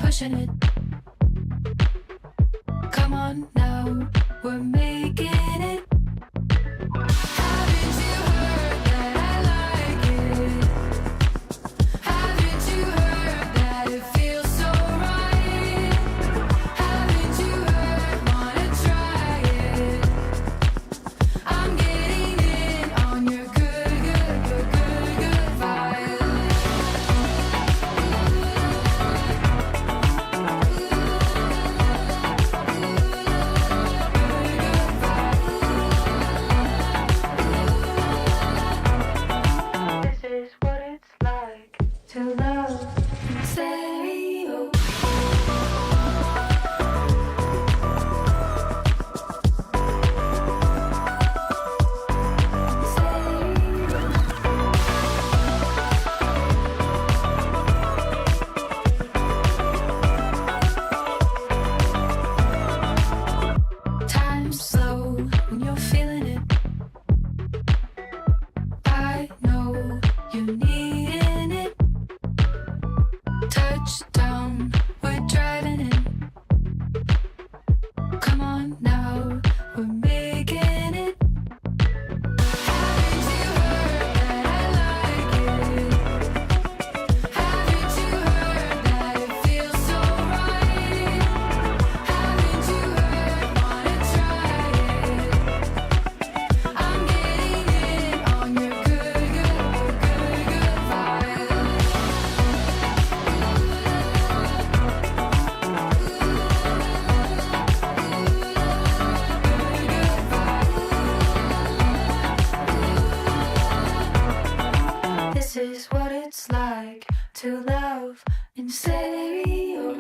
pushing it. Come on now, we're making it. Haven't you heard that I like it? Haven't you heard that it feels so right? Haven't you heard, wanna try it? I'm getting in on your good vibe. This is what it's like to love in stereo. Time's slow when you're feeling it. I know you're needing it. Touchdown, we're driving in. Come on now, we're making it. Haven't you heard that I like it? Haven't you heard that it feels so right? Haven't you heard, wanna try it? I'm getting in on your good vibe. This is what it's like to love in stereo.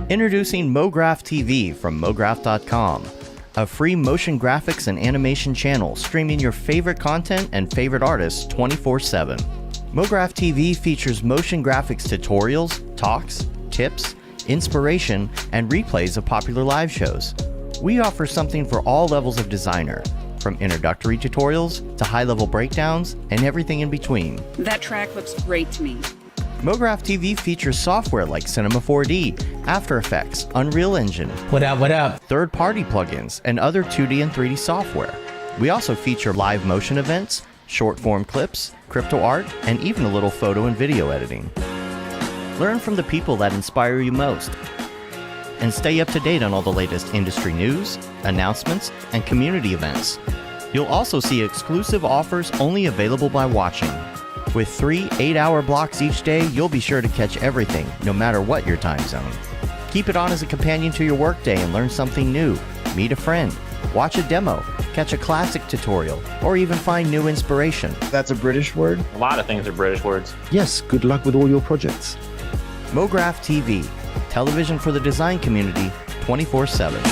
Introducing Mograph TV from Mograph.com, a free motion graphics and animation channel streaming your favorite content and favorite artists 24/7. Mograph TV features motion graphics tutorials, talks, tips, inspiration, and replays of popular live shows. We offer something for all levels of designer, from introductory tutorials to high-level breakdowns and everything in between. That track looks great to me. Mograph TV features software like Cinema 4D, After Effects, Unreal Engine, What up? third-party plugins, and other 2D and 3D software. We also feature live motion events, short-form clips, crypto art, and even a little photo and video editing. Learn from the people that inspire you most, and stay up to date on all the latest industry news, announcements, and community events. You'll also see exclusive offers only available by watching. With 3 8-hour blocks each day, you'll be sure to catch everything, no matter what your time zone. Keep it on as a companion to your workday and learn something new. Meet a friend, watch a demo, catch a classic tutorial, or even find new inspiration. That's a British word? A lot of things are British words. Yes, good luck with all your projects. Mograph TV, television for the design community, 24/7.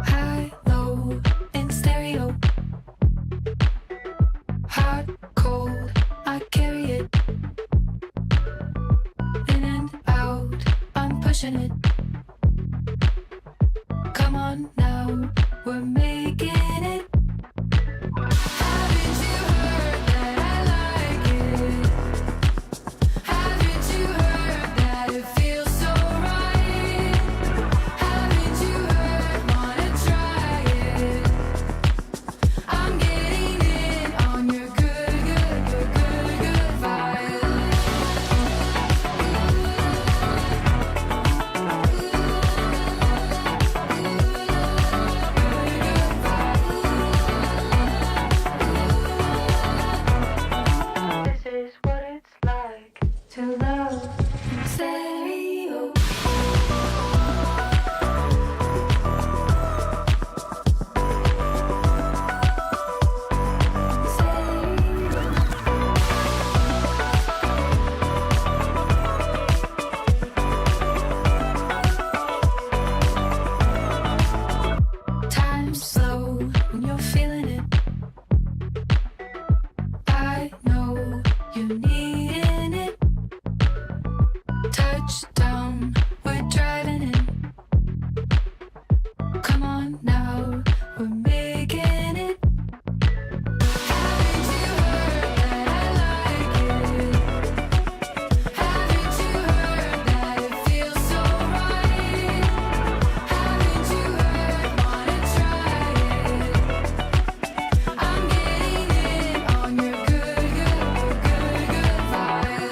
High, low, in stereo. Hot, cold, I carry it. In and out, I'm pushing it. Come on now, we're making it. Haven't you heard that I like it? Haven't you heard that it feels so right? Haven't you heard, wanna try it? I'm getting in on your good vibe. This is what it's like to love in stereo. Time's slow when you're feeling it. I know you needing it. Touchdown, we're driving in. Come on now, we're making it. Haven't you heard that I like it? Haven't you heard that it feels so right? Haven't you heard, wanna try it? I'm getting in on your good vibe.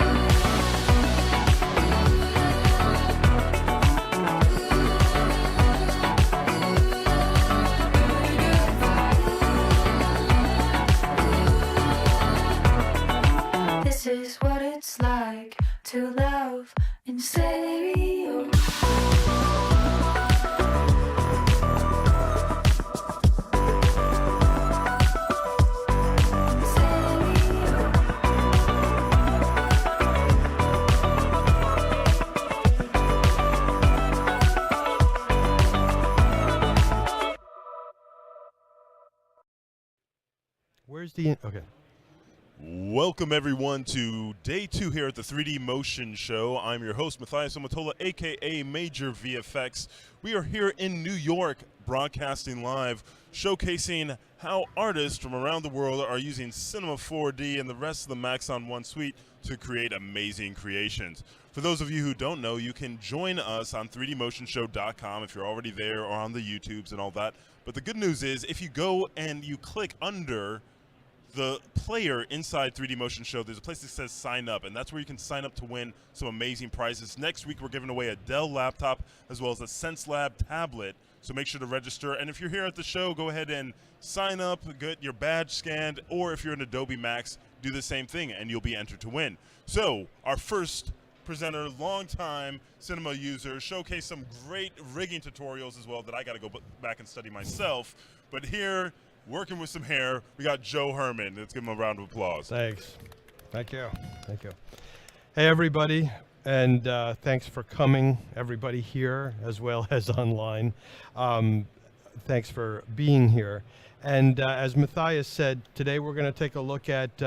This is what it's like to love in stereo. Where's the okay? Welcome everyone to day 2 here at the 3D Motion Show. I'm your host, Matthias Omatola, aka Major VFX. We are here in New York, broadcasting live, showcasing how artists from around the world are using Cinema 4D and the rest of the Maxon 1 suite to create amazing creations. For those of you who don't know, you can join us on 3dmotionshow.com if you're already there, or on the YouTubes and all that. But the good news is, if you go and you click under the player inside 3D Motion Show, there's a place that says sign up, and that's where you can sign up to win some amazing prizes. Next week, we're giving away a Dell laptop as well as a SenseLab tablet, so make sure to register. And if you're here at the show, go ahead and sign up, get your badge scanned, or if you're in Adobe Max, do the same thing, and you'll be entered to win. So, our first presenter, long-time cinema user, showcase some great rigging tutorials as well that I got to go back and study myself. But here, working with some hair, we got Joe Herman. Let's give him a round of applause. Thanks. Thank you. Thank you. Hey, everybody, and thanks for coming, everybody here as well as online. Thanks for being here. And as Matthias said, today we're going to take a look at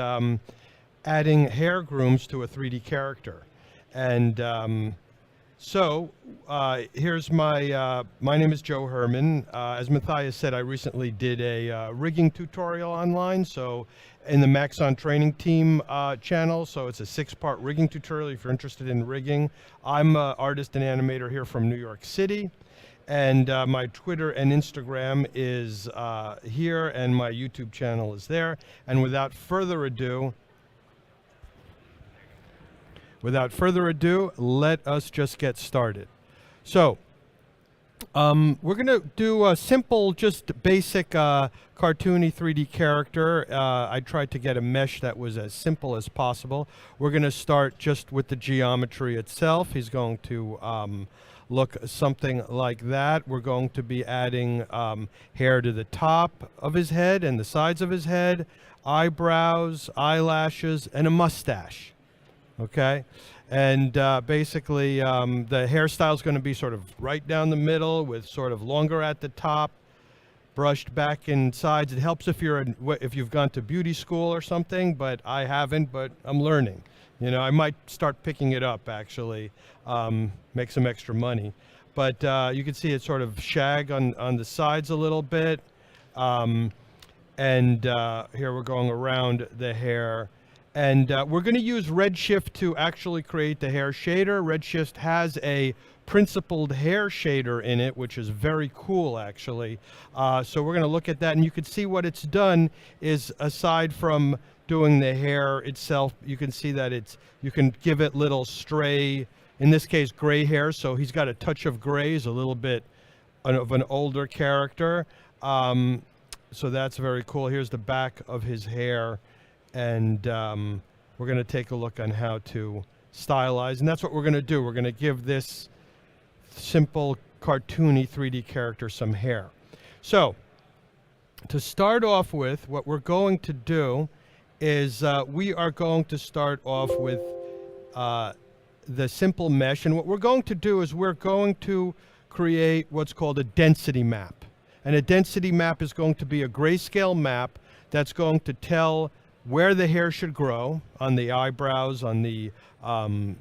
adding hair grooms to a 3D character. And here's my name is Joe Herman. As Matthias said, I recently did a rigging tutorial online, so in the Maxon training team channel. So it's a 6-part rigging tutorial if you're interested in rigging. I'm an artist and animator here from New York City, and my Twitter and Instagram is here, and my YouTube channel is there. And without further ado, let us just get started. So, we're going to do a simple, just basic cartoony 3D character. I tried to get a mesh that was as simple as possible. We're going to start just with the geometry itself. He's going to look something like that. We're going to be adding hair to the top of his head and the sides of his head, eyebrows, eyelashes, and a mustache. Okay, and basically the hairstyle is going to be sort of right down the middle with sort of longer at the top, brushed back in sides. It helps if you've gone to beauty school or something, but I haven't, but I'm learning. You know, I might start picking it up actually, make some extra money. But you can see it sort of shag on the sides a little bit, and here we're going around the hair. And we're going to use Redshift to actually create the hair shader. Redshift has a principled hair shader in it, which is very cool, actually. So we're going to look at that, and you can see what it's done is, aside from doing the hair itself, you can see that you can give it little stray, in this case, gray hair. So he's got a touch of gray. He's a little bit of an older character. So that's very cool. Here's the back of his hair. And we're going to take a look on how to stylize, and that's what we're going to do. We're going to give this simple cartoony 3D character some hair. So to start off with, what we're going to do is we are going to start off with the simple mesh, and what we're going to do is we're going to create what's called a density map. And a density map is going to be a grayscale map that's going to tell where the hair should grow on the eyebrows, on the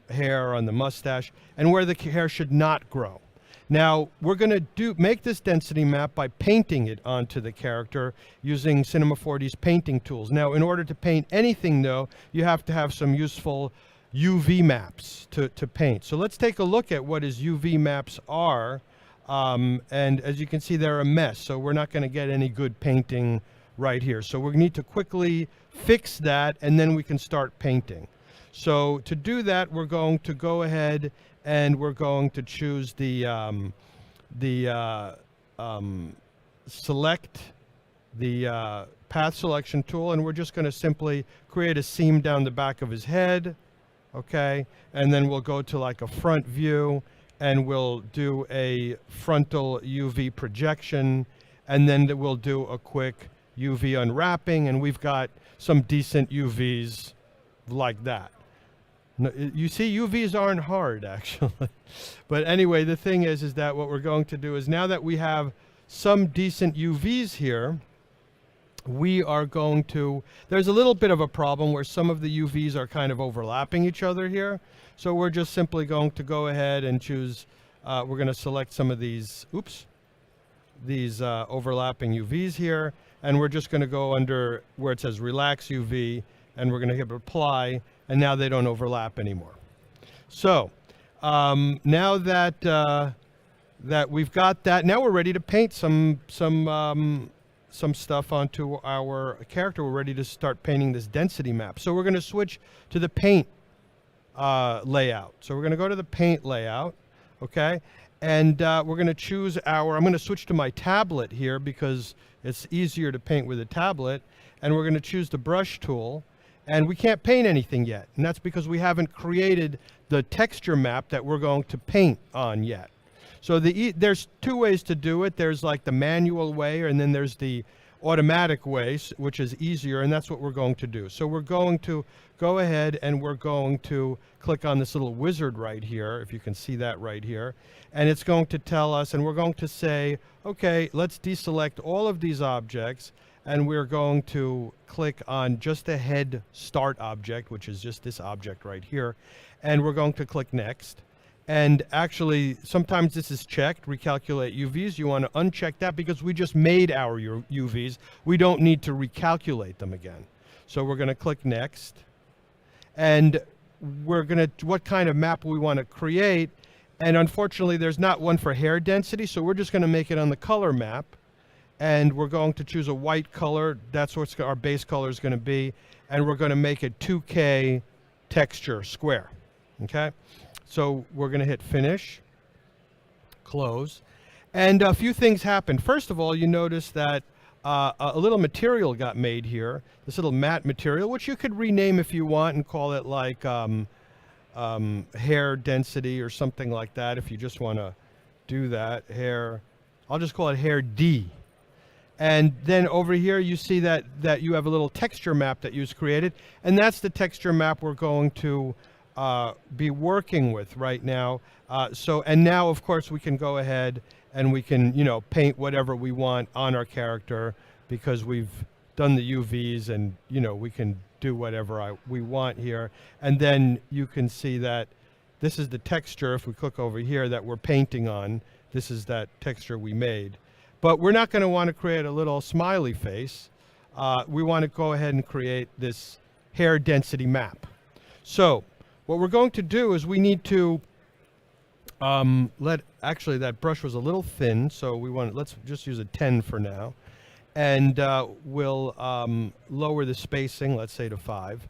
hair, on the mustache, and where the hair should not grow. Now, we're going to make this density map by painting it onto the character using Cinema 4D's painting tools. Now, in order to paint anything, though, you have to have some useful UV maps to paint. So let's take a look at what his UV maps are. And as you can see, they're a mess, so we're not going to get any good painting right here. So we need to quickly fix that, and then we can start painting. So to do that, we're going to go ahead and we're going to choose select the path selection tool, and we're just going to simply create a seam down the back of his head. Okay, and then we'll go to like a front view, and we'll do a frontal UV projection, and then we'll do a quick UV unwrapping, and we've got some decent UVs like that. You see, UVs aren't hard, actually. But anyway, the thing is that what we're going to do is, now that we have some decent UVs here, we are going to, there's a little bit of a problem where some of the UVs are kind of overlapping each other here. So we're just simply going to go ahead and choose, we're going to select some of these, these overlapping UVs here. And we're just going to go under where it says relax UV, and we're going to hit apply, and now they don't overlap anymore. So now that that we've got that, now we're ready to paint some stuff onto our character. We're ready to start painting this density map. So we're going to switch to the paint layout. So we're going to go to the paint layout, okay? And we're going to choose our, I'm going to switch to my tablet here because it's easier to paint with a tablet. And we're going to choose the brush tool. And we can't paint anything yet. And that's because we haven't created the texture map that we're going to paint on yet. So there's two ways to do it. There's like the manual way, and then there's the automatic way, which is easier, and that's what we're going to do. So we're going to go ahead and we're going to click on this little wizard right here, if you can see that right here. And it's going to tell us, and we're going to say, okay, let's deselect all of these objects, and we're going to click on just the head start object, which is just this object right here. And we're going to click next. And actually, sometimes this is checked, recalculate UVs. You want to uncheck that because we just made our UVs. We don't need to recalculate them again. So we're going to click next. And we're going to, what kind of map we want to create. And unfortunately, there's not one for hair density, so we're just going to make it on the color map. And we're going to choose a white color. That's what our base color is going to be. And we're going to make it 2K texture square. Okay? So we're going to hit finish, close. And a few things happened. First of all, you notice that a little material got made here. This little matte material, which you could rename if you want and call it like hair density or something like that. If you just want to do that, hair, I'll just call it hair D. And then over here, you see that you have a little texture map that you've created. And that's the texture map we're going to be working with right now. And now, of course, we can go ahead and we can, paint whatever we want on our character because we've done the UVs and, we can do whatever we want here. And then you can see that this is the texture, if we click over here, that we're painting on. This is that texture we made. But we're not going to want to create a little smiley face. We want to go ahead and create this hair density map. So what we're going to do is we need to actually that brush was a little thin, so let's just use a 10 for now. And we'll lower the spacing, let's say to 5.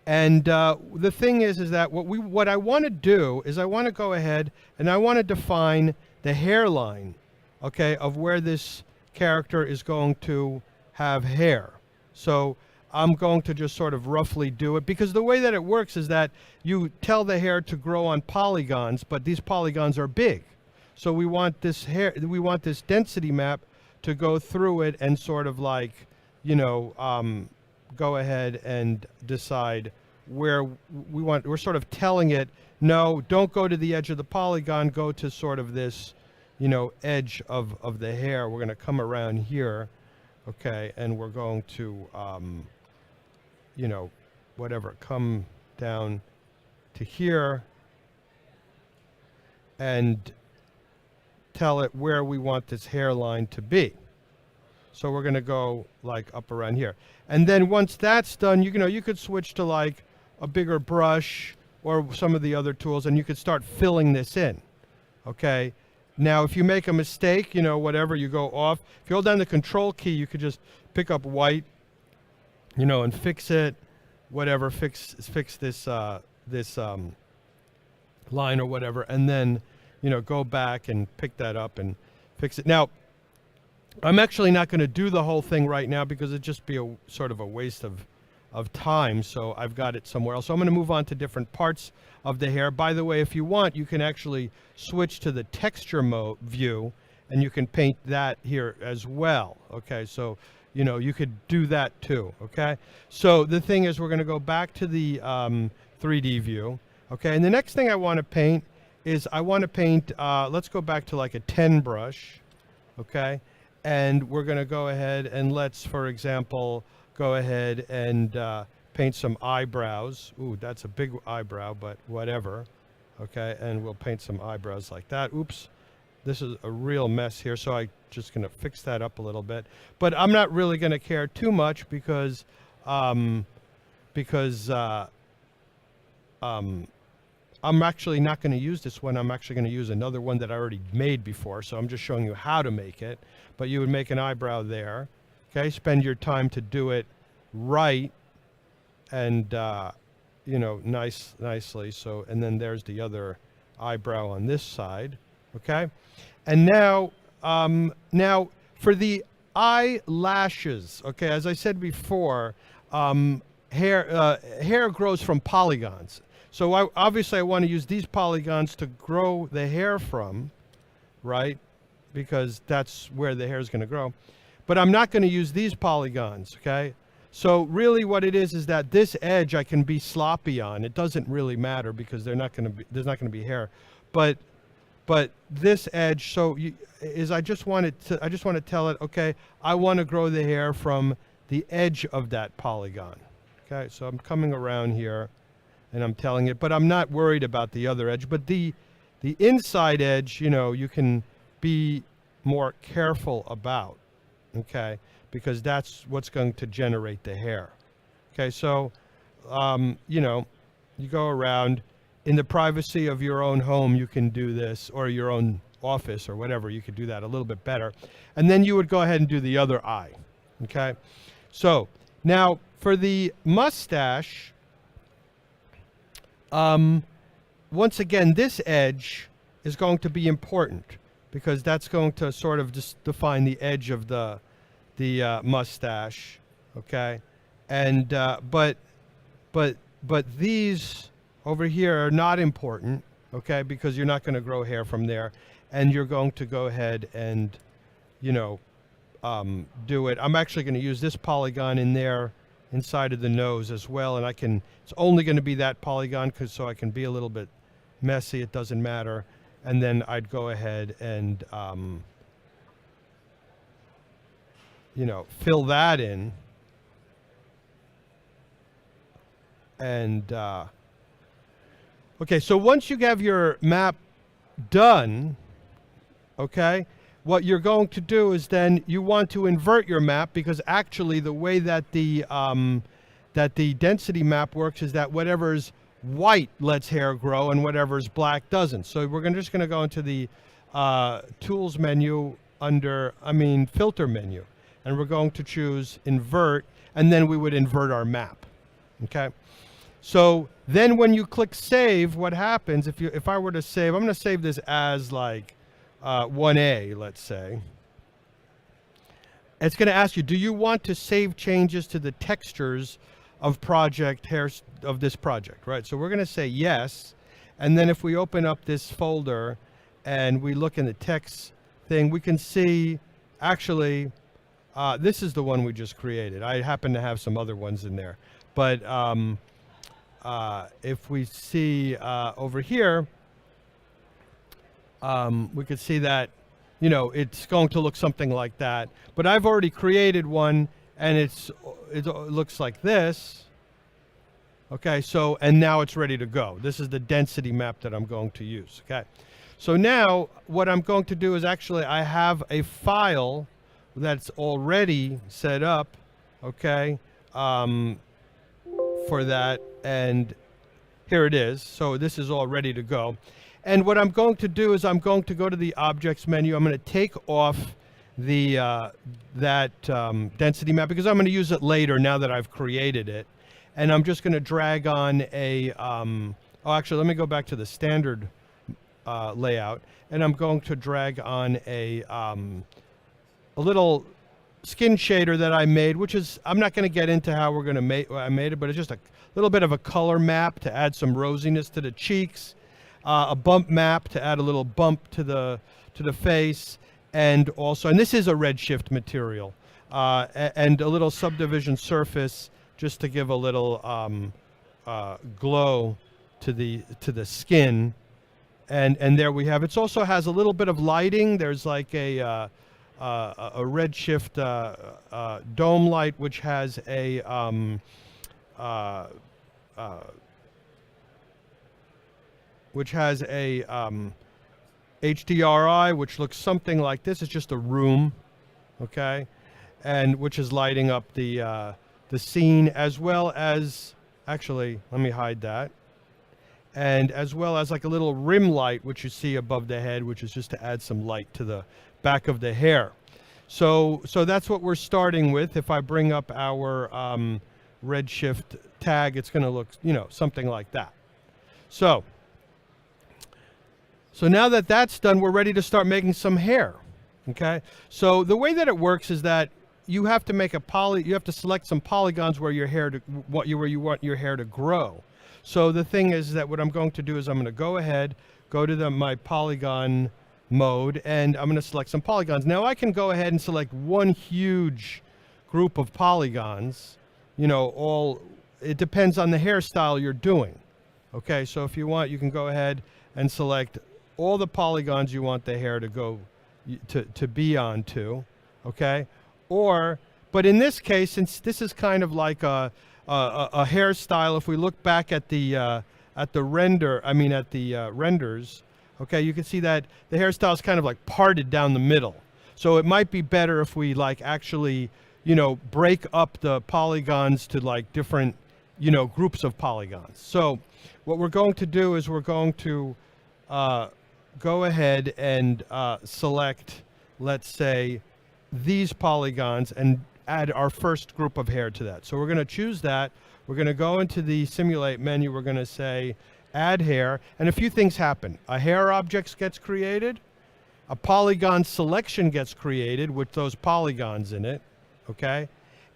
And the thing is that what I want to do is I want to go ahead and I want to define the hairline, okay, of where this character is going to have hair. So I'm going to just sort of roughly do it because the way that it works is that you tell the hair to grow on polygons, but these polygons are big. So we want this this density map to go through it and sort of like, go ahead and decide where we want. We're sort of telling it, no, don't go to the edge of the polygon, go to sort of this, edge of the hair. We're going to come around here, okay, and we're going to, come down to here and tell it where we want this hairline to be. So we're going to go like up around here. And then once that's done, you could switch to like a bigger brush or some of the other tools and you could start filling this in, okay? Now, if you make a mistake, whatever, you go off. If you hold down the control key, you could just pick up white, and fix it, whatever, fix this line or whatever, and then, go back and pick that up and fix it. Now, I'm actually not going to do the whole thing right now because it'd just be a sort of a waste of time, so I've got it somewhere else. So I'm going to move on to different parts of the hair. By the way, if you want, you can actually switch to the texture mode view, and you can paint that here as well. Okay, so you could do that too. Okay, so the thing is, we're going to go back to the 3D view. Okay, and the next thing I want to paint is let's go back to like a 10 brush. Okay, and we're going to go ahead and let's, for example, go ahead and paint some eyebrows. Ooh, that's a big eyebrow, but whatever. Okay, and we'll paint some eyebrows like that. Oops, this is a real mess here, so I'm just going to fix that up a little bit. But I'm not really going to care too much because I'm actually not going to use this one. I'm actually going to use another one that I already made before, so I'm just showing you how to make it. But you would make an eyebrow there. Okay, spend your time to do it right and you know, nicely. So, and then there's the other eyebrow on this side. Okay, and now now for the eyelashes. Okay, as I said before, hair grows from polygons. So obviously I want to use these polygons to grow the hair from, right? Because that's where the hair is going to grow. But I'm not going to use these polygons, okay? So really what it is that this edge I can be sloppy on. It doesn't really matter because there's not going to be hair. But this edge, so I just want to tell it, okay, I want to grow the hair from the edge of that polygon. Okay, so I'm coming around here and I'm telling it, but I'm not worried about the other edge. But the inside edge, you know, you can be more careful about, okay, because that's what's going to generate the hair. Okay, so, you know, you go around in the privacy of your own home, you can do this, or your own office or whatever, you could do that a little bit better. And then you would go ahead and do the other eye, okay? So now for the mustache, once again, this edge is going to be important because that's going to sort of just define the edge of the mustache, okay? And but these over here are not important, okay? Because you're not going to grow hair from there, and you're going to go ahead and, you know, do it. I'm actually going to use this polygon in there inside of the nose as well, and it's only going to be that polygon so I can be a little bit messy. It doesn't matter. And then I'd go ahead and you know, fill that in. And okay, so once you have your map done, okay, what you're going to do is then you want to invert your map, because actually the way that the density map works is that whatever's white lets hair grow and whatever's black doesn't. So we're just going to go into the tools menu filter menu, and we're going to choose invert, and then we would invert our map. Okay. So then when you click save, what happens if I were to save, I'm going to save this as like 1A, let's say. It's going to ask you, do you want to save changes to the textures of this project, right? So we're going to say yes. And then if we open up this folder and we look in the text thing, we can see actually this is the one we just created. I happen to have some other ones in there. But if we see over here, we could see that, you know, it's going to look something like that. But I've already created one, and it looks like this. Okay, so, and now it's ready to go. This is the density map that I'm going to use. Okay, so now what I'm going to do is actually I have a file that's already set up, okay, for that, and here it is. So this is all ready to go. And what I'm going to do is I'm going to go to the objects menu. I'm going to take off the density map because I'm going to use it later now that I've created it. And I'm just going to drag on a actually, let me go back to the standard layout, and I'm going to drag on a little skin shader that I made, which is, I'm not going to get into how we're going to make, I made it, but it's just a little bit of a color map to add some rosiness to the cheeks, a bump map to add a little bump to the face, and also, and this is a redshift material, and a little subdivision surface just to give a little glow to the skin, and there we have. It also has a little bit of lighting. There's like a a redshift dome light, which has a HDRI, which looks something like this. It's just a room, okay, and which is lighting up the scene, as well as, actually, let me hide that, and as well as like a little rim light, which you see above the head, which is just to add some light to the back of the hair. So that's what we're starting with. If I bring up our redshift tag, it's going to look, something like that. So now that that's done, we're ready to start making some hair. Okay. So the way that it works is that you have to make you have to select some polygons where where you want your hair to grow. So the thing is that what I'm going to do is I'm going to go ahead, go to my polygon mode, and I'm going to select some polygons. Now I can go ahead and select one huge group of polygons, it depends on the hairstyle you're doing. Okay, so if you want, you can go ahead and select all the polygons you want the hair to go to be onto, okay? But in this case, since this is kind of like a hairstyle, if we look back at the renders, okay, you can see that the hairstyle is kind of like parted down the middle. So it might be better if we actually, break up the polygons to like different, groups of polygons. So what we're going to do is we're going to go ahead and select, let's say, these polygons and add our first group of hair to that. So we're going to choose that. We're going to go into the simulate menu. We're going to say add hair, and a few things happen. A hair object gets created, a polygon selection gets created with those polygons in it, okay,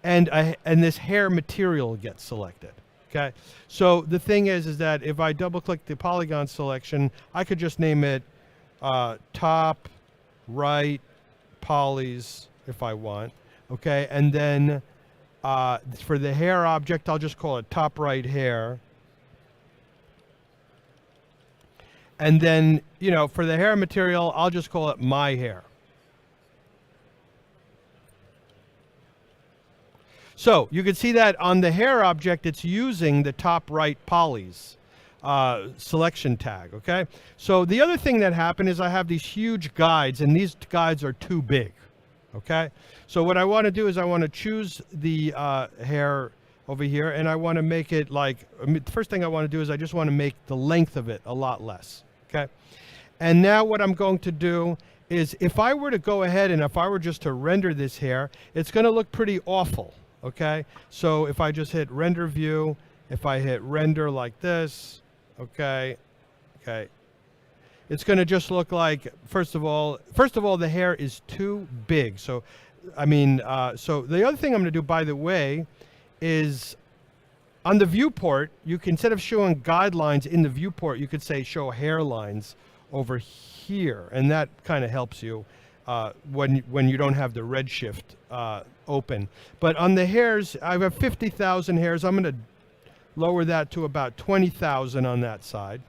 and this hair material gets selected. Okay, so the thing is that if I double click the polygon selection, I could just name it top right polys if I want. Okay, and then for the hair object, I'll just call it top right hair. And then, for the hair material, I'll just call it my hair. So you can see that on the hair object, it's using the top right polys selection tag, okay? So the other thing that happened is I have these huge guides, and these guides are too big, okay? So what I want to do is I want to choose the hair over here, and I want to make it the first thing I want to do is I just want to make the length of it a lot less, okay? And now what I'm going to do is if I were to go ahead and if I were just to render this hair, it's going to look pretty awful. Okay, so if I just hit render view, if I hit render like this, okay, it's going to just look like, first of all, the hair is too big. So, so the other thing I'm going to do, by the way, is on the viewport, you can, instead of showing guidelines in the viewport, you could say show hairlines over here, and that kind of helps you when you don't have the redshift open. But on the hairs, I have 50,000 hairs. I'm going to lower that to about 20,000 on that side.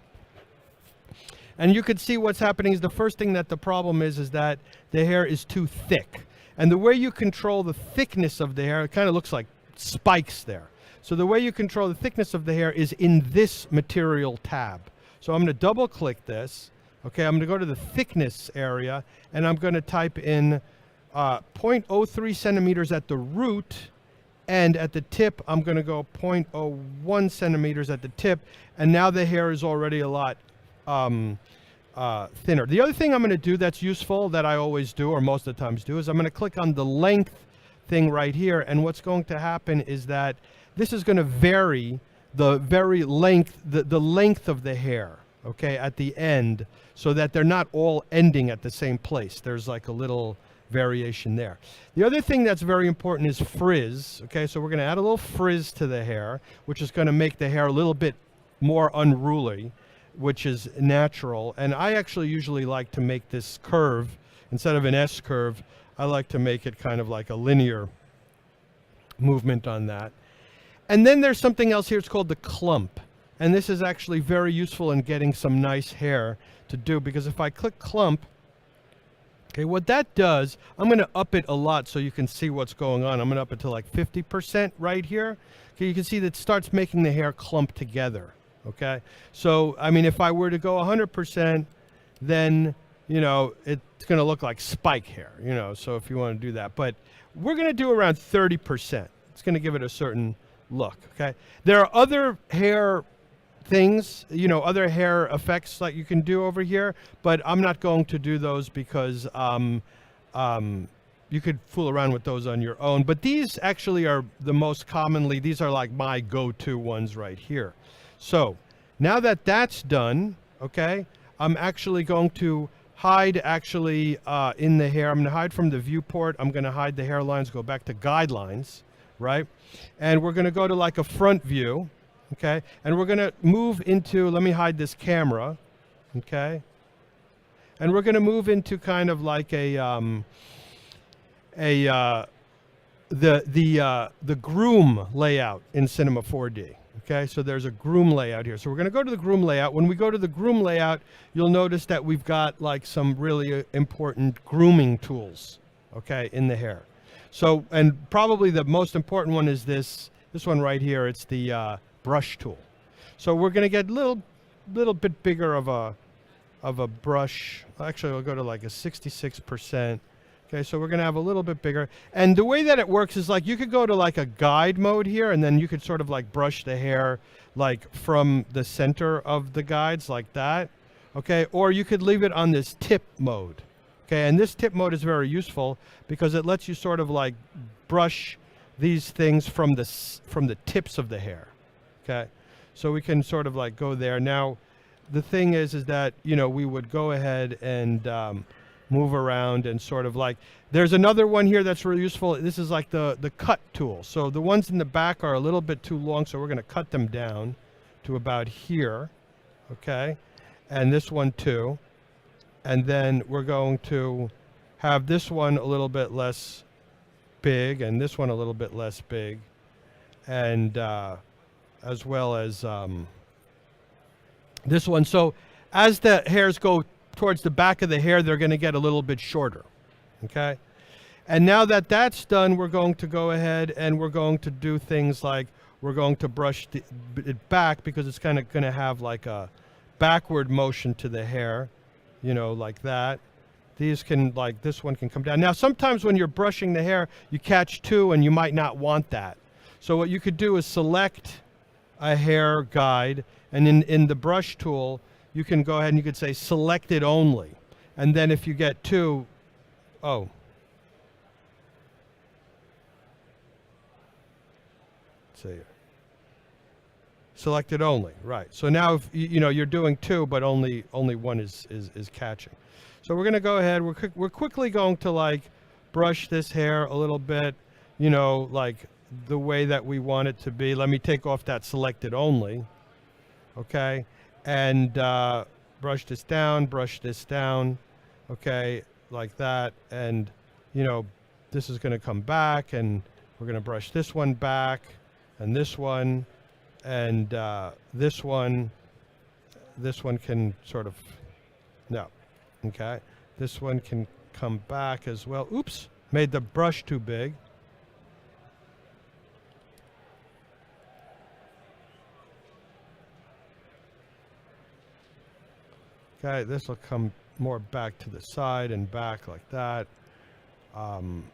And you can see what's happening is the first thing that the problem is that the hair is too thick. And the way you control the thickness of the hair, it kind of looks like spikes there. So the way you control the thickness of the hair is in this material tab. So I'm going to double click this. Okay, I'm going to go to the thickness area, and I'm going to type in 0.03 centimeters at the root, and at the tip, I'm going to go 0.01 centimeters at the tip, and now the hair is already a lot thinner. The other thing I'm going to do that's useful, that I always do, or most of the times do, is I'm going to click on the length thing right here, and what's going to happen is that this is going to vary the length of the hair, okay, at the end, so that they're not all ending at the same place. There's like a little variation there. The other thing that's very important is frizz. Okay, so we're going to add a little frizz to the hair, which is going to make the hair a little bit more unruly, which is natural. And I actually usually like to make this curve, instead of an S curve, I like to make it kind of like a linear movement on that. And then there's something else here, it's called the clump. And this is actually very useful in getting some nice hair to do, because if I click clump, Okay, what that does, I'm going to up it a lot so you can see what's going on. I'm going to up it to like 50% right here. Okay, you can see that it starts making the hair clump together. Okay, so I mean, if I were to go 100%, then you know it's going to look like spike hair. You know, so if you want to do that, but we're going to do around 30%. It's going to give it a certain look. Okay, there are other hair things, you know, other hair effects that you can do over here, but I'm not going to do those because you could fool around with those on your own. But these actually are the most commonly, these are like my go-to ones right here. So now that that's done, okay, I'm actually going to hide actually in the hair. I'm going to hide from the viewport. I'm going to hide the hairlines, go back to guidelines, right? And we're going to go to like a front view. Okay, and we're going to move into, let me hide this camera, okay, and we're going to move into kind of like the groom layout in Cinema 4D. Okay, so there's a groom layout here. So we're going to go to the groom layout. When we go to the groom layout, you'll notice that we've got like some really important grooming tools, okay, in the hair. So, and probably the most important one is this one right here. It's the brush tool. So we're going to get a little bit bigger of a brush. Actually, we'll go to like a 66%. Okay, so we're going to have a little bit bigger. And the way that it works is like you could go to like a guide mode here, and then you could sort of like brush the hair like from the center of the guides like that. Okay, or you could leave it on this tip mode. Okay, and this tip mode is very useful because it lets you sort of like brush these things from the tips of the hair. Okay, so we can sort of like go there. Now, the thing is that, you know, we would go ahead and move around and sort of like, there's another one here that's really useful. This is like the cut tool. So the ones in the back are a little bit too long, so we're going to cut them down to about here. Okay, and this one too. And then we're going to have this one a little bit less big and this one a little bit less big. And as well as this one. So as the hairs go towards the back of the hair, they're going to get a little bit shorter. Okay? And now that that's done, we're going to go ahead and we're going to do things like we're going to brush it back because it's kind of going to have like a backward motion to the hair, you know, like that. These can, like this one can come down. Now, sometimes when you're brushing the hair, you catch two and you might not want that. So what you could do is select a hair guide, and in the brush tool, you can go ahead and you could say select it only. And then if you get two, oh. Let's see. Select it only, right. So now, if you know, you're doing two, but only one is catching. So we're going to go ahead, we're quickly going to like brush this hair a little bit, you know, like the way that we want it to be. Let me take off that selected only, okay, and brush this down, okay, like that, and you know, this is going to come back, and we're going to brush this one back, and this one, and this one can sort of, no, okay, this one can come back as well. Oops, made the brush too big. Okay, this will come more back to the side and back like that. Down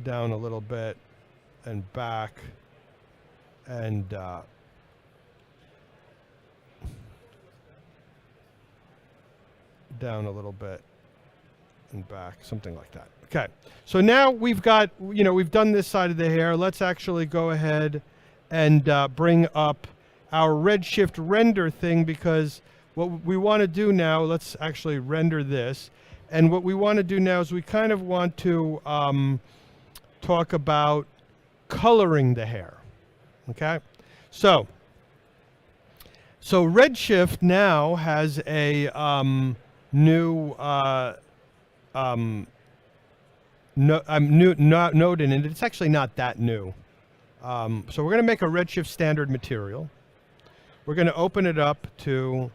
a little bit and back, and down a little bit and back, something like that. Okay, so now we've got, you know, we've done this side of the hair. Let's actually go ahead and bring up our redshift render thing, because what we want to do now, let's actually render this. And what we want to do now is we kind of want to talk about coloring the hair. Okay? So redshift now has a new node in it. It's actually not that new. So we're going to make a redshift standard material. We're going to open it up to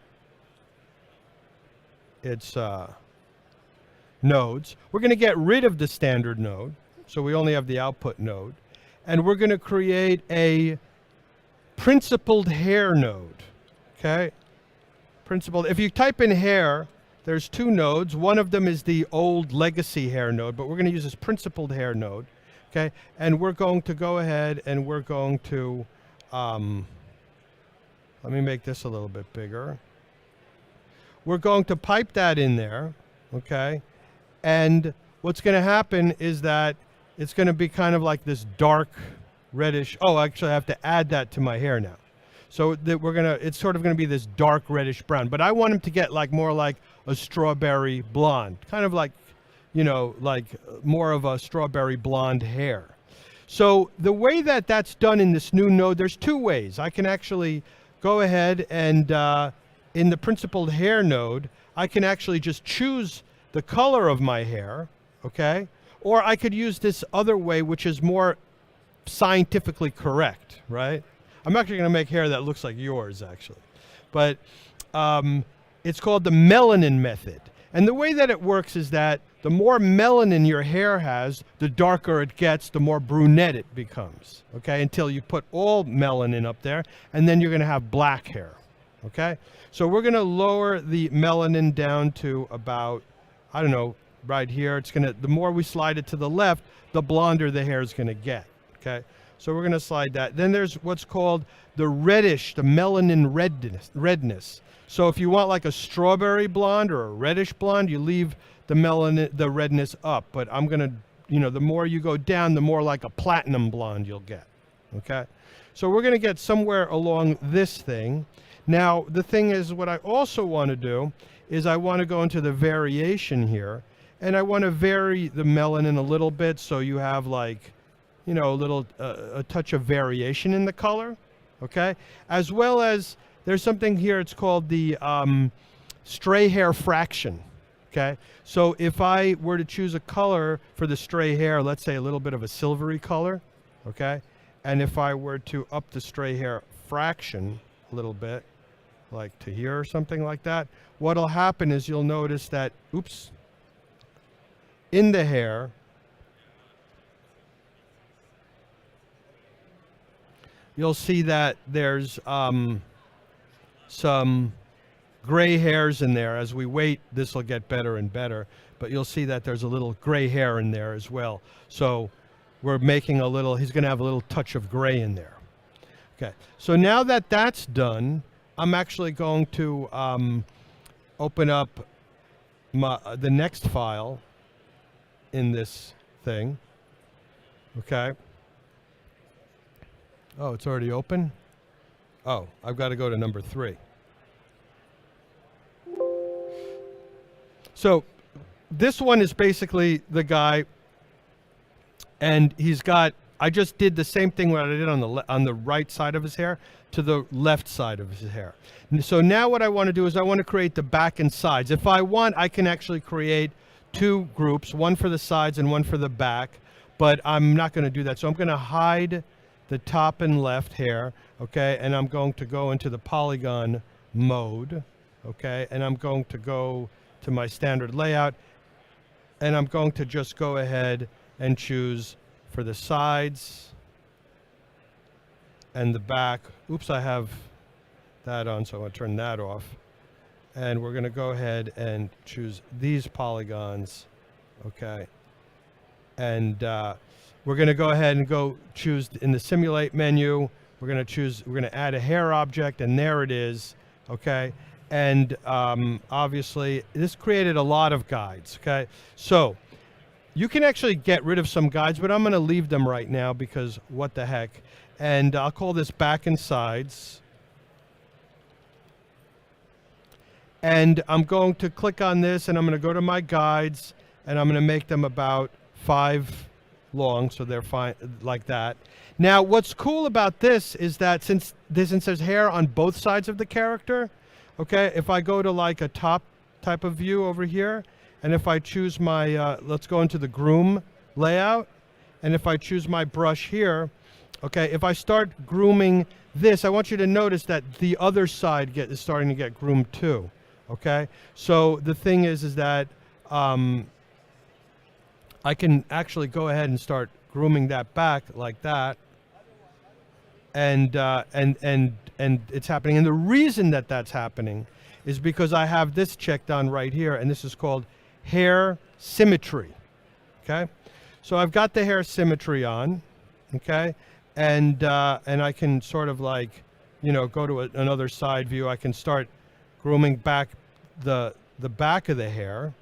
its nodes. We're going to get rid of the standard node, so we only have the output node. And we're going to create a principled hair node, okay? Principled. If you type in hair, there's two nodes. One of them is the old legacy hair node, but we're going to use this principled hair node, okay? And we're going to go ahead and we're going to, let me make this a little bit bigger. We're going to pipe that in there, okay? And what's going to happen is that it's going to be kind of like this dark reddish. Oh, actually I have to add that to my hair now. So that it's sort of going to be this dark reddish brown, but I want him to get like more like a strawberry blonde, kind of like, you know, like more of a strawberry blonde hair. So the way that that's done in this new node, there's two ways. I can actually go ahead and in the principled hair node, I can actually just choose the color of my hair, okay? Or I could use this other way, which is more scientifically correct, right? I'm actually going to make hair that looks like yours, actually. But it's called the melanin method. And the way that it works is that the more melanin your hair has, the darker it gets, the more brunette it becomes, okay? Until you put all melanin up there, and then you're going to have black hair, okay? So we're going to lower the melanin down to about, I don't know, right here. It's going to, the more we slide it to the left, the blonder the hair is going to get, okay? So we're going to slide that. Then there's what's called the reddish, the melanin redness. So if you want like a strawberry blonde or a reddish blonde, you leave the melanin, the redness up. But I'm going to, you know, the more you go down, the more like a platinum blonde you'll get. Okay? So we're going to get somewhere along this thing. Now, the thing is, what I also want to do is I want to go into the variation here, and I want to vary the melanin a little bit so you have like, you know, a touch of variation in the color, okay? As well as there's something here, it's called the stray hair fraction, okay? So if I were to choose a color for the stray hair, let's say a little bit of a silvery color, okay? And if I were to up the stray hair fraction a little bit, like to here or something like that, what'll happen is you'll notice that, oops, in the hair, you'll see that there's some gray hairs in there. As we wait, this will get better and better, but you'll see that there's a little gray hair in there as well. So we're making a little, he's going to have a little touch of gray in there. Okay, so now that that's done, I'm actually going to open up the next file in this thing. Okay. Oh, it's already open? Oh, I've got to go to number 3. So this one is basically the guy, and he's got, I just did the same thing what I did on the right side of his hair to the left side of his hair. So now what I want to do is I want to create the back and sides. If I want, I can actually create 2 groups, one for the sides and one for the back, but I'm not going to do that. So I'm going to hide the top and left hair, okay, and I'm going to go into the polygon mode, okay, and I'm going to go to my standard layout, and I'm going to just go ahead and choose for the sides and the back. Oops, I have that on, so I'm going to turn that off. And we're going to go ahead and choose these polygons, okay, and we're going to go ahead and go choose in the simulate menu. We're going to add a hair object, and there it is, okay? And obviously, this created a lot of guides, okay? So you can actually get rid of some guides, but I'm going to leave them right now because what the heck. And I'll call this back and sides. And I'm going to click on this, and I'm going to go to my guides, and I'm going to make them about 5 long, so they're fine like that. Now, what's cool about this is that since there's hair on both sides of the character, okay, if I go to like a top type of view over here, and if I choose my, let's go into the groom layout, and if I choose my brush here, okay, if I start grooming this, I want you to notice that the other side is starting to get groomed too, okay? So the thing is that I can actually go ahead and start grooming that back like that. And it's happening. And the reason that that's happening is because I have this checked on right here, and this is called hair symmetry. Okay, so I've got the hair symmetry on. Okay, and I can sort of like, you know, go to another side view. I can start grooming back the back of the hair.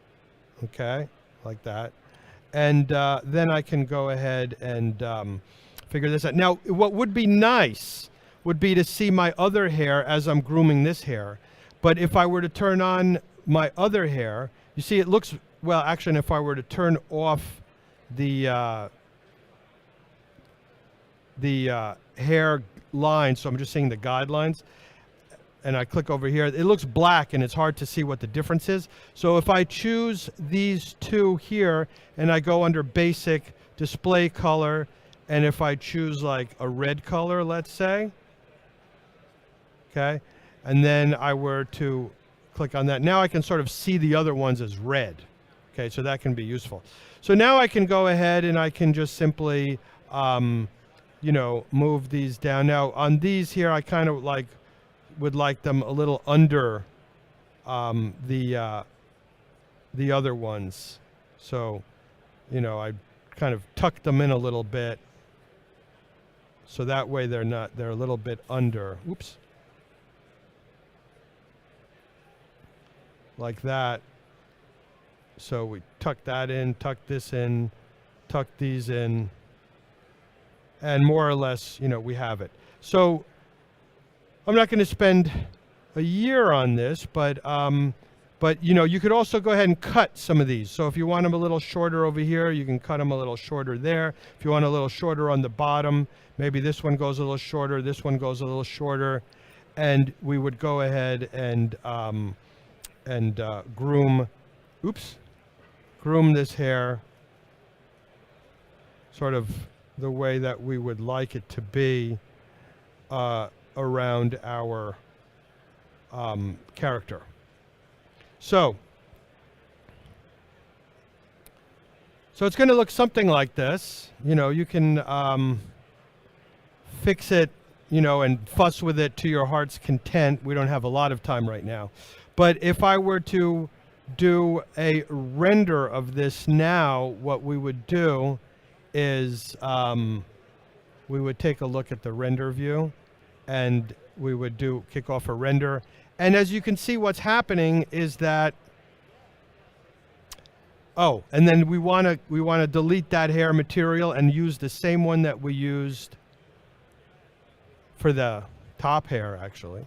Okay, like that, and then I can go ahead and figure this out. Now, what would be nice would be to see my other hair as I'm grooming this hair. But if I were to turn on my other hair, you see it looks, well, actually, and if I were to turn off the hair line, so I'm just seeing the guidelines, and I click over here, it looks black and it's hard to see what the difference is. So if I choose these two here and I go under basic display color, and if I choose like a red color, let's say, okay, and then I were to click on that, now I can sort of see the other ones as red. Okay, so that can be useful. So now I can go ahead and I can just simply, you know, move these down. Now on these here, I kind of like would like them a little under the other ones. So, you know, I kind of tuck them in a little bit. So that way they're a little bit under. Oops. Like that. So we tuck that in, tuck this in, tuck these in, and more or less, you know, we have it. So I'm not going to spend a year on this, but you know, you could also go ahead and cut some of these. So if you want them a little shorter over here, you can cut them a little shorter there. If you want a little shorter on the bottom, maybe this one goes a little shorter, this one goes a little shorter, and we would go ahead and groom this hair sort of the way that we would like it to be around our character. So it's going to look something like this. You know, you can fix it, you know, and fuss with it to your heart's content. We don't have a lot of time right now. But if I were to do a render of this now, what we would do is we would take a look at the render view, and we would kick off a render. And as you can see, what's happening is that, oh, and then we want to delete that hair material and use the same one that we used for the top hair, actually.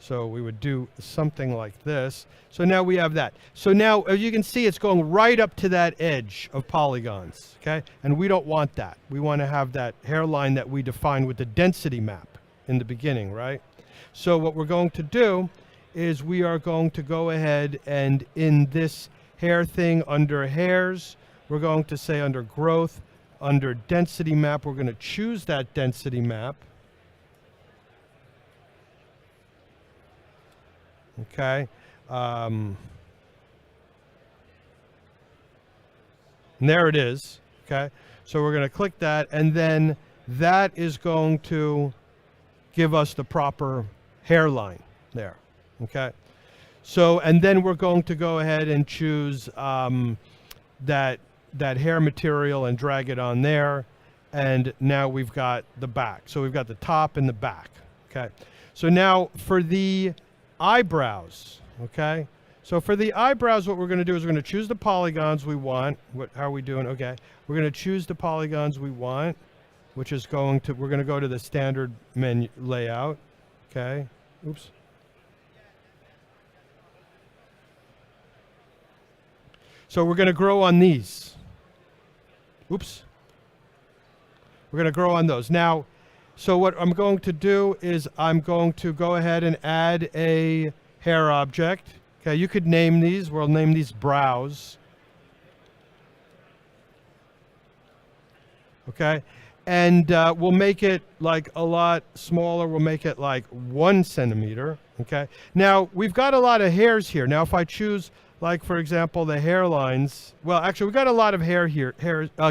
So we would do something like this. So now we have that. So now, as you can see, it's going right up to that edge of polygons, okay? And we don't want that. We want to have that hairline that we define with the density map in the beginning, right? So what we're going to do is we are going to go ahead and in this hair thing under hairs, we're going to say under growth, under density map, we're going to choose that density map. Okay. And there it is. Okay. So we're going to click that, and then that is going to give us the proper hairline there. Okay. So, and then we're going to go ahead and choose that hair material and drag it on there. And now we've got the back. So we've got the top and the back. Okay. So now for the eyebrows, okay? So for the eyebrows, what we're going to do is we're going to choose the polygons we want. How are we doing? Okay. We're going to choose the polygons we want, which is we're going to go to the standard menu layout. Okay. Oops. So we're going to grow on these. Oops. We're going to grow on those. Now, so what I'm going to do is I'm going to go ahead and add a hair object. Okay, you could name these. We'll name these brows. Okay, and we'll make it like a lot smaller. We'll make it like 1 centimeter. Okay, now we've got a lot of hairs here. Now if I choose like for example, the hairlines. Well, actually, we got a lot of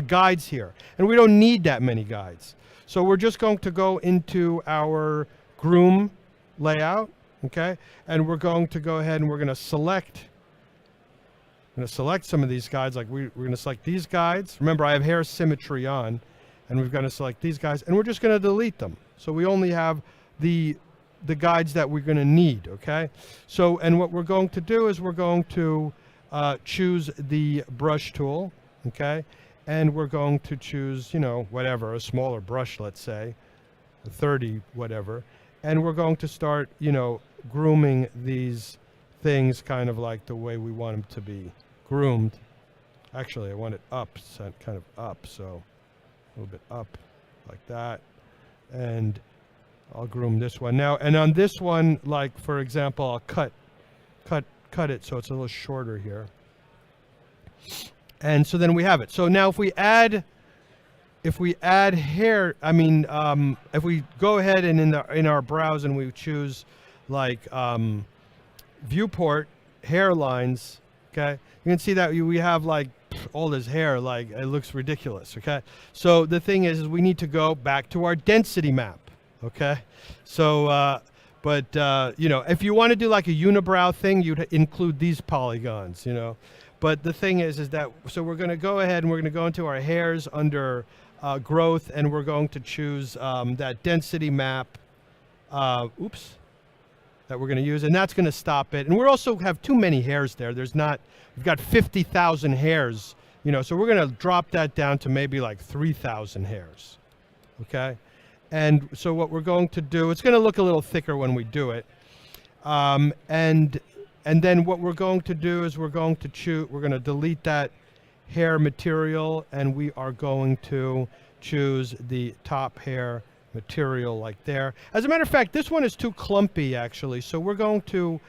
guides here, and we don't need that many guides. So we're just going to go into our groom layout, okay? And we're going to go ahead and we're going to select. I'm going to select some of these guides. Like we're going to select these guides. Remember, I have hair symmetry on, and we're going to select these guys, and we're just going to delete them. So we only have the guides that we're going to need, okay? So, and what we're going to do is we're going to choose the brush tool, okay? And we're going to choose, you know, whatever, a smaller brush, let's say, a 30, whatever. And we're going to start, you know, grooming these things kind of like the way we want them to be groomed. Actually, I want it up, kind of up, so a little bit up like that. And I'll groom this one now. And on this one, like for example, I'll cut it so it's a little shorter here. And so then we have it. So now if we add hair, I mean, if we go ahead and in our browse and we choose like viewport hairlines, okay, you can see that we have like all this hair, like it looks ridiculous, okay? So the thing is we need to go back to our density map, okay? So, you know, if you want to do like a unibrow thing, you'd include these polygons, you know? But the thing is that, so we're going to go ahead and we're going to go into our hairs under growth, and we're going to choose that density map, that we're going to use, and that's going to stop it. And we also have too many hairs there. We've got 50,000 hairs, you know, so we're going to drop that down to maybe like 3,000 hairs, okay? And so what we're going to do, it's going to look a little thicker when we do it. And then what we're going to do is we're going to delete that hair material, and we are going to choose the top hair material like there. As a matter of fact, this one is too clumpy actually, so we're going to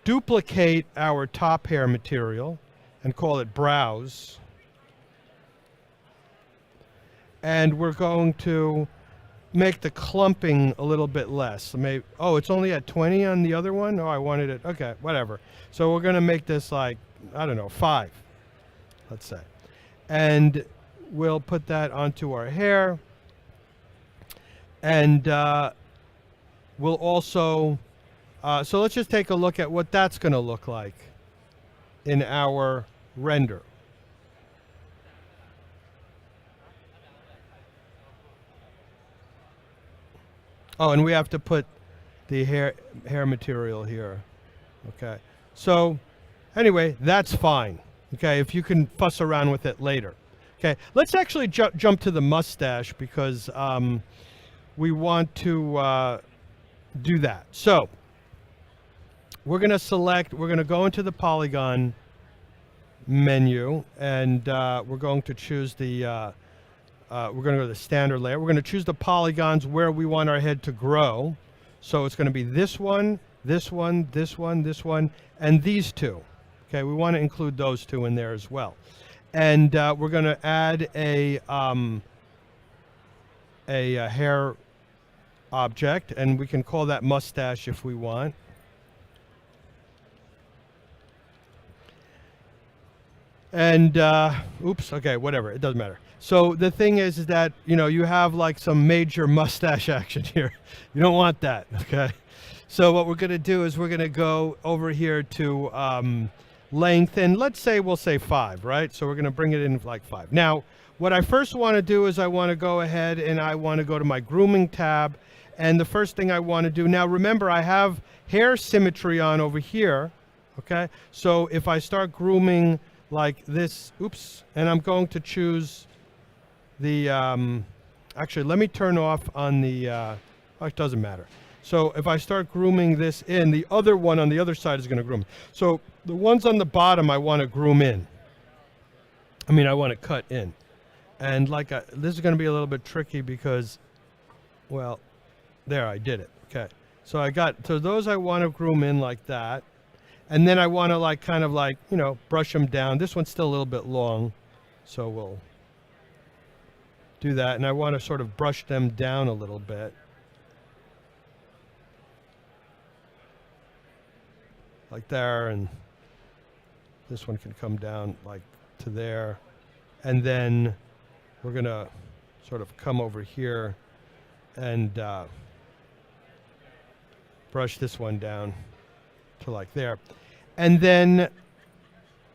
duplicate our top hair material and call it browse. And we're going to make the clumping a little bit less. So maybe, oh, it's only at 20 on the other one? Oh, I wanted it, okay, whatever. So we're gonna make this like, I don't know, 5, let's say. And we'll put that onto our hair. And we'll also, so let's just take a look at what that's gonna look like in our render. Oh, and we have to put the hair material here. Okay. So anyway, that's fine. Okay, if you can fuss around with it later. Okay, let's actually jump to the mustache because we want to do that. So we're going to go into the polygon menu, and we're going to choose the we're going to go to the standard layer. We're going to choose the polygons where we want our head to grow. So it's going to be this one, this one, this one, this one, and these two. Okay, we want to include those two in there as well. And we're going to add a hair object, and we can call that mustache if we want. And okay, whatever, it doesn't matter. So the thing is that, you know, you have like some major mustache action here. You don't want that, okay? So what we're going to do is we're going to go over here to length, and let's say we'll say 5, right? So we're going to bring it in like 5. Now, what I first want to do is I want to go ahead and I want to go to my grooming tab, and the first thing I want to do, now remember I have hair symmetry on over here, okay? So if I start grooming like this, and I'm going to choose the, actually let me turn off on the, oh, it doesn't matter. So if I start grooming this in, the other one on the other side is going to groom. So the ones on the bottom I want to groom in. I mean, I want to cut in. And like, this is going to be a little bit tricky because, well, there, I did it. Okay. So so those I want to groom in like that. And then I want to like, kind of like, you know, brush them down. This one's still a little bit long. So we'll do that. And I want to sort of brush them down a little bit. Like there, and This one can come down like to there. And then we're going to sort of come over here and brush this one down to like there. And then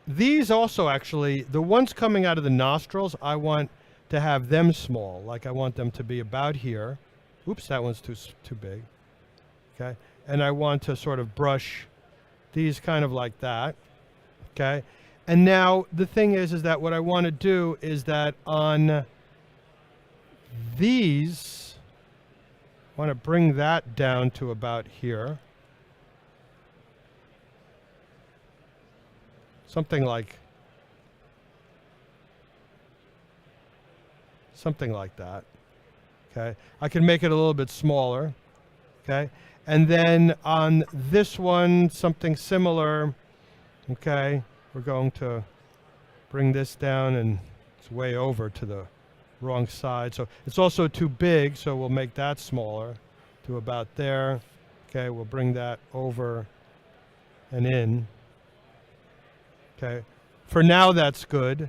these also actually, the ones coming out of the nostrils, I want to have them small. Like I want them to be about here. Oops, that one's too big. Okay. And I want to sort of brush these kind of like that. Okay. And now the thing is that what I want to do is that on these, I want to bring that down to about here. Something like that. Okay. I can make it a little bit smaller. Okay. And then on this one, something similar. Okay. We're going to bring this down, and it's way over to the wrong side. So it's also too big, so we'll make that smaller to about there. Okay, we'll bring that over and in. Okay, for now that's good.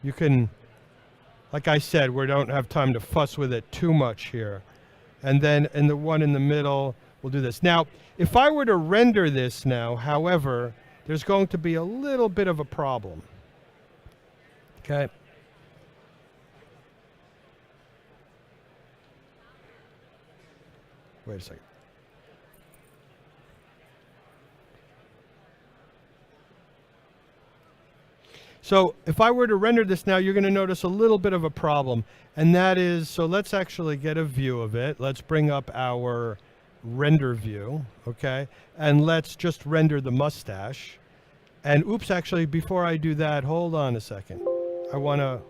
You can, like I said, we don't have time to fuss with it too much here. And then in the one in the middle, we'll do this. Now, if I were to render this now, however, there's going to be a little bit of a problem. Okay. Wait a second. So if I were to render this now, you're going to notice a little bit of a problem. And that is, so let's actually get a view of it. Let's bring up our render view, okay? And let's just render the mustache. And oops, actually, before I do that, hold on a second. I want to...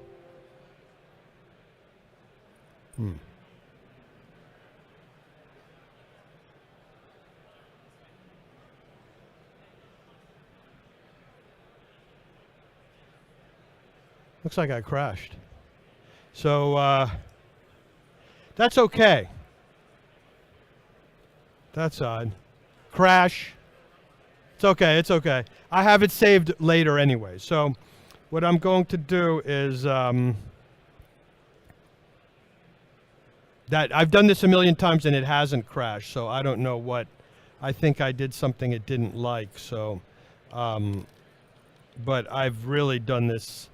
Looks like I crashed. So, that's okay. That's odd. Crash. It's okay, it's okay. I have it saved later anyway. So what I'm going to do is that I've done this a million times and it hasn't crashed. So I don't know what, I think I did something it didn't like. So, but I've really done this,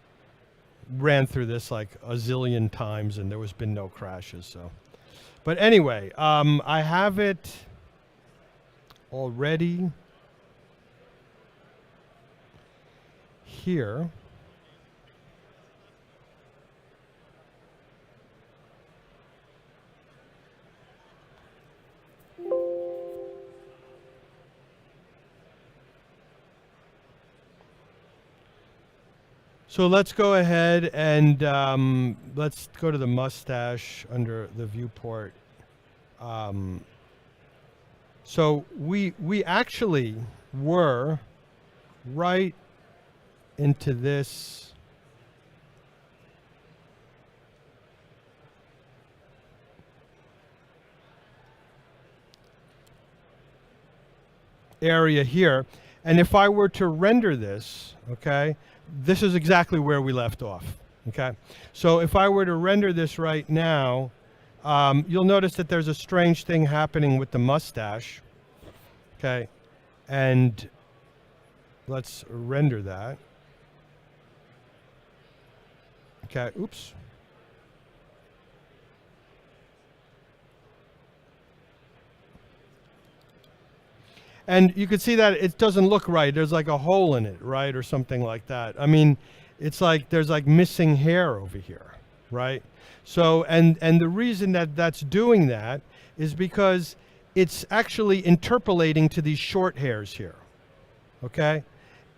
ran through this like a zillion times and there has been no crashes. So, but anyway, I have it already here. So let's go ahead and let's go to the mustache under the viewport. So we actually were right into this area here. And if I were to render this, okay, this is exactly where we left off. Okay, so if I were to render this right now, you'll notice that there's a strange thing happening with the mustache. Okay, and let's render that. Okay, oops. And you can see that it doesn't look right. There's like a hole in it, right? Or something like that. I mean, it's like there's like missing hair over here, right? So, and the reason that that's doing that is because it's actually interpolating to these short hairs here, okay?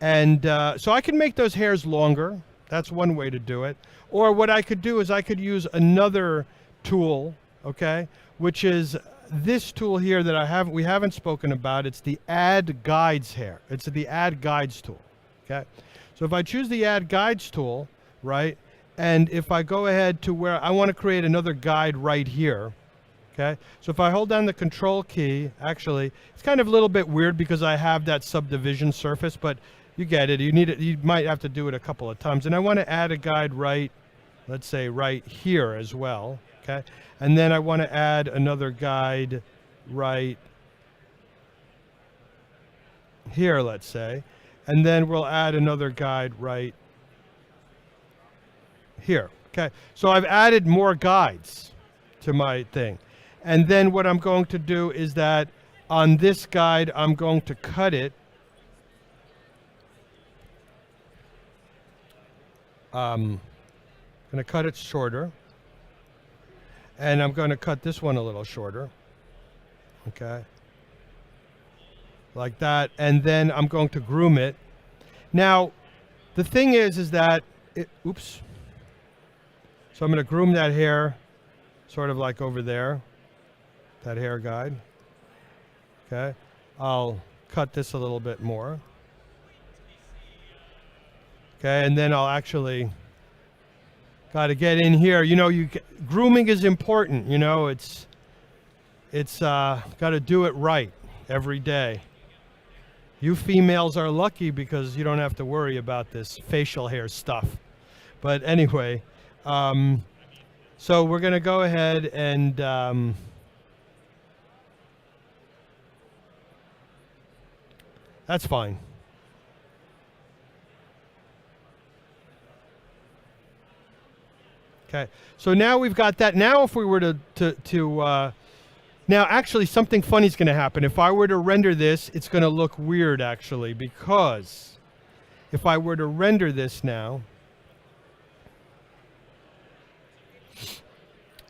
And so I can make those hairs longer. That's one way to do it. Or what I could do is I could use another tool, okay, which is this tool here that we haven't spoken about. It's the Add Guides hair. It's the Add Guides tool, okay? So if I choose the Add Guides tool, right, and if I go ahead to where I want to create another guide right here, okay? So if I hold down the Control key, actually, it's kind of a little bit weird because I have that subdivision surface, but you get it. You need it. You might have to do it a couple of times. And I want to add a guide right, let's say right here as well. Okay. And then I want to add another guide right here, let's say. And then we'll add another guide right here. Okay. So I've added more guides to my thing. And then what I'm going to do is that on this guide, I'm going to cut it. I'm going to cut it shorter. And I'm going to cut this one a little shorter. Okay. Like that. And then I'm going to groom it. Now, the thing is that, oops. So I'm going to groom that hair sort of like over there. That hair guide. Okay. I'll cut this a little bit more. Okay, and then I'll actually got to get in here. You know, grooming is important. You know, it's got to do it right every day. You females are lucky because you don't have to worry about this facial hair stuff. But anyway, so we're going to go ahead and that's fine. Okay, so now we've got that. Now if we were now actually something funny is going to happen. If I were to render this, it's going to look weird actually, because if I were to render this now,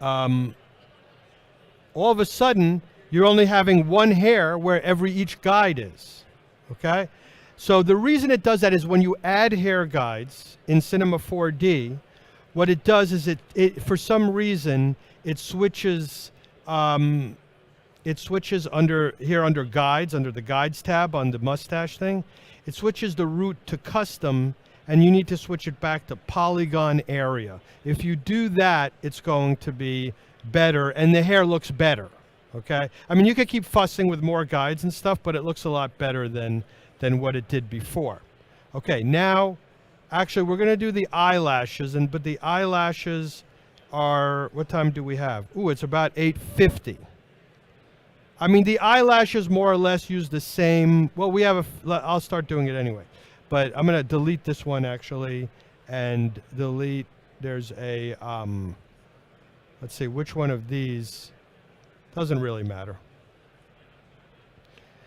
all of a sudden you're only having one hair where each guide is. Okay, so the reason it does that is when you add hair guides in Cinema 4D, what it does is it for some reason it switches under guides, under the guides tab on the mustache thing. It switches the root to custom, and you need to switch it back to polygon area. If you do that, it's going to be better, and the hair looks better. Okay, I mean you could keep fussing with more guides and stuff, but it looks a lot better than what it did before. Okay, now. Actually, we're going to do the eyelashes, but the eyelashes are, what time do we have? Ooh, it's about 8:50. I mean, the eyelashes more or less use the same, well, we have I'll start doing it anyway. But I'm going to delete this one, actually, and delete, there's a, let's see, which one of these, doesn't really matter.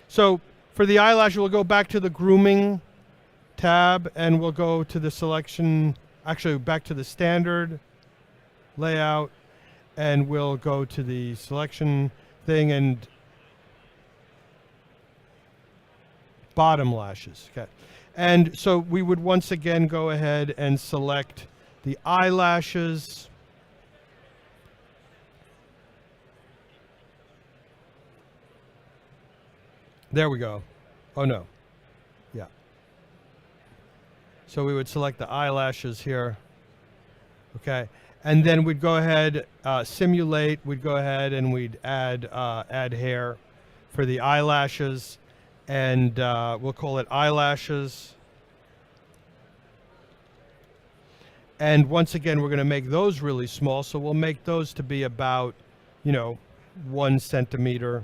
So, for the eyelashes, we'll go back to the grooming tab, and we'll go to the selection, actually back to the standard layout, and we'll go to the selection thing and bottom lashes. Okay, and so we would once again go ahead and select the eyelashes. There we go. Oh no. Yeah. So we would select the eyelashes here. Okay. And then we'd go ahead, simulate, we'd go ahead and we'd add hair for the eyelashes, and we'll call it eyelashes. And once again, we're going to make those really small, so we'll make those to be about, 1 centimeter.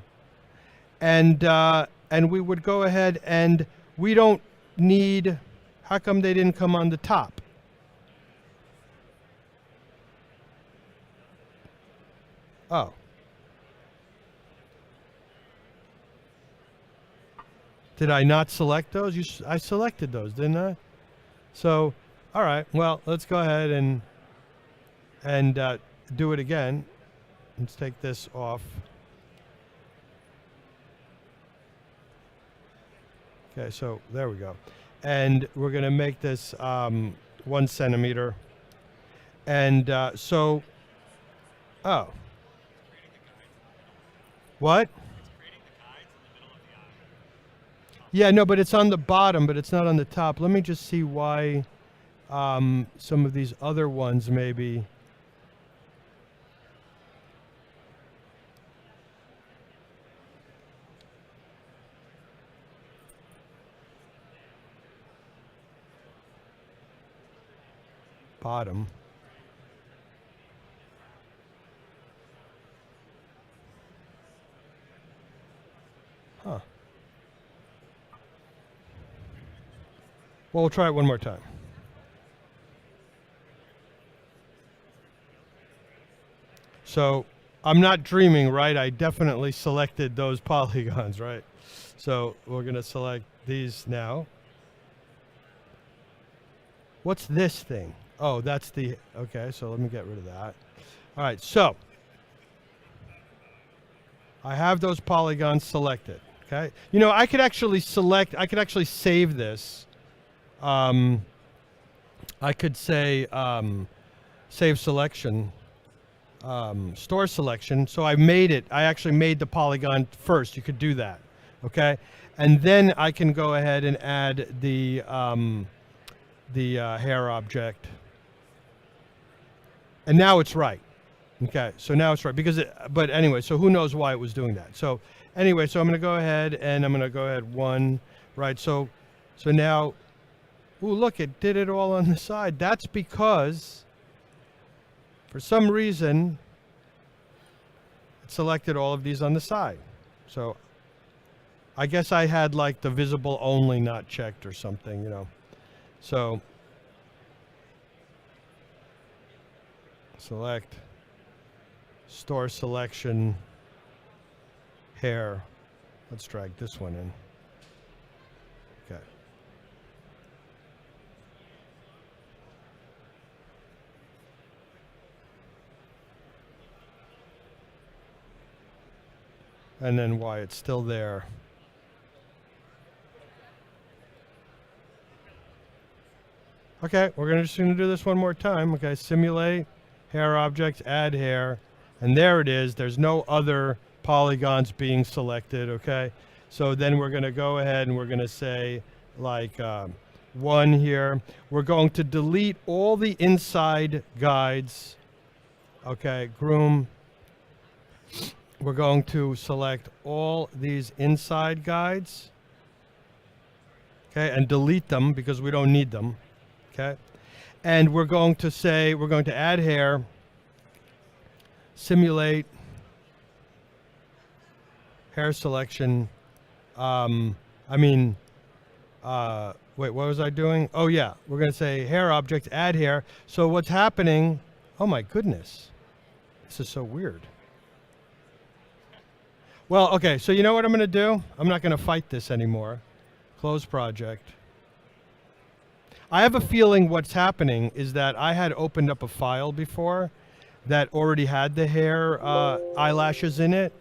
And we would go ahead, and we don't need, how come they didn't come on the top? Oh. Did I not select those? I selected those, didn't I? So, all right. Well, let's go ahead and do it again. Let's take this off. Okay, so there we go. And we're going to make this 1 centimeter. And so, oh. What? Yeah, no, but it's on the bottom, but it's not on the top. Let me just see why some of these other ones maybe. bottom. Huh. Well, we'll try it one more time. So I'm not dreaming, right? I definitely selected those polygons, right? So we're going to select these now. What's this thing? Oh, that's the, okay, so let me get rid of that. All right, so I have those polygons selected, okay? You know, I could actually select, I could actually save this. I could say save selection, store selection. So I made it, I actually made the polygon first. You could do that, okay? And then I can go ahead and add the hair object. And now it's right. Okay, so now it's right because it, but anyway, so who knows why it was doing that. So anyway, so I'm going to go ahead and I'm going to go ahead one, right? So now, ooh, look, it did it all on the side. That's because for some reason it selected all of these on the side. So I guess I had like the visible only not checked or something, you know. So select store selection hair. Let's drag this one in. Okay. And then why it's still there. Okay, we're just going to do this one more time. Okay, simulate hair objects, add hair, and there it is. There's no other polygons being selected, okay? So then we're going to go ahead and we're going to say like one here. We're going to delete all the inside guides. Okay, groom. We're going to select all these inside guides. Okay, and delete them because we don't need them. Okay, and we're going to say, we're going to add hair, simulate hair selection. Wait, what was I doing? Oh yeah, we're going to say hair object, add hair. So what's happening? Oh my goodness, this is so weird. Well, okay, so you know what I'm going to do? I'm not going to fight this anymore. Close project. I have a feeling what's happening is that I had opened up a file before that already had the hair eyelashes in it,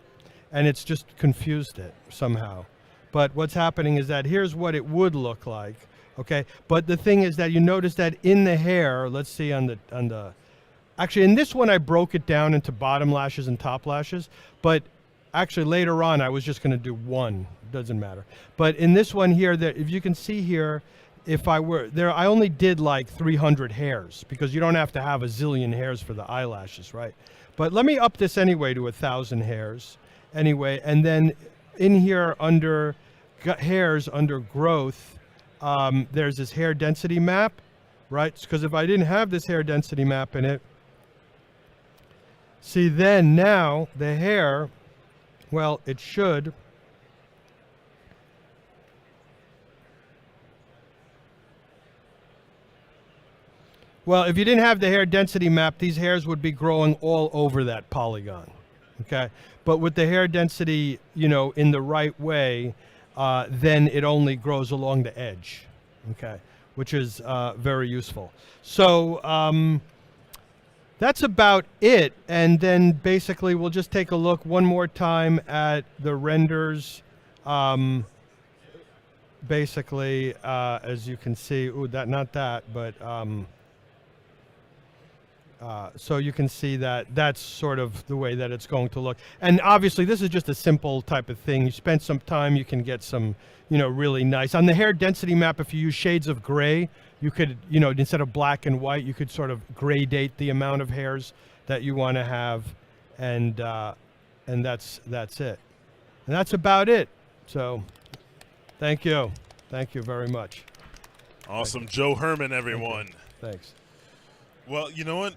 and it's just confused it somehow. But what's happening is that here's what it would look like, okay? But the thing is that you notice that in the hair, let's see on the, actually in this one I broke it down into bottom lashes and top lashes, but actually later on I was just going to do one, doesn't matter. But in this one here, that if you can see here, if I were there, I only did like 300 hairs because you don't have to have a zillion hairs for the eyelashes, right? But let me up this anyway to 1,000 hairs anyway. And then in here under hairs, under growth, there's this hair density map, right? Because if I didn't have this hair density map in it, see then now the hair, well, it should, well, if you didn't have the hair density map, these hairs would be growing all over that polygon, okay? But with the hair density, you know, in the right way, then it only grows along the edge, okay? Which is very useful. So that's about it. And then basically we'll just take a look one more time at the renders. Basically, as you can see, ooh, that, not that, but so you can see that that's sort of the way that it's going to look. And obviously this is just a simple type of thing. You spend some time, you can get some, you know, really nice. On the hair density map, if you use shades of gray, you could, you know, instead of black and white, you could sort of gradate the amount of hairs that you want to have. And that's it. And that's about it. So thank you. Thank you very much. Awesome. Joe Herman, everyone. Thanks. Well, you know what?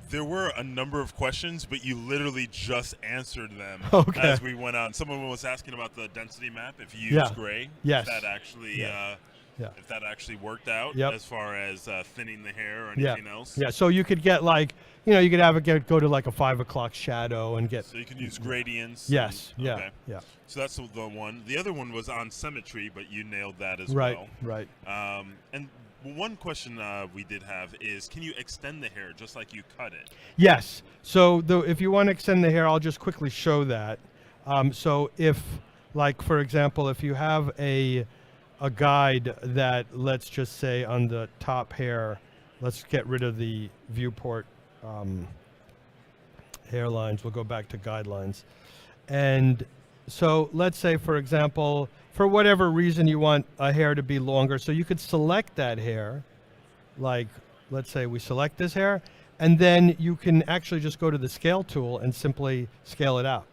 There were a number of questions, but you literally just answered them Okay. as we went on. Someone was asking about the density map. If you use Yeah. gray, Yes. if that actually, Yeah. Yeah. if that actually worked out Yep. as far as thinning the hair or Yeah. anything else. Yeah. So you could get like, you could have it go to like a 5 o'clock shadow and get. So you can use gradients. Yes. and- Yeah. Okay. Yeah. So that's the one. The other one was on symmetry, but you nailed that as Right. well. Right. And one question we did have is, can you extend the hair just like you cut it? Yes. So if you want to extend the hair, I'll just quickly show that. So if, like, for example, if you have a guide that, let's just say on the top hair, let's get rid of the viewport hairlines. We'll go back to guidelines. And so let's say, for example, for whatever reason you want a hair to be longer, so you could select that hair, like let's say we select this hair, and then you can actually just go to the scale tool and simply scale it out.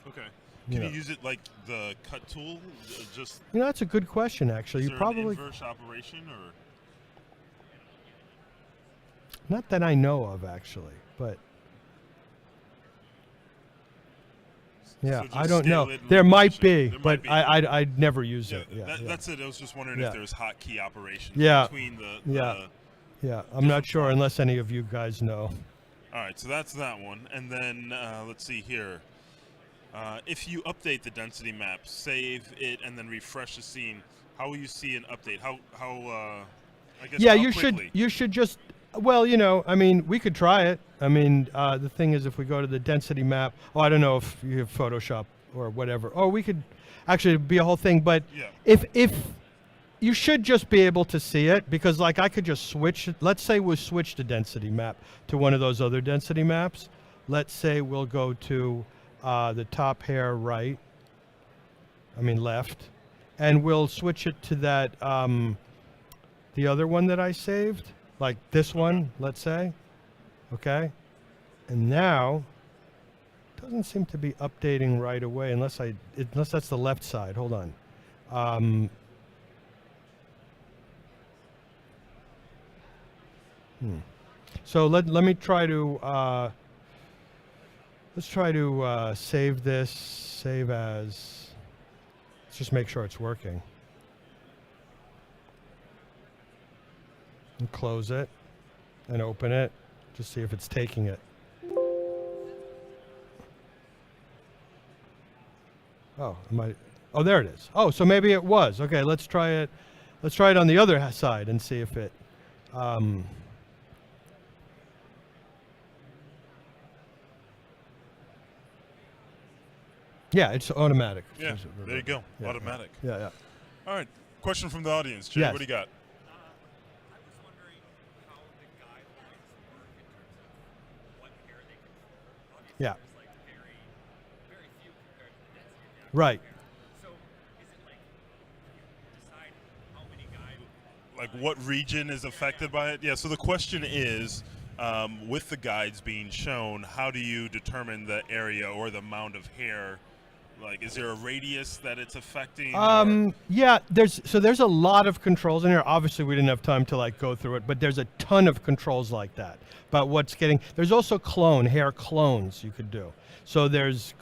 Okay. Can Yeah. you use it like the cut tool? Just That's a good question, actually. is You there probably, an inverse operation or? not that I know of, actually, but yeah, So just I don't scale know. it and There might position. be, There but might be. I'd never use Yeah, it. Yeah, yeah. that's it. I was just wondering Yeah. if there's hotkey operations Yeah. between the. Yeah. Yeah, I'm not sure unless any of you guys know. All right, so that's that one, and then let's see here. If you update the density map, save it, and then refresh the scene, how will you see an update? How I guess. Yeah, how you quickly? should just, well, I mean, we could try it. I mean, the thing is, if we go to the density map, I don't know if you have Photoshop or whatever, or we could actually be a whole thing, but Yeah. if you should just be able to see it, because like I could just switch it. Let's say we switch the density map to one of those other density maps. Let's say we'll go to the top hair left, and we'll switch it to that, the other one that I saved, like this one, let's say. Okay. And now, it doesn't seem to be updating right away unless that's the left side. Hold on. So let me try to let's try to save this. Save as. Let's just make sure it's working. And close it, and open it. Just see if it's taking it. Oh, oh, there it is. Oh, so maybe it was. Okay, let's try it. Let's try it on the other side and see if it. Yeah, it's automatic. Yeah, there you go. Yeah, Automatic. Yeah, yeah. All right. Question from the audience. Jay, Yes. what do you got? I was wondering how the guidelines work in terms of what hair they control. Obviously, Yeah. there's like very few compared to the density map. Right. So is it like you decide how many guides? Like what region is affected by it? Yeah, so the question is, with the guides being shown, how do you determine the area or the amount of hair? Like, is there a radius that it's affecting? or- Yeah, there's a lot of controls in here. Obviously, we didn't have time to like go through it, but there's a ton of controls like that. But there's also hair clones you could do. So there's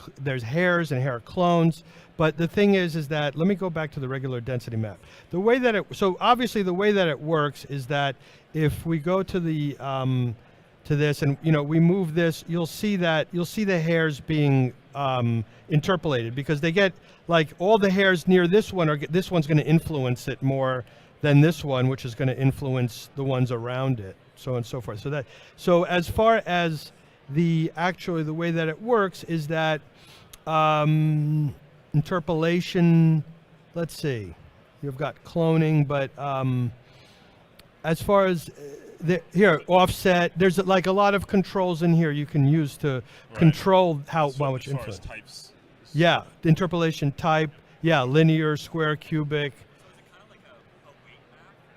hairs and hair clones. But the thing is that, let me go back to the regular density map. The way that obviously the way that it works is that if we go to the to this and we move this, you'll see the hairs being interpolated, because they get like all the hairs near this one this one's going to influence it more than this one, which is going to influence the ones around it, so on and so forth. So as far as the way that it works is that interpolation, let's see, you've got cloning, but as far as here offset, there's like a lot of controls in here you can use to control how much as far as influence. types. Yeah, the interpolation type. Yeah, linear, square, cubic.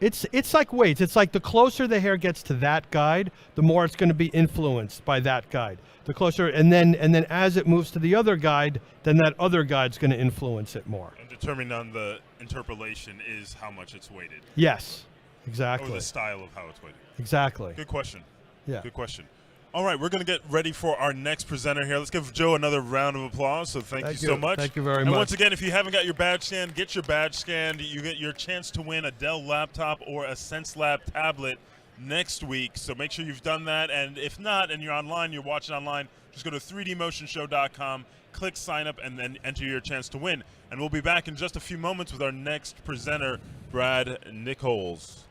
It's like weights. It's like the closer the hair gets to that guide, the more it's going to be influenced by that guide. The closer, and then as it moves to the other guide, then that other guide's going to influence it more. And determining on the interpolation is how much it's weighted, Yes, or exactly. the style of how it's weighted. Exactly. Good question. Yeah. Good question. All right, we're going to get ready for our next presenter here. Let's give Joe another round of applause. So thank you so much. Thank you very and much. once again, if you haven't got your badge scanned, get your badge scanned. You get your chance to win a Dell laptop or a SenseLab tablet next week. So make sure you've done that. And if not, and you're online, you're watching online, just go to 3dmotionshow.com, click sign up, and then enter your chance to win. And we'll be back in just a few moments with our next presenter, Brad Nichols.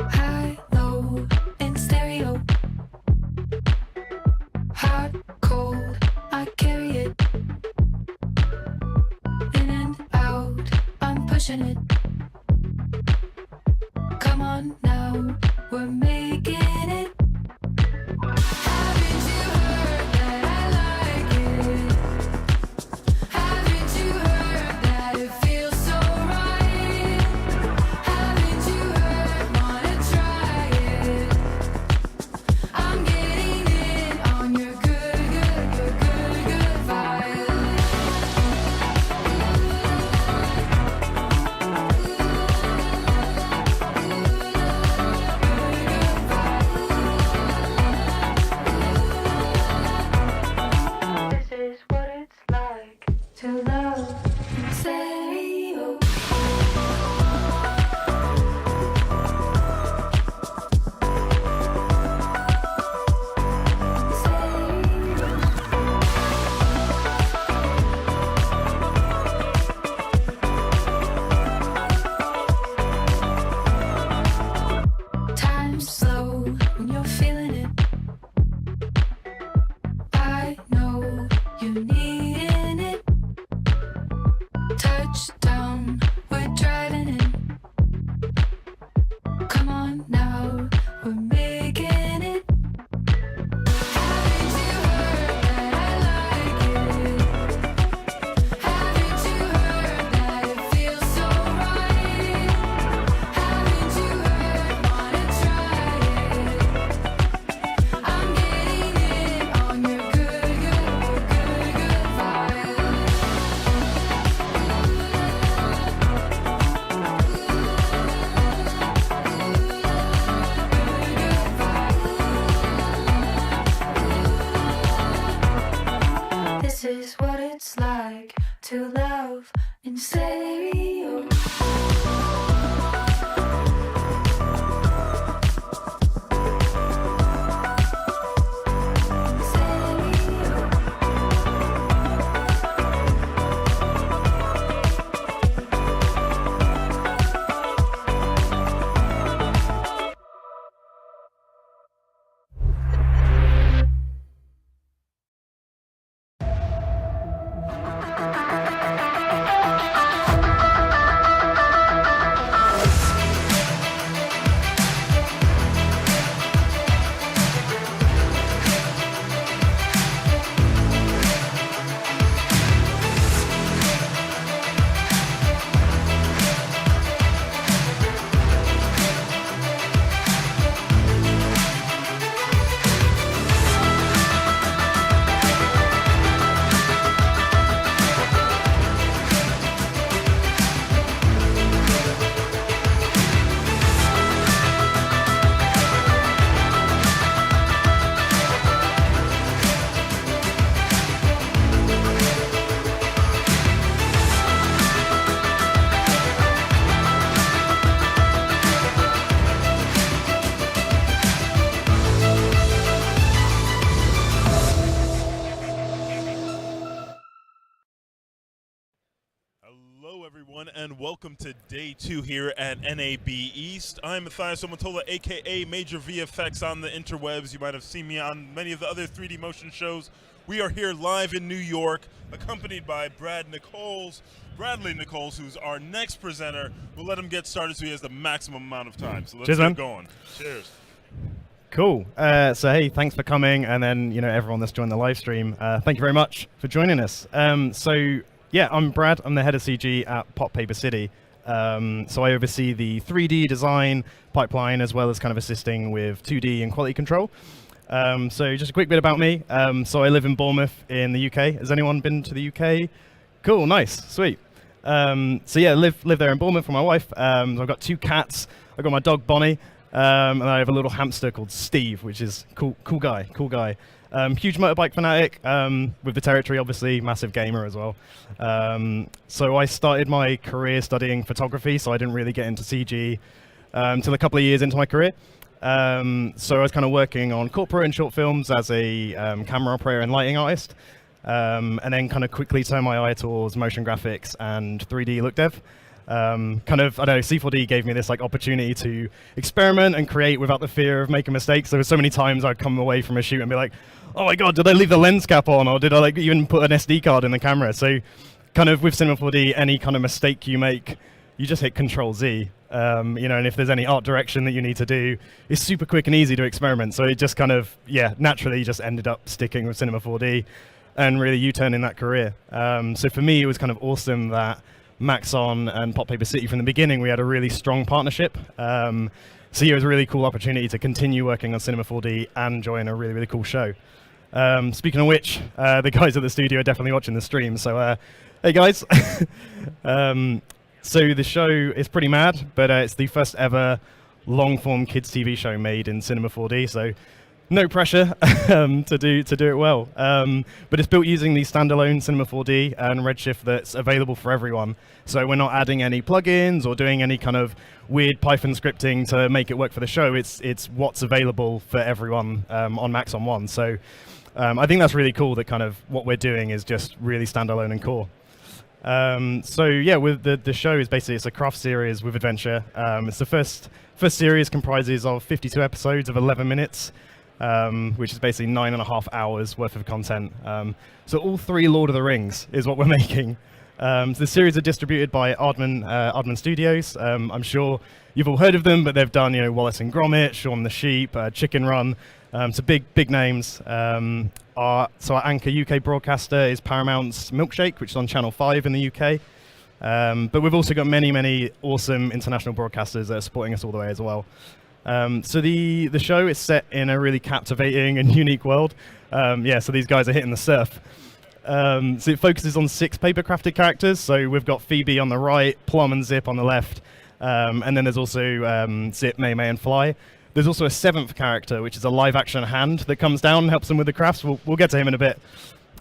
High, low, in stereo. Hot, cold, I carry it. In and out, I'm pushing it. Come on now, we're making it. Haven't you heard that I like it? Haven't you heard that it feels so right? Haven't you heard, wanna try it? I'm getting in on your good vibe. This is what it's like to love in stereo. Time's slow when you're feeling it. I know you needing it. Touchdown, we're driving in. Come on now, we're making it. Haven't you heard that I like it? Haven't you heard that it feels so right? Haven't you heard, wanna try it? I'm getting in on your good vibe. This is what it's like to love in stereo. Hello, everyone, and welcome to day 2 here at NAB East. I'm Matthias Omotola, a.k.a. Major VFX on the interwebs. You might have seen me on many of the other 3D motion shows. We are here live in New York, accompanied by Bradley Nichols, who's our next presenter. We'll let him get started so he has the maximum amount of time. So let's Cheers, get man. going. Cheers. Cool. So hey, thanks for coming, and then everyone that's joined the live stream. Thank you very much for joining us. So yeah, I'm Brad. I'm the head of CG at Pop Paper City. So I oversee the 3D design pipeline as well as kind of assisting with 2D and quality control. So just a quick bit about me. So I live in Bournemouth in the UK. Has anyone been to the UK? Cool, nice, sweet. So yeah, live there in Bournemouth with my wife. I've got 2 cats. I've got my dog Bonnie. And I have a little hamster called Steve, which is cool guy. Huge motorbike fanatic, with the territory, obviously, massive gamer as well. So I started my career studying photography, so I didn't really get into CG until a couple of years into my career. So I was kind of working on corporate and short films as a camera operator and lighting artist, and then kind of quickly turned my eye towards motion graphics and 3D look dev. I don't know, C4D gave me this like opportunity to experiment and create without the fear of making mistakes. There were so many times I'd come away from a shoot and be like, oh my god, did I leave the lens cap on, or did I like even put an SD card in the camera? So kind of with Cinema 4D, any kind of mistake you make, you just hit Control Z. And if there's any art direction that you need to do, it's super quick and easy to experiment. So it just kind of, naturally just ended up sticking with Cinema 4D and really U-turning that career. So for me, it was kind of awesome that Maxon and Pop Paper City from the beginning, we had a really strong partnership. So yeah, it was a really cool opportunity to continue working on Cinema 4D and join a really, really cool show. Speaking of which, the guys at the studio are definitely watching the stream. So hey guys. So the show is pretty mad, but it's the first ever long-form kids TV show made in Cinema 4D. So no pressure to do it well, but it's built using the standalone Cinema 4D and Redshift that's available for everyone. So we're not adding any plugins or doing any kind of weird Python scripting to make it work for the show. It's what's available for everyone on Maxon 1. So I think that's really cool that kind of what we're doing is just really standalone and core. So yeah, with the show is basically it's a craft series with adventure. It's the first series comprises of 52 episodes of 11 minutes. Which is basically 9.5 hours worth of content. So all 3 Lord of the Rings is what we're making. So the series are distributed by Aardman Studios. I'm sure you've all heard of them, but they've done Wallace and Gromit, Shaun the Sheep, Chicken Run. So big names. So our anchor UK broadcaster is Paramount's Milkshake, which is on Channel 5 in the UK. But we've also got many awesome international broadcasters that are supporting us all the way as well. So the show is set in a really captivating and unique world. So these guys are hitting the surf. So it focuses on 6 paper-crafted characters. So we've got Phoebe on the right, Plum and Zip on the left, and then there's also Zip, May, and Fly. There's also a 7th character, which is a live-action hand that comes down and helps them with the crafts. We'll get to him in a bit.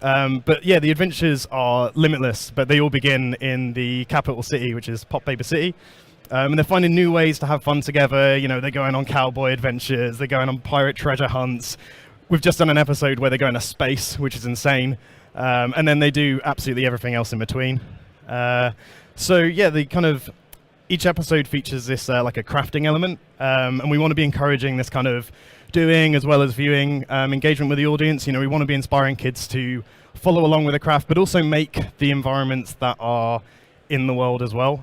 But yeah, the adventures are limitless, but they all begin in the capital city, which is Pop Paper City. And they're finding new ways to have fun together. They're going on cowboy adventures. They're going on pirate treasure hunts. We've just done an episode where they're going to space, which is insane. And then they do absolutely everything else in between. So yeah, each episode features this like a crafting element. And we want to be encouraging this kind of doing as well as viewing engagement with the audience. We want to be inspiring kids to follow along with the craft, but also make the environments that are in the world as well.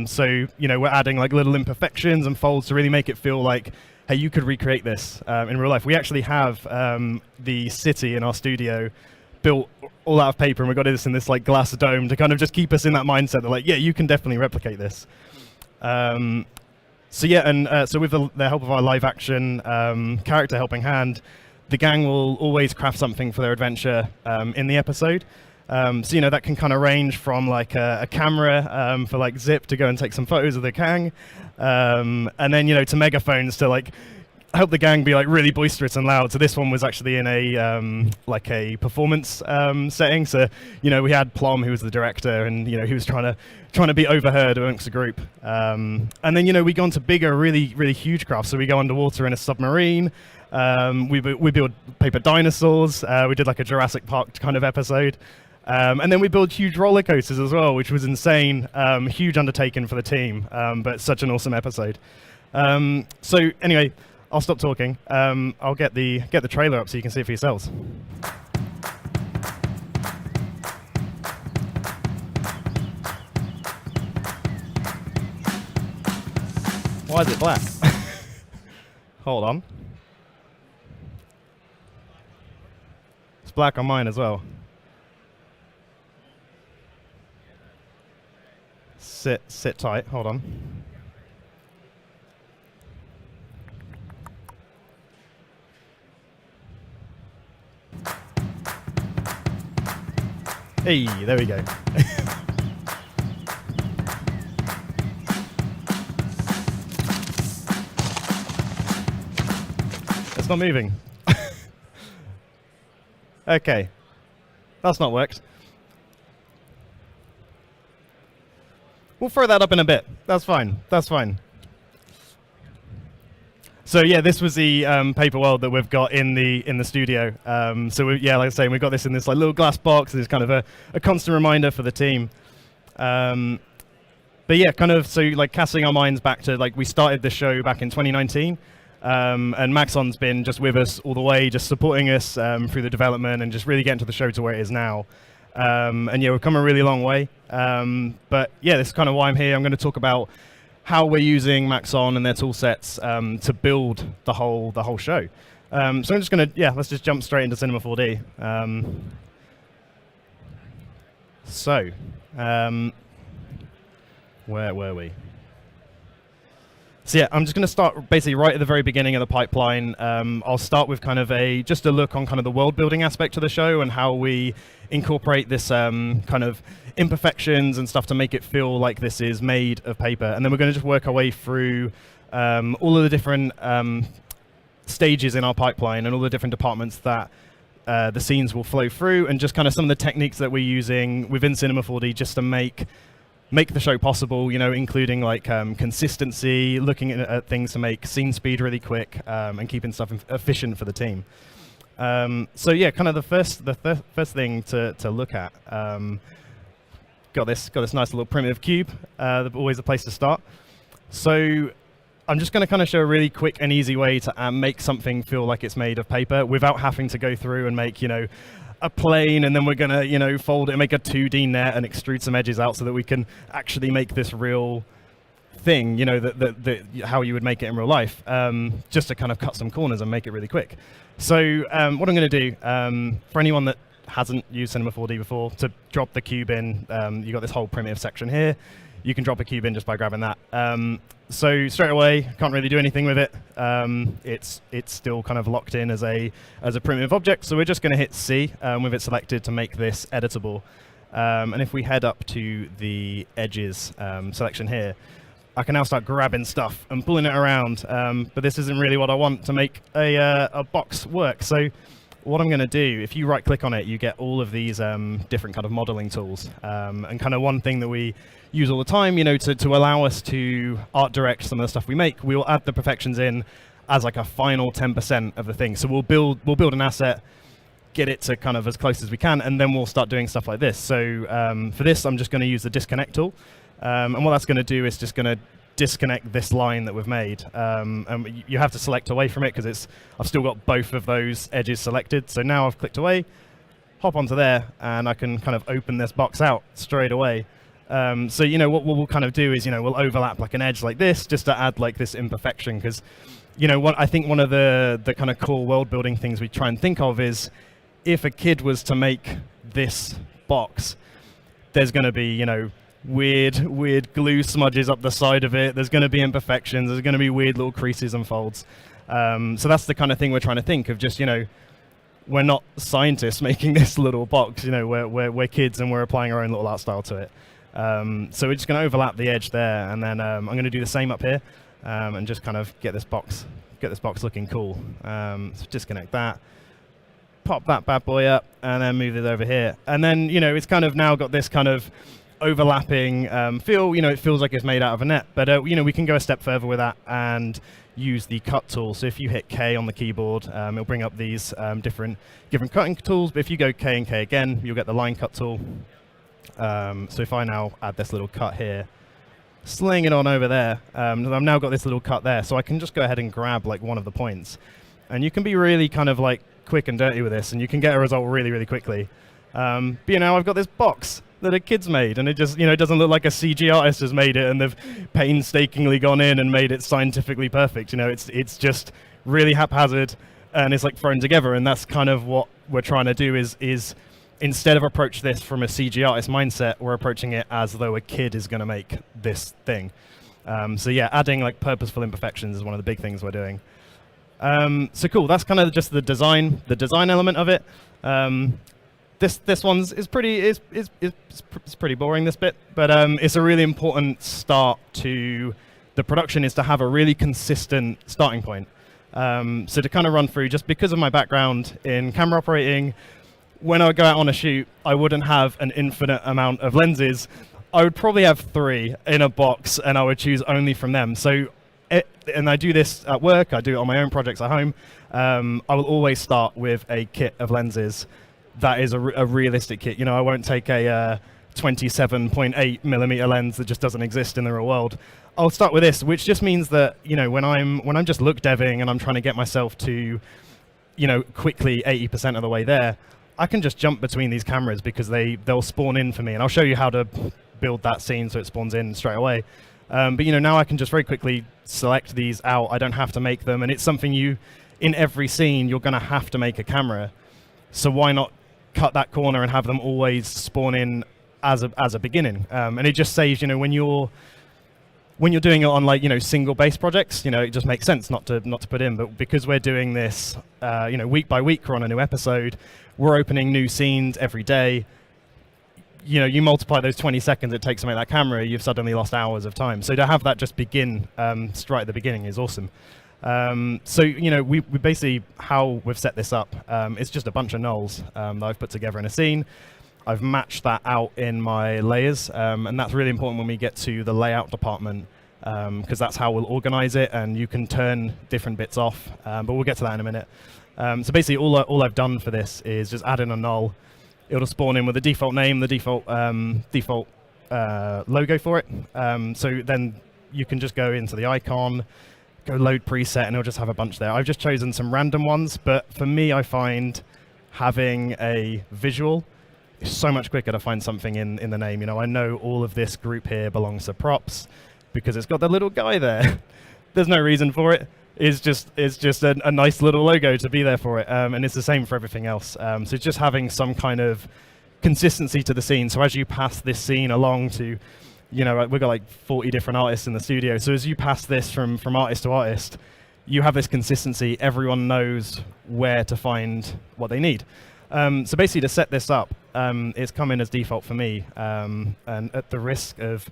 So we're adding like little imperfections and folds to really make it feel like, hey, you could recreate this in real life. We actually have the city in our studio built all out of paper, and we got this in this like glass dome to kind of just keep us in that mindset that like, yeah, you can definitely replicate this. So yeah, and so with the help of our live action character helping hand, the gang will always craft something for their adventure in the episode. So that can kind of range from like a camera for like Zip to go and take some photos of the gang, and then to megaphones to like help the gang be like really boisterous and loud. So this one was actually in a like a performance setting. So we had Plum, who was the director, and he was trying to be overheard amongst the group. And then we go on to bigger, really huge crafts. So we go underwater in a submarine. We build paper dinosaurs. We did like a Jurassic Park kind of episode. And then we built huge roller coasters as well, which was insane. Huge undertaking for the team, but such an awesome episode. So anyway, I'll stop talking. I'll get the trailer up so you can see it for yourselves. Why is it black? Hold on. It's black on mine as well. Sit tight. Hold on. Hey, there we go. It's not moving. Okay. That's not worked. We'll throw that up in a bit. That's fine. That's fine. So yeah, this was the paper world that we've got in the studio. So like I was saying, we've got this in this like little glass box. It's kind of a constant reminder for the team. But yeah, kind of so like casting our minds back to like we started the show back in 2019, and Maxon's been just with us all the way, just supporting us through the development and just really getting to the show to where it is now. And yeah, we've come a really long way. But yeah, this is kind of why I'm here. I'm going to talk about how we're using Maxon and their tool sets to build the whole show. So I'm just going to, let's just jump straight into Cinema 4D. Where were we? So yeah, I'm just going to start basically right at the very beginning of the pipeline. I'll start with kind of just a look on kind of the world building aspect of the show and how we incorporate this kind of imperfections and stuff to make it feel like this is made of paper. And then we're going to just work our way through all of the different stages in our pipeline and all the different departments that the scenes will flow through, and just kind of some of the techniques that we're using within Cinema 4D just to make the show possible, you know, including like consistency, looking at things to make scene speed really quick, and keeping stuff efficient for the team. So yeah, kind of the first thing to look at. Got this nice little primitive cube. Always a place to start. So I'm just going to kind of show a really quick and easy way to make something feel like it's made of paper without having to go through and make, you know, a plane, and then we're going to, you know, fold it and make a 2D net and extrude some edges out so that we can actually make this real thing, you know, how you would make it in real life, just to kind of cut some corners and make it really quick. So what I'm going to do, for anyone that hasn't used Cinema 4D before, to drop the cube in, you got this whole primitive section here. You can drop a cube in just by grabbing that. So straight away, can't really do anything with it. It's still kind of locked in as a primitive object. So we're just going to hit C with it selected to make this editable. And if we head up to the edges selection here, I can now start grabbing stuff and pulling it around. But this isn't really what I want to make a box work. So what I'm going to do, if you right click on it, you get all of these different kind of modeling tools. And kind of one thing that we use all the time, you know, to allow us to art direct some of the stuff we make, we'll add the perfections in as like a final 10% of the thing. So we'll build an asset, get it to kind of as close as we can, and then we'll start doing stuff like this. So for this, I'm just going to use the disconnect tool. And what that's going to do is just going to disconnect this line that we've made. And you have to select away from it because I've still got both of those edges selected. So now I've clicked away, hop onto there, and I can kind of open this box out straight away. So, you know, what we'll kind of do is, you know, we'll overlap like an edge like this just to add like this imperfection, because, you know, I think one of the kind of core world building things we try and think of is if a kid was to make this box, there's going to be, you know, weird glue smudges up the side of it. There's going to be imperfections. There's going to be weird little creases and folds. So that's the kind of thing we're trying to think of. Just, you know, we're not scientists making this little box. You know, we're kids and we're applying our own little art style to it. So we're just going to overlap the edge there, and then I'm going to do the same up here, and just kind of get this box looking cool. So disconnect that, pop that bad boy up, and then move it over here. And then, you know, it's kind of now got this kind of overlapping feel. You know, it feels like it's made out of a net, but you know, we can go a step further with that and use the cut tool. So if you hit K on the keyboard, it'll bring up these different cutting tools, but if you go K and K again, you'll get the line cut tool. So if I now add this little cut here, sling it on over there, I've now got this little cut there, so I can just go ahead and grab like one of the points, and you can be really kind of like quick and dirty with this, and you can get a result really quickly. But you know, I've got this box that a kid's made, and it just, you know, it doesn't look like a CG artist has made it and they've painstakingly gone in and made it scientifically perfect. You know, it's just really haphazard, and it's like thrown together, and that's kind of what we're trying to do is instead of approach this from a CG artist mindset, we're approaching it as though a kid is going to make this thing. So yeah, adding like purposeful imperfections is one of the big things we're doing. So cool, that's kind of just the design element of it. This one's is pretty boring, this bit, but it's a really important start to the production, is to have a really consistent starting point. So to kind of run through, just because of my background in camera operating, when I would go out on a shoot, I wouldn't have an infinite amount of lenses. I would probably have 3 in a box, and I would choose only from them. So, and I do this at work, I do it on my own projects at home. I will always start with a kit of lenses that is a realistic kit. You know, I won't take a 27.8mm lens that just doesn't exist in the real world. I'll start with this, which just means that, you know, when I'm just look deving and I'm trying to get myself to, you know, quickly 80% of the way there, I can just jump between these cameras because they'll spawn in for me, and I'll show you how to build that scene so it spawns in straight away. But you know, now I can just very quickly select these out. I don't have to make them, and it's something in every scene you're going to have to make a camera. So why not cut that corner and have them always spawn in as a beginning? And it just saves, you know, when you're doing it on, like, you know, single base projects, you know, it just makes sense not to put in. But because we're doing this, you know, week by week, we're on a new episode, we're opening new scenes every day. You know, you multiply those 20 seconds it takes to make that camera, you've suddenly lost hours of time. So to have that just begin straight at the beginning is awesome. So, you know, we basically, how we've set this up, it's just a bunch of nulls that I've put together in a scene. I've matched that out in my layers, and that's really important when we get to the layout department, because that's how we'll organize it, and you can turn different bits off, but we'll get to that in a minute. So basically all I've done for this is just add in a null. It'll spawn in with the default name, the default logo for it. So then you can just go into the icon, go load preset, and it'll just have a bunch there. I've just chosen some random ones, but for me, I find having a visual is so much quicker to find something in the name. You know, I know all of this group here belongs to props because it's got the little guy there. There's no reason for it. It's just a nice little logo to be there for it, and it's the same for everything else. So it's just having some kind of consistency to the scene. So as you pass this scene along to, you know, we've got like 40 different artists in the studio. So as you pass this from artist to artist, you have this consistency. Everyone knows where to find what they need. So basically, to set this up, it's come in as default for me, and at the risk of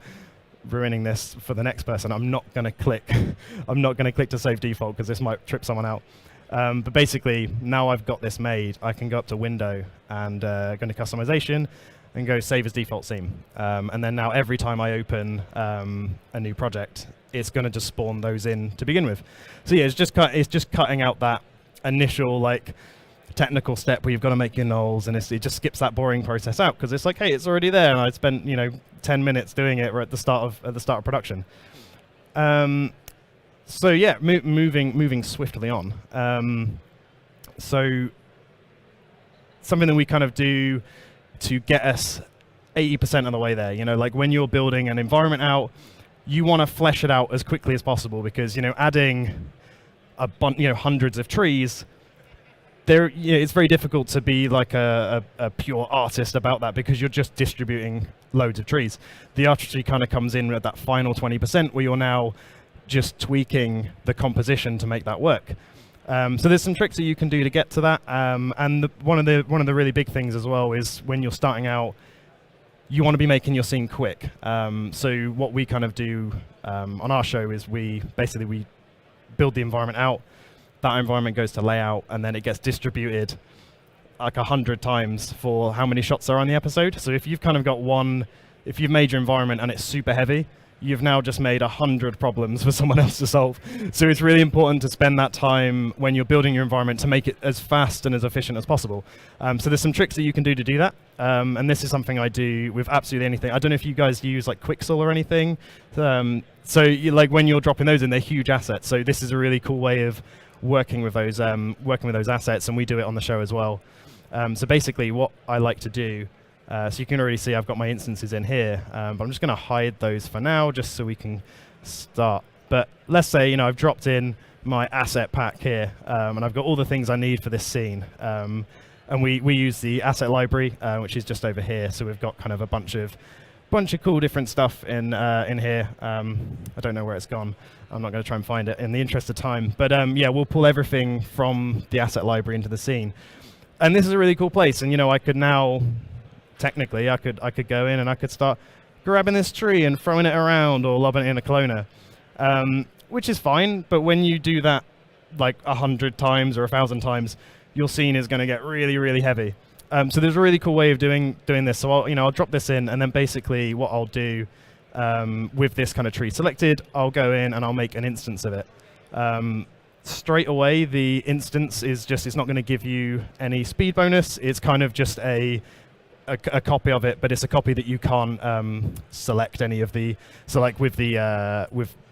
ruining this for the next person, I'm not going to click to save default because this might trip someone out. But basically, now I've got this made, I can go up to Window and go into Customization and go Save as Default Scene. And then now every time I open a new project, it's going to just spawn those in to begin with. So yeah, it's just cutting out that initial like technical step where you've got to make your nulls, and it just skips that boring process out because it's like, hey, it's already there, and I spent, you know, 10 minutes doing it right at the start of production. So yeah, moving swiftly on. So something that we kind of do to get us 80% of the way there, you know, like when you're building an environment out, you want to flesh it out as quickly as possible because, you know, adding hundreds of trees, it's very difficult to be like a pure artist about that because you're just distributing loads of trees. The artistry kind of comes in at that final 20% where you're now just tweaking the composition to make that work. So there's some tricks that you can do to get to that. And one of the really big things as well is when you're starting out, you want to be making your scene quick. So what we kind of do on our show is we build the environment out. That environment goes to layout, and then it gets distributed like 100 times for how many shots are on the episode. So if you've kind of got if you've made your environment and it's super heavy, you've now just made 100 problems for someone else to solve. So it's really important to spend that time when you're building your environment to make it as fast and as efficient as possible. So there's some tricks that you can do to do that. And this is something I do with absolutely anything. I don't know if you guys use like Quixel or anything. So like when you're dropping those in, they're huge assets. So this is a really cool way of working with those assets, and we do it on the show as well. So basically what I like to do, so you can already see I've got my instances in here, but I'm just going to hide those for now just so we can start. But let's say, you know, I've dropped in my asset pack here, and I've got all the things I need for this scene. And And we use the asset library, which is just over here. So we've got kind of a bunch of cool different stuff in here. I don't know where it's gone. I'm not going to try and find it in the interest of time. But yeah, we'll pull everything from the asset library into the scene. And this is a really cool place. And I could now, technically, I could go in and I could start grabbing this tree and throwing it around or lobbing it in a cloner, which is fine. But when you do that like 100 times or 1,000 times, your scene is going to get really, really heavy. So there's a really cool way of doing this. So I'll drop this in, and then basically what I'll do with this kind of tree selected, I'll go in and I'll make an instance of it. Straight away, the instance is just, it's not going to give you any speed bonus. It's kind of just a copy of it, but it's a copy that you can't select any of the. So like with the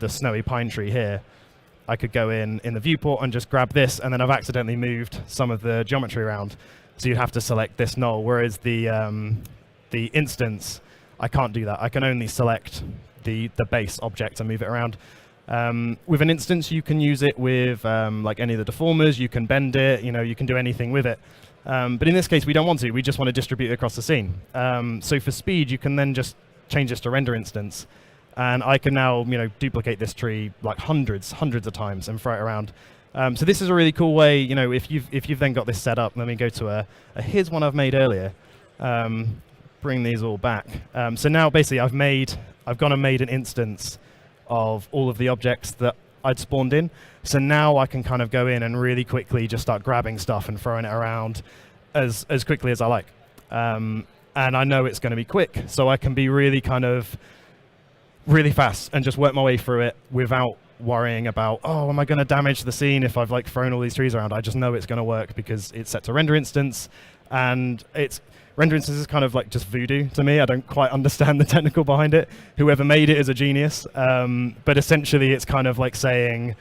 snowy pine tree here, I could go in the viewport and just grab this, and then I've accidentally moved some of the geometry around. So you'd have to select this null, whereas the instance, I can't do that. I can only select the base object and move it around. With an instance, you can use it with like any of the deformers. You can bend it. You can do anything with it. But in this case, we don't want to. We just want to distribute it across the scene. So for speed, you can then just change this to render instance. And I can now, duplicate this tree like hundreds of times and throw it around. So this is a really cool way, if you've then got this set up. Let me go to here's one I've made earlier. Bring these all back. So now basically I've gone and made an instance of all of the objects that I'd spawned in. So now I can kind of go in and really quickly just start grabbing stuff and throwing it around as quickly as I like. And I know it's going to be quick, so I can be really kind of really fast and just work my way through it without worrying about, oh, am I going to damage the scene if I've like thrown all these trees around? I just know it's going to work because it's set to render instance, and render instance is kind of like just voodoo to me. I don't quite understand the technical behind it. Whoever made it is a genius, but essentially it's kind of like saying,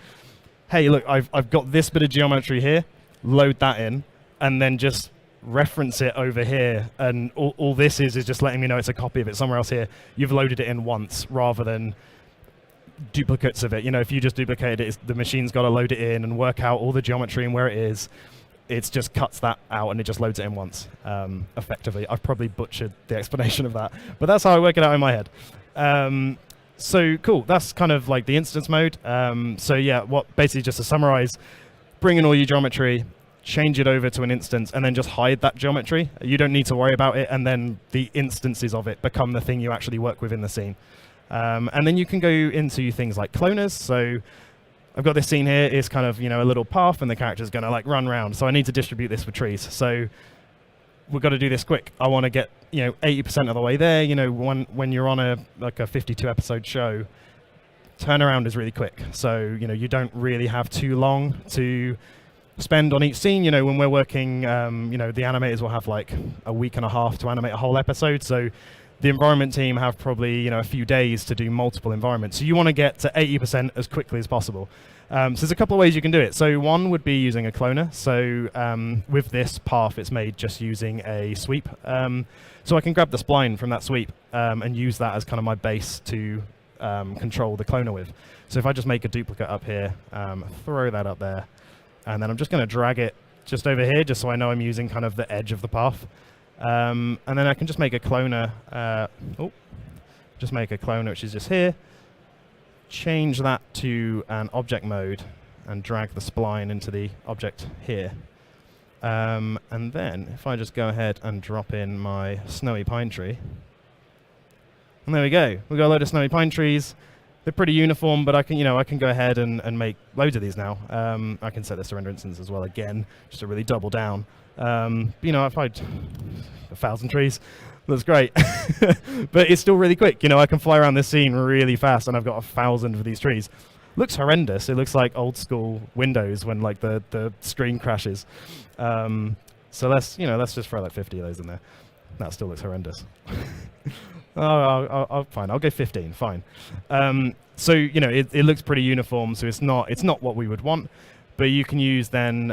hey, look, I've got this bit of geometry here, load that in, and then just reference it over here, and all this is just letting me know it's a copy of it somewhere else here. You've loaded it in once rather than duplicates of it. If you just duplicated it, the machine's got to load it in and work out all the geometry and where it is. It just cuts that out and it just loads it in once, effectively. I've probably butchered the explanation of that, but that's how I work it out in my head. So cool, that's kind of like the instance mode. So yeah, basically just to summarize, bring in all your geometry, change it over to an instance, and then just hide that geometry. You don't need to worry about it, and then the instances of it become the thing you actually work with in the scene. And then you can go into things like cloners. So I've got this scene here, it's kind of, a little path, and the character's going to like run around. So I need to distribute this with trees. So we've got to do this quick. I want to get, 80% of the way there. When you're on a 52 episode show, turnaround is really quick. So, you don't really have too long to spend on each scene. When we're working, the animators will have like a week and a half to animate a whole episode. So the environment team have probably, a few days to do multiple environments. So you want to get to 80% as quickly as possible. So there's a couple of ways you can do it. So one would be using a cloner. So with this path, it's made just using a sweep. So I can grab the spline from that sweep and use that as kind of my base to control the cloner with. So if I just make a duplicate up here, throw that up there, and then I'm just going to drag it just over here, just so I know I'm using kind of the edge of the path. And then I can just make a cloner. Just make a cloner, which is just here. Change that to an object mode and drag the spline into the object here. And then if I just go ahead and drop in my snowy pine tree, and there we go. We've got a load of snowy pine trees. They're pretty uniform, but I can go ahead and make loads of these now. I can set this to render instance as well again, just to really double down. If I 1,000 trees, that's great. But it's still really quick. I can fly around this scene really fast, and I've got 1,000 of these trees. Looks horrendous. It looks like old school Windows when like the screen crashes. So let's just throw like 50 of those in there. That still looks horrendous. Fine. I'll go 15. Fine. So it looks pretty uniform. So it's not what we would want, but you can use then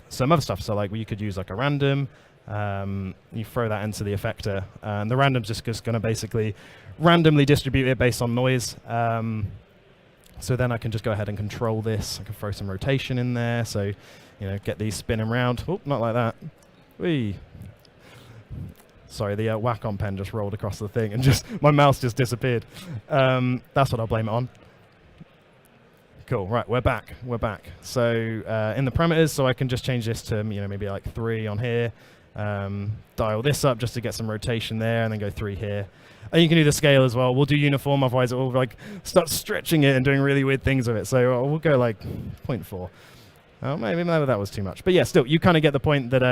some other stuff. So like you could use like a random. You throw that into the effector, and the random's just going to basically randomly distribute it based on noise. So then I can just go ahead and control this. I can throw some rotation in there. So get these spinning around. Oh, not like that. Whee. Sorry, the Wacom pen just rolled across the thing and just my mouse just disappeared. That's what I'll blame it on. Cool, right, we're back. So in the parameters, so I can just change this to maybe like 3 on here. Dial this up just to get some rotation there, and then go 3 here. And you can do the scale as well. We'll do uniform, otherwise it will like start stretching it and doing really weird things with it. So we'll go like 0.4. Oh, maybe that was too much. But yeah, still, you kind of get the point that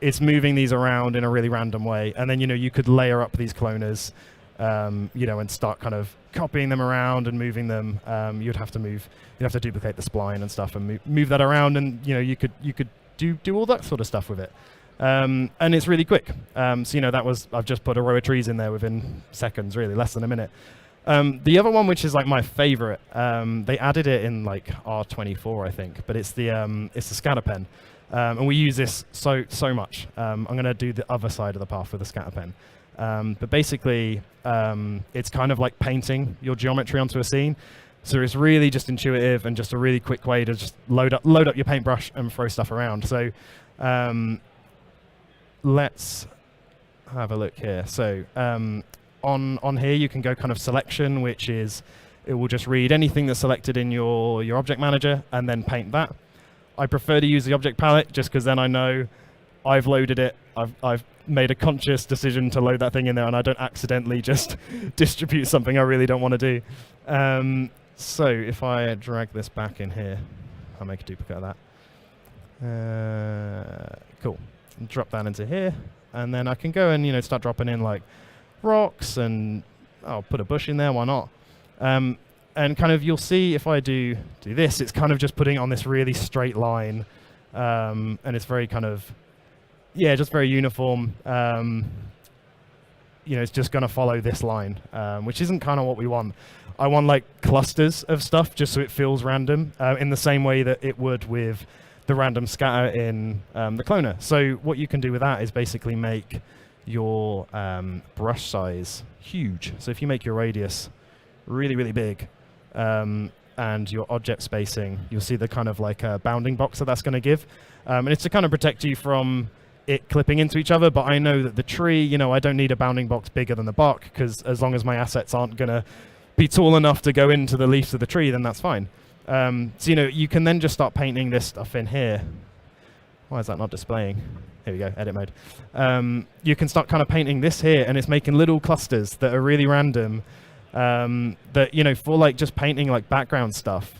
it's moving these around in a really random way, and then you could layer up these cloners, and start kind of copying them around and moving them. You'd have to duplicate the spline and stuff and move that around, and you could do all that sort of stuff with it. And it's really quick. I've just put a row of trees in there within seconds, really less than a minute. The other one, which is like my favorite, they added it in like R24, I think, but it's the scatter pen. And we use this so much. I'm going to do the other side of the path with the scatter pen. But basically, it's kind of like painting your geometry onto a scene. So it's really just intuitive and just a really quick way to just load up your paintbrush and throw stuff around. So let's have a look here. So on here, you can go kind of selection, which is it will just read anything that's selected in your object manager and then paint that. I prefer to use the object palette just because then I know I've loaded it. I've made a conscious decision to load that thing in there, and I don't accidentally just distribute something I really don't want to do. So if I drag this back in here, I'll make a duplicate of that. Cool. Drop that into here, and then I can go and start dropping in like rocks, and I'll put a bush in there. Why not? And kind of you'll see if I do this, it's kind of just putting it on this really straight line, and it's very kind of just very uniform. It's just going to follow this line, which isn't kind of what we want. I want like clusters of stuff just so it feels random, in the same way that it would with the random scatter in the cloner. So what you can do with that is basically make your brush size huge. So if you make your radius really, really big, and your object spacing, you'll see the kind of like a bounding box that's going to give. And it's to kind of protect you from it clipping into each other, but I know that the tree, I don't need a bounding box bigger than the bark, because as long as my assets aren't going to be tall enough to go into the leaves of the tree, then that's fine. So you can then just start painting this stuff in here. Why is that not displaying? Here we go, edit mode. You can start kind of painting this here, and it's making little clusters that are really random, that for like just painting like background stuff.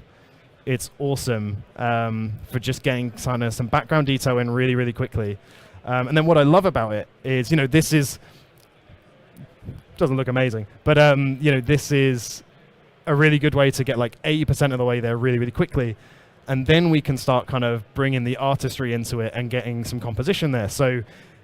It's awesome for just getting kind of some background detail in really, really quickly. And then what I love about it is, this doesn't look amazing, but this is a really good way to get like 80% of the way there really, really quickly. And then we can start kind of bringing the artistry into it and getting some composition there. So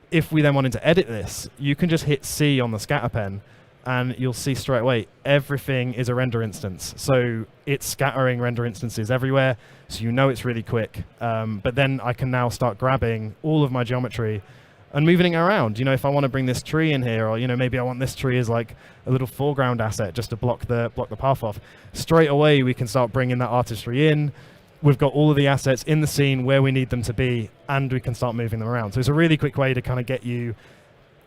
if we then wanted to edit this, you can just hit C on the scatter pen, and you'll see straight away everything is a render instance. So it's scattering render instances everywhere, so it's really quick. But then I can now start grabbing all of my geometry and moving it around. If I want to bring this tree in here, or maybe I want this tree as like a little foreground asset just to block the path off. Straight away we can start bringing that artistry in. We've got all of the assets in the scene where we need them to be, and we can start moving them around. So it's a really quick way to kind of get you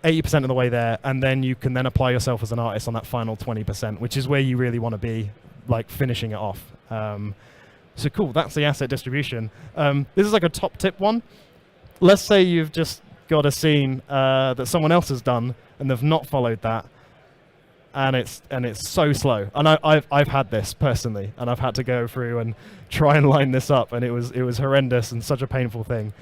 80% of the way there, and then you can then apply yourself as an artist on that final 20%, which is where you really want to be, like finishing it off. So cool, that's the asset distribution. This is like a top tip one. Let's say you've just got a scene that someone else has done, and they've not followed that, and it's so slow. And I've had this personally, and I've had to go through and try and line this up, and it was horrendous and such a painful thing.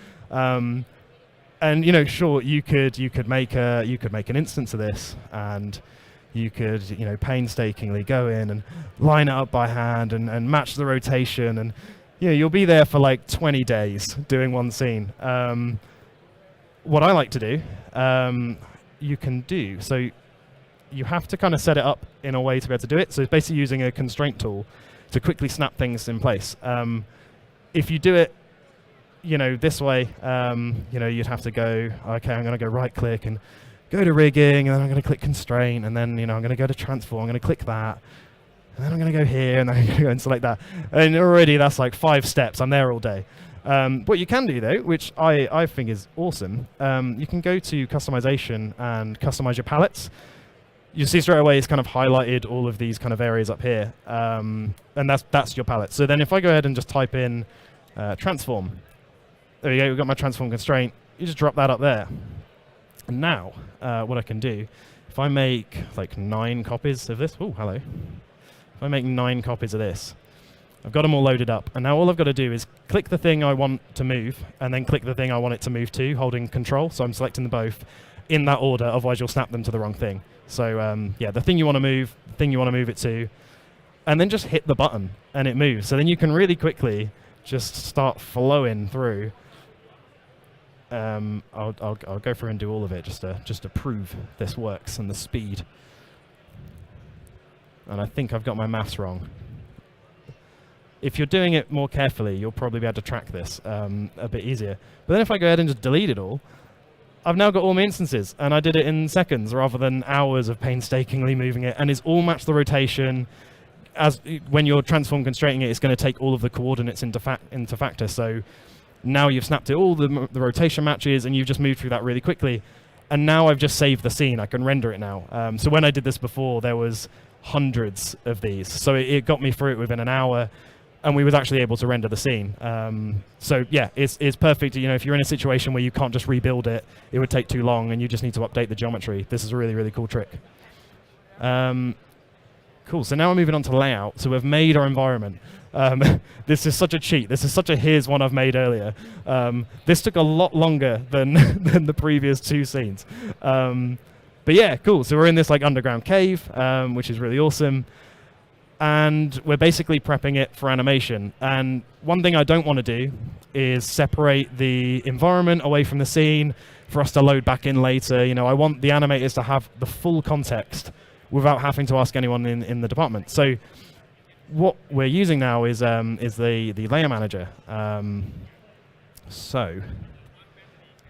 And sure, you could make an instance of this, and you could painstakingly go in and line it up by hand and match the rotation, and you'll be there for like 20 days doing one scene. What I like to do, you can do so. You have to kind of set it up in a way to be able to do it. So it's basically using a constraint tool to quickly snap things in place. If you do it, this way, you'd have to go, okay, I'm going to go right click and go to rigging, and then I'm going to click constraint, and then, I'm going to go to transform, I'm going to click that, and then I'm going to go here, and then I'm going to go and select that. And already that's like 5 steps. I'm there all day. What you can do though, which I think is awesome, you can go to customization and customize your palettes. You see straight away it's kind of highlighted all of these kind of areas up here, and that's your palette. So then if I go ahead and just type in transform, there you go, we've got my transform constraint. You just drop that up there. And now what I can do, if I make like 9 copies of this, oh hello. If I make 9 copies of this, I've got them all loaded up, and now all I've got to do is click the thing I want to move, and then click the thing I want it to move to, holding control, so I'm selecting them both in that order, otherwise you'll snap them to the wrong thing. So yeah, the thing you want to move, the thing you want to move it to, and then just hit the button, and it moves. So then you can really quickly just start flowing through. I'll go through and do all of it just to prove this works and the speed. And I think I've got my maths wrong. If you're doing it more carefully, you'll probably be able to track this a bit easier. But then if I go ahead and just delete it all, I've now got all my instances, and I did it in seconds rather than hours of painstakingly moving it, and it's all matched the rotation. As when you're transform constraining it, it's going to take all of the coordinates into factor. So now you've snapped it all, the rotation matches, and you've just moved through that really quickly. And now I've just saved the scene. I can render it now. So when I did this before, there was hundreds of these. So it got me through it within an hour, and we was actually able to render the scene. So yeah, it's perfect. You know, if you're in a situation where you can't just rebuild it, it would take too long, and you just need to update the geometry. This is a really, really cool trick. Cool. So now we're moving on to layout. So we've made our environment. This is such a cheat. This is such a here's one I've made earlier. This took a lot longer than than the previous 2 scenes. But yeah, cool. So we're in this like underground cave, which is really awesome. And we're basically prepping it for animation. And one thing I don't want to do is separate the environment away from the scene for us to load back in later. You know, I want the animators to have the full context without having to ask anyone in the department. So what we're using now is the layer manager. So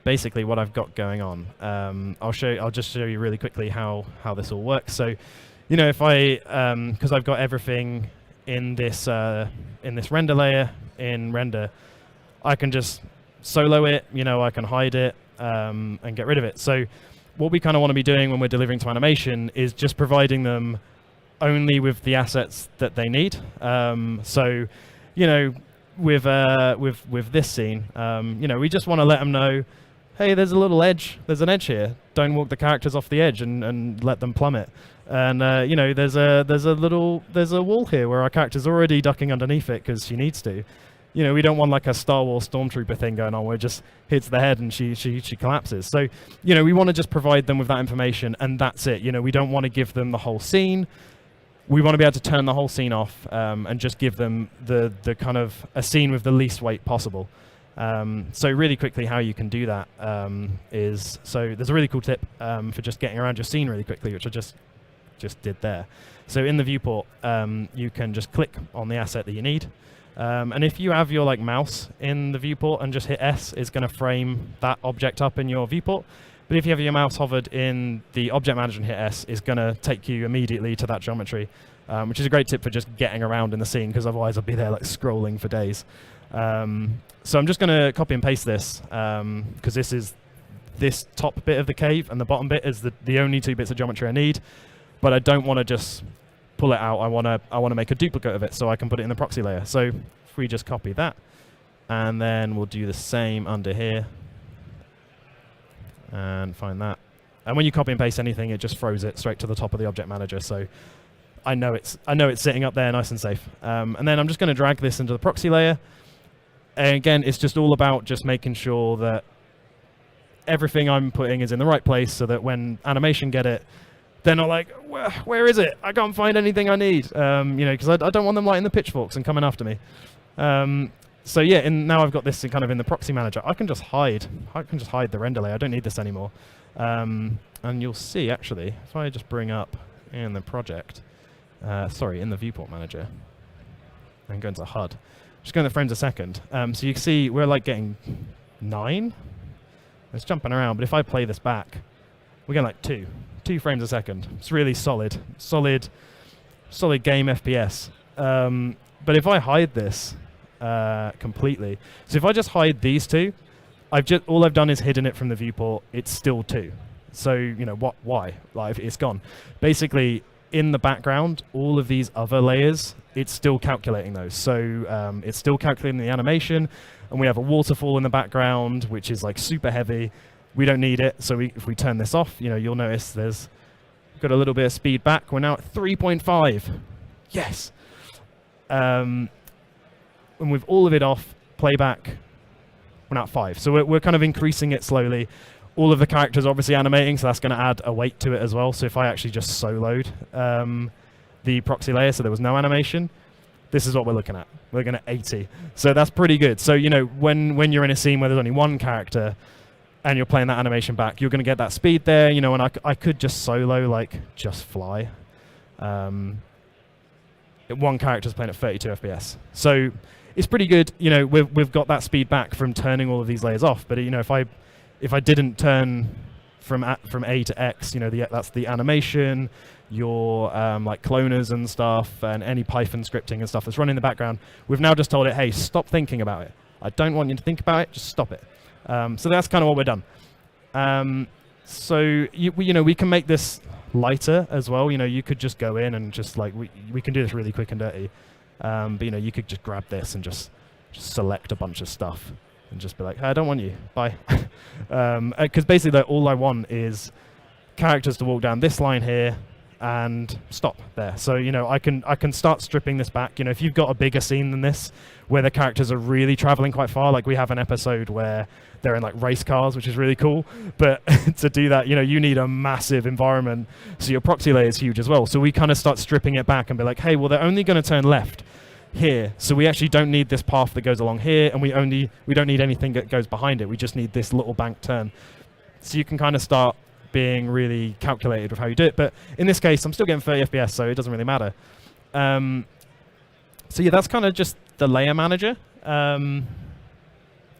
basically what I've got going on, I'll just show you really quickly how this all works. So, you know, if I, because I've got everything in this render layer in render, I can just solo it. You know, I can hide it and get rid of it. So what we kind of want to be doing when we're delivering to animation is just providing them only with the assets that they need. So, you know, with this scene, you know, we just want to let them know, hey, there's a little edge. There's an edge here. Don't walk the characters off the edge and let them plummet. And you know, there's a wall here where our character's already ducking underneath it because she needs to. You know, we don't want like a Star Wars stormtrooper thing going on where it just hits the head and she collapses. So, you know, we want to just provide them with that information, and that's it. You know, we don't want to give them the whole scene. We want to be able to turn the whole scene off and just give them the kind of a scene with the least weight possible. So really quickly how you can do that is, so there's a really cool tip for just getting around your scene really quickly, which I just did there. So in the viewport, you can just click on the asset that you need. And if you have your like mouse in the viewport and just hit S, it's going to frame that object up in your viewport. But if you have your mouse hovered in the object manager and hit S, it's going to take you immediately to that geometry, which is a great tip for just getting around in the scene, because otherwise I'll be there like scrolling for days. So I'm just going to copy and paste this, because this top bit of the cave and the bottom bit is the only 2 bits of geometry I need. But I don't want to just pull it out. I want to make a duplicate of it so I can put it in the proxy layer. So if we just copy that, and then we'll do the same under here, and find that. And when you copy and paste anything, it just throws it straight to the top of the object manager. So I know it's sitting up there nice and safe. And then I'm just going to drag this into the proxy layer. And again, it's just all about just making sure that everything I'm putting is in the right place, so that when animation get it, they're not like, where is it? I can't find anything I need. You know, because I don't want them lighting the pitchforks and coming after me. So yeah, and now I've got this kind of in the proxy manager. I can just hide the render layer. I don't need this anymore. And you'll see actually, if I just bring up in the project, in the viewport manager, and go into HUD, just go in the frames a second. So you can see we're like getting 9. It's jumping around, but if I play this back, we're getting like 2 frames a second. It's really solid game FPS. But if I hide this, completely. So if I just hide these two, all I've done is hidden it from the viewport. It's still 2. So why? Like it's gone. Basically, in the background, all of these other layers, it's still calculating those. So it's still calculating the animation, and we have a waterfall in the background, which is like super heavy. We don't need it. So if we turn this off, you'll notice there's got a little bit of speed back. We're now at 3.5. Yes. And with all of it off, playback, we're now at 5. So we're kind of increasing it slowly. All of the characters are obviously animating, so that's going to add a weight to it as well. So if I actually just soloed the proxy layer, so there was no animation, this is what we're looking at. We're looking at 80. So that's pretty good. So when you're in a scene where there's only one character and you're playing that animation back, you're going to get that speed there. And I could just solo, like just fly. One character's playing at 32 FPS. So it's pretty good. We've got that speed back from turning all of these layers off. But if I didn't turn from A to X, that's the animation, your like cloners and stuff, and any Python scripting and stuff that's running in the background. We've now just told it, hey, stop thinking about it. I don't want you to think about it. Just stop it. So that's kind of what we're done. So we can make this lighter as well. You could just go in and just like we can do this really quick and dirty. But you could just grab this and just select a bunch of stuff and just be like, hey, I don't want you. Bye. Because basically all I want is characters to walk down this line here and stop there. So I can start stripping this back. If you've got a bigger scene than this, where the characters are really traveling quite far, like we have an episode where they're in like race cars, which is really cool. But to do that, you need a massive environment. So your proxy layer is huge as well. So we kind of start stripping it back and be like, hey, well, they're only going to turn left here. So we actually don't need this path that goes along here, and we don't need anything that goes behind it. We just need this little bank turn. So you can kind of start being really calculated with how you do it. But in this case, I'm still getting 30 FPS, so it doesn't really matter. So yeah, that's kind of just the layer manager.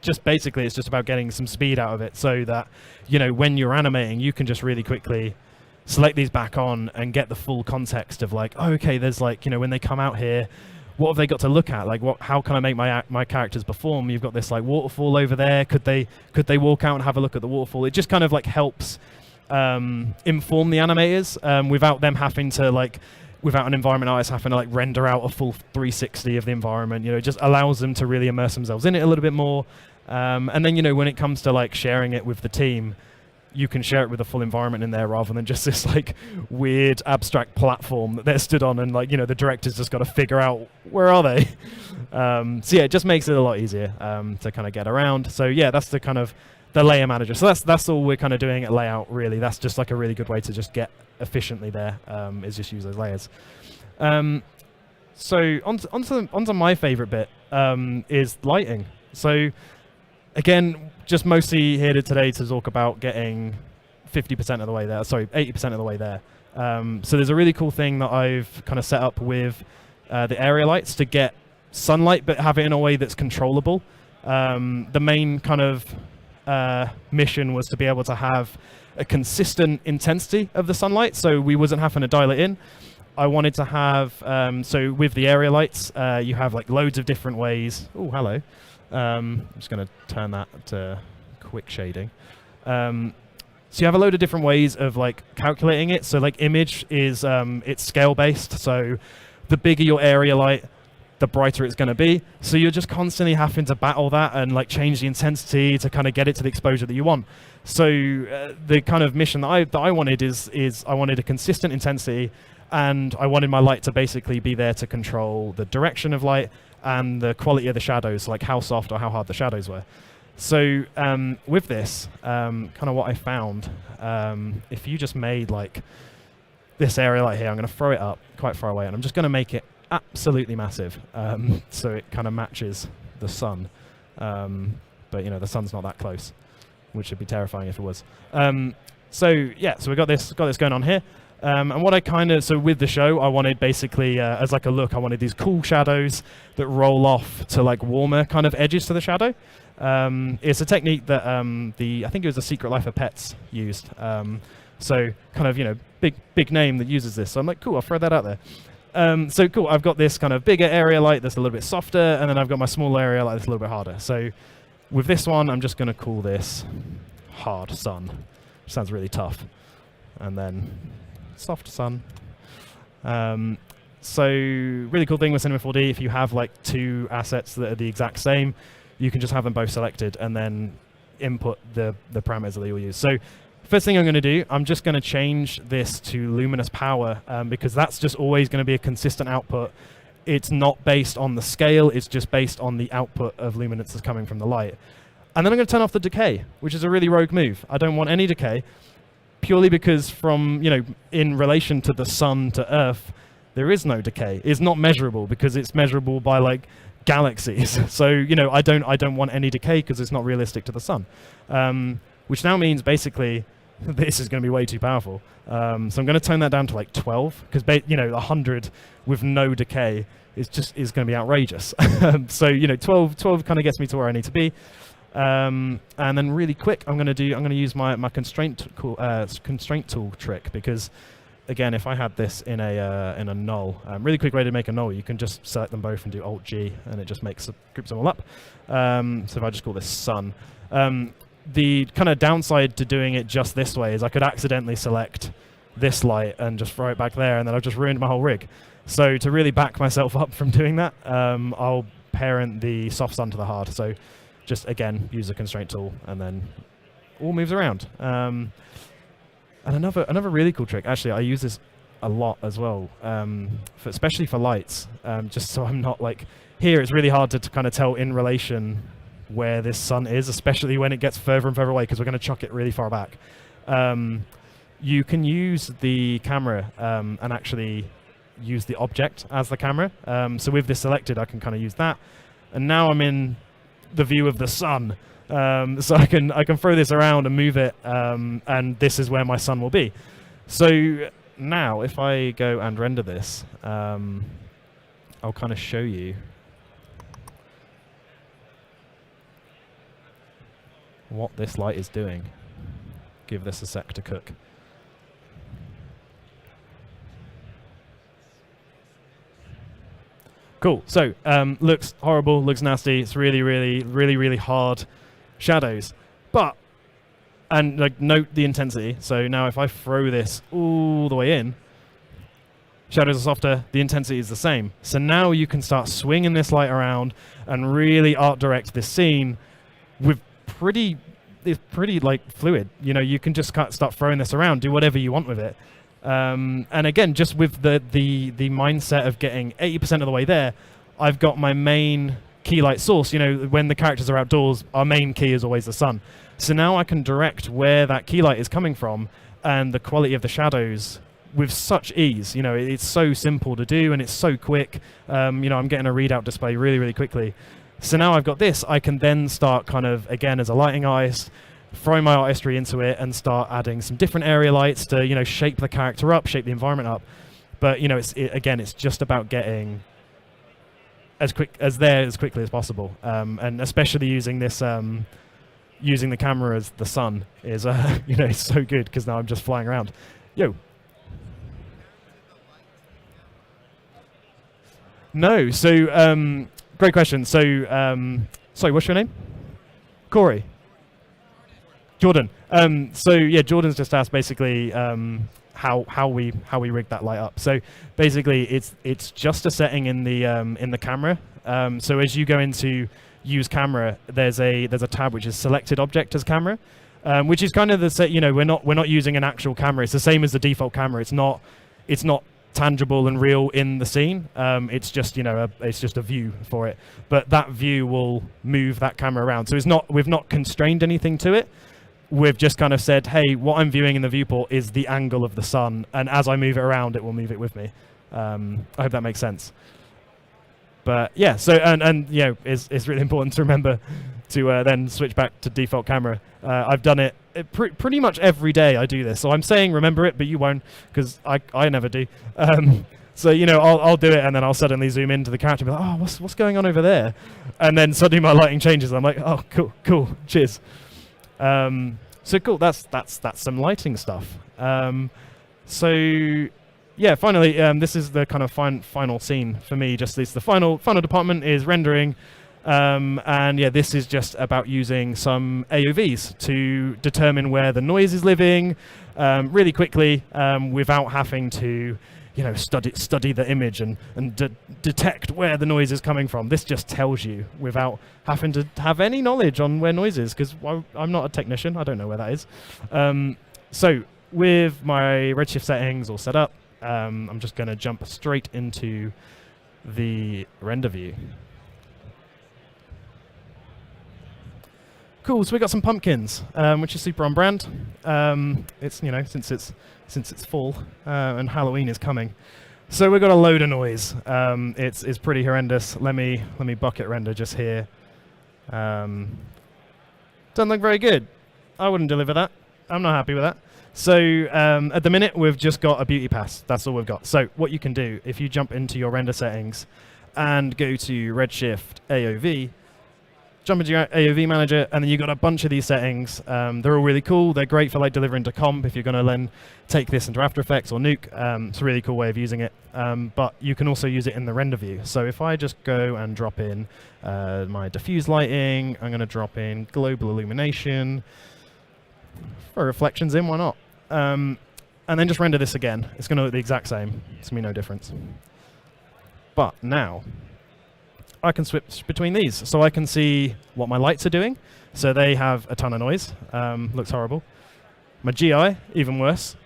Just basically, it's just about getting some speed out of it so that, when you're animating, you can just really quickly select these back on and get the full context of like, oh, okay, there's like, when they come out here, what have they got to look at? Like, how can I make my characters perform? You've got this like waterfall over there. Could they walk out and have a look at the waterfall? It just kind of like helps inform the animators without them having to like, without an environment artist having to like render out a full 360 of the environment. It just allows them to really immerse themselves in it a little bit more. And then when it comes to like sharing it with the team, you can share it with a full environment in there rather than just this like weird abstract platform that they're stood on, and like the director's just got to figure out where are they. So yeah, it just makes it a lot easier to kind of get around. So yeah, that's the kind of the layer manager. So that's all we're kind of doing at layout. Really, that's just like a really good way to just get efficiently there. Is just use those layers. So onto my favorite bit is lighting. So again, just mostly here today to talk about getting 50% of the way there. Sorry, 80% of the way there. So there's a really cool thing that I've kind of set up with the area lights to get sunlight, but have it in a way that's controllable. The main kind of mission was to be able to have a consistent intensity of the sunlight, so we wasn't having to dial it in. I wanted to have, so with the area lights, you have like loads of different ways. Oh, hello. I'm just going to turn that to quick shading. So you have a load of different ways of like calculating it. So like image is, it's scale based. So the bigger your area light, the brighter it's going to be. So you're just constantly having to battle that and like change the intensity to kind of get it to the exposure that you want. So the kind of mission that I wanted is I wanted a consistent intensity, and I wanted my light to basically be there to control the direction of light and the quality of the shadows, like how soft or how hard the shadows were. So with this, kind of what I found, if you just made like this area light here, I'm going to throw it up quite far away, and I'm just going to make it absolutely massive, so it kind of matches the sun. But the sun's not that close, which would be terrifying if it was. So yeah, so we got this going on here. And what I so with the show, I wanted basically, as like a look, I wanted these cool shadows that roll off to like warmer kind of edges to the shadow. It's a technique that I think it was The Secret Life of Pets used. So kind of, big name that uses this. So I'm like, cool, I'll throw that out there. So cool, I've got this kind of bigger area light that's a little bit softer, and then I've got my smaller area light that's a little bit harder. So with this one, I'm just going to call this hard sun. Sounds really tough. And then soft sun. So really cool thing with Cinema 4D, if you have like two assets that are the exact same, you can just have them both selected and then input the parameters that you'll use. So first thing I'm going to do, I'm just going to change this to luminous power, because that's just always going to be a consistent output. It's not based on the scale, it's just based on the output of luminance that's coming from the light. And then I'm going to turn off the decay, which is a really rogue move. I don't want any decay, purely because from, in relation to the sun to Earth, there is no decay. It's not measurable because it's measurable by like galaxies. So, I don't want any decay because it's not realistic to the sun. Which now means basically this is going to be way too powerful. So I'm going to turn that down to like 12 because 100 with no decay is going to be outrageous. So 12 kind of gets me to where I need to be. And then really quick, I'm going to use my constraint tool trick, because again, if I had this in a null, really quick way to make a null, you can just select them both and do Alt G, and it just groups them all up. So if I just call this sun. The kind of downside to doing it just this way is I could accidentally select this light and just throw it back there, and then I've just ruined my whole rig. So to really back myself up from doing that, I'll parent the soft sun to the hard. So just again use the constraint tool, and then all moves around. And another really cool trick, actually, I use this a lot as well, especially for lights, just so I'm not like here. It's really hard to kind of tell in relation where this sun is, especially when it gets further and further away, because we're going to chuck it really far back. You can use the camera and actually use the object as the camera. So with this selected, I can kind of use that, and now I'm in the view of the sun. So I can throw this around and move it, and this is where my sun will be. So now if I go and render this, I'll kind of show you what this light is doing. Give this a sec to cook. Cool. So looks horrible, looks nasty. It's really hard shadows. But, and like note the intensity. So now if I throw this all the way in, shadows are softer, the intensity is the same. So now you can start swinging this light around and really art direct this scene with it's pretty like fluid. You can just start throwing this around, do whatever you want with it. And again, just with the mindset of getting 80% of the way there, I've got my main key light source. When the characters are outdoors, our main key is always the sun. So now I can direct where that key light is coming from and the quality of the shadows with such ease. It's so simple to do, and it's so quick. I'm getting a readout display really quickly. So now I've got this, I can then start kind of, again, as a lighting artist, throwing my artistry into it and start adding some different area lights to, shape the character up, shape the environment up. But, it's just about getting as quickly as possible. And especially using this, using the camera as the sun is, it's so good, because now I'm just flying around. Yo. No, so, great question. So, sorry, what's your name? Cory. Jordan. So yeah, Jordan's just asked basically how we rig that light up. So basically, it's just a setting in the camera. So as you go into use camera, there's a tab which is selected object as camera, which is kind of the we're not using an actual camera. It's the same as the default camera. It's not tangible and real in the scene. It's just it's just a view for it, but that view will move that camera around. So we've not constrained anything to it. We've just kind of said, hey, what I'm viewing in the viewport is the angle of the sun, and as I move it around, it will move it with me. I hope that makes sense. But yeah, so and it's really important to remember to then switch back to default camera. I've done it pretty much every day. I do this, so I'm saying remember it, but you won't, because I never do. So I'll do it, and then I'll suddenly zoom into the character and be like, oh, what's going on over there? And then suddenly my lighting changes. I'm like, oh, cool, cheers. So cool. That's some lighting stuff. So yeah, finally, this is the kind of final scene for me. Just this, the final department is rendering, and yeah, this is just about using some AOVs to determine where the noise is living really quickly, without having to, you know, study the image and detect where the noise is coming from. This just tells you without having to have any knowledge on where noise is, because I'm not a technician. I don't know where that is. So with my Redshift settings all set up, I'm just going to jump straight into the render view. Cool. So we got some pumpkins, which is super on brand. It's, you know, since it's fall and Halloween is coming, so we've got a load of noise. It's pretty horrendous. Let me bucket render just here. Doesn't look very good. I wouldn't deliver that. I'm not happy with that. So at the minute, we've just got a beauty pass. That's all we've got. So what you can do, if you jump into your render settings and go to Redshift AOV, jump into your AOV manager, and then you've got a bunch of these settings. They're all really cool. They're great for like delivering to comp if you're going to then take this into After Effects or Nuke. It's a really cool way of using it. But you can also use it in the render view. So if I just go and drop in my diffuse lighting, I'm going to drop in global illumination. Throw reflections in, why not? And then just render this again. It's going to look the exact same. It's going to be no difference. But now I can switch between these. So I can see what my lights are doing. So they have a ton of noise. Looks horrible. My GI, even worse.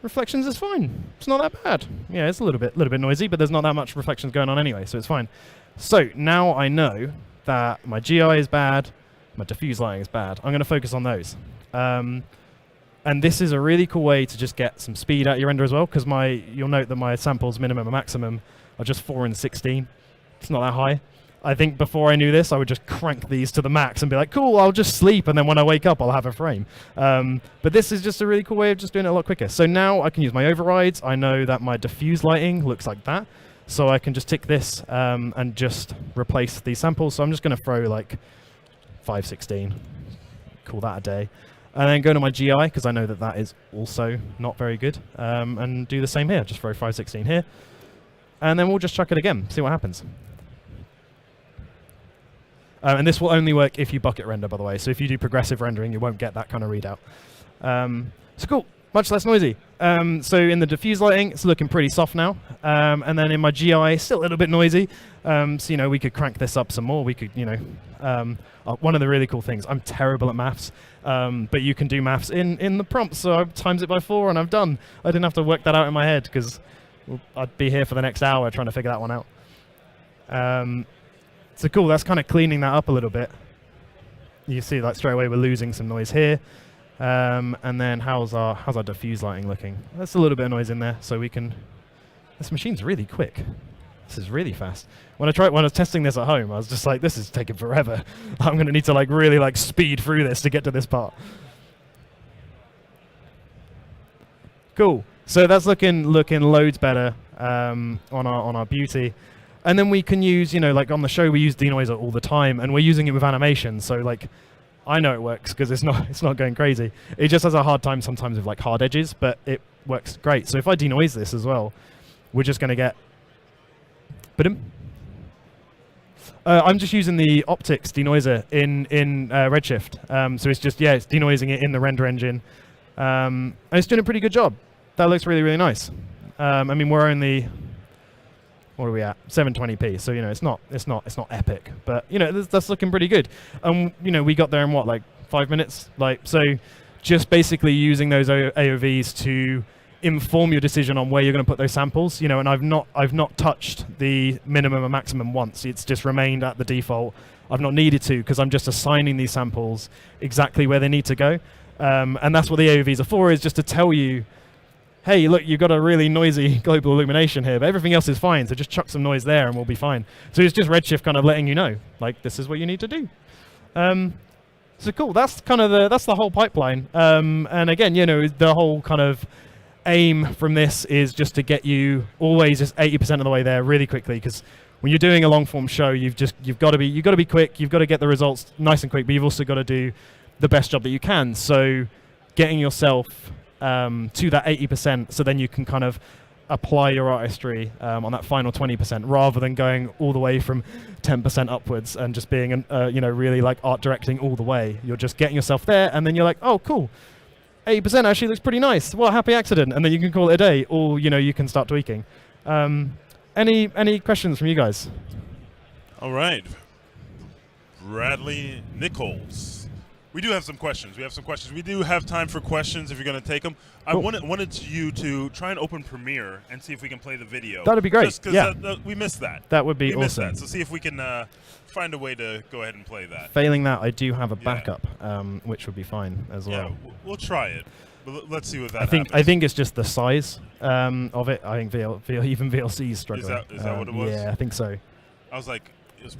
Reflections is fine. It's not that bad. Yeah, it's a little bit noisy, but there's not that much reflections going on anyway, so it's fine. So now I know that my GI is bad, my diffuse lighting is bad. I'm going to focus on those. And this is a really cool way to just get some speed out of your render as well, because you'll note that my samples minimum and maximum are just 4 and 16. It's not that high. I think before I knew this, I would just crank these to the max and be like, cool, I'll just sleep, and then when I wake up, I'll have a frame. But this is just a really cool way of just doing it a lot quicker. So now I can use my overrides. I know that my diffuse lighting looks like that. So I can just tick this and just replace these samples. So I'm just going to throw like 516, call that a day. And then go to my GI, because I know that that is also not very good. And do the same here, just throw 516 here. And then we'll just chuck it again, see what happens. And this will only work if you bucket render, by the way. So if you do progressive rendering, you won't get that kind of readout. So cool, much less noisy. So in the diffuse lighting, it's looking pretty soft now. And then in my GI, still a little bit noisy. So, you know, we could crank this up some more. We could, you know, one of the really cool things, I'm terrible at maths, but you can do maths in the prompt. So I times it by 4 and I'm done. I didn't have to work that out in my head, because I'd be here for the next hour trying to figure that one out. So cool, that's kind of cleaning that up a little bit. You see, like straight away we're losing some noise here. And then how's our diffuse lighting looking? That's a little bit of noise in there, so we can. This machine's really quick. This is really fast. When I was testing this at home, I was just like, this is taking forever. I'm going to need to like really like speed through this to get to this part. Cool. So that's looking loads better on our beauty. And then we can use, you know, like on the show we use denoiser all the time, and we're using it with animation. So like, I know it works because it's not going crazy. It just has a hard time sometimes with like hard edges, but it works great. So if I denoise this as well, we're just going to get. I'm just using the optics denoiser in Redshift. So it's just it's denoising it in the render engine, and it's doing a pretty good job. That looks really, really nice. I mean, we're only. What are we at? 720p. So, you know, it's not epic, but you know, that's looking pretty good. You know, we got there in what, like 5 minutes? Like, so just basically using those AOVs to inform your decision on where you're going to put those samples, you know, and I've not touched the minimum and maximum once. It's just remained at the default. I've not needed to, because I'm just assigning these samples exactly where they need to go. And that's what the AOVs are for, is just to tell you, hey, look, you've got a really noisy global illumination here, but everything else is fine, so just chuck some noise there and we'll be fine. So it's just Redshift kind of letting you know, like, this is what you need to do. So cool, that's kind of that's the whole pipeline. And again, you know, the whole kind of aim from this is just to get you always just 80% of the way there really quickly, because when you're doing a long form show, you've got to be quick, you've got to get the results nice and quick, but you've also got to do the best job that you can. So getting yourself to that 80%, so then you can kind of apply your artistry on that final 20%, rather than going all the way from 10% upwards and just being, really like art directing all the way. You're just getting yourself there, and then you're like, oh, cool. 80% actually looks pretty nice. What a happy accident. And then you can call it a day, or, you can start tweaking. Any questions from you guys? All right. Bradley Nichols. We do have some questions. We do have time for questions if you're going to take them. Cool. I wanted you to try and open Premiere and see if we can play the video. That'd be great. Just because we missed that. That would be we missed awesome. that. So see if we can find a way to go ahead and play that. Failing that, I do have a backup, which would be fine as well. Yeah, we'll try it. But let's see what that I think it's just the size of it. I think even VLC is struggling. Is that what it was? Yeah, I think so. I was like, it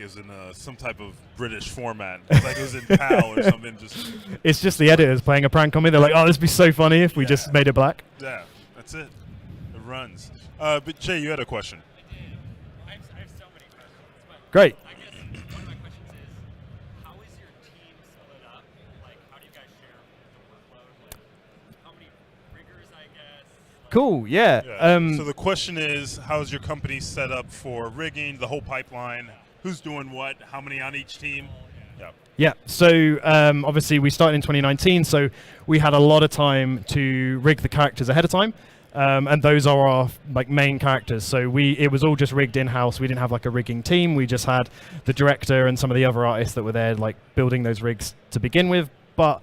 was in some type of British format. It was like it was in PAL or something. It's just the editors playing a prank on me. They're like, oh, this would be so funny if we just made it black. Yeah, that's it. It runs. But Jay, you had a question. I have so many questions. But Great. I guess one of my questions is, how is your team split up? Like, how do you guys share the workload? Like, how many riggers, I guess? Like, Cool. Yeah. So the question is, how is your company set up for rigging, the whole pipeline? Who's doing what? How many on each team? Yeah. Yeah, so obviously we started in 2019, so we had a lot of time to rig the characters ahead of time, and those are our main characters. So it was all just rigged in-house. We didn't have like a rigging team. We just had the director and some of the other artists that were there like building those rigs to begin with. But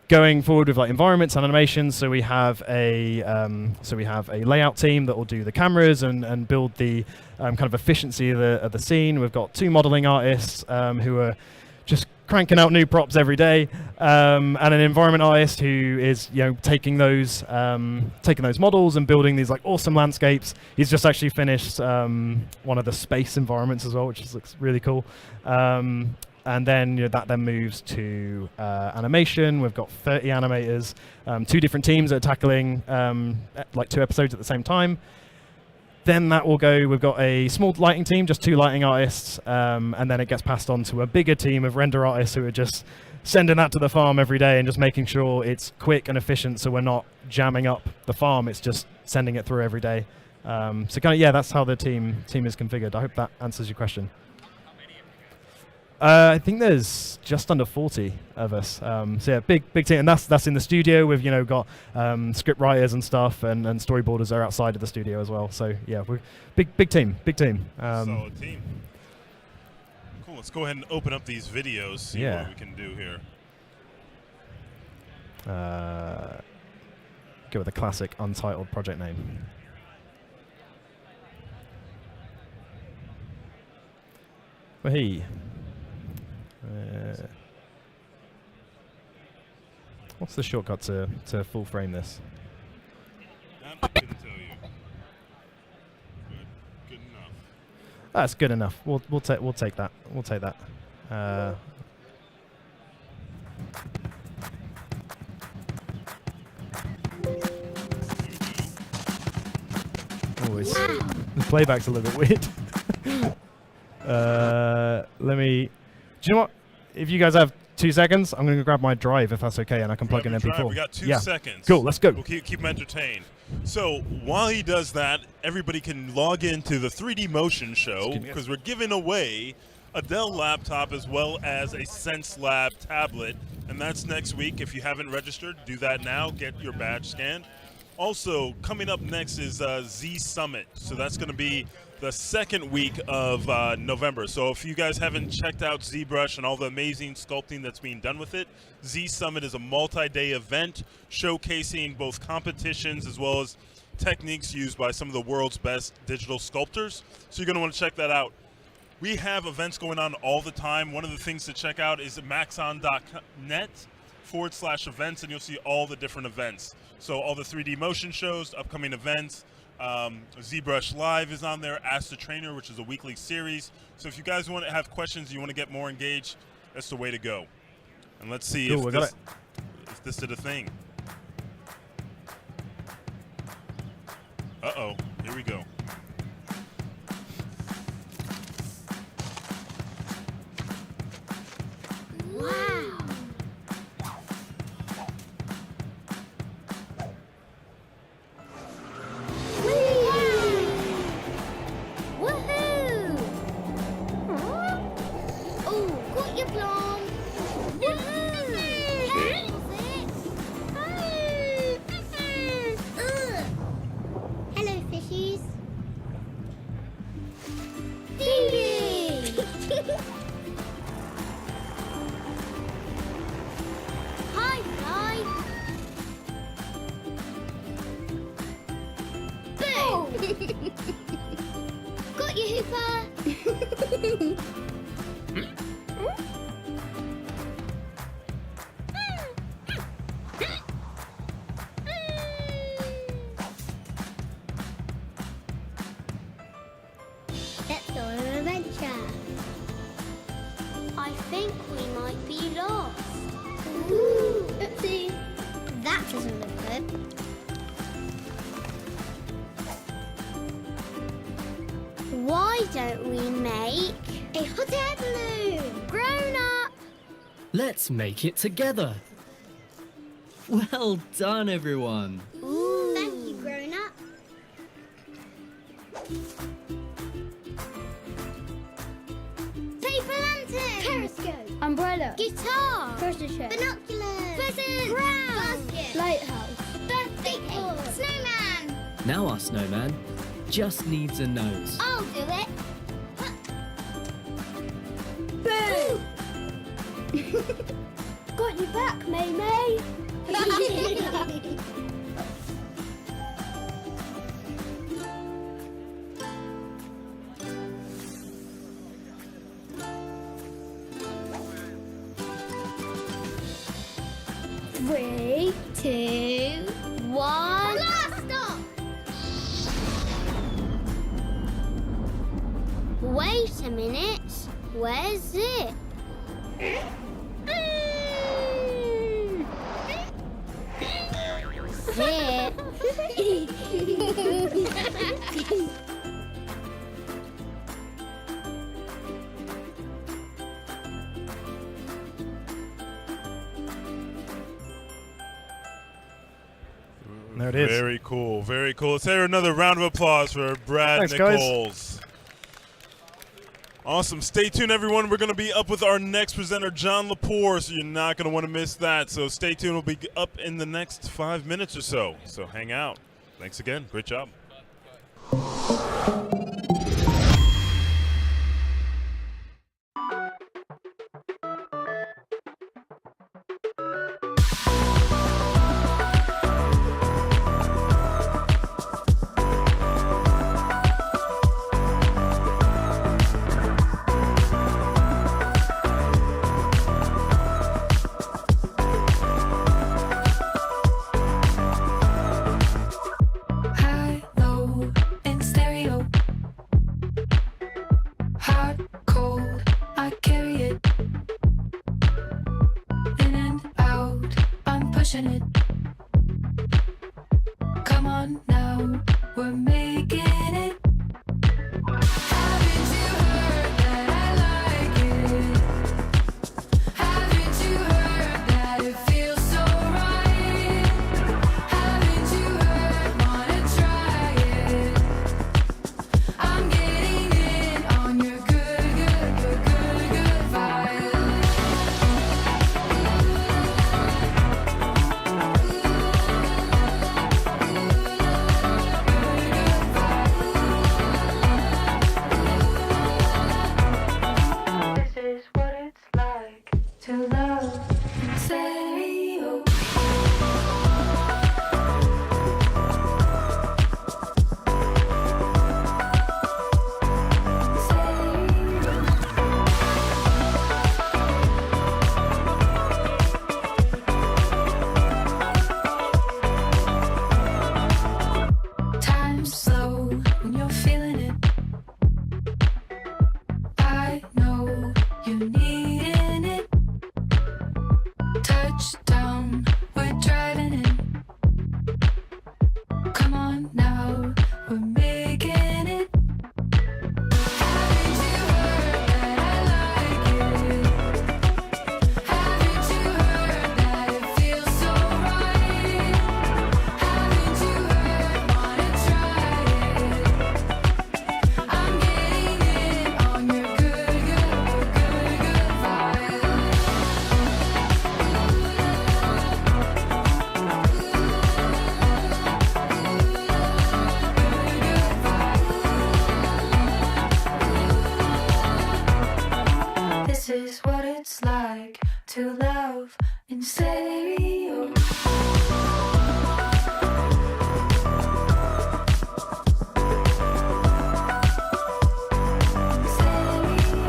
going forward with like environments and animations, so we have a layout team that will do the cameras and build the kind of efficiency of the scene. We've got 2 modeling artists who are just cranking out new props every day, and an environment artist who is taking those models and building these like awesome landscapes. He's just actually finished one of the space environments as well, which looks really cool. And then that then moves to animation. We've got 30 animators, 2 different teams that are tackling like 2 episodes at the same time. Then that will go, we've got a small lighting team, just 2 lighting artists, and then it gets passed on to a bigger team of render artists who are just sending that to the farm every day and just making sure it's quick and efficient, so we're not jamming up the farm, it's just sending it through every day. So kind of, that's how the team is configured. I hope that answers your question. I think there's just under 40 of us. So yeah, big team, and that's in the studio. We've got script writers and stuff, and storyboarders are outside of the studio as well. So yeah, we're big team. Solid team. Cool. Let's go ahead and open up these videos. See what we can do here. Go with a classic untitled project name. Hey. What's the shortcut to full frame this? I couldn't tell you. Good enough. That's good enough. We'll take that. We'll take that. Always. The playback's a little bit weird. Let me. Do you know what? If you guys have 2 seconds, I'm going to grab my drive if that's okay, and I can plug in MP4. We got 2 seconds. Cool, let's go. We'll keep them entertained. So while he does that, everybody can log into the 3D Motion Show because we're giving away a Dell laptop as well as a Sense Lab tablet, and that's next week. If you haven't registered, do that now. Get your badge scanned. Also, coming up next is Z Summit. So that's going to be the 2nd week of November. So if you guys haven't checked out ZBrush and all the amazing sculpting that's being done with it, Z Summit is a multi-day event showcasing both competitions as well as techniques used by some of the world's best digital sculptors. So you're going to want to check that out. We have events going on all the time. One of the things to check out is maxon.net/events, and you'll see all the different events. So all the 3D motion shows, upcoming events, ZBrush Live is on there, Ask the Trainer, which is a weekly series. So if you guys want to have questions, you want to get more engaged, that's the way to go. And let's see if this did a thing. Uh-oh, here we go. Wow. Let's go on an adventure. I think we might be lost. Ooh, oopsie. That doesn't look good. Why don't we make a hot air balloon? Grown up! Let's make it together. Well done, everyone. Ooh. Thank you, grown up. Paper lantern! Periscope! Umbrella! Guitar! Treasure chest! Binoculars! Present! Ground! Basket! Lighthouse! Birthday cake! Snowman! Now our snowman just needs a nose. I'll do it! Boo! Got you back, May May! Three, two, one. Blast off! Wait a minute. Where's it? Zip. There it is. Very cool, very cool. Let's hear another round of applause for Brad Thanks, guys. Nichols. Awesome. Stay tuned, everyone. We're going to be up with our next presenter, John Lepore, so you're not going to want to miss that. So stay tuned. We'll be up in the next 5 minutes or so. So hang out. Thanks again. Great job. High, low, in stereo. Hot, cold, I carry it. In and out, I'm pushing it. Come on now, we're making it. Haven't you heard that I like it? Haven't you heard that it feels so right? Haven't you heard, wanna try it? I'm getting in on your good vibe. This is what it's like to love stereo. Time's slow when you're feeling it. I know you're needing it. Touchdown, we're driving in. Come on now, we're making it. Haven't you heard that I like it? Haven't you heard that it feels so right? Haven't you heard, wanna try it? I'm getting in on your good vibe. This is what it's like to love in stereo. Stereo.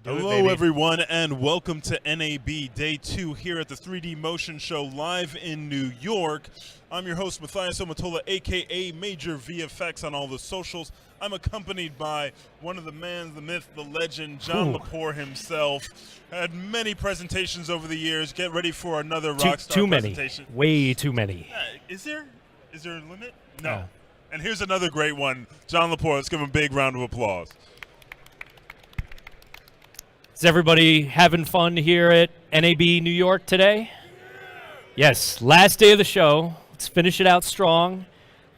Hello, everyone, and welcome to NAB Day 2 here at the 3D Motion Show live in New York. I'm your host, Matthias Omatola, a.k.a. Major VFX on all the socials. I'm accompanied by one of the man, the myth, the legend, John Lepore himself. Had many presentations over the years. Get ready for another Rockstar presentation. Way too many. Is there a limit? No. And here's another great one. John Lepore, let's give him a big round of applause. Is everybody having fun here at NAB New York today? Yes, last day of the show. Let's finish it out strong.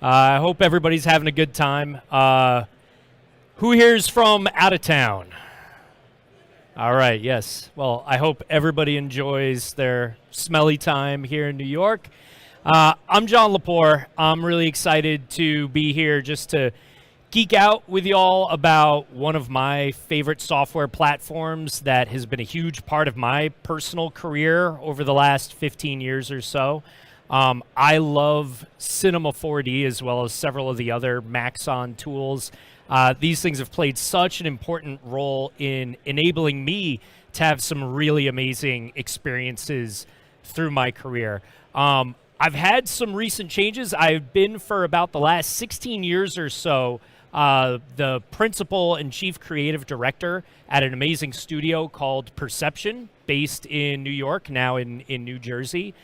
I hope everybody's having a good time. Who here's from out of town? All right, yes. Well, I hope everybody enjoys their smelly time here in New York. I'm John Lepore. I'm really excited to be here just to geek out with y'all about one of my favorite software platforms that has been a huge part of my personal career over the last 15 years or so. I love Cinema 4D as well as several of the other Maxon tools. These things have played such an important role in enabling me to have some really amazing experiences through my career. I've had some recent changes. I've been for about the last 16 years or so the principal and chief creative director at an amazing studio called Perception, based in New York, now in New Jersey.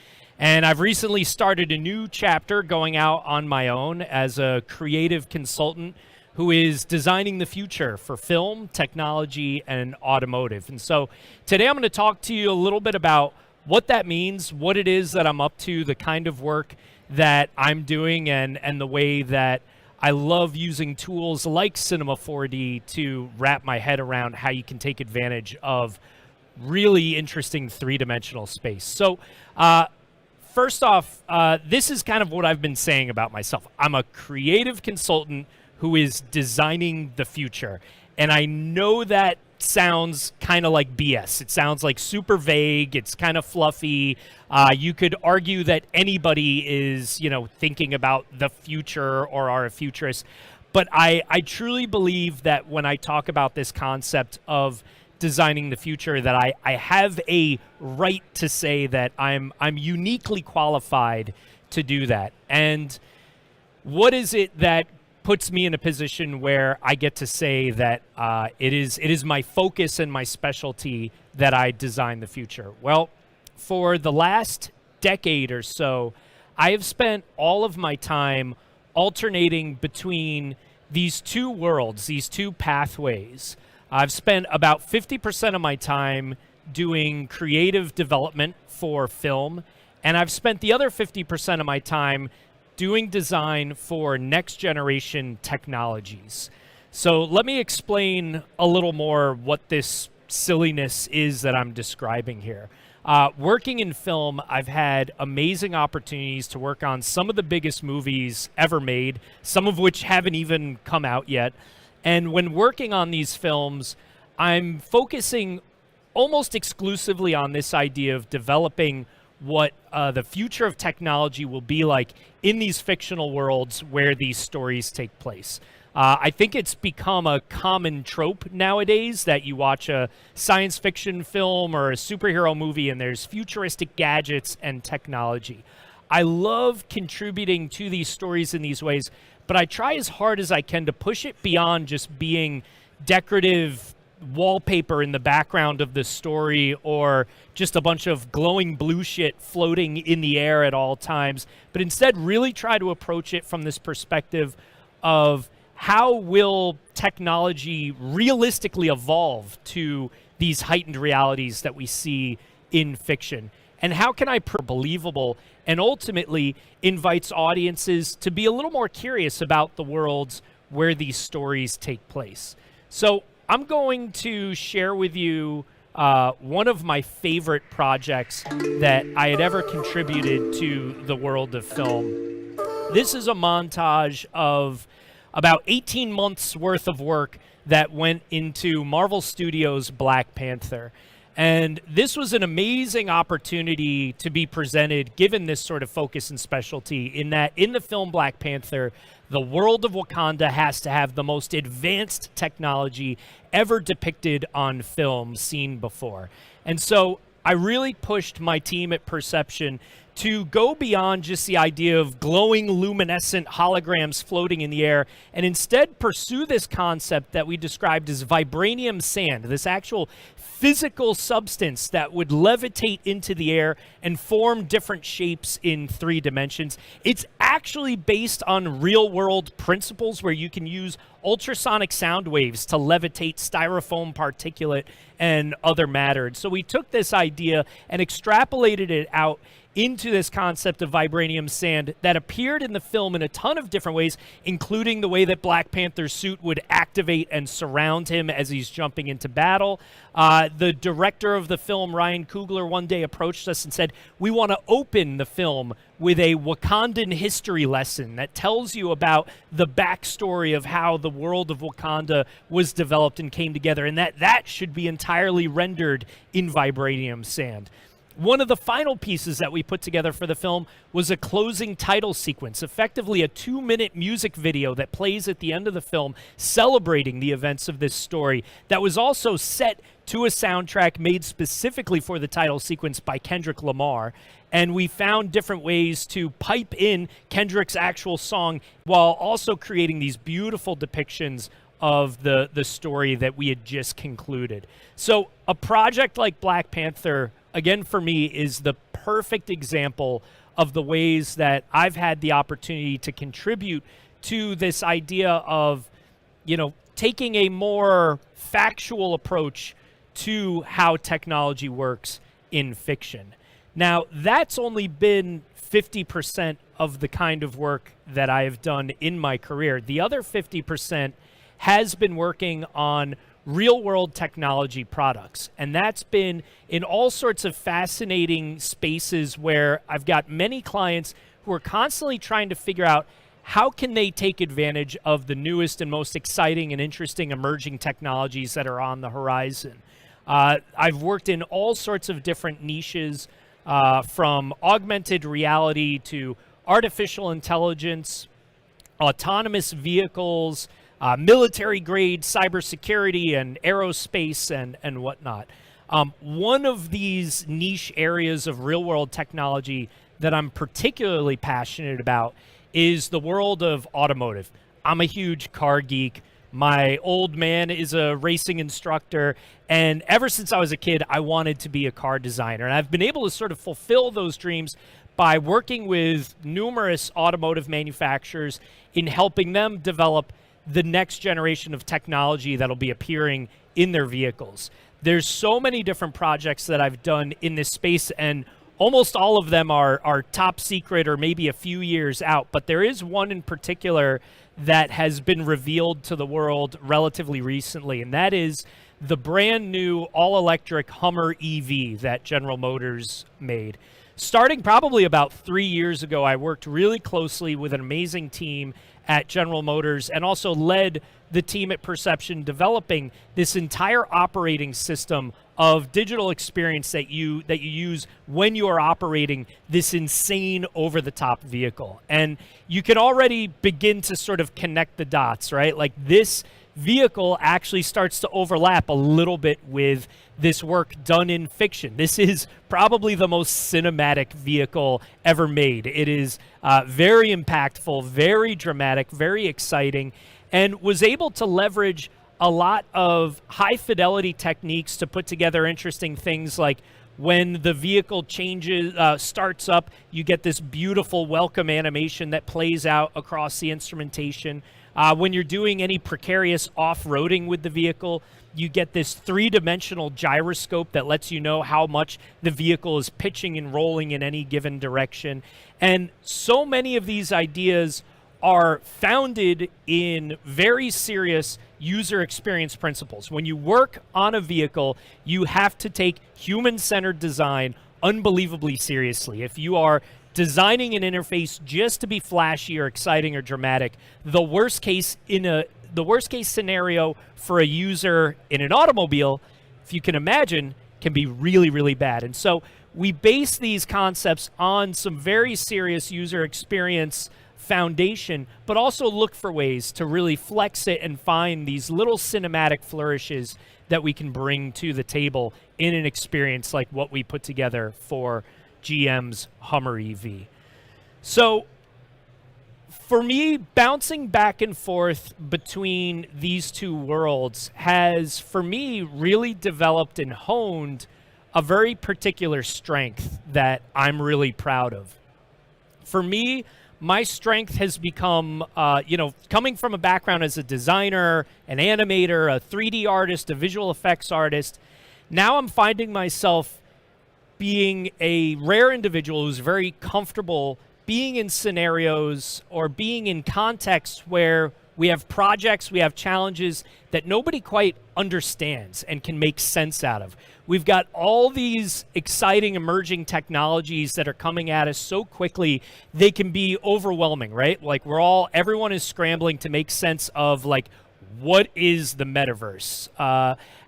And I've recently started a new chapter going out on my own as a creative consultant who is designing the future for film, technology, and automotive. And so today I'm going to talk to you a little bit about what that means, what it is that I'm up to, the kind of work that I'm doing, and the way that I love using tools like Cinema 4D to wrap my head around how you can take advantage of really interesting three-dimensional space. So first off, this is kind of what I've been saying about myself. I'm a creative consultant who is designing the future. And I know that sounds kind of like BS. It sounds like super vague. It's kind of fluffy. You could argue that anybody is, thinking about the future or are a futurist. But I truly believe that when I talk about this concept of designing the future, that I have a right to say that I'm uniquely qualified to do that. And what is it that puts me in a position where I get to say that it is my focus and my specialty that I design the future? Well, for the last decade or so, I have spent all of my time alternating between these two worlds, these two pathways. I've spent about 50% of my time doing creative development for film, and I've spent the other 50% of my time doing design for next generation technologies. So let me explain a little more what this silliness is that I'm describing here. Working in film, I've had amazing opportunities to work on some of the biggest movies ever made, some of which haven't even come out yet. And when working on these films, I'm focusing almost exclusively on this idea of developing what the future of technology will be like in these fictional worlds where these stories take place. I think it's become a common trope nowadays that you watch a science fiction film or a superhero movie and there's futuristic gadgets and technology. I love contributing to these stories in these ways, but I try as hard as I can to push it beyond just being decorative wallpaper in the background of the story or just a bunch of glowing blue shit floating in the air at all times, but instead really try to approach it from this perspective of how will technology realistically evolve to these heightened realities that we see in fiction? And how can I believable and ultimately invites audiences to be a little more curious about the worlds where these stories take place? So I'm going to share with you one of my favorite projects that I had ever contributed to the world of film. This is a montage of about 18 months worth of work that went into Marvel Studios' Black Panther. And this was an amazing opportunity to be presented, given this sort of focus and specialty, in that in the film Black Panther, the world of Wakanda has to have the most advanced technology ever depicted on film seen before. And so I really pushed my team at Perception to go beyond just the idea of glowing luminescent holograms floating in the air, and instead pursue this concept that we described as vibranium sand, this actual physical substance that would levitate into the air and form different shapes in 3 dimensions. It's actually based on real-world principles where you can use ultrasonic sound waves to levitate styrofoam particulate and other matter. And so we took this idea and extrapolated it out into this concept of vibranium sand that appeared in the film in a ton of different ways, including the way that Black Panther's suit would activate and surround him as he's jumping into battle. The director of the film, Ryan Coogler, one day approached us and said, we want to open the film with a Wakandan history lesson that tells you about the backstory of how the world of Wakanda was developed and came together, and that should be entirely rendered in vibranium sand. One of the final pieces that we put together for the film was a closing title sequence, effectively a 2-minute music video that plays at the end of the film celebrating the events of this story that was also set to a soundtrack made specifically for the title sequence by Kendrick Lamar. And we found different ways to pipe in Kendrick's actual song while also creating these beautiful depictions of the story that we had just concluded. So a project like Black Panther, again, for me, is the perfect example of the ways that I've had the opportunity to contribute to this idea of, taking a more factual approach to how technology works in fiction. Now, that's only been 50% of the kind of work that I have done in my career. The other 50% has been working on real-world technology products, and that's been in all sorts of fascinating spaces where I've got many clients who are constantly trying to figure out how can they take advantage of the newest and most exciting and interesting emerging technologies that are on the horizon. I've worked in all sorts of different niches, from augmented reality to artificial intelligence, autonomous vehicles, military-grade cybersecurity and aerospace and whatnot. One of these niche areas of real-world technology that I'm particularly passionate about is the world of automotive. I'm a huge car geek. My old man is a racing instructor, and ever since I was a kid, I wanted to be a car designer. And I've been able to sort of fulfill those dreams by working with numerous automotive manufacturers in helping them develop the next generation of technology that'll be appearing in their vehicles. There's so many different projects that I've done in this space, and almost all of them are top secret or maybe a few years out. But there is one in particular that has been revealed to the world relatively recently, and that is the brand new all-electric Hummer EV that General Motors made. Starting probably about 3 years ago, I worked really closely with an amazing team at General Motors and also led the team at Perception developing this entire operating system of digital experience that you use when you are operating this insane over-the-top vehicle. And you can already begin to sort of connect the dots, right? Like, this vehicle actually starts to overlap a little bit with this work done in fiction. This is probably the most cinematic vehicle ever made. It is very impactful, very dramatic, very exciting, and was able to leverage a lot of high-fidelity techniques to put together interesting things like when the vehicle starts up, you get this beautiful welcome animation that plays out across the instrumentation. When you're doing any precarious off-roading with the vehicle, you get this 3-dimensional gyroscope that lets you know how much the vehicle is pitching and rolling in any given direction. And so many of these ideas are founded in very serious user experience principles. When you work on a vehicle, you have to take human-centered design unbelievably seriously. If you are designing an interface just to be flashy or exciting or dramatic, the worst case scenario for a user in an automobile, if you can imagine, can be really, really bad. And so we base these concepts on some very serious user experience foundation, but also look for ways to really flex it and find these little cinematic flourishes that we can bring to the table in an experience like what we put together for GM's Hummer EV. So for me, bouncing back and forth between these two worlds has, for me, really developed and honed a very particular strength that I'm really proud of. For me, my strength has become, coming from a background as a designer, an animator, a 3D artist, a visual effects artist, now I'm finding myself being a rare individual who's very comfortable being in scenarios or being in contexts where we have projects, we have challenges that nobody quite understands and can make sense out of. We've got all these exciting emerging technologies that are coming at us so quickly, they can be overwhelming, right? Like everyone is scrambling to make sense of like, what is the metaverse?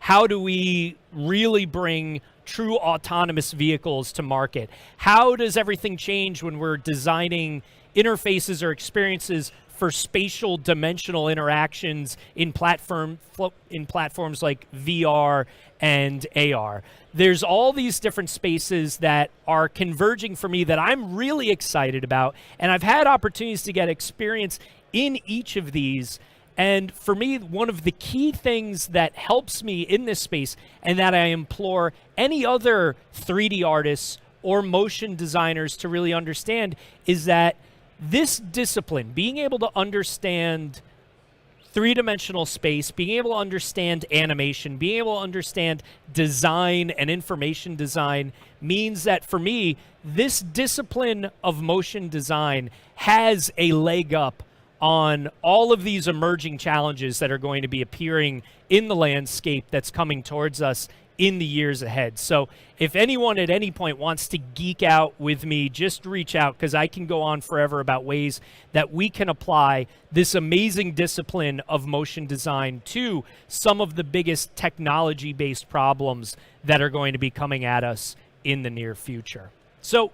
How do we really bring true autonomous vehicles to market? How does everything change when we're designing interfaces or experiences for spatial dimensional interactions in platforms like VR and AR? There's all these different spaces that are converging for me that I'm really excited about, and I've had opportunities to get experience in each of these. And for me, one of the key things that helps me in this space, and that I implore any other 3D artists or motion designers to really understand, is that this discipline, being able to understand three-dimensional space, being able to understand animation, being able to understand design and information design, means that for me, this discipline of motion design has a leg up on all of these emerging challenges that are going to be appearing in the landscape that's coming towards us in the years ahead. So if anyone at any point wants to geek out with me, just reach out, because I can go on forever about ways that we can apply this amazing discipline of motion design to some of the biggest technology-based problems that are going to be coming at us in the near future. So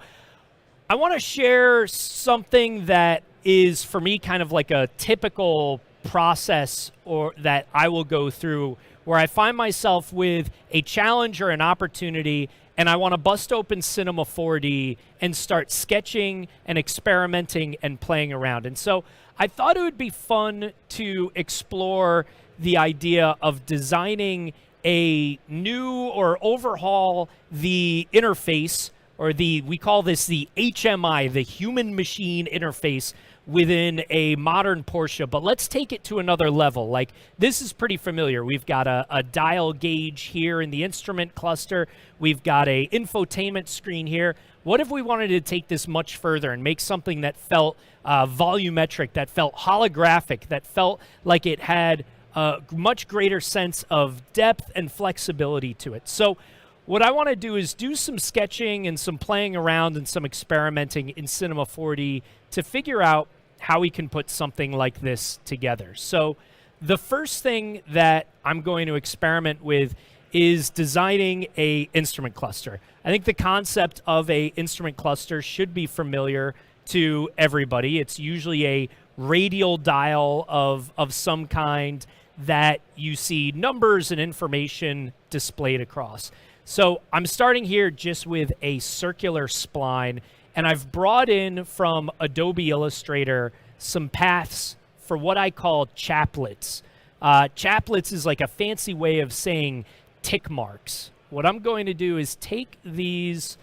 I want to share something that is, for me, kind of like a typical process or that I will go through, where I find myself with a challenge or an opportunity, and I want to bust open Cinema 4D and start sketching and experimenting and playing around. And so I thought it would be fun to explore the idea of designing a new or overhaul the interface, or we call this the HMI, the human machine interface, within a modern Porsche. But let's take it to another level. Like, this is pretty familiar. We've got a dial gauge here in the instrument cluster. We've got a infotainment screen here. What if we wanted to take this much further and make something that felt volumetric, that felt holographic, that felt like it had a much greater sense of depth and flexibility to it? So what I want to do is do some sketching and some playing around and some experimenting in Cinema 4D to figure out how we can put something like this together. So the first thing that I'm going to experiment with is designing a instrument cluster. I think the concept of a instrument cluster should be familiar to everybody. It's usually a radial dial of some kind that you see numbers and information displayed across. So I'm starting here just with a circular spline, and I've brought in from Adobe Illustrator some paths for what I call chaplets. Chaplets is like a fancy way of saying tick marks. What I'm going to do is take these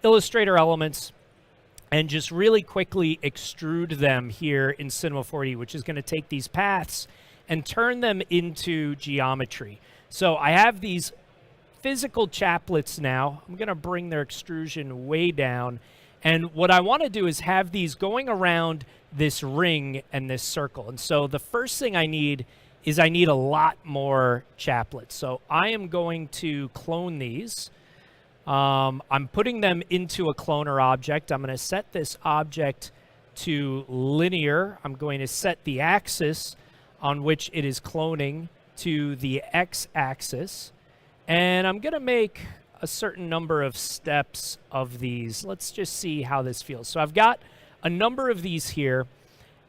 Illustrator elements and just really quickly extrude them here in Cinema 4D, which is going to take these paths and turn them into geometry. So I have these physical chaplets now. I'm going to bring their extrusion way down. And what I want to do is have these going around this ring and this circle. And so the first thing I need is I need a lot more chaplets. So I am going to clone these. I'm putting them into a cloner object. I'm going to set this object to linear. I'm going to set the axis on which it is cloning to the x-axis. And I'm going to make a certain number of steps of these. Let's just see how this feels. So I've got a number of these here,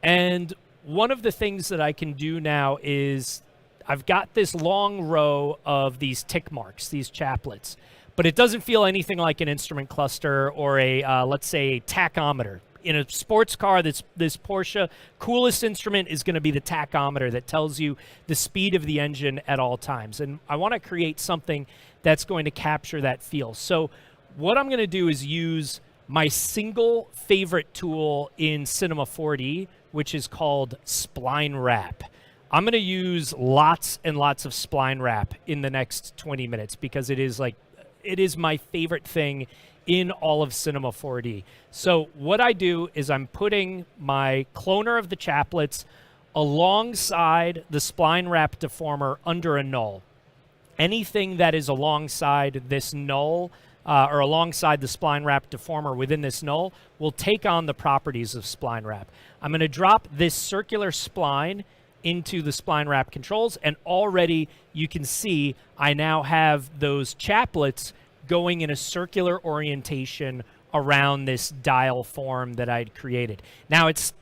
and one of the things that I can do now is I've got this long row of these tick marks, these chaplets, but it doesn't feel anything like an instrument cluster or a, let's say, tachometer. In a sports car, this Porsche, coolest instrument is going to be the tachometer that tells you the speed of the engine at all times. And I want to create something that's going to capture that feel. So what I'm going to do is use my single favorite tool in Cinema 4D, which is called spline wrap. I'm going to use lots and lots of spline wrap in the next 20 minutes because it is my favorite thing in all of Cinema 4D. So what I do is I'm putting my cloner of the chaplets alongside the spline wrap deformer under a null. Anything that is alongside this null or alongside the spline wrap deformer within this null will take on the properties of spline wrap. I'm going to drop this circular spline into the spline wrap controls, and already you can see I now have those chaplets going in a circular orientation around this dial form that I'd created. Now it's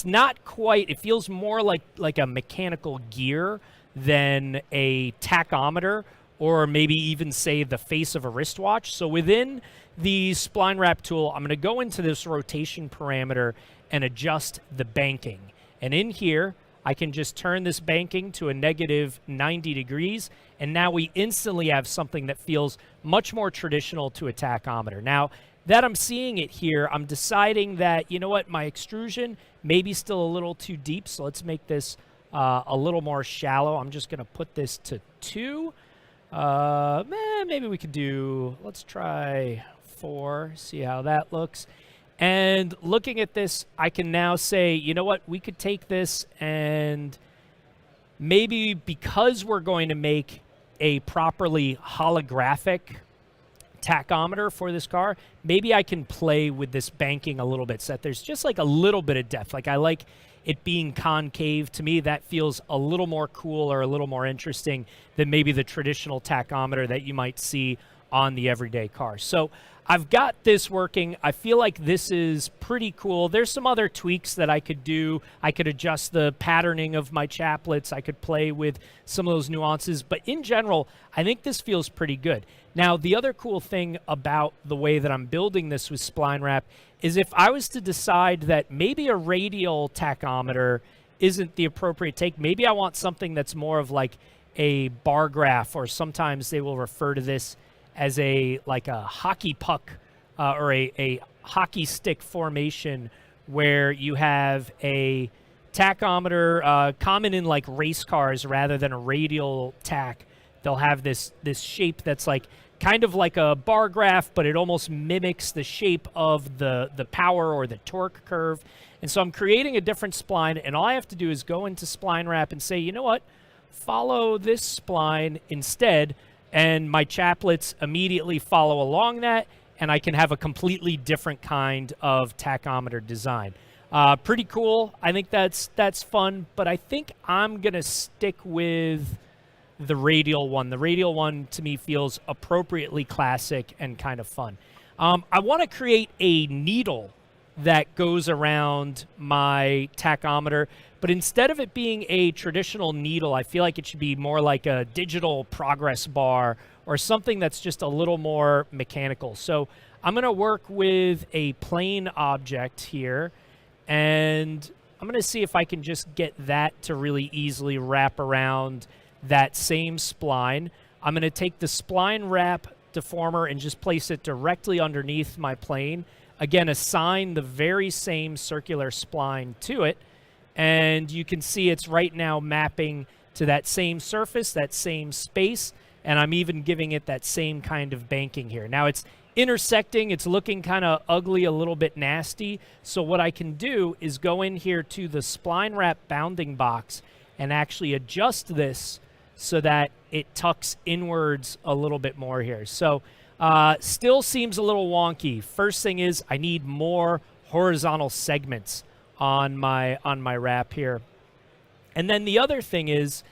not quite, it feels more like a mechanical gear than a tachometer, or maybe even say the face of a wristwatch. So within the spline wrap tool, I'm going to go into this rotation parameter and adjust the banking. And in here, I can just turn this banking to a negative 90 degrees, and now we instantly have something that feels much more traditional to a tachometer. Now that I'm seeing it here, I'm deciding that, you know what, my extrusion may be still a little too deep, so let's make this a little more shallow. I'm just going to put this to 2. Maybe we could do, let's try 4, see how that looks. And looking at this, I can now say, you know what, we could take this and maybe because we're going to make a properly holographic tachometer for this car, maybe I can play with this banking a little bit so that there's just like a little bit of depth. Like I like it being concave. To me, that feels a little more cool or a little more interesting than maybe the traditional tachometer that you might see on the everyday car. So I've got this working. I feel like this is pretty cool. There's some other tweaks that I could do. I could adjust the patterning of my chaplets. I could play with some of those nuances. But in general, I think this feels pretty good. Now, the other cool thing about the way that I'm building this with spline wrap is if I was to decide that maybe a radial tachometer isn't the appropriate take, maybe I want something that's more of like a bar graph, or sometimes they will refer to this as a hockey puck or a hockey stick formation, where you have a tachometer common in like race cars rather than a radial tack. They'll have this shape that's like kind of like a bar graph, but it almost mimics the shape of the power or the torque curve. And so I'm creating a different spline, and all I have to do is go into spline wrap and say, you know what, follow this spline instead, and my chaplets immediately follow along that, and I can have a completely different kind of tachometer design. Pretty cool. I think that's fun, but I think I'm going to stick with the radial one. The radial one, to me, feels appropriately classic and kind of fun. I want to create a needle that goes around my tachometer, but instead of it being a traditional needle, I feel like it should be more like a digital progress bar or something that's just a little more mechanical. So I'm going to work with a plain object here, and I'm going to see if I can just get that to really easily wrap around that same spline. I'm going to take the spline wrap deformer and just place it directly underneath my plane. Again, assign the very same circular spline to it, and you can see it's right now mapping to that same surface, that same space, and I'm even giving it that same kind of banking here. Now it's intersecting, it's looking kind of ugly, a little bit nasty, so what I can do is go in here to the spline wrap bounding box and actually adjust this so that it tucks inwards a little bit more here. So still seems a little wonky. First thing is I need more horizontal segments on my wrap here. And then the other thing is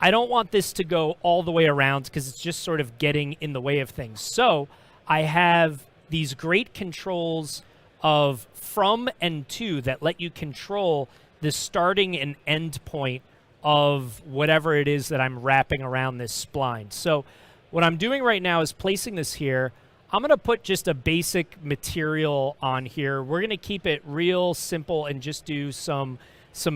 I don't want this to go all the way around because it's just sort of getting in the way of things. So I have these great controls of from and to that let you control the starting and end point of whatever it is that I'm wrapping around this spline. So what I'm doing right now is placing this here. I'm going to put just a basic material on here. We're going to keep it real simple and just do some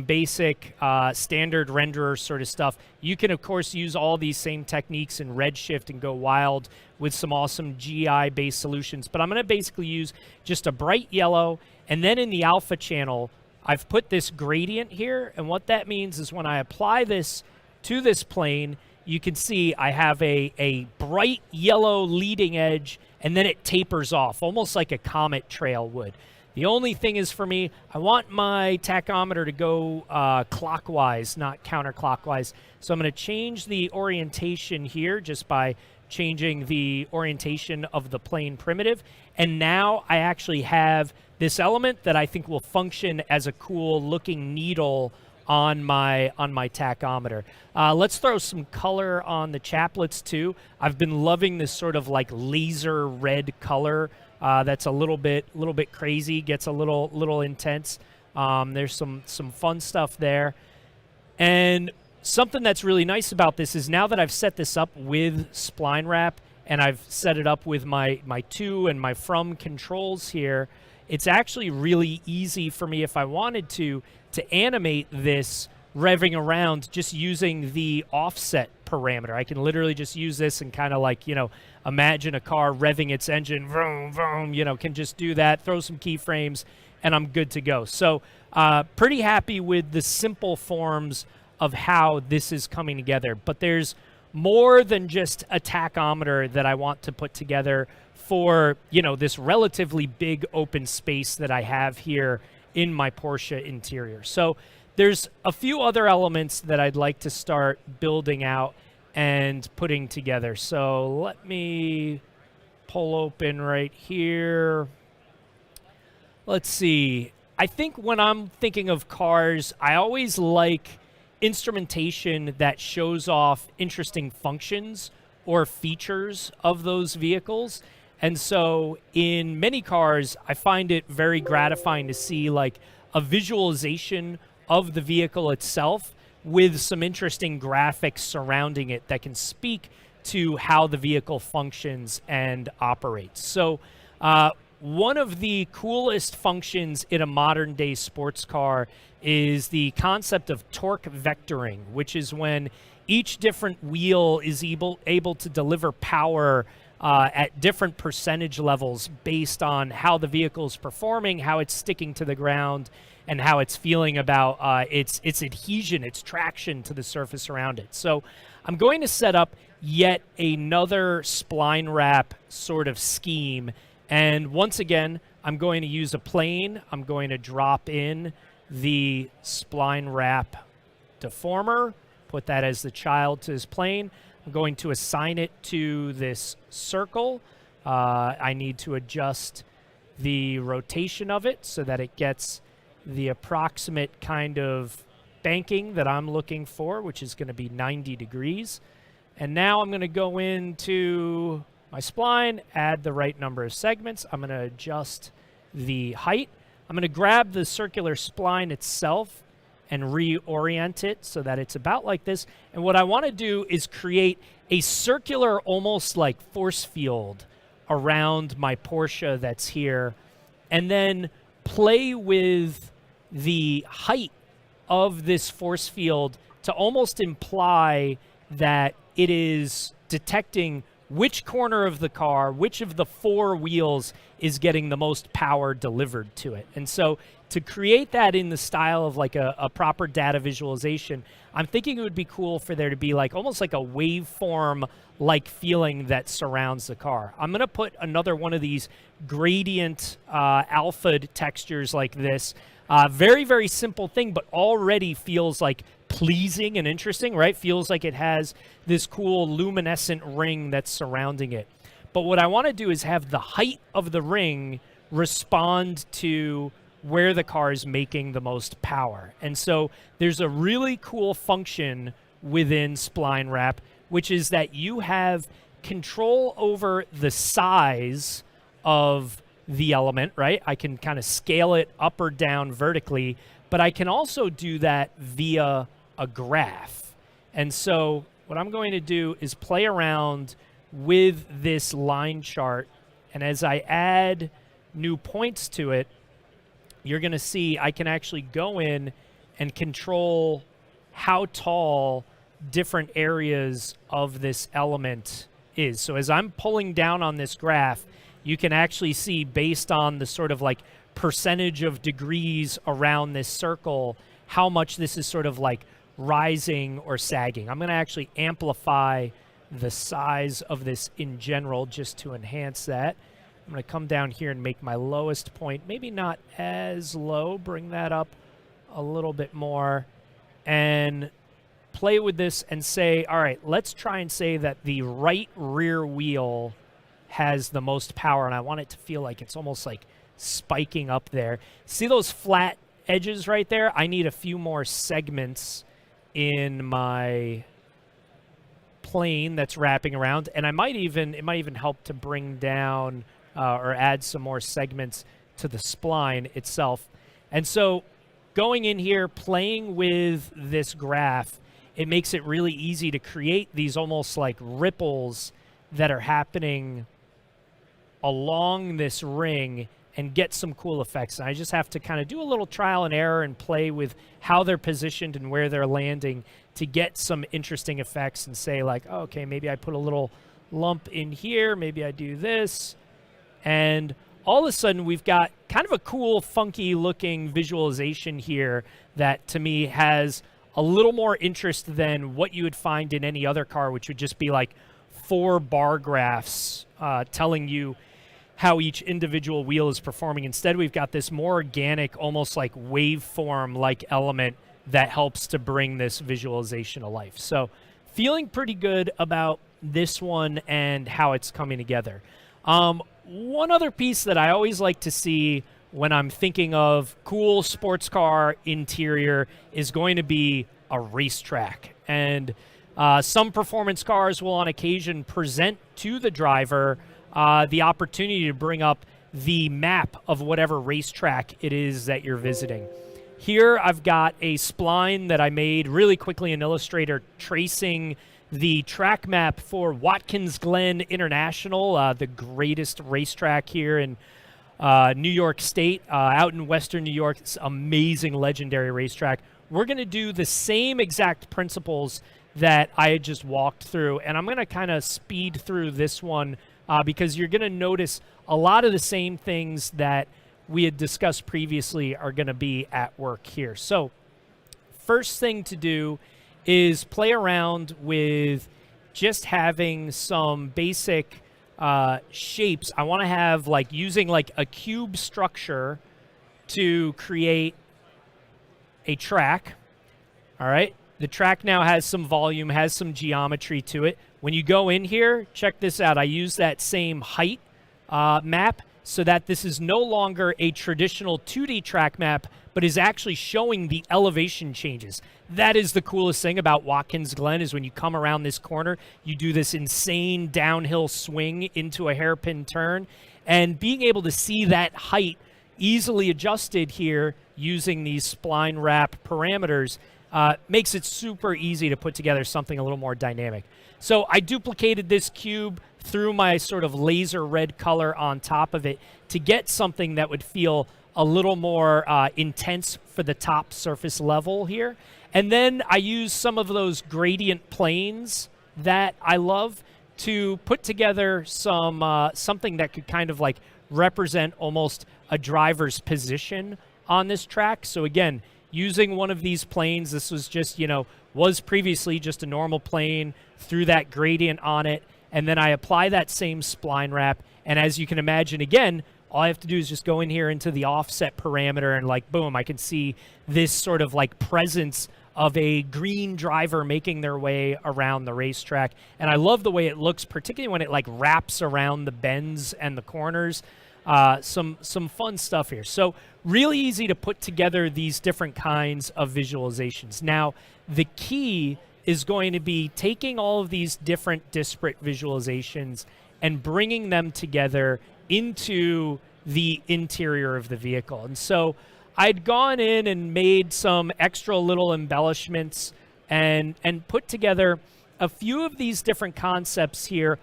basic standard renderer sort of stuff. You can, of course, use all these same techniques in Redshift and go wild with some awesome GI-based solutions. But I'm going to basically use just a bright yellow. And then in the alpha channel, I've put this gradient here. And what that means is when I apply this to this plane, you can see I have a bright yellow leading edge, and then it tapers off, almost like a comet trail would. The only thing is for me, I want my tachometer to go clockwise, not counterclockwise. So I'm going to change the orientation here just by changing the orientation of the plane primitive. And now I actually have this element that I think will function as a cool looking needle on my tachometer. Let's throw some color on the chaplets too. I've been loving this sort of like laser red color. That's a little bit crazy, gets a little intense. There's some fun stuff there. And something that's really nice about this is now that I've set this up with spline wrap and I've set it up with my to and my from controls here, it's actually really easy for me if I wanted to animate this revving around just using the offset parameter. I can literally just use this and kind of like, imagine a car revving its engine, vroom, vroom, can just do that, throw some keyframes, and I'm good to go. So pretty happy with the simple forms of how this is coming together. But there's more than just a tachometer that I want to put together for, this relatively big open space that I have here in my Porsche interior. So there's a few other elements that I'd like to start building out and putting together. So let me pull open right here. Let's see. I think when I'm thinking of cars, I always like instrumentation that shows off interesting functions or features of those vehicles. And so in many cars, I find it very gratifying to see like a visualization of the vehicle itself with some interesting graphics surrounding it that can speak to how the vehicle functions and operates. So one of the coolest functions in a modern day sports car is the concept of torque vectoring, which is when each different wheel is able to deliver power at different percentage levels based on how the vehicle is performing, how it's sticking to the ground, and how it's feeling about its adhesion, its traction to the surface around it. So I'm going to set up yet another spline wrap sort of scheme. And once again, I'm going to use a plane. I'm going to drop in the spline wrap deformer, put that as the child to this plane. I'm going to assign it to this circle. I need to adjust the rotation of it so that it gets the approximate kind of banking that I'm looking for, which is going to be 90 degrees. And now I'm going to go into my spline, add the right number of segments. I'm going to adjust the height. I'm going to grab the circular spline itself and reorient it so that it's about like this. And what I want to do is create a circular, almost like force field around my Porsche that's here, and then play with the height of this force field to almost imply that it is detecting which corner of the car, which of the four wheels is getting the most power delivered to it. And so to create that in the style of like a proper data visualization, I'm thinking it would be cool for there to be like almost like a waveform like feeling that surrounds the car. I'm going to put another one of these gradient alpha textures like this. Very, very simple thing, but already feels like pleasing and interesting, right? Feels like it has this cool luminescent ring that's surrounding it. But what I want to do is have the height of the ring respond to where the car is making the most power. And so there's a really cool function within spline wrap, which is that you have control over the size of the element, right? I can kind of scale it up or down vertically, but I can also do that via a graph. And so what I'm going to do is play around with this line chart, and as I add new points to it, you're going to see I can actually go in and control how tall different areas of this element is. So as I'm pulling down on this graph, you can actually see, based on the sort of like percentage of degrees around this circle, how much this is sort of like rising or sagging. I'm going to actually amplify the size of this in general just to enhance that. I'm going to come down here and make my lowest point maybe not as low, bring that up a little bit more, and play with this and say, all right, let's try and say that the right rear wheel has the most power, and I want it to feel like it's almost like spiking up there. See those flat edges right there? I need a few more segments in my plane that's wrapping around, and it might even help to bring down or add some more segments to the spline itself. And so going in here, playing with this graph, it makes it really easy to create these almost like ripples that are happening along this ring and get some cool effects. And I just have to kind of do a little trial and error and play with how they're positioned and where they're landing to get some interesting effects and say like, oh, okay, maybe I put a little lump in here, maybe I do this. And all of a sudden we've got kind of a cool, funky looking visualization here that to me has a little more interest than what you would find in any other car, which would just be like 4 bar graphs telling you how each individual wheel is performing. Instead, we've got this more organic, almost like waveform-like element that helps to bring this visualization to life. So feeling pretty good about this one and how it's coming together. One other piece that I always like to see when I'm thinking of cool sports car interior is going to be a racetrack. And some performance cars will on occasion present to the driver the opportunity to bring up the map of whatever racetrack it is that you're visiting. Here I've got a spline that I made really quickly in Illustrator tracing the track map for Watkins Glen International, the greatest racetrack here in New York State, out in Western New York. It's an amazing, legendary racetrack. We're going to do the same exact principles that I had just walked through, and I'm going to kind of speed through this one because you're going to notice a lot of the same things that we had discussed previously are going to be at work here. So first thing to do is play around with just having some basic shapes. I want to have like using like a cube structure to create a track. All right. The track now has some volume, has some geometry to it. When you go in here, check this out. I use that same height map so that this is no longer a traditional 2D track map, but is actually showing the elevation changes. That is the coolest thing about Watkins Glen, is when you come around this corner, you do this insane downhill swing into a hairpin turn, and being able to see that height easily adjusted here using these spline wrap parameters makes it super easy to put together something a little more dynamic. So I duplicated this cube, threw my sort of laser red color on top of it to get something that would feel a little more intense for the top surface level here. And then I use some of those gradient planes that I love to put together some something that could kind of like represent almost a driver's position on this track. So again, using one of these planes, this was just, was previously just a normal plane, threw that gradient on it, and then I apply that same spline wrap. And as you can imagine, again, all I have to do is just go in here into the offset parameter and like, boom, I can see this sort of like presence of a green driver making their way around the racetrack. And I love the way it looks, particularly when it like wraps around the bends and the corners. Some fun stuff here. So really easy to put together these different kinds of visualizations. Now, the key is going to be taking all of these different disparate visualizations and bringing them together into the interior of the vehicle. And so I'd gone in and made some extra little embellishments and put together a few of these different concepts here,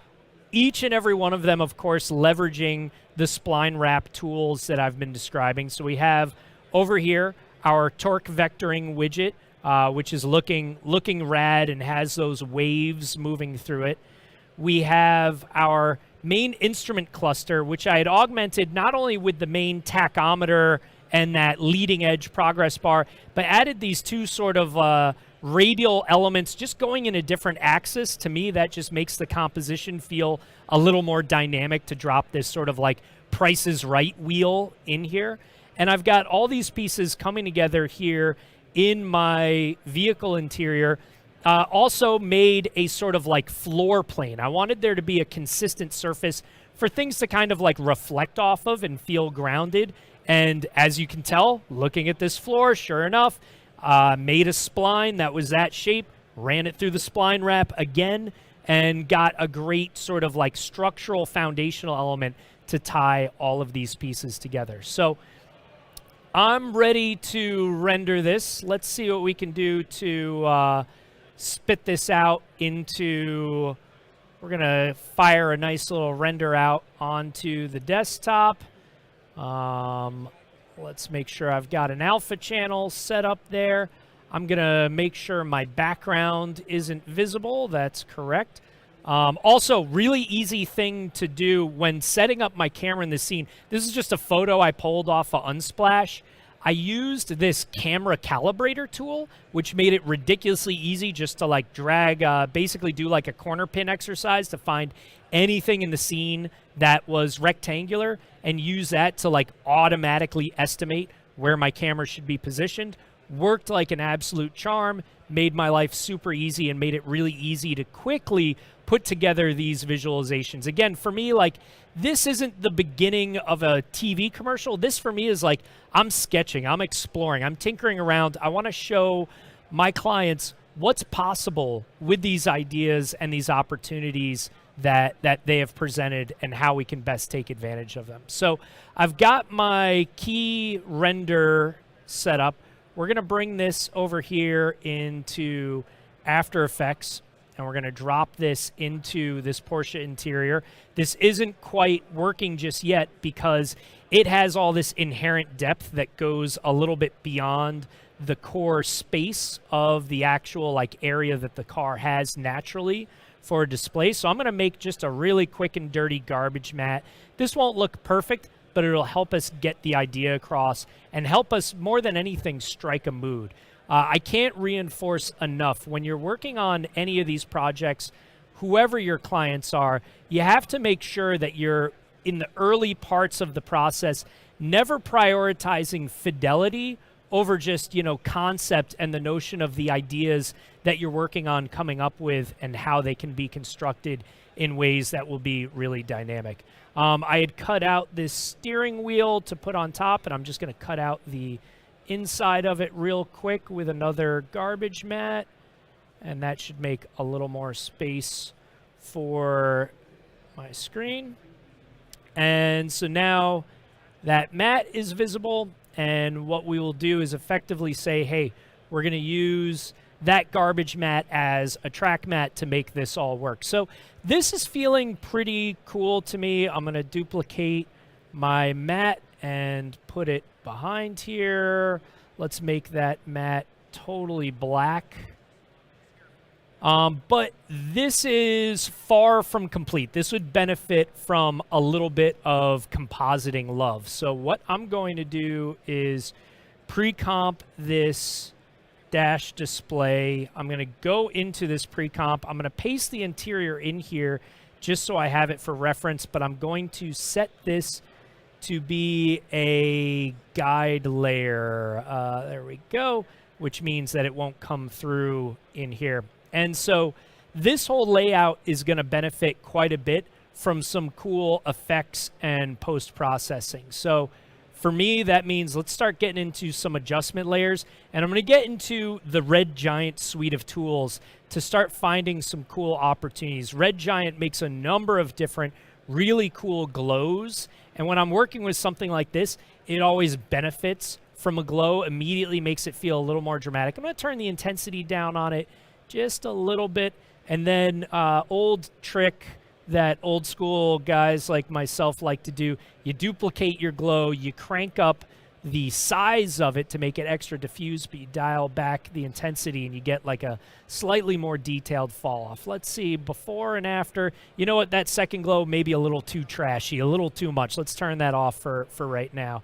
each and every one of them, of course, leveraging the spline wrap tools that I've been describing. So we have over here our torque vectoring widget, which is looking rad and has those waves moving through it. We have our main instrument cluster, which I had augmented not only with the main tachometer and that leading edge progress bar, but added these two sort of radial elements just going in a different axis. To me, that just makes the composition feel a little more dynamic to drop this sort of like Price is Right wheel in here. And I've got all these pieces coming together here in my vehicle interior. Also made a sort of like floor plane. I wanted there to be a consistent surface for things to kind of like reflect off of and feel grounded. And as you can tell, looking at this floor, sure enough, made a spline that was that shape, ran it through the spline wrap again, and got a great sort of like structural foundational element to tie all of these pieces together. So I'm ready to render this. Let's see what we can do to spit this out into, we're going to fire a nice little render out onto the desktop. Let's make sure I've got an alpha channel set up there. I'm going to make sure my background isn't visible. That's correct. Also, really easy thing to do when setting up my camera in the scene. This is just a photo I pulled off of Unsplash. I used this camera calibrator tool, which made it ridiculously easy just to like drag, basically do like a corner pin exercise to find anything in the scene that was rectangular and use that to like automatically estimate where my camera should be positioned. Worked like an absolute charm, made my life super easy and made it really easy to quickly put together these visualizations. Again, for me, like, this isn't the beginning of a TV commercial. This for me is like, I'm sketching, I'm exploring, I'm tinkering around. I want to show my clients what's possible with these ideas and these opportunities that they have presented and how we can best take advantage of them. So I've got my key render set up. We're going to bring this over here into After Effects, and we're going to drop this into this Porsche interior. This isn't quite working just yet because it has all this inherent depth that goes a little bit beyond the core space of the actual like area that the car has naturally for a display. So I'm going to make just a really quick and dirty garbage mat. This won't look perfect, but it'll help us get the idea across and help us, more than anything, strike a mood. I can't reinforce enough, when you're working on any of these projects, whoever your clients are, you have to make sure that you're, in the early parts of the process, never prioritizing fidelity over just, concept and the notion of the ideas that you're working on coming up with and how they can be constructed in ways that will be really dynamic. I had cut out this steering wheel to put on top, and I'm just going to cut out the inside of it real quick with another garbage mat, and that should make a little more space for my screen. And so now that mat is visible, and what we will do is effectively say, hey, we're going to use that garbage mat as a track mat to make this all work. So this is feeling pretty cool to me. I'm going to duplicate my mat and put it behind here. Let's make that mat totally black. But this is far from complete. This would benefit from a little bit of compositing love. So what I'm going to do is pre-comp this dash display. I'm going to go into this pre-comp. I'm going to paste the interior in here just so I have it for reference, but I'm going to set this to be a guide layer. There we go, which means that it won't come through in here. And so this whole layout is going to benefit quite a bit from some cool effects and post-processing. So For me, that means let's start getting into some adjustment layers, and I'm going to get into the Red Giant suite of tools to start finding some cool opportunities. Red Giant makes a number of different really cool glows, and when I'm working with something like this, it always benefits from a glow, immediately makes it feel a little more dramatic. I'm going to turn the intensity down on it just a little bit, and then old trick that old school guys like myself like to do, you duplicate your glow, you crank up the size of it to make it extra diffuse, but you dial back the intensity and you get like a slightly more detailed fall off. Let's see, before and after. You know what, that second glow may be a little too trashy, a little too much. Let's turn that off for right now.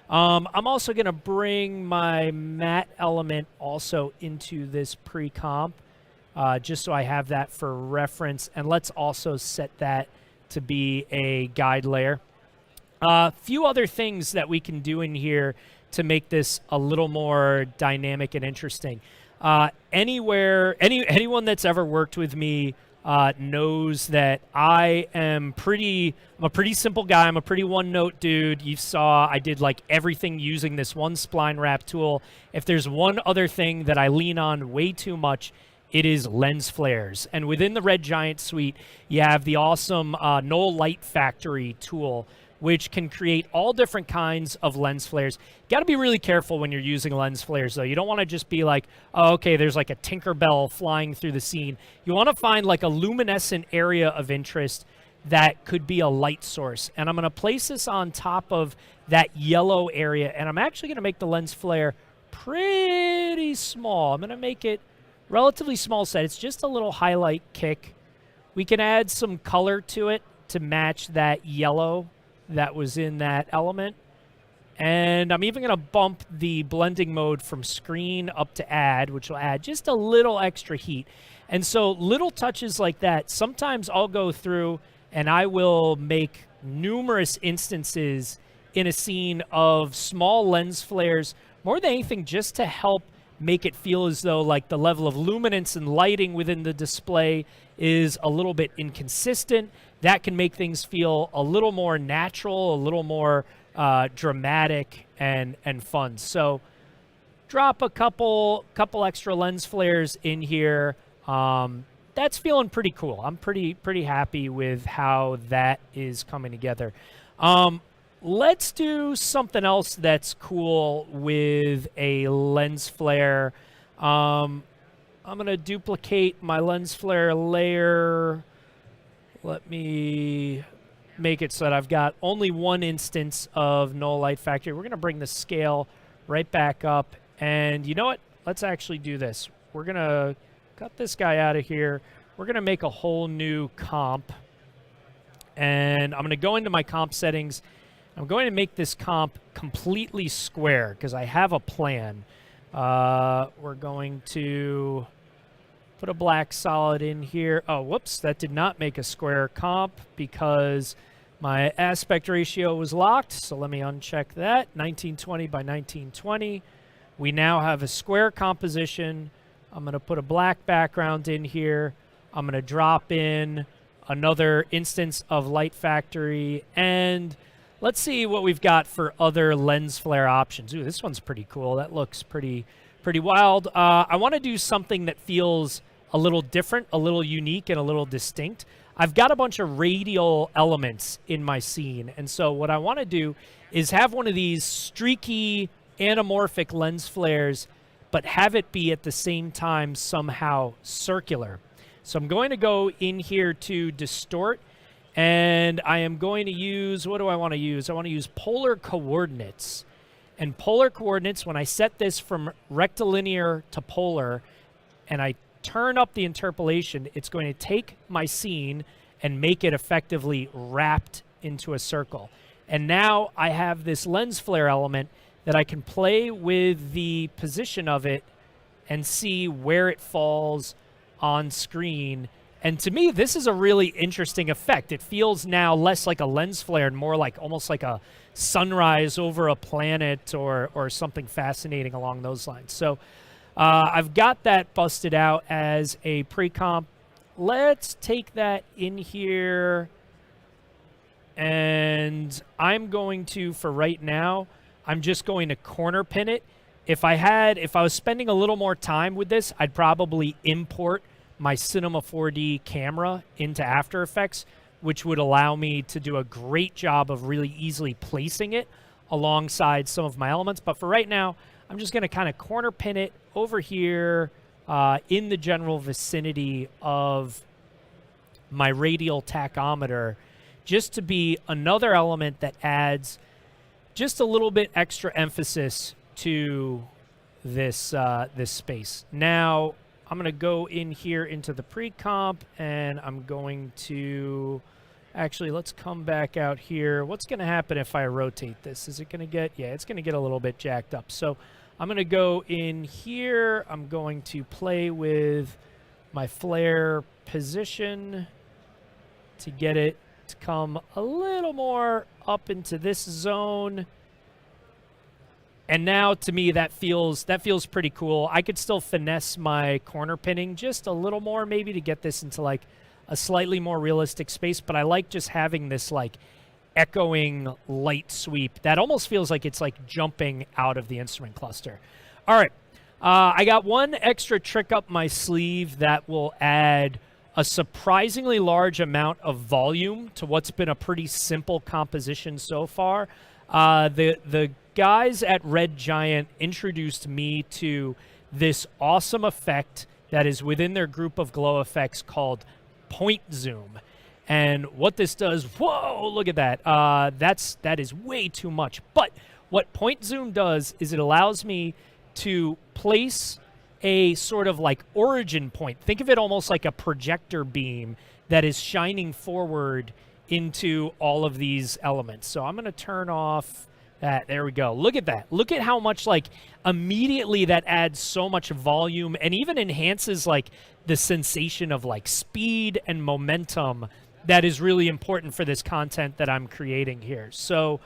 I'm also going to bring my matte element also into this pre-comp. Just so I have that for reference. And let's also set that to be a guide layer. A few other things that we can do in here to make this a little more dynamic and interesting. Anyone that's ever worked with me knows that I'm a pretty simple guy. I'm a pretty one-note dude. You saw I did like everything using this one spline wrap tool. If there's one other thing that I lean on way too much, it is lens flares. And within the Red Giant suite, you have the awesome Knoll Light Factory tool, which can create all different kinds of lens flares. You got to be really careful when you're using lens flares, though. You don't want to just be like, oh, okay, there's like a Tinkerbell flying through the scene. You want to find like a luminescent area of interest that could be a light source. And I'm going to place this on top of that yellow area, and I'm actually going to make the lens flare pretty small. I'm going to make it relatively small set. It's just a little highlight kick. We can add some color to it to match that yellow that was in that element. And I'm even going to bump the blending mode from screen up to add, which will add just a little extra heat. And so little touches like that, sometimes I'll go through and I will make numerous instances in a scene of small lens flares, more than anything just to help make it feel as though like the level of luminance and lighting within the display is a little bit inconsistent. That can make things feel a little more natural, a little more dramatic and fun. So drop a couple extra lens flares in here. That's feeling pretty cool. I'm pretty happy with how that is coming together. Let's do something else that's cool with a lens flare. I'm going to duplicate my lens flare layer. Let me make it so that I've got only one instance of Knoll Light Factory. We're going to bring the scale right back up. And you know what? Let's actually do this. We're going to cut this guy out of here. We're going to make a whole new comp. And I'm going to go into my comp settings. I'm going to make this comp completely square because I have a plan. We're going to put a black solid in here. Oh, whoops, that did not make a square comp because my aspect ratio was locked. So let me uncheck that. 1920 by 1920. We now have a square composition. I'm going to put a black background in here. I'm going to drop in another instance of Light Factory, and let's see what we've got for other lens flare options. Ooh, this one's pretty cool. That looks pretty wild. I want to do something that feels a little different, a little unique, and a little distinct. I've got a bunch of radial elements in my scene, and so what I want to do is have one of these streaky, anamorphic lens flares, but have it be at the same time somehow circular. So I'm going to go in here to distort, and I am going to use, what do I want to use? I want to use polar coordinates. And polar coordinates, when I set this from rectilinear to polar, and I turn up the interpolation, it's going to take my scene and make it effectively wrapped into a circle. And now I have this lens flare element that I can play with the position of it and see where it falls on screen. And to me, this is a really interesting effect. It feels now less like a lens flare and more like almost like a sunrise over a planet or something fascinating along those lines. So I've got that busted out as a pre-comp. Let's take that in here. And I'm going to, for right now, I'm just going to corner pin it. If I was spending a little more time with this, I'd probably import my Cinema 4D camera into After Effects, which would allow me to do a great job of really easily placing it alongside some of my elements. But for right now, I'm just going to kind of corner pin it over here in the general vicinity of my radial tachometer, just to be another element that adds just a little bit extra emphasis to this this space. Now, I'm going to go in here into the pre-comp, and I'm going to... Actually, let's come back out here. What's going to happen if I rotate this? Is it going to get... Yeah, it's going to get a little bit jacked up. So I'm going to go in here. I'm going to play with my flare position to get it to come a little more up into this zone. And now, to me, that feels pretty cool. I could still finesse my corner pinning just a little more, maybe, to get this into, like, a slightly more realistic space. But I like just having this, like, echoing light sweep that almost feels like it's, like, jumping out of the instrument cluster. All right. I got one extra trick up my sleeve that will add a surprisingly large amount of volume to what's been a pretty simple composition so far. The guys at Red Giant introduced me to this awesome effect that is within their group of glow effects called point zoom. And what this does, whoa, look at that. That is way too much. But what point zoom does is it allows me to place a sort of like origin point. Think of it almost like a projector beam that is shining forward into all of these elements. So I'm going to turn off that. There we go. Look at that. Look at how much, like, immediately that adds so much volume and even enhances, like, the sensation of, like, speed and momentum that is really important for this content that I'm creating here. So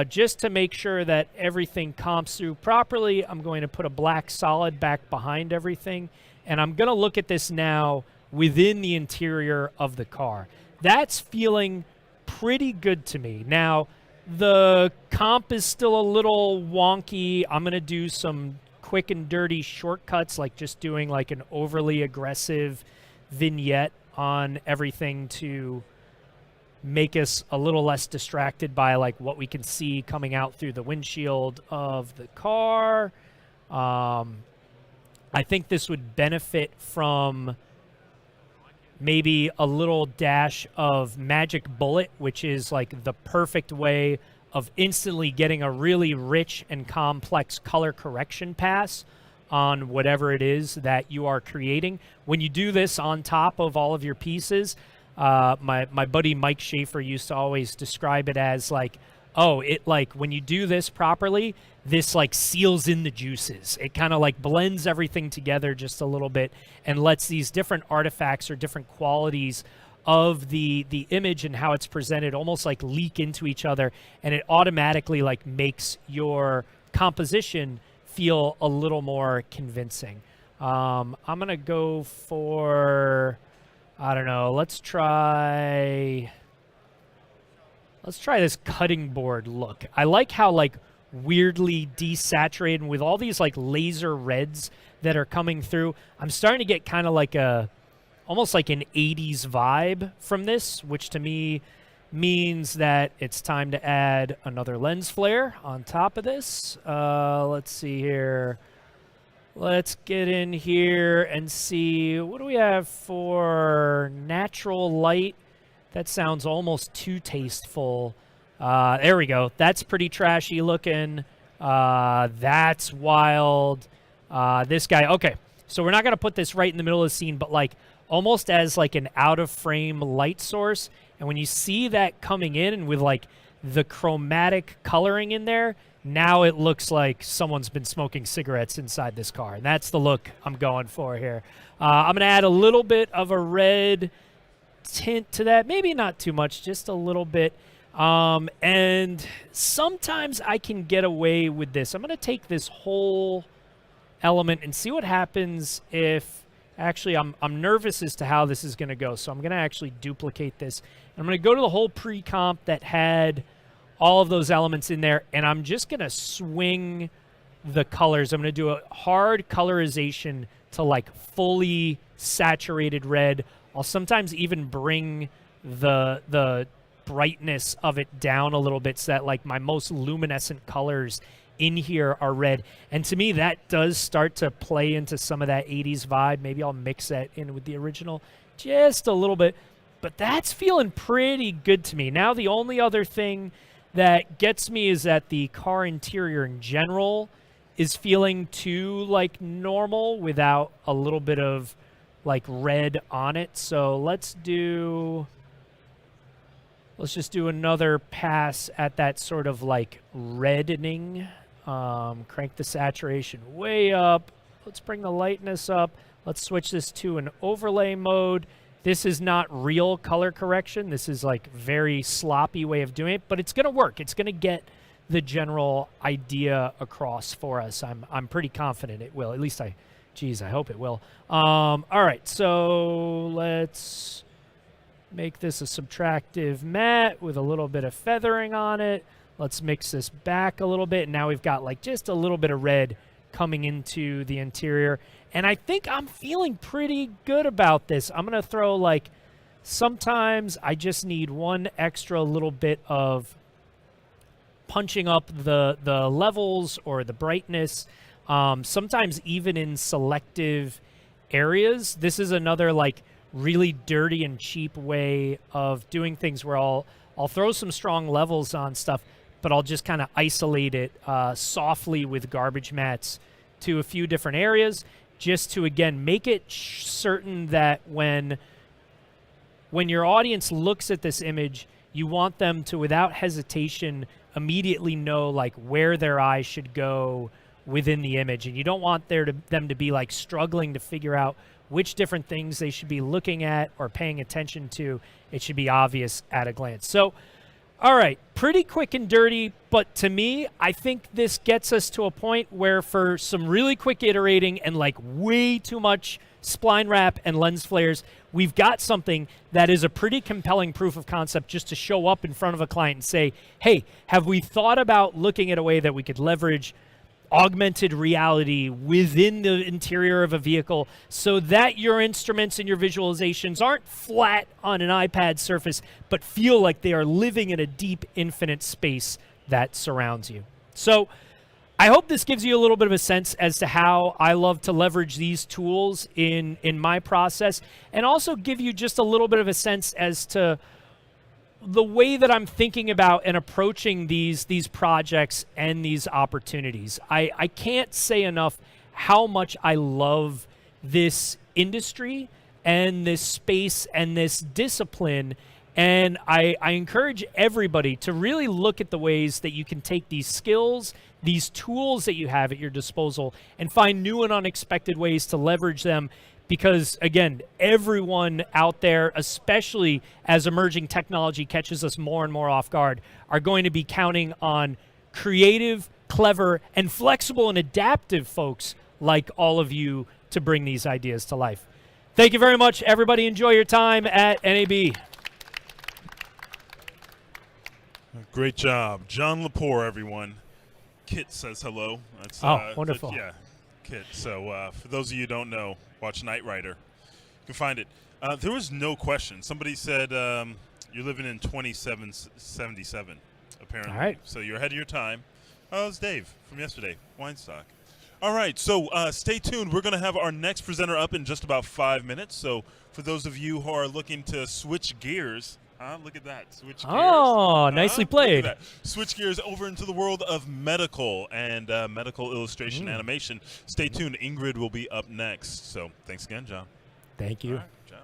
just to make sure that everything comps through properly, I'm going to put a black solid back behind everything, and I'm going to look at this now within the interior of the car. That's feeling pretty good to me. Now, the comp is still a little wonky. I'm going to do some quick and dirty shortcuts, like just doing like an overly aggressive vignette on everything to make us a little less distracted by like what we can see coming out through the windshield of the car. I think this would benefit from maybe a little dash of Magic Bullet, which is like the perfect way of instantly getting a really rich and complex color correction pass on whatever it is that you are creating. When you do this on top of all of your pieces, my buddy Mike Schaefer used to always describe it as like, oh, it like when you do this properly, this like seals in the juices. It kind of like blends everything together just a little bit and lets these different artifacts or different qualities of the image and how it's presented almost like leak into each other, and it automatically like makes your composition feel a little more convincing. I'm gonna go for, I don't know, let's try this cutting board look. I like how like weirdly desaturated with all these like laser reds that are coming through. I'm starting to get kind of like almost like an 80s vibe from this, which to me means that it's time to add another lens flare on top of this. Let's see here. Let's get in here and see, what do we have for natural light? That sounds almost too tasteful. There we go. That's pretty trashy looking. That's wild. This guy. Okay, so we're not going to put this right in the middle of the scene, but like almost as like an out-of-frame light source. And when you see that coming in and with like the chromatic coloring in there, now it looks like someone's been smoking cigarettes inside this car. And that's the look I'm going for here. I'm going to add a little bit of a red tint to that. Maybe not too much, just a little bit. And sometimes I can get away with this. I'm going to take this whole element and see what happens if... Actually, I'm nervous as to how this is going to go, so I'm going to actually duplicate this. I'm going to go to the whole pre-comp that had all of those elements in there, and I'm just going to swing the colors. I'm going to do a hard colorization to like fully saturated red. I'll sometimes even bring the brightness of it down a little bit so that like my most luminescent colors in here are red. And to me, that does start to play into some of that 80s vibe. Maybe I'll mix that in with the original just a little bit. But that's feeling pretty good to me. Now, the only other thing that gets me is that the car interior in general is feeling too like normal without a little bit of like red on it. So let's just do another pass at that sort of like reddening. Crank the saturation way up. Let's bring the lightness up. Let's switch this to an overlay mode. This is not real color correction. This is like very sloppy way of doing it, but it's gonna work. It's gonna get the general idea across for us. I'm pretty confident it will. At least I hope it will. All right, so let's make this a subtractive matte with a little bit of feathering on it. Let's mix this back a little bit. And now we've got like just a little bit of red coming into the interior. And I think I'm feeling pretty good about this. I'm going to throw like, sometimes I just need one extra little bit of punching up the levels or the brightness. Sometimes even in selective areas. This is another like really dirty and cheap way of doing things where I'll throw some strong levels on stuff, but I'll just kind of isolate it softly with garbage mats to a few different areas just to, again, make it certain that when your audience looks at this image, you want them to, without hesitation, immediately know like where their eyes should go within the image. And you don't want them to be like struggling to figure out which different things they should be looking at or paying attention to. It should be obvious at a glance. So, all right, pretty quick and dirty, but to me, I think this gets us to a point where for some really quick iterating and like way too much spline wrap and lens flares, we've got something that is a pretty compelling proof of concept just to show up in front of a client and say, hey, have we thought about looking at a way that we could leverage augmented reality within the interior of a vehicle so that your instruments and your visualizations aren't flat on an iPad surface, but feel like they are living in a deep, infinite space that surrounds you. So I hope this gives you a little bit of a sense as to how I love to leverage these tools in my process, and also give you just a little bit of a sense as to the way that I'm thinking about and approaching these projects and these opportunities. I can't say enough how much I love this industry and this space and this discipline. And I encourage everybody to really look at the ways that you can take these skills, these tools that you have at your disposal, and find new and unexpected ways to leverage them. Because, again, everyone out there, especially as emerging technology catches us more and more off guard, are going to be counting on creative, clever, and flexible and adaptive folks like all of you to bring these ideas to life. Thank you very much, everybody. Enjoy your time at NAB. Great job. John Lepore, everyone. Kit says hello. That's, wonderful. Yeah, Kit. So for those of you who don't know, watch Knight Rider. You can find it. There was no question. Somebody said you're living in 2777, apparently. All right. So you're ahead of your time. Oh, it's Dave from yesterday, Weinstock. All right, so stay tuned. We're going to have our next presenter up in just about 5 minutes. So for those of you who are looking to switch gears, look at that. Switch gears. Oh, nicely played. Look at that. Switch gears over into the world of medical and medical illustration animation. Stay tuned. Ingrid will be up next. So thanks again, John. Thank you. All right, ciao.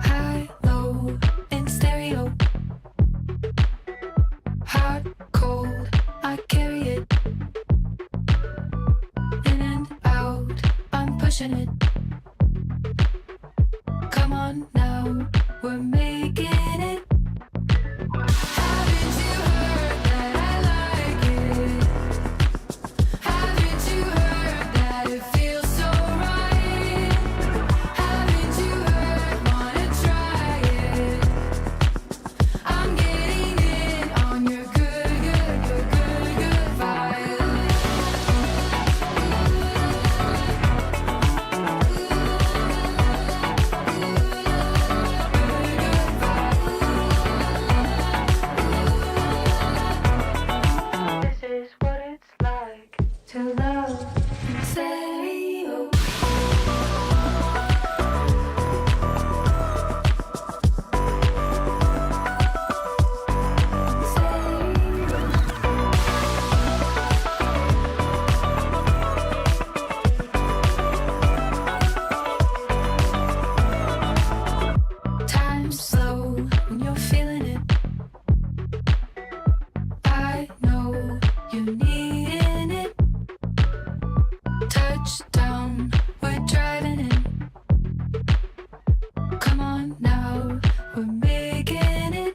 High, low, in stereo. on now, we're making it. Haven't you heard that I like it? Haven't you heard that it feels so right? Haven't you heard, wanna try it? I'm getting in on your good vibe. This is what it's like to love in stereo. Time's slow when you're feeling it. I know you're needing it. Touchdown, we're driving in. Come on now, we're making it.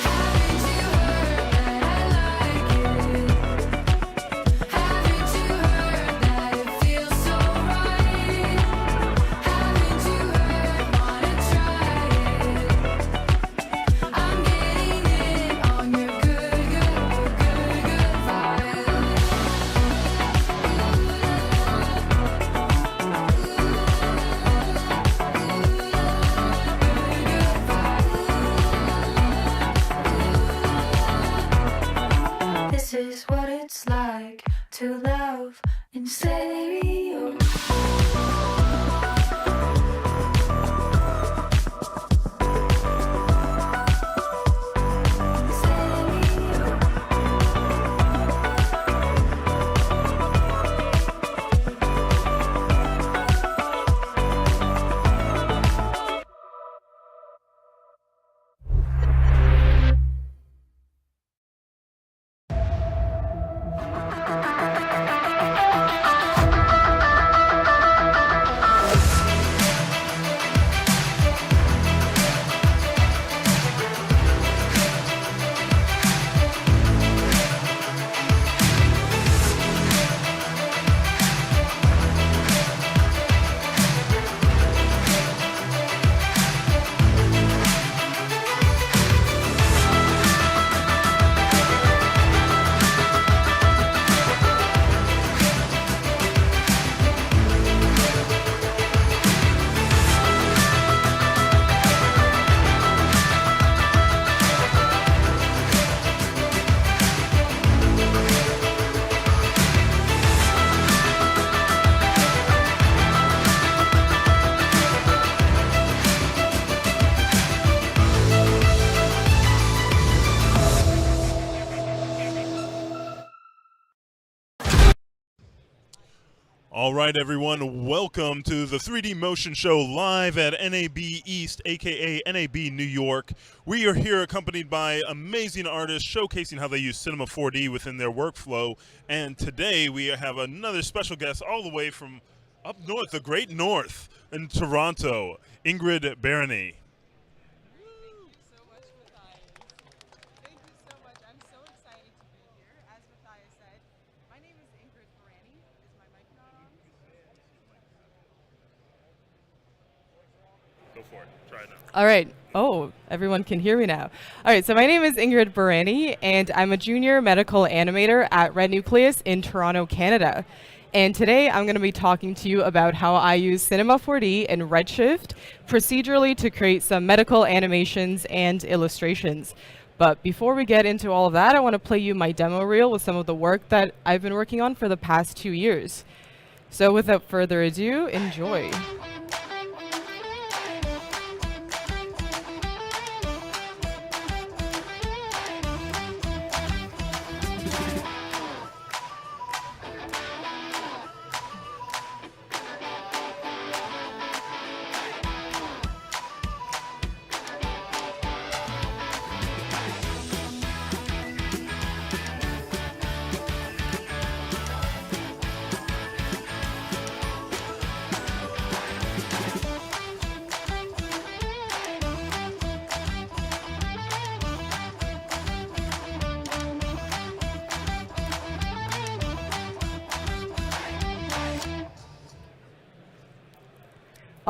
Haven't you heard that I like it? Haven't you heard that it feels so right? Haven't you heard, wanna try it? I'm getting in on your good vibe. This is what it's like to love in stereo. All right, everyone, welcome to the 3D Motion Show live at NAB East, aka NAB New York. We are here accompanied by amazing artists showcasing how they use Cinema 4D within their workflow. And today we have another special guest all the way from up north, the great north in Toronto, Ingrid Barony. Thank you so much. I'm so excited to be here. As Matthias said, my name is Ingrid Barony. Is my mic not on? Go for it. Try it now. All right. Oh, everyone can hear me now. All right. So my name is Ingrid Barony, and I'm a junior medical animator at Red Nucleus in Toronto, Canada. And today I'm going to be talking to you about how I use Cinema 4D and Redshift procedurally to create some medical animations and illustrations. But before we get into all of that, I want to play you my demo reel with some of the work that I've been working on for the past 2 years. So without further ado, enjoy.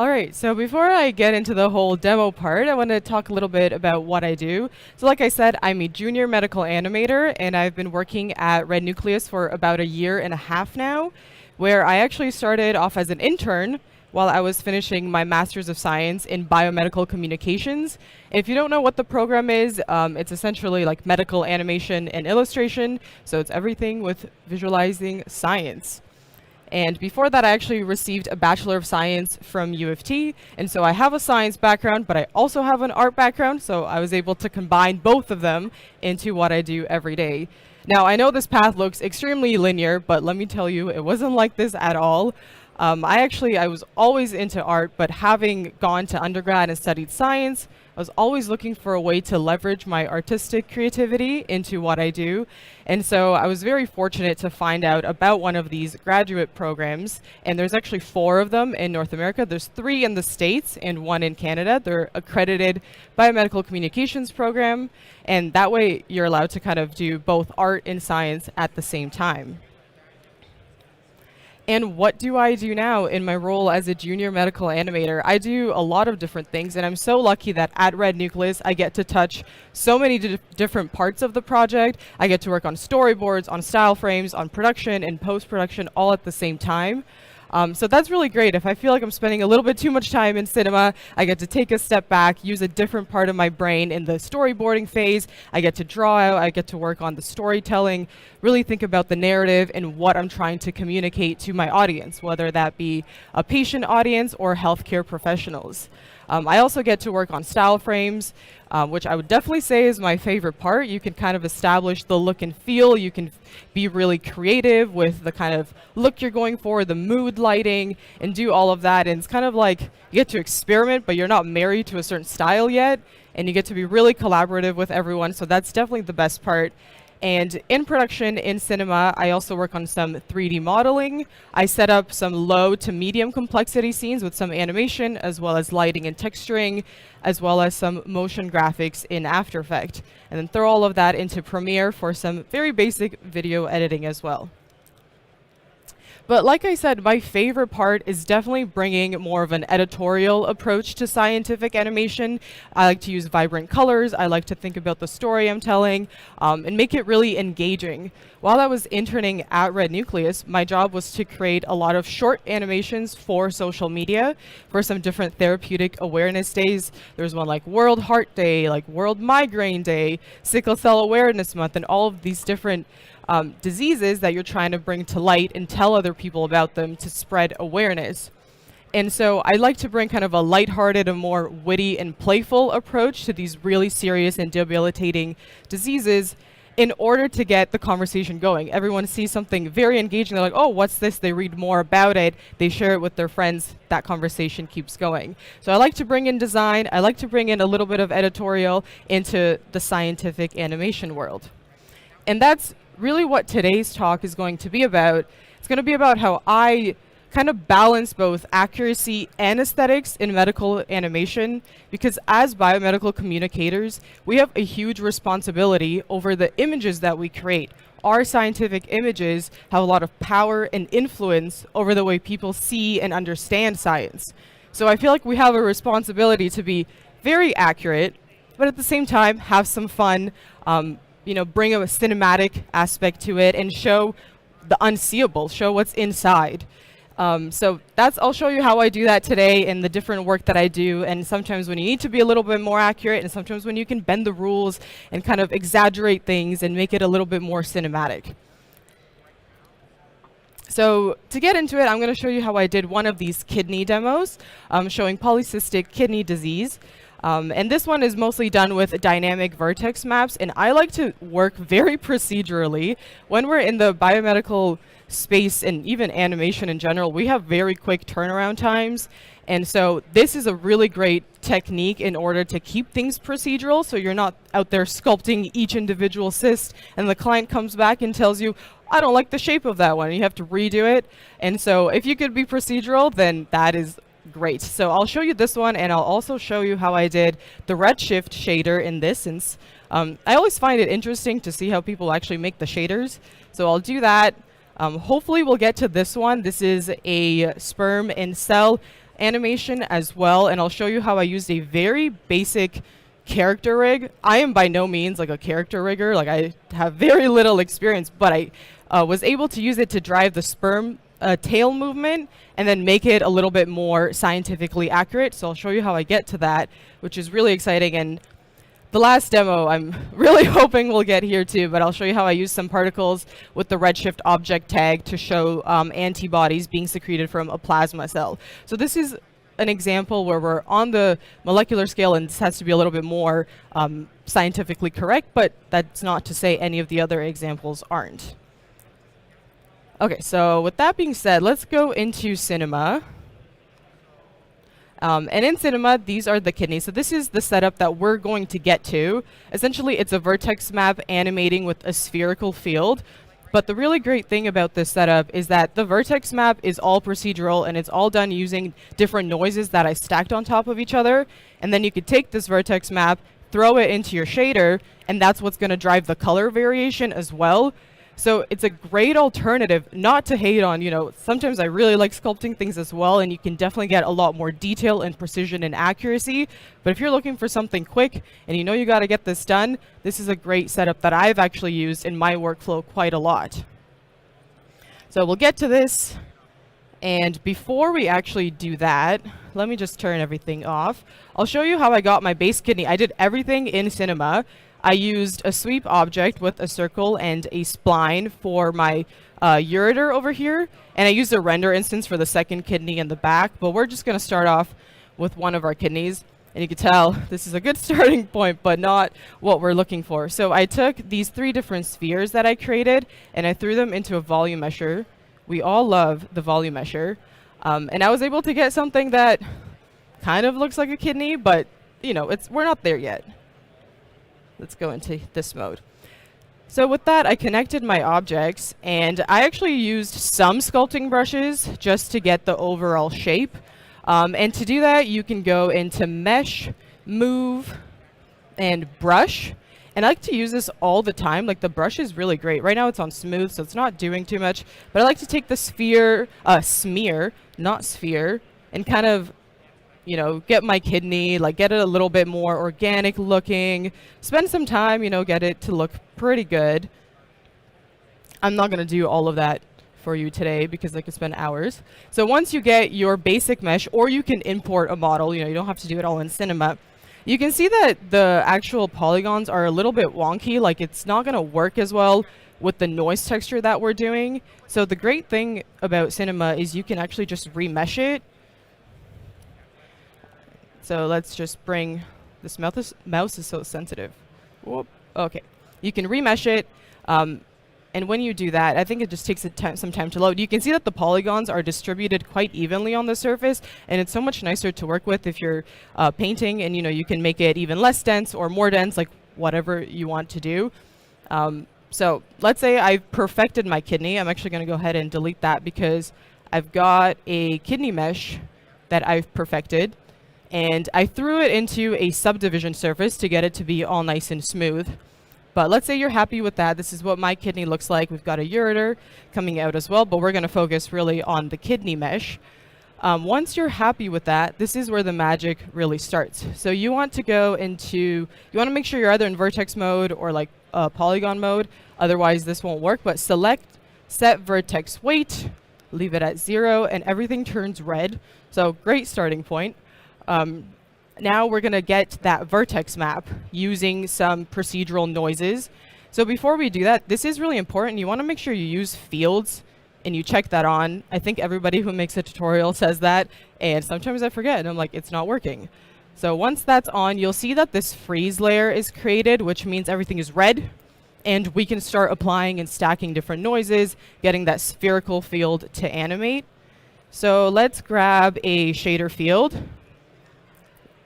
All right, so before I get into the whole demo part, I want to talk a little bit about what I do. So like I said, I'm a junior medical animator, and I've been working at Red Nucleus for about 1.5 years now, where I actually started off as an intern while I was finishing my Master's of Science in Biomedical Communications. And if you don't know what the program is, it's essentially like medical animation and illustration, so it's everything with visualizing science. And before that, I actually received a Bachelor of Science from U of T, and so I have a science background, but I also have an art background, so I was able to combine both of them into what I do every day. Now, I know this path looks extremely linear, but let me tell you, it wasn't like this at all. I was always into art, but having gone to undergrad and studied science, I was always looking for a way to leverage my artistic creativity into what I do. And so I was very fortunate to find out about one of these graduate programs, and there's actually 4 of them in North America. There's 3 in the States and 1 in Canada. They're accredited biomedical communications program, and that way you're allowed to kind of do both art and science at the same time. And what do I do now in my role as a junior medical animator? I do a lot of different things, and I'm so lucky that at Red Nucleus I get to touch so many different parts of the project. I get to work on storyboards, on style frames, on production and post-production all at the same time. So that's really great. If I feel like I'm spending a little bit too much time in cinema, I get to take a step back, use a different part of my brain in the storyboarding phase. I get to draw out, I get to work on the storytelling, really think about the narrative and what I'm trying to communicate to my audience, whether that be a patient audience or healthcare professionals. I also get to work on style frames, which I would definitely say is my favorite part. You can kind of establish the look and feel. You can be really creative with the kind of look you're going for, the mood lighting, and do all of that. And it's kind of like you get to experiment, but you're not married to a certain style yet. And you get to be really collaborative with everyone. So that's definitely the best part. And in production, in cinema, I also work on some 3D modeling. I set up some low to medium complexity scenes with some animation, as well as lighting and texturing, as well as some motion graphics in After Effects. And then throw all of that into Premiere for some very basic video editing as well. But like I said, my favorite part is definitely bringing more of an editorial approach to scientific animation. I like to use vibrant colors. I like to think about the story I'm telling and make it really engaging. While I was interning at Red Nucleus, my job was to create a lot of short animations for social media for some different therapeutic awareness days. There's one like World Heart Day, like World Migraine Day, Sickle Cell Awareness Month, and all of these different diseases that you're trying to bring to light and tell other people about them to spread awareness. And so I like to bring kind of a lighthearted, a more witty and playful approach to these really serious and debilitating diseases in order to get the conversation going. Everyone sees something very engaging. They're like, oh, what's this? They read more about it. They share it with their friends. That conversation keeps going. So I like to bring in design. I like to bring in a little bit of editorial into the scientific animation world. And that's really what today's talk is going to be about. It's going to be about how I kind of balance both accuracy and aesthetics in medical animation, because as biomedical communicators, we have a huge responsibility over the images that we create. Our scientific images have a lot of power and influence over the way people see and understand science. So I feel like we have a responsibility to be very accurate, but at the same time have some fun, bring a cinematic aspect to it and show the unseeable, show what's inside. So I'll show you how I do that today and the different work that I do, and sometimes when you need to be a little bit more accurate, and sometimes when you can bend the rules and kind of exaggerate things and make it a little bit more cinematic. So to get into it, I'm going to show you how I did one of these kidney demos showing polycystic kidney disease. And this one is mostly done with dynamic vertex maps, and I like to work very procedurally. When we're in the biomedical space and even animation in general, we have very quick turnaround times. And so this is a really great technique in order to keep things procedural, so you're not out there sculpting each individual cyst and the client comes back and tells you, I don't like the shape of that one. You have to redo it. And so if you could be procedural, then that is great. So I'll show you this one, and I'll also show you how I did the redshift shader in this, since I always find it interesting to see how people actually make the shaders. So I'll do that. Hopefully we'll get to this one. This is a sperm and cell, animation as well, and I'll show you how I used a very basic character rig. I am by no means like a character rigger, like I have very little experience, but I was able to use it to drive the sperm tail movement and then make it a little bit more scientifically accurate. So I'll show you how I get to that, which is really exciting. And the last demo I'm really hoping we'll get here too, but I'll show you how I use some particles with the redshift object tag to show antibodies being secreted from a plasma cell. So this is an example where we're on the molecular scale, and this has to be a little bit more scientifically correct, but that's not to say any of the other examples aren't. Okay, so with that being said, let's go into Cinema. And in Cinema, these are the kidneys. So this is the setup that we're going to get to. Essentially, it's a vertex map animating with a spherical field. But the really great thing about this setup is that the vertex map is all procedural, and it's all done using different noises that I stacked on top of each other. And then you could take this vertex map, throw it into your shader, and that's what's going to drive the color variation as well. So it's a great alternative, not to hate on, sometimes I really like sculpting things as well, and you can definitely get a lot more detail and precision and accuracy. But if you're looking for something quick and you got to get this done, this is a great setup that I've actually used in my workflow quite a lot. So we'll get to this. And before we actually do that, let me just turn everything off. I'll show you how I got my base kidney. I did everything in Cinema. I used a sweep object with a circle and a spline for my ureter over here, and I used a render instance for the second kidney in the back, but we're just going to start off with one of our kidneys. And you can tell this is a good starting point, but not what we're looking for. So I took these 3 different spheres that I created, and I threw them into a volume mesher. We all love the volume mesher. And I was able to get something that kind of looks like a kidney, but we're not there yet. Let's go into this mode. So with that, I connected my objects, and I actually used some sculpting brushes just to get the overall shape. And to do that, you can go into Mesh, Move, and Brush. And I like to use this all the time. Like, the brush is really great. Right now it's on smooth, so it's not doing too much. But I like to take the smear, not sphere, and kind of get my kidney, get it a little bit more organic looking, spend some time, get it to look pretty good. I'm not going to do all of that for you today because I could spend hours. So once you get your basic mesh, or you can import a model, you don't have to do it all in Cinema, you can see that the actual polygons are a little bit wonky, it's not going to work as well with the noise texture that we're doing. So the great thing about Cinema is you can actually just remesh it. So let's just bring this mouse is so sensitive. Whoop. Okay, you can remesh it, and when you do that, I think it just takes some time to load. You can see that the polygons are distributed quite evenly on the surface, and it's so much nicer to work with if you're painting, and you can make it even less dense or more dense, whatever you want to do. So let's say I've perfected my kidney. I'm actually going to go ahead and delete that because I've got a kidney mesh that I've perfected. And I threw it into a subdivision surface to get it to be all nice and smooth. But let's say you're happy with that. This is what my kidney looks like. We've got a ureter coming out as well, but we're going to focus really on the kidney mesh. Once you're happy with that, this is where the magic really starts. So you want to go into, you want to make sure you're either in vertex mode or polygon mode. Otherwise, this won't work. But select set vertex weight, leave it at 0, and everything turns red. So great starting point. Now we're going to get that vertex map using some procedural noises. So before we do that, this is really important. You want to make sure you use fields and you check that on. I think everybody who makes a tutorial says that, and sometimes I forget and I'm like, it's not working. So once that's on, you'll see that this freeze layer is created, which means everything is red, and we can start applying and stacking different noises, getting that spherical field to animate. So let's grab a shader field.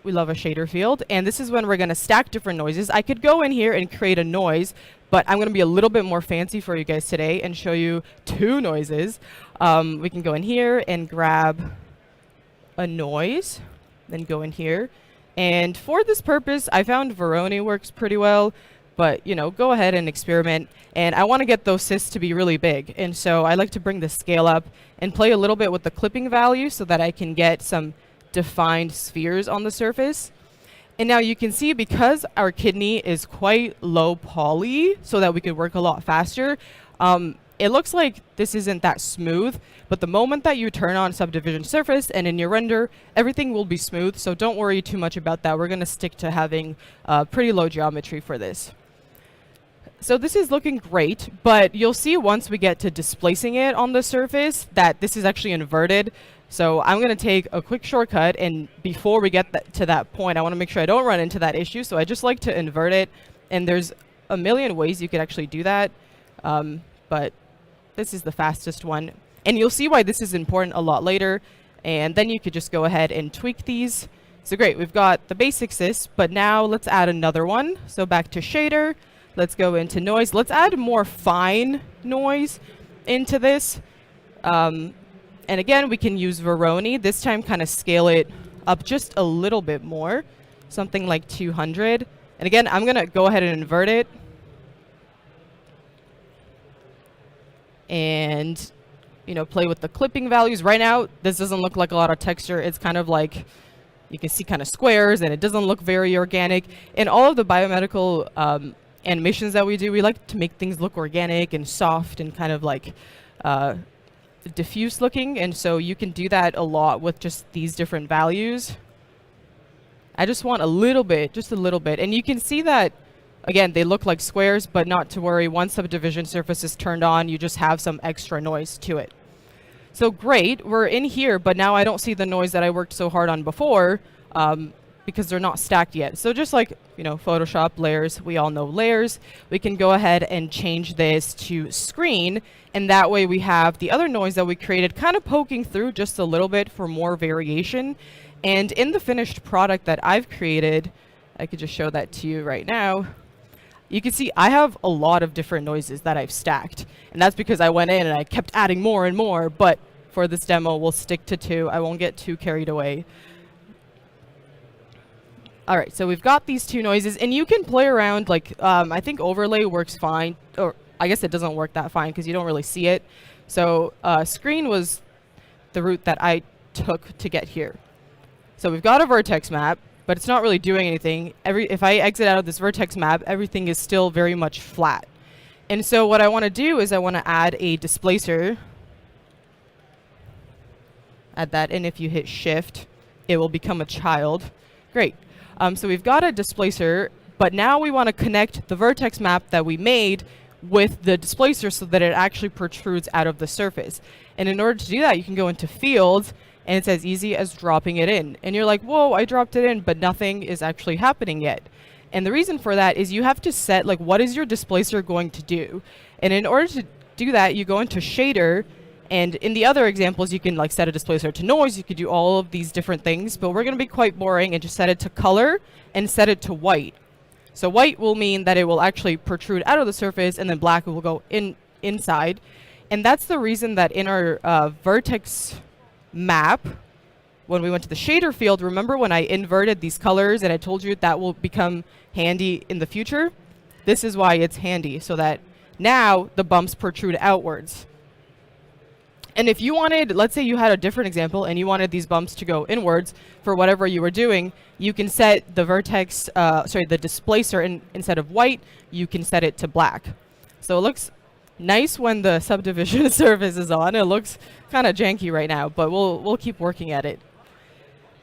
We love a shader field, and this is when we're going to stack different noises. I could go in here and create a noise, but I'm going to be a little bit more fancy for you guys today and show you 2 noises. We can go in here and grab a noise, then go in here. And for this purpose, I found Barony works pretty well, but go ahead and experiment. And I want to get those cysts to be really big, and so I like to bring the scale up and play a little bit with the clipping value so that I can get some defined spheres on the surface. And now you can see, because our kidney is quite low poly, so that we could work a lot faster, it looks like this isn't that smooth, but the moment that you turn on subdivision surface and in your render, everything will be smooth, so don't worry too much about that. We're going to stick to having pretty low geometry for this. So this is looking great, but you'll see once we get to displacing it on the surface that this is actually inverted. So I'm going to take a quick shortcut, and before we get to that point, I want to make sure I don't run into that issue, so I just like to invert it, and there's a million ways you could actually do that, but this is the fastest one. And you'll see why this is important a lot later, and then you could just go ahead and tweak these. So great, we've got the basic cis, but now let's add another one. So back to shader, let's go into noise. Let's add more fine noise into this. And again, we can use Barony. This time kind of scale it up just a little bit more, something like 200. And again, I'm going to go ahead and invert it. And, you know, play with the clipping values. Right now, this doesn't look like a lot of texture. It's kind of like, you can see kind of squares, and it doesn't look very organic. In all of the biomedical animations that we do, we like to make things look organic and soft and kind of like diffuse looking, and so you can do that a lot with just these different values. I just want a little bit, just a little bit, and you can see that, again, they look like squares, but not to worry. Once subdivision surface is turned on, you just have some extra noise to it. So great, we're in here, but now I don't see the noise that I worked so hard on before, because they're not stacked yet. So just like, you know, Photoshop layers, we all know layers, we can go ahead and change this to screen, and that way we have the other noise that we created kind of poking through just a little bit for more variation. And in the finished product that I've created, I could just show that to you right now. You can see I have a lot of different noises that I've stacked, and that's because I went in and I kept adding more and more, but for this demo, we'll stick to 2. I won't get too carried away. All right, so we've got these 2 noises, and you can play around, like, I think overlay works fine, or I guess it doesn't work that fine because you don't really see it. So screen was the route that I took to get here. So we've got a vertex map, but it's not really doing anything. If I exit out of this vertex map, everything is still very much flat. And so what I want to do is I want to add a displacer. Add that in. If you hit shift, it will become a child. Great. So we've got a displacer, but now we want to connect the vertex map that we made with the displacer so that it actually protrudes out of the surface. And in order to do that, you can go into fields, and it's as easy as dropping it in. And you're like, whoa, I dropped it in, but nothing is actually happening yet. And the reason for that is you have to set, like, what is your displacer going to do? And in order to do that, you go into shader, and in the other examples, you can like set a displacer to noise. You could do all of these different things, but we're going to be quite boring and just set it to color and set it to white. So white will mean that it will actually protrude out of the surface, and then black will go inside. And that's the reason that in our vertex map, when we went to the shader field, remember when I inverted these colors and I told you that will become handy in the future? This is why it's handy, so that now the bumps protrude outwards. And if you wanted, let's say you had a different example and you wanted these bumps to go inwards for whatever you were doing, you can set the vertex, the displacer, instead of white, you can set it to black. So it looks nice when the subdivision surface is on. It looks kind of janky right now, but we'll keep working at it.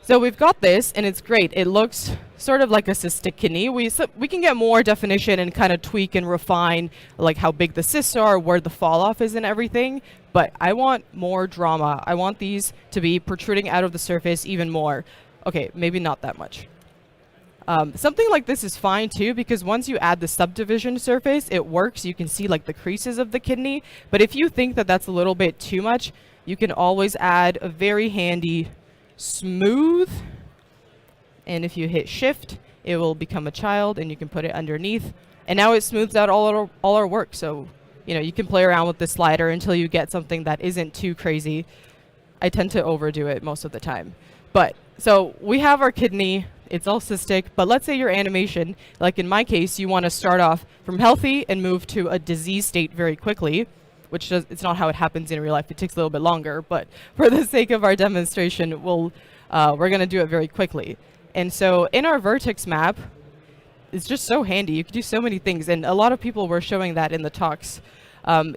So we've got this, and it's great. It looks sort of like a cystic kidney. We can get more definition and kind of tweak and refine, like how big the cysts are, where the fall off is and everything. But I want more drama. I want these to be protruding out of the surface even more. Okay, maybe not that much. Something like this is fine too, because once you add the subdivision surface, it works. You can see like the creases of the kidney. But if you think that that's a little bit too much, you can always add a very handy smooth, and if you hit shift, it will become a child, and you can put it underneath, and now it smooths out all our work. So you know, you can play around with the slider until you get something that isn't too crazy. I tend to overdo it most of the time. But so we have our kidney, it's all cystic, but let's say your animation, like in my case, you want to start off from healthy and move to a disease state very quickly, which it's not how it happens in real life. It takes a little bit longer, but for the sake of our demonstration, we'll we're going to do it very quickly. And so in our vertex map, it's just so handy. You can do so many things, and a lot of people were showing that in the talks.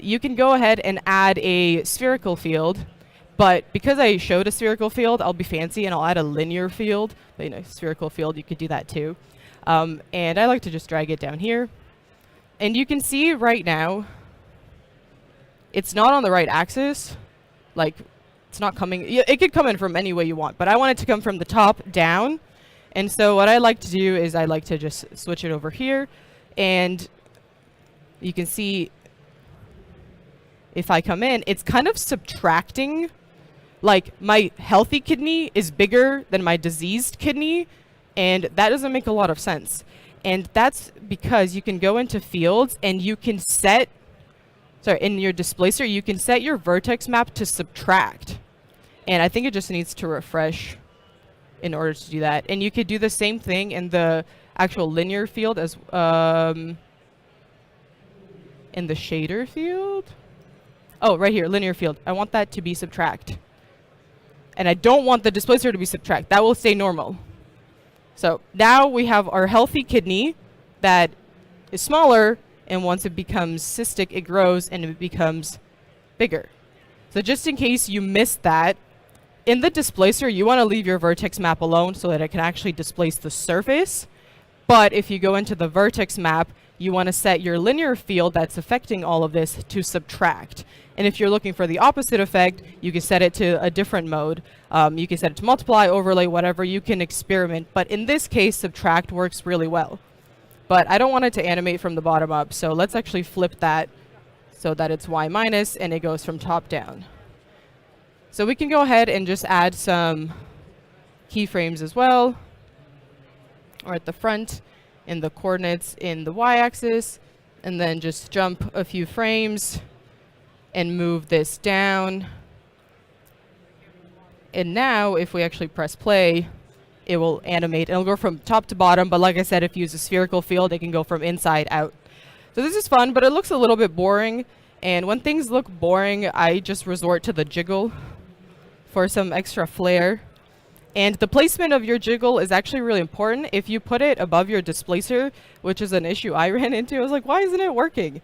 You can go ahead and add a spherical field, but because I showed a spherical field, I'll be fancy and I'll add a linear field. But, you know, spherical field, you could do that too. And I like to just drag it down here. And you can see right now, it's not on the right axis. Like, it's not coming. It could come in from any way you want, but I want it to come from the top down. And so what I like to do is I like to just switch it over here. And you can see if I come in, it's kind of subtracting. Like, my healthy kidney is bigger than my diseased kidney, and that doesn't make a lot of sense. And that's because you can go into fields and you can set, in your displacer, you can set your vertex map to subtract. And I think it just needs to refresh in order to do that. And you could do the same thing in the actual linear field as in the shader field. Oh, right here, linear field. I want that to be subtract. And I don't want the displacer to be subtract. That will stay normal. So now we have our healthy kidney that is smaller, and once it becomes cystic, it grows and it becomes bigger. So just in case you missed that, in the displacer, you want to leave your vertex map alone so that it can actually displace the surface. But if you go into the vertex map, you want to set your linear field that's affecting all of this to subtract. And if you're looking for the opposite effect, you can set it to a different mode. You can set it to multiply, overlay, whatever. You can experiment. But in this case, subtract works really well. But I don't want it to animate from the bottom up, so let's actually flip that so that it's Y minus and it goes from top down. So we can go ahead and just add some keyframes as well, or at the front, in the coordinates in the y-axis, and then just jump a few frames and move this down. And now, if we actually press play, it will animate. It'll go from top to bottom, but like I said, if you use a spherical field, it can go from inside out. So this is fun, but it looks a little bit boring. And when things look boring, I just resort to the jiggle for some extra flair. And the placement of your jiggle is actually really important. If you put it above your displacer, which is an issue I ran into, I was like, why isn't it working?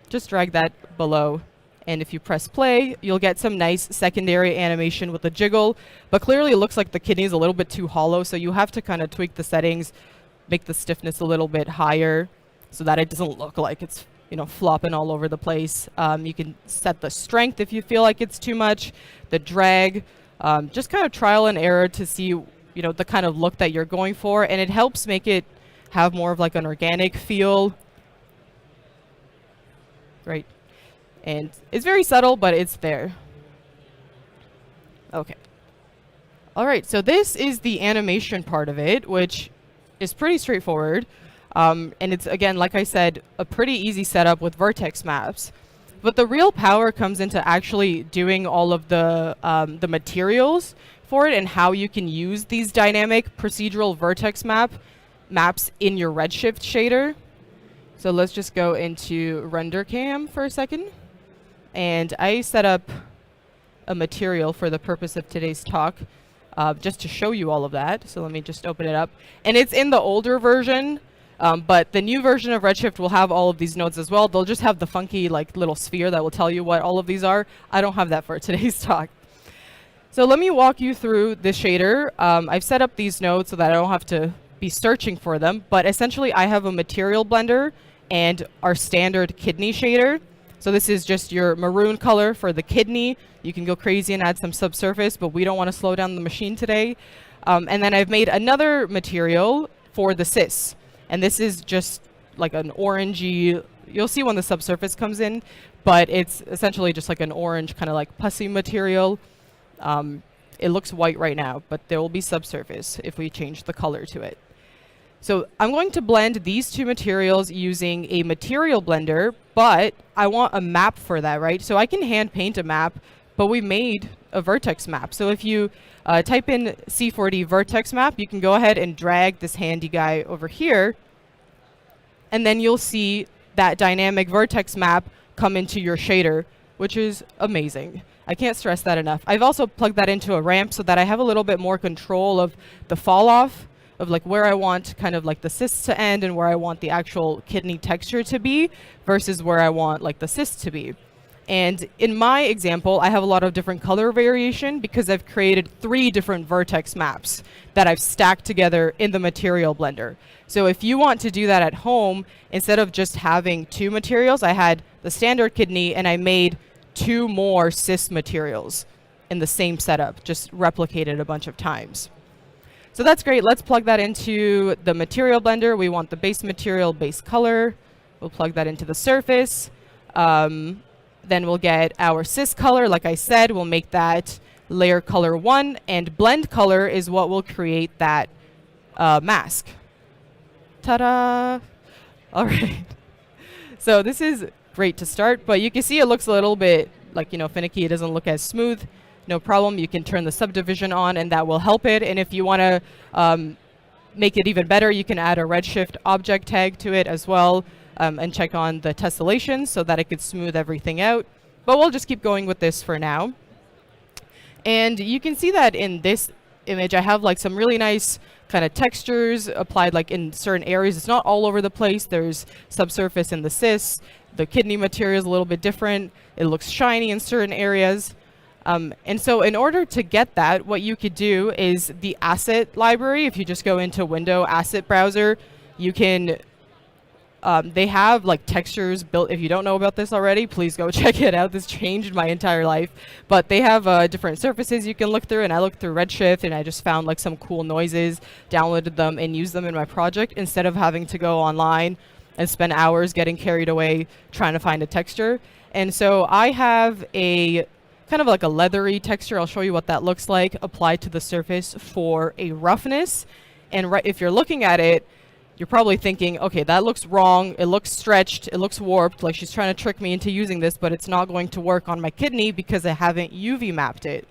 Just drag that below. And if you press play, you'll get some nice secondary animation with the jiggle. But clearly it looks like the kidney is a little bit too hollow, so you have to kind of tweak the settings, make the stiffness a little bit higher so that it doesn't look like it's, you know, flopping all over the place. You can set the strength if you feel like it's too much, the drag, just kind of trial and error to see, you know, the kind of look that you're going for. And it helps make it have more of like an organic feel. Right. And it's very subtle, but it's there. Okay. All right, so this is the animation part of it, which is pretty straightforward. And it's, again, like I said, a pretty easy setup with vertex maps. But the real power comes into actually doing all of the materials for it and how you can use these dynamic procedural vertex maps in your Redshift shader. So let's just go into render cam for a second. And I set up a material for the purpose of today's talk, just to show you all of that. So let me just open it up. And it's in the older version, but the new version of Redshift will have all of these nodes as well. They'll just have the funky like little sphere that will tell you what all of these are. I don't have that for today's talk. So let me walk you through the shader. I've set up these nodes so that I don't have to be searching for them. But essentially, I have a material blender and our standard kidney shader. So this is just your maroon color for the kidney. You can go crazy and add some subsurface, but we don't want to slow down the machine today. And then I've made another material for the cyst. And this is just like an orangey, you'll see when the subsurface comes in, but it's essentially just like an orange kind of like pussy material. It looks white right now, but there will be subsurface if we change the color to it. So I'm going to blend these two materials using a material blender, but I want a map for that, right? So I can hand paint a map, but we made a vertex map. So if you type in C4D vertex map, you can go ahead and drag this handy guy over here, and then you'll see that dynamic vertex map come into your shader, which is amazing. I can't stress that enough. I've also plugged that into a ramp so that I have a little bit more control of the fall off, of like where I want kind of like the cysts to end and where I want the actual kidney texture to be versus where I want like the cysts to be. And in my example, I have a lot of different color variation because I've created 3 different vertex maps that I've stacked together in the material blender. So if you want to do that at home, instead of just having 2 materials, I had the standard kidney and I made 2 more cyst materials in the same setup, just replicated a bunch of times. So that's great. Let's plug that into the material blender. We want the base material, base color. We'll plug that into the surface. Then we'll get our cyst color. Like I said, we'll make that layer color 1, and blend color is what will create that mask. Ta-da! All right. So this is great to start, but you can see it looks a little bit like, finicky. It doesn't look as smooth. No problem. You can turn the subdivision on, and that will help it. And if you want to make it even better, you can add a redshift object tag to it as well. And check on the tessellation so that it could smooth everything out. But we'll just keep going with this for now. And you can see that in this image, I have like some really nice kind of textures applied like in certain areas. It's not all over the place. There's subsurface in the cysts. The kidney material is a little bit different. It looks shiny in certain areas. And so in order to get that, what you could do is the asset library. If you just go into Window Asset Browser, you can they have like textures built. If you don't know about this already, please go check it out. This changed my entire life. But they have different surfaces you can look through, and I looked through Redshift and I just found like some cool noises, downloaded them and used them in my project instead of having to go online and spend hours getting carried away trying to find a texture. And so I have a kind of like a leathery texture. I'll show you what that looks like applied to the surface for a roughness. And if you're looking at it, you're probably thinking, okay, that looks wrong. It looks stretched. It looks warped. Like she's trying to trick me into using this, but it's not going to work on my kidney because I haven't UV mapped it.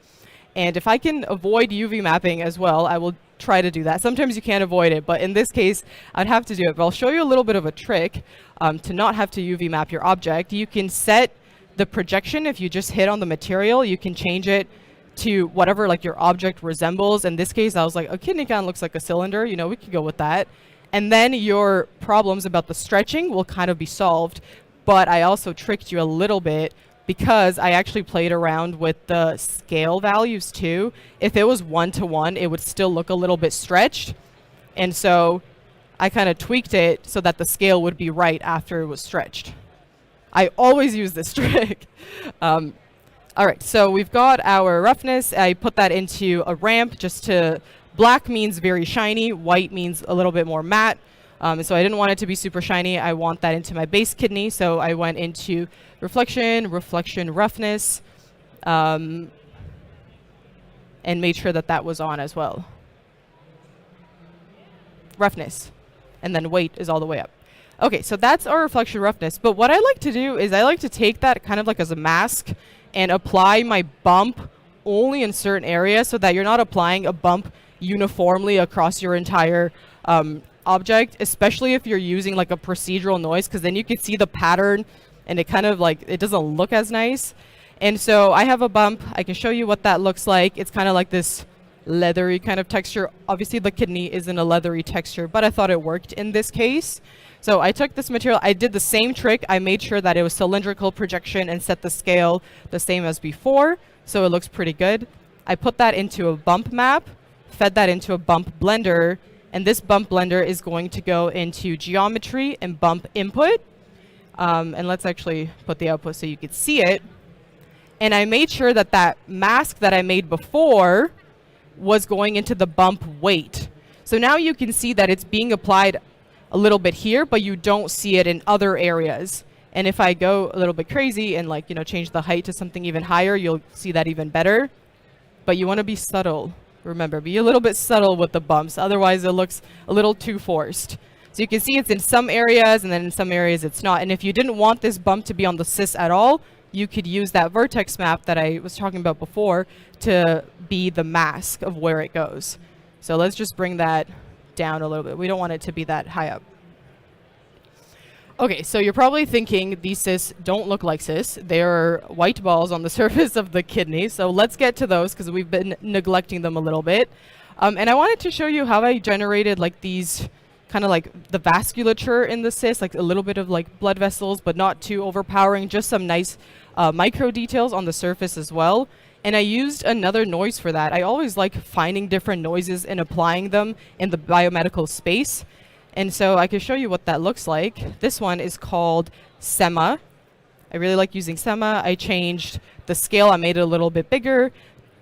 And if I can avoid UV mapping as well, I will try to do that. Sometimes you can't avoid it, but in this case, I'd have to do it. But I'll show you a little bit of a trick to not have to UV map your object. You can set the projection. If you just hit on the material, you can change it to whatever like your object resembles. In this case, I was like, a kidney kind of looks like a cylinder. We could go with that. And then your problems about the stretching will kind of be solved. But I also tricked you a little bit because I actually played around with the scale values too. If it was 1:1, it would still look a little bit stretched. And so I kind of tweaked it so that the scale would be right after it was stretched. I always use this trick. All right, so we've got our roughness. I put that into a ramp just to... Black means very shiny, white means a little bit more matte. So I didn't want it to be super shiny. I want that into my base kidney. So I went into reflection, roughness, and made sure that that was on as well. Roughness. And then weight is all the way up. Okay, so that's our reflection roughness. But what I like to do is I like to take that kind of like as a mask and apply my bump only in certain areas so that you're not applying a bump uniformly across your entire object, especially if you're using like a procedural noise, because then you can see the pattern and it kind of like, it doesn't look as nice. And so I have a bump. I can show you what that looks like. It's kind of like this leathery kind of texture. Obviously the kidney isn't a leathery texture, but I thought it worked in this case. So I took this material, I did the same trick. I made sure that it was cylindrical projection and set the scale the same as before. So it looks pretty good. I put that into a bump map, fed that into a bump blender, and this bump blender is going to go into geometry and bump input. And let's actually put the output so you could see it. And I made sure that that mask that I made before was going into the bump weight. So now you can see that it's being applied a little bit here, but you don't see it in other areas. And if I go a little bit crazy and like, change the height to something even higher, you'll see that even better. But you want to be subtle. Remember, be a little bit subtle with the bumps. Otherwise, it looks a little too forced. So you can see it's in some areas, and then in some areas it's not. And if you didn't want this bump to be on the cyst at all, you could use that vertex map that I was talking about before to be the mask of where it goes. So let's just bring that down a little bit. We don't want it to be that high up. Okay, so you're probably thinking these cysts don't look like cysts. They're white balls on the surface of the kidney. So let's get to those because we've been neglecting them a little bit. And I wanted to show you how I generated like these kind of like the vasculature in the cyst, like a little bit of like blood vessels, but not too overpowering, just some nice micro details on the surface as well. And I used another noise for that. I always like finding different noises and applying them in the biomedical space. And so I can show you what that looks like. This one is called SEMA. I really like using SEMA. I changed the scale. I made it a little bit bigger,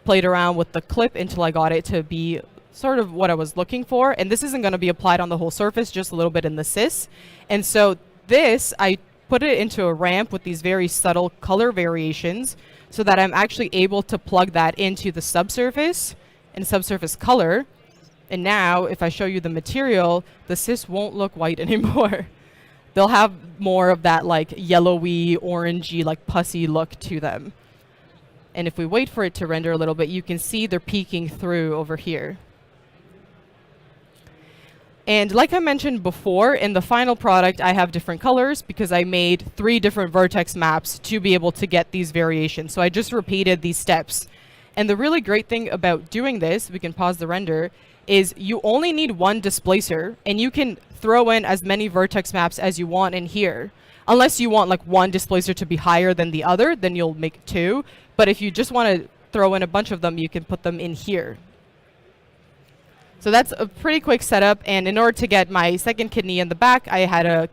played around with the clip until I got it to be sort of what I was looking for. And this isn't going to be applied on the whole surface, just a little bit in the cyst. And so this, I put it into a ramp with these very subtle color variations so that I'm actually able to plug that into the subsurface and subsurface color. And now, if I show you the material, the cysts won't look white anymore. They'll have more of that like yellowy, orangey, like pussy look to them. And if we wait for it to render a little bit, you can see they're peeking through over here. And like I mentioned before, in the final product, I have different colors because I made 3 different vertex maps to be able to get these variations. So I just repeated these steps. And the really great thing about doing this, we can pause the render, is you only need 1 displacer, and you can throw in as many vertex maps as you want in here. Unless you want like 1 displacer to be higher than the other, then you'll make 2. But if you just want to throw in a bunch of them, you can put them in here. So that's a pretty quick setup, and in order to get my second kidney in the back, I had a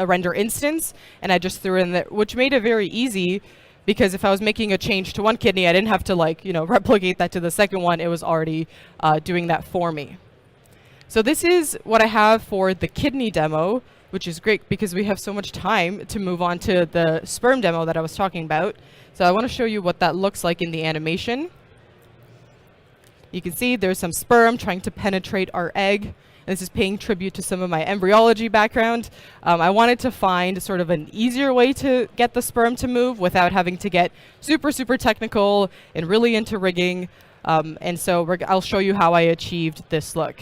render instance, and I just threw it in there, which made it very easy. Because if I was making a change to 1 kidney, I didn't have to like, replicate that to the second one. It was already doing that for me. So this is what I have for the kidney demo, which is great because we have so much time to move on to the sperm demo that I was talking about. So I want to show you what that looks like in the animation. You can see there's some sperm trying to penetrate our egg. This is paying tribute to some of my embryology background. I wanted to find sort of an easier way to get the sperm to move without having to get super, super technical and really into rigging. And so I'll show you how I achieved this look.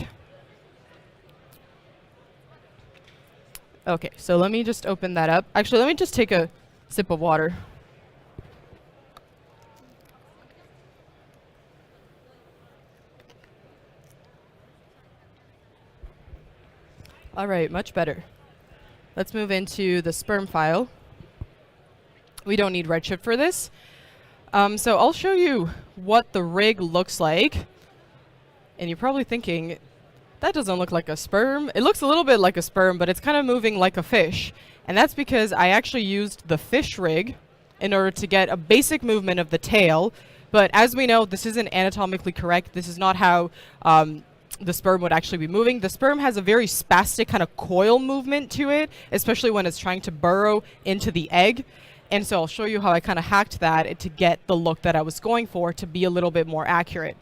Okay, so let me just open that up. Actually, let me just take a sip of water. All right, much better. Let's move into the sperm file. We don't need Redshift for this. So I'll show you what the rig looks like. And you're probably thinking, that doesn't look like a sperm. It looks a little bit like a sperm, but it's kind of moving like a fish. And that's because I actually used the fish rig in order to get a basic movement of the tail. But as we know, this isn't anatomically correct. This is not how the sperm would actually be moving. The sperm has a very spastic kind of coil movement to it, especially when it's trying to burrow into the egg. And so I'll show you how I kind of hacked that to get the look that I was going for to be a little bit more accurate.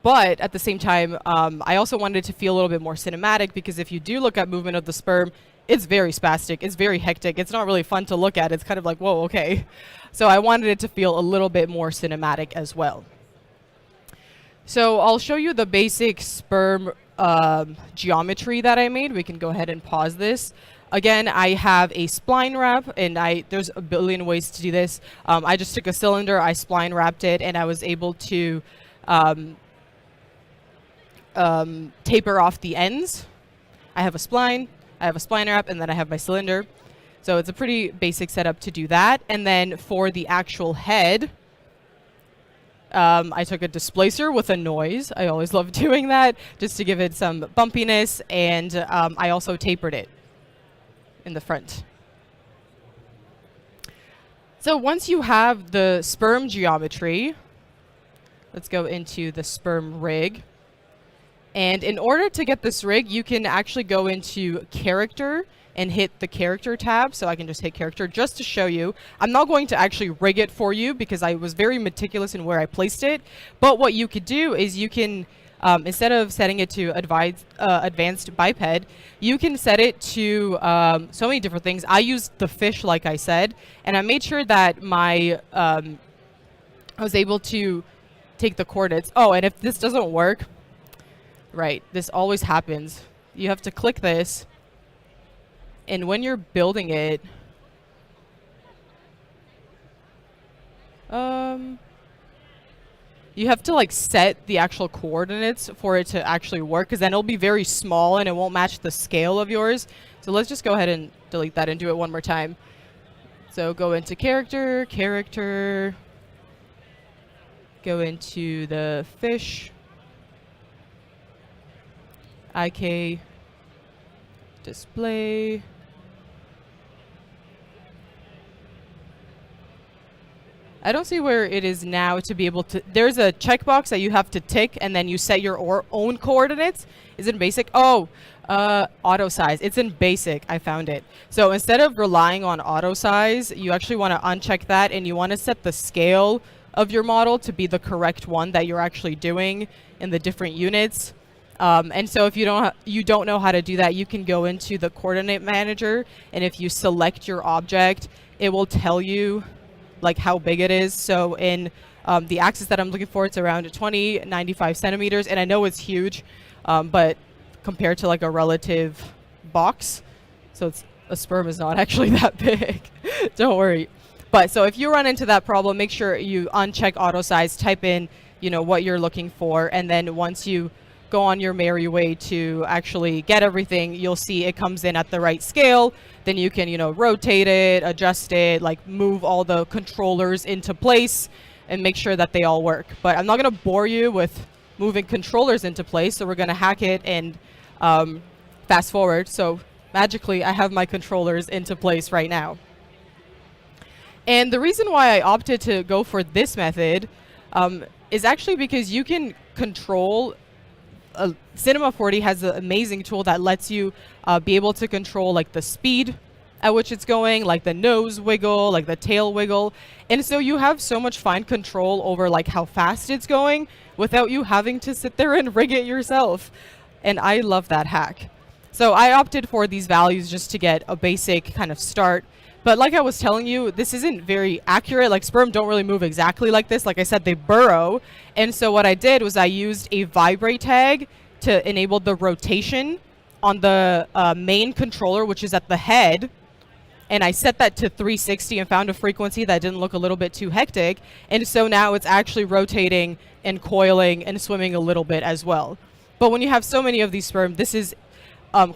But at the same time, I also wanted it to feel a little bit more cinematic because if you do look at movement of the sperm, it's very spastic, it's very hectic, it's not really fun to look at. It's kind of like, whoa, okay. So I wanted it to feel a little bit more cinematic as well. So I'll show you the basic sperm geometry that I made. We can go ahead and pause this. Again, I have a spline wrap, and there's a billion ways to do this. I just took a cylinder, I spline wrapped it, and I was able to taper off the ends. I have a spline wrap, and then I have my cylinder. So it's a pretty basic setup to do that. And then for the actual head, I took a displacer with a noise. I always love doing that just to give it some bumpiness, and I also tapered it in the front. So once you have the sperm geometry, let's go into the sperm rig. And in order to get this rig, you can actually go into character and hit the character tab. So I can just hit character just to show you. I'm not going to actually rig it for you because I was very meticulous in where I placed it. But what you could do is you can, instead of setting it to advanced biped, you can set it to so many different things. I used the fish, like I said, and I made sure that I was able to take the coordinates. Oh, and if this doesn't work, right, this always happens. You have to click this, And when you're building it, you have to like set the actual coordinates for it to actually work, because then it'll be very small and it won't match the scale of yours. So let's just go ahead and delete that and do it one more time. So go into character, go into the fish, IK, display. I don't see where it is now to be able to, there's a checkbox that you have to tick and then you set your own coordinates. Is it in basic? Oh, auto size. It's in basic. I found it. So instead of relying on auto size, you actually want to uncheck that, and you want to set the scale of your model to be the correct one that you're actually doing in the different units. And so if you don't know how to do that, you can go into the coordinate manager, and if you select your object, it will tell you like how big it is. So in the axis that I'm looking for, it's around 95 centimeters, and I know it's huge, but compared to like a relative box, so a sperm is not actually that big. Don't worry. But so if you run into that problem, make sure you uncheck auto size, type in, what you're looking for, and then once you go on your merry way to actually get everything, you'll see it comes in at the right scale. Then you can, rotate it, adjust it, like move all the controllers into place and make sure that they all work. But I'm not going to bore you with moving controllers into place, so we're going to hack it and fast forward. So magically, I have my controllers into place right now. And the reason why I opted to go for this method is actually because you can control Cinema 4D has an amazing tool that lets you be able to control like the speed at which it's going, like the nose wiggle, like the tail wiggle. And so you have so much fine control over like how fast it's going without you having to sit there and rig it yourself. And I love that hack. So I opted for these values just to get a basic kind of start. But like I was telling you, this isn't very accurate. Like sperm don't really move exactly like this. Like I said, they burrow. And so what I did was I used a vibrate tag to enable the rotation on the main controller, which is at the head. And I set that to 360 and found a frequency that didn't look a little bit too hectic. And so now it's actually rotating and coiling and swimming a little bit as well. But when you have so many of these sperm, this is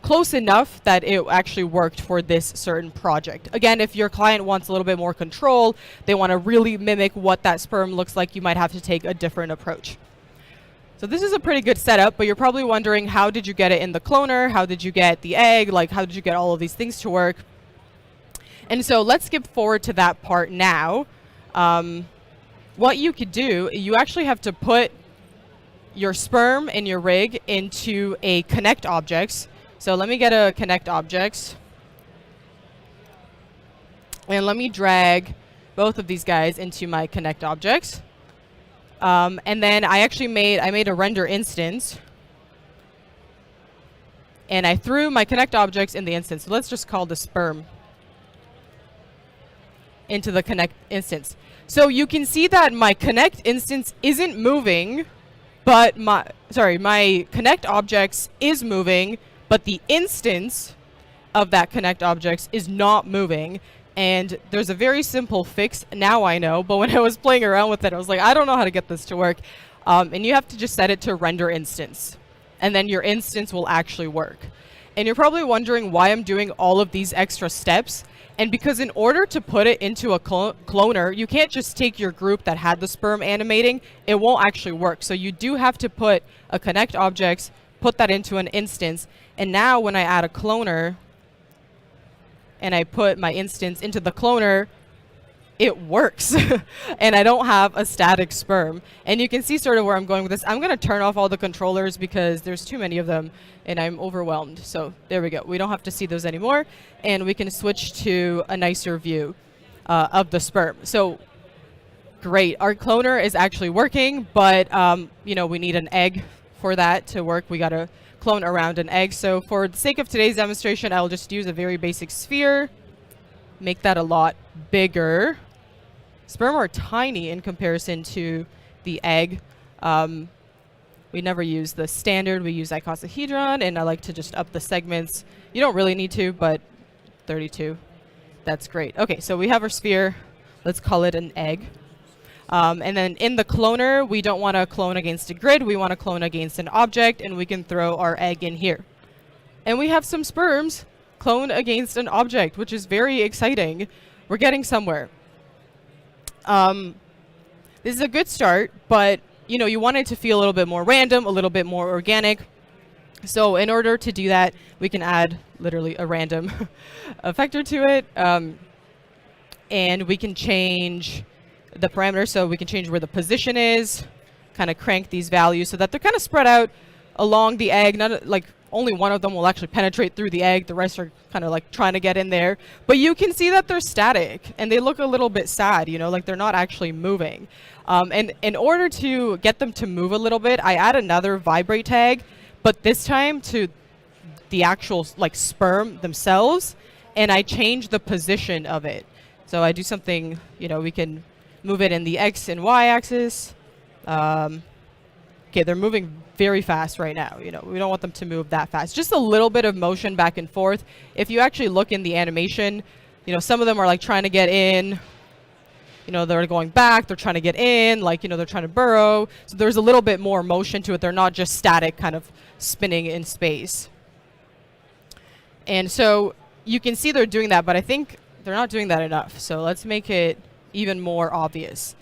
close enough that it actually worked for this certain project. Again, if your client wants a little bit more control, they want to really mimic what that sperm looks like, you might have to take a different approach. So this is a pretty good setup, but you're probably wondering, how did you get it in the cloner? How did you get the egg? Like, how did you get all of these things to work? And so let's skip forward to that part now. What you could do, you actually have to put your sperm and your rig into a connect objects. So let me get a connect objects. And let me drag both of these guys into my connect objects. And then I made a render instance. And I threw my connect objects in the instance. So let's just call the sperm into the connect instance. So you can see that my connect instance isn't moving, but my connect objects is moving, but the instance of that connect objects is not moving. And there's a very simple fix, now I know, but when I was playing around with it, I was like, I don't know how to get this to work. And you have to just set it to render instance, and then your instance will actually work. And you're probably wondering why I'm doing all of these extra steps. And because in order to put it into a cloner, you can't just take your group that had the sperm animating. It won't actually work. So you do have to put a connect objects, put that into an instance. And now when I add a cloner and I put my instance into the cloner, it works. And I don't have a static sperm. And you can see sort of where I'm going with this. I'm going to turn off all the controllers because there's too many of them and I'm overwhelmed. So there we go. We don't have to see those anymore. And we can switch to a nicer view of the sperm. So great. Our cloner is actually working, but we need an egg for that to work. We got to clone around an egg. So for the sake of today's demonstration, I'll just use a very basic sphere, make that a lot bigger. Sperm are tiny in comparison to the egg. We never use the standard, we use icosahedron, and I like to just up the segments. You don't really need to, but 32. That's great. Okay, so we have our sphere. Let's call it an egg. And then in the cloner, we don't want to clone against a grid. We want to clone against an object, and we can throw our egg in here. And we have some sperms clone against an object, which is very exciting. We're getting somewhere. This is a good start, but you want it to feel a little bit more random, a little bit more organic. So in order to do that, we can add literally a random effector to it. And we can change the parameters, so we can change where the position is, kind of crank these values so that they're kind of spread out along the egg. Not like only one of them will actually penetrate through the egg. The rest are kind of like trying to get in there. But you can see that they're static and they look a little bit sad, like they're not actually moving. And in order to get them to move a little bit, I add another vibrate tag, but this time to the actual like sperm themselves, and I change the position of it. So I do something, we can move it in the X and Y axis. Okay, they're moving very fast right now. We don't want them to move that fast. Just a little bit of motion back and forth. If you actually look in the animation, some of them are like trying to get in. They're going back, they're trying to get in, like, they're trying to burrow. So there's a little bit more motion to it. They're not just static kind of spinning in space. And so you can see they're doing that, but I think they're not doing that enough. So let's make it even more obvious.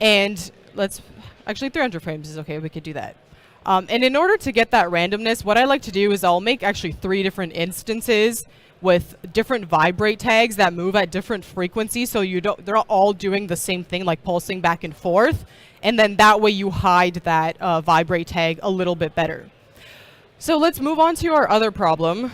And let's, actually 300 frames is okay, we could do that. And in order to get that randomness, what I like to do is I'll make actually 3 different instances with different vibrate tags that move at different frequencies, so they're not all doing the same thing, like pulsing back and forth, and then that way you hide that vibrate tag a little bit better. So let's move on to our other problem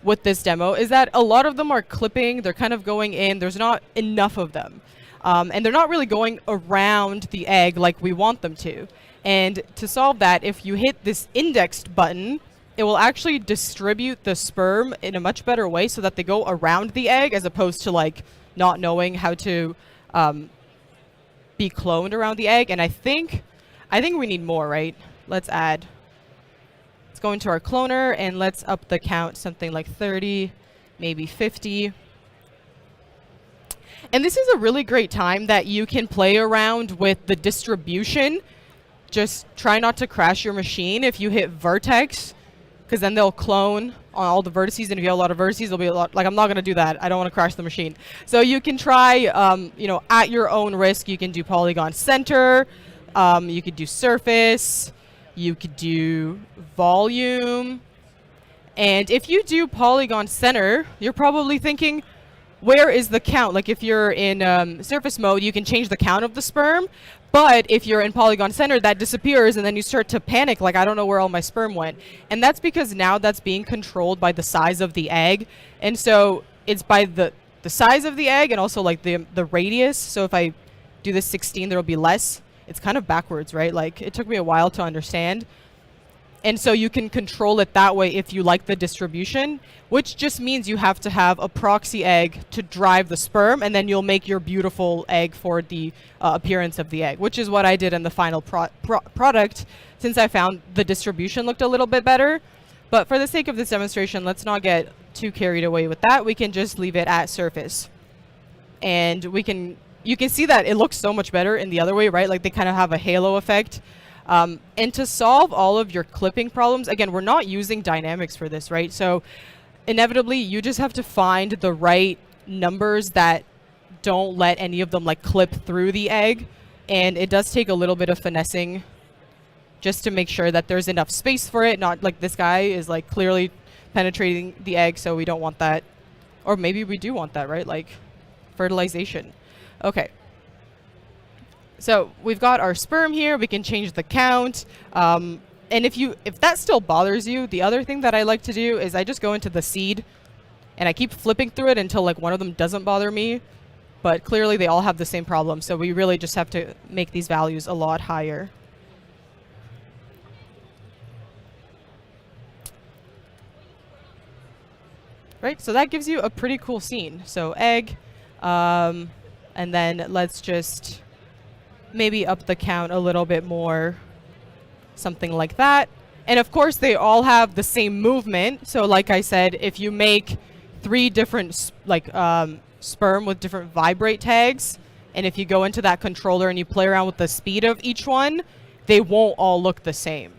with this demo, is that a lot of them are clipping, they're kind of going in, there's not enough of them. And they're not really going around the egg like we want them to. And to solve that, if you hit this indexed button, it will actually distribute the sperm in a much better way so that they go around the egg, as opposed to like not knowing how to be cloned around the egg. And I think we need more, right? Let's go into our cloner and let's up the count, something like 30, maybe 50. And this is a really great time that you can play around with the distribution. Just try not to crash your machine if you hit vertex, because then they'll clone on all the vertices, and if you have a lot of vertices, there'll be a lot, like I'm not going to do that. I don't want to crash the machine. So you can try, at your own risk, you can do polygon center, you could do surface, you could do volume. And if you do polygon center, you're probably thinking, where is the count? Like if you're in surface mode, you can change the count of the sperm. But if you're in polygon center, that disappears, and then you start to panic, like I don't know where all my sperm went. And that's because now that's being controlled by the size of the egg. And so it's by the size of the egg and also like the radius. So if I do this 16, there will be less. It's kind of backwards, right? Like it took me a while to understand. And so you can control it that way if you like the distribution, which just means you have to have a proxy egg to drive the sperm, and then you'll make your beautiful egg for the appearance of the egg, which is what I did in the final product, since I found the distribution looked a little bit better. But for the sake of this demonstration, let's not get too carried away with that. We can just leave it at surface. And you can see that it looks so much better in the other way, right? Like they kind of have a halo effect. And to solve all of your clipping problems, again, we're not using dynamics for this, right? So inevitably, you just have to find the right numbers that don't let any of them like clip through the egg. And it does take a little bit of finessing just to make sure that there's enough space for it. Not like this guy is like clearly penetrating the egg, so we don't want that. Or maybe we do want that, right? Like fertilization. Okay. So we've got our sperm here. We can change the count. And if that still bothers you, the other thing that I like to do is I just go into the seed and I keep flipping through it until like one of them doesn't bother me. But clearly they all have the same problem. So we really just have to make these values a lot higher. Right, so that gives you a pretty cool scene. So egg, and then let's just maybe up the count a little bit more, something like that. And of course, they all have the same movement. So like I said, if you make 3 different sperm with different vibrate tags. And if you go into that controller and you play around with the speed of each one, they won't all look the same.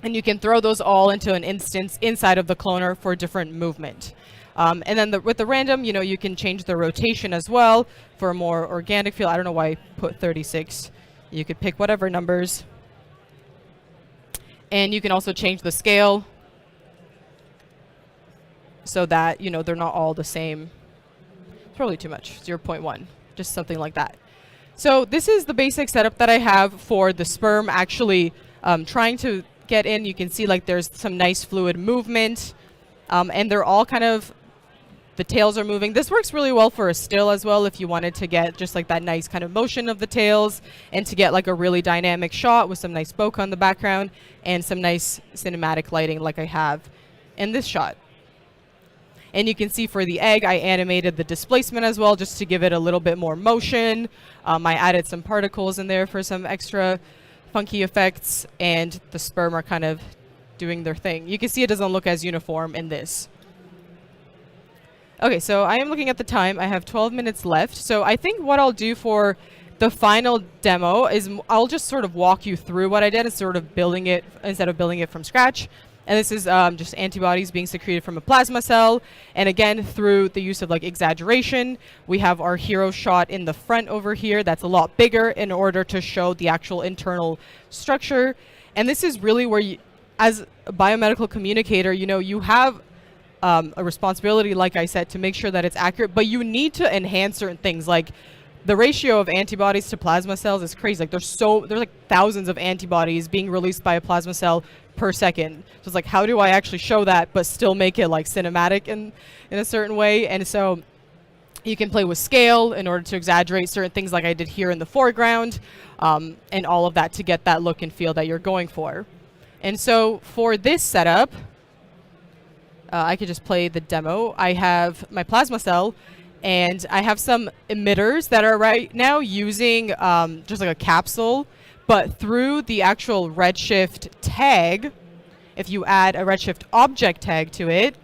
And you can throw those all into an instance inside of the cloner for different movement. And then with the random, you can change the rotation as well for a more organic feel. I don't know why I put 36. You could pick whatever numbers. And you can also change the scale so that, they're not all the same. It's probably too much, 0.1, just something like that. So this is the basic setup that I have for the sperm actually trying to get in. You can see like there's some nice fluid movement, and they're all kind of, the tails are moving. This works really well for a still as well if you wanted to get just like that nice kind of motion of the tails and to get like a really dynamic shot with some nice bokeh on the background and some nice cinematic lighting like I have in this shot. And you can see for the egg, I animated the displacement as well just to give it a little bit more motion. I added some particles in there for some extra funky effects, and the sperm are kind of doing their thing. You can see it doesn't look as uniform in this. Okay, so I am looking at the time. I have 12 minutes left. So I think what I'll do for the final demo is I'll just sort of walk you through what I did and sort of building it instead of building it from scratch. And this is just antibodies being secreted from a plasma cell. And again, through the use of like exaggeration, we have our hero shot in the front over here. That's a lot bigger in order to show the actual internal structure. And this is really where you, as a biomedical communicator, you have a responsibility, like I said, to make sure that it's accurate, but you need to enhance certain things. Like the ratio of antibodies to plasma cells is crazy. Like there's like thousands of antibodies being released by a plasma cell per second. So it's like, how do I actually show that but still make it like cinematic in a certain way? And so you can play with scale in order to exaggerate certain things like I did here in the foreground, and all of that to get that look and feel that you're going for. And so for this setup, I could just play the demo. I have my plasma cell, and I have some emitters that are right now using just like a capsule, but through the actual redshift tag, if you add a redshift object tag to it,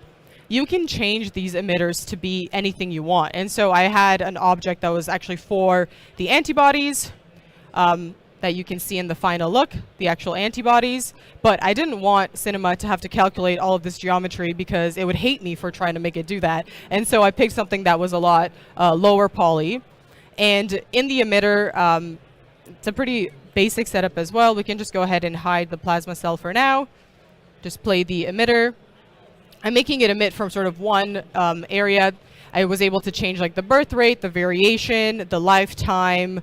you can change these emitters to be anything you want. And so I had an object that was actually for the antibodies, that you can see in the final look, the actual antibodies, but I didn't want Cinema to have to calculate all of this geometry because it would hate me for trying to make it do that. And so I picked something that was a lot lower poly. And in the emitter, it's a pretty basic setup as well. We can just go ahead and hide the plasma cell for now. Just play the emitter. I'm making it emit from sort of one area. I was able to change like the birth rate, the variation, the lifetime.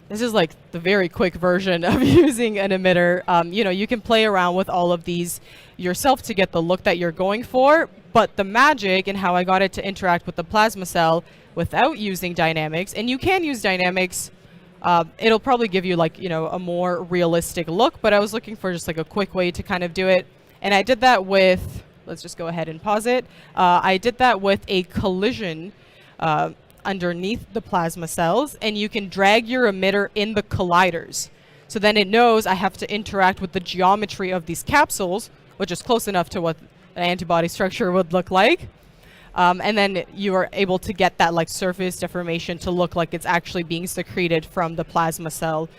This is like the very quick version of using an emitter. You can play around with all of these yourself to get the look that you're going for, but the magic and how I got it to interact with the plasma cell without using dynamics, and you can use dynamics, it'll probably give you like, a more realistic look, but I was looking for just like a quick way to kind of do it. And I did that with, let's just go ahead and pause it. I did that with a collision underneath the plasma cells, and you can drag your emitter in the colliders. So then it knows I have to interact with the geometry of these capsules, which is close enough to what an antibody structure would look like. And then you are able to get that like surface deformation to look like it's actually being secreted from the plasma cell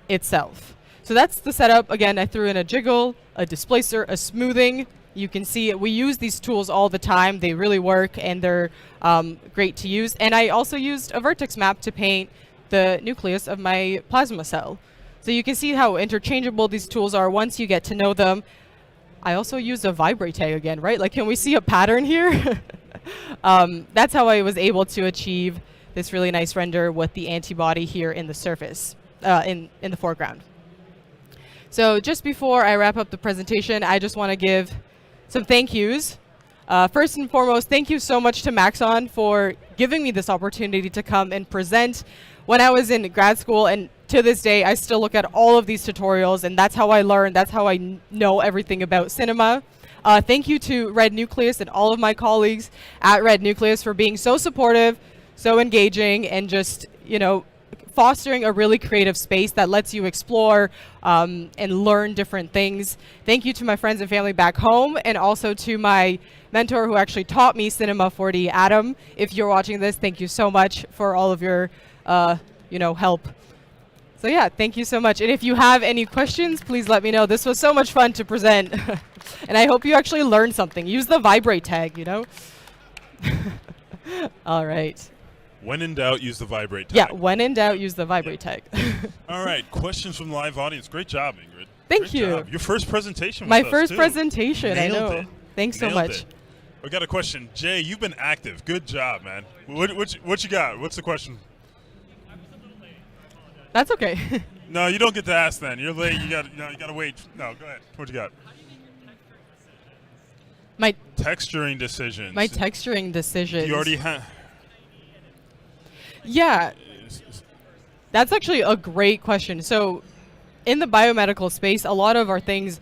itself. So that's the setup. Again, I threw in a jiggle, a displacer, a smoothing. You can see we use these tools all the time. They really work, and they're great to use. And I also used a vertex map to paint the nucleus of my plasma cell. So you can see how interchangeable these tools are once you get to know them. I also used a vibrate tag again, right? Like, can we see a pattern here? That's how I was able to achieve this really nice render with the antibody here in the surface, in the foreground. So just before I wrap up the presentation, I just want to give some thank yous. First and foremost, thank you so much to Maxon for giving me this opportunity to come and present. When I was in grad school, and to this day, I still look at all of these tutorials, and that's how I learn, that's how I know everything about cinema. Thank you to Red Nucleus and all of my colleagues at Red Nucleus for being so supportive, so engaging, and just, fostering a really creative space that lets you explore and learn different things. Thank you to my friends and family back home, and also to my mentor who actually taught me Cinema 4D, Adam. If you're watching this, thank you so much for all of your help. So yeah, thank you so much. And if you have any questions, please let me know. This was so much fun to present. And I hope you actually learned something. Use the vibrate tag, All right. When in doubt, use the vibrate tag. Yeah, when in doubt, use the vibrate tag. All right, questions from the live audience. Great job, Ingrid. Thank Great you. job. Your first presentation with My us, first too. presentation, I Nailed know. it. Thanks so Nailed much. it. We got a question. Jay, you've been active. Good job, man. What you got? What's the question? That's okay. No, you don't get to ask then. You're late. You got to wait. No, go ahead. What you got? My texturing decisions. My texturing decisions. You already have. Yeah. That's actually a great question. So in the biomedical space, a lot of our things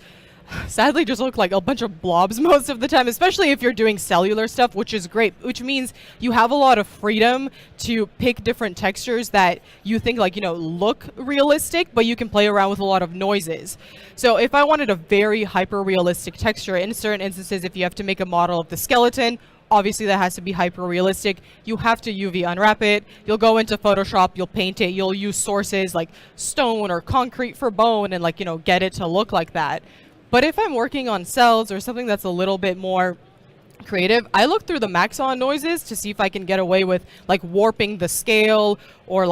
sadly just look like a bunch of blobs most of the time, especially if you're doing cellular stuff, which is great, which means you have a lot of freedom to pick different textures that you think look realistic, but you can play around with a lot of noises. So if I wanted a very hyper realistic texture, in certain instances, if you have to make a model of the skeleton, obviously that has to be hyper realistic. You have to UV unwrap it. You'll go into Photoshop, you'll paint it, you'll use sources like stone or concrete for bone and get it to look like that. But if I'm working on cells or something that's a little bit more creative, I look through the Maxon noises to see if I can get away with warping the scale or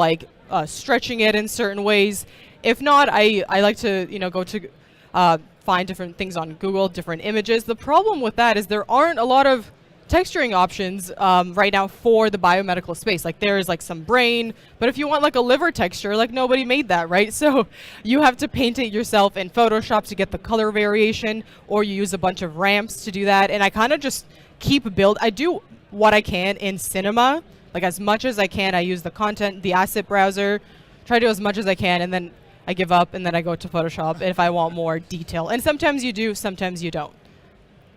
stretching it in certain ways. If not, I like to go to find different things on Google, different images. The problem with that is there aren't a lot of texturing options right now for the biomedical space. There's some brain, but if you want a liver texture, nobody made that, right? So you have to paint it yourself in Photoshop to get the color variation, or you use a bunch of ramps to do that. And I kind of just I do what I can in Cinema, as much as I can. I use the content, the asset browser, try to do as much as I can, and then I give up, and then I go to Photoshop if I want more detail. And sometimes you do, sometimes you don't.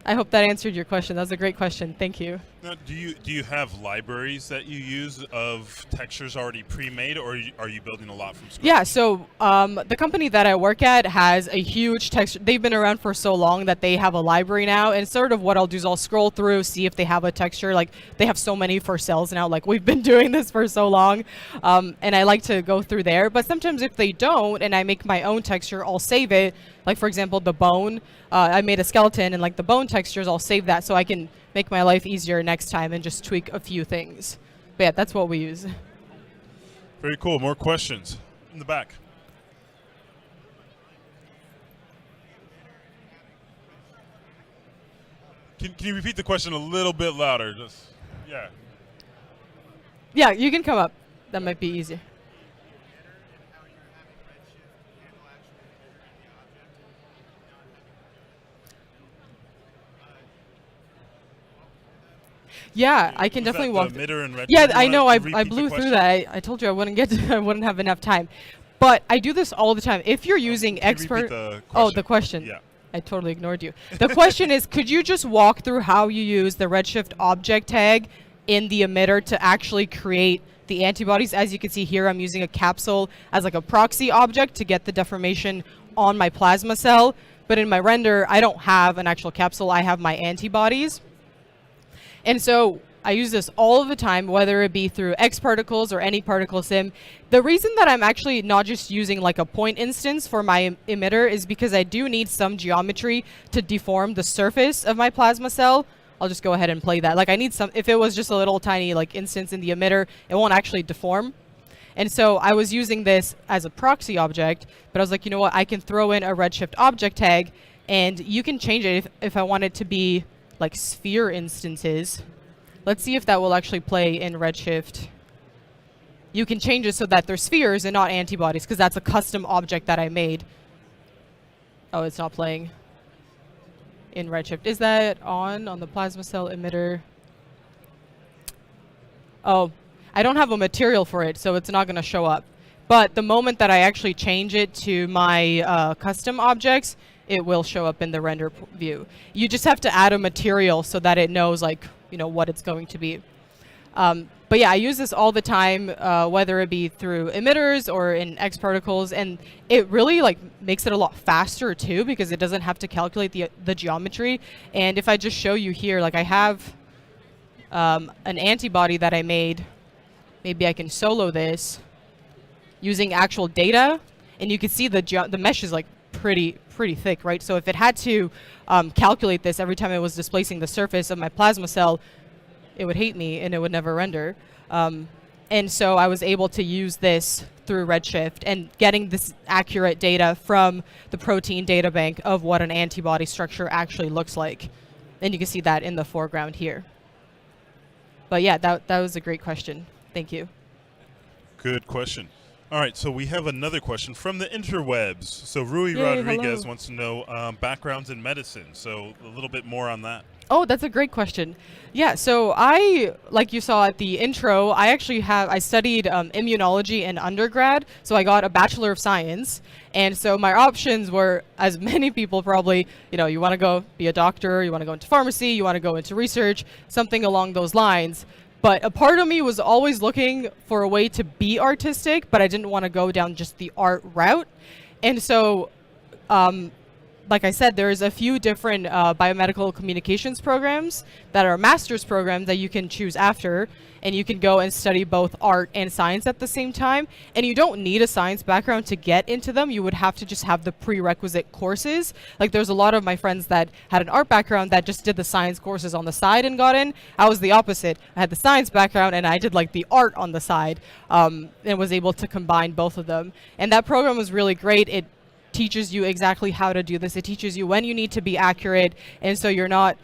I hope that answered your question. That was a great question. Thank you. Now, do you have libraries that you use of textures already pre-made, or are you building a lot from scratch? Yeah, so the company that I work at has a huge texture. They've been around for so long that they have a library now, and sort of what I'll do is I'll scroll through, see if they have a texture. They have so many for cells now. We've been doing this for so long, and I like to go through there. But sometimes if they don't, and I make my own texture, I'll save it. For example, the bone. I made a skeleton, and the bone textures, I'll save that so I can make my life easier next time and just tweak a few things. But yeah, that's what we use. Very cool. More questions in the back. Can you repeat the question a little bit louder? Yeah. Yeah, you can come up. That might be easier. Yeah, I can definitely walk. Yeah, I know. I blew through that. I told you I wouldn't I wouldn't have enough time. But I do this all the time. If you're using expert, the question. Yeah. I totally ignored you. The question is, could you just walk through how you use the Redshift object tag in the emitter to actually create the antibodies? As you can see here, I'm using a capsule as a proxy object to get the deformation on my plasma cell. But in my render, I don't have an actual capsule. I have my antibodies. And so I use this all of the time, whether it be through X particles or any particle sim. The reason that I'm actually not just using a point instance for my emitter is because I do need some geometry to deform the surface of my plasma cell. I'll just go ahead and play that. I need some, if it was just a little tiny instance in the emitter, it won't actually deform. And so I was using this as a proxy object, but I was like, you know what, I can throw in a Redshift object tag, and you can change it if I want it to be sphere instances. Let's see if that will actually play in Redshift. You can change it so that they're spheres and not antibodies, because that's a custom object that I made. Oh, it's not playing in Redshift. Is that on the plasma cell emitter? Oh, I don't have a material for it, so it's not going to show up. But the moment that I actually change it to my custom objects, it will show up in the render view. You just have to add a material so that it knows what it's going to be. But But yeah, I use this all the time, whether it be through emitters or in X particles, and it really like makes it a lot faster too because it doesn't have to calculate the geometry. And if I just show you here, like I have an antibody that I made. Maybe I can solo this using actual data, and you can see the mesh is like pretty thick, right? So if it had to calculate this every time it was displacing the surface of my plasma cell, it would hate me and it would never render. And so I was able to use this through Redshift and getting this accurate data from the protein data bank of what an antibody structure actually looks like. And you can see that in the foreground here. But yeah, that was a great question. Thank you. Good question. All right, so we have another question from the interwebs. So Rui Yay, Rodriguez hello. wants to know backgrounds in medicine. So a little bit more on that. Oh, that's a great question. Yeah, so I, like you saw at the intro, I studied immunology in undergrad, so I got a Bachelor of Science. And so my options were, as many people probably, you want to go be a doctor, you want to go into pharmacy, you want to go into research, something along those lines. But a part of me was always looking for a way to be artistic, but I didn't want to go down just the art route. And so, like I said, there's a few different biomedical communications programs that are master's programs that you can choose after, and you can go and study both art and science at the same time. And you don't need a science background to get into them. You would have to just have the prerequisite courses. Like there's a lot of my friends that had an art background that just did the science courses on the side and got in. I was the opposite. I had the science background and I did like the art on the side, and was able to combine both of them. And that program was really great. It teaches you exactly how to do this. It teaches you when you need to be accurate, and so you're not,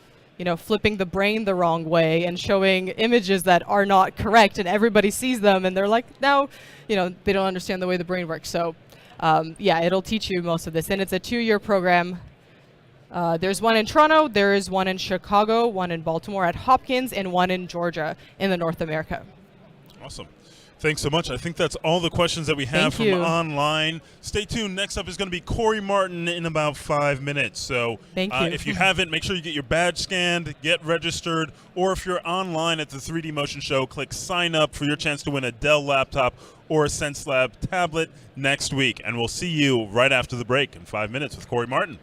flipping the brain the wrong way and showing images that are not correct, and everybody sees them and they're like, no, they don't understand the way the brain works. So, yeah, it'll teach you most of this, and it's a 2-year program. There's one in Toronto, there is one in Chicago, one in Baltimore at Hopkins, and one in Georgia in the North America. Awesome. Thanks so much. I think that's all the questions that we have Thank from you. online. Stay tuned. Next up is going to be Cory Martin in about 5 minutes. So Thank you. If you haven't, make sure you get your badge scanned, get registered, or if you're online at the 3D Motion Show, click sign up for your chance to win a Dell laptop or a SenseLab tablet next week. And we'll see you right after the break in 5 minutes with Cory Martin.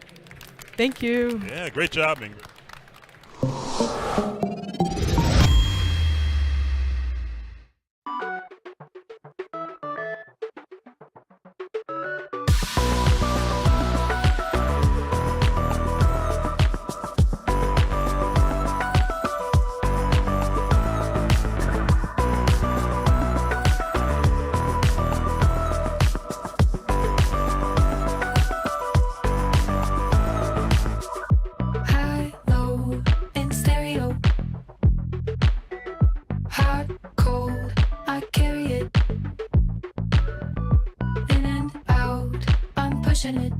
Thank you. Yeah, great job, Ingrid. High, low, in stereo. Hot, cold, I carry it. In and out, I'm pushing it.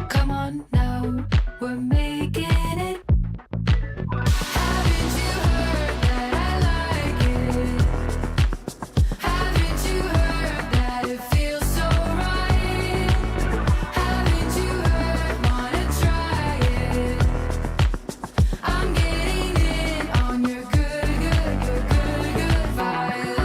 Come on now, we're making it. Haven't you heard that I like it? Haven't you heard that it feels so right? Haven't you heard, wanna try it? I'm getting in on your good vibe.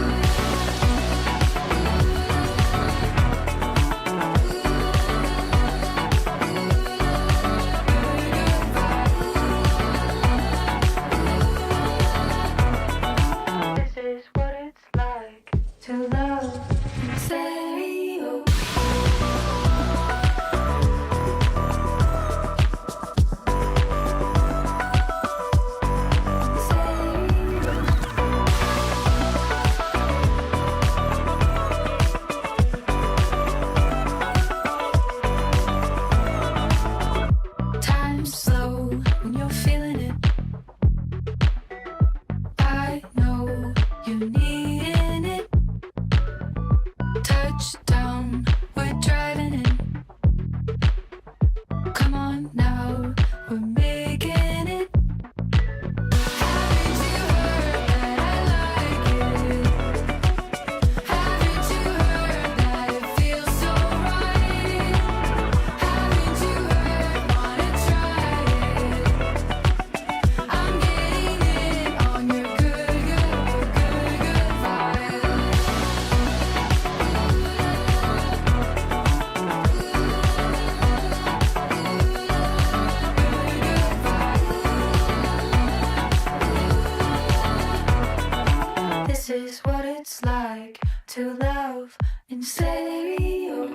to love in stereo.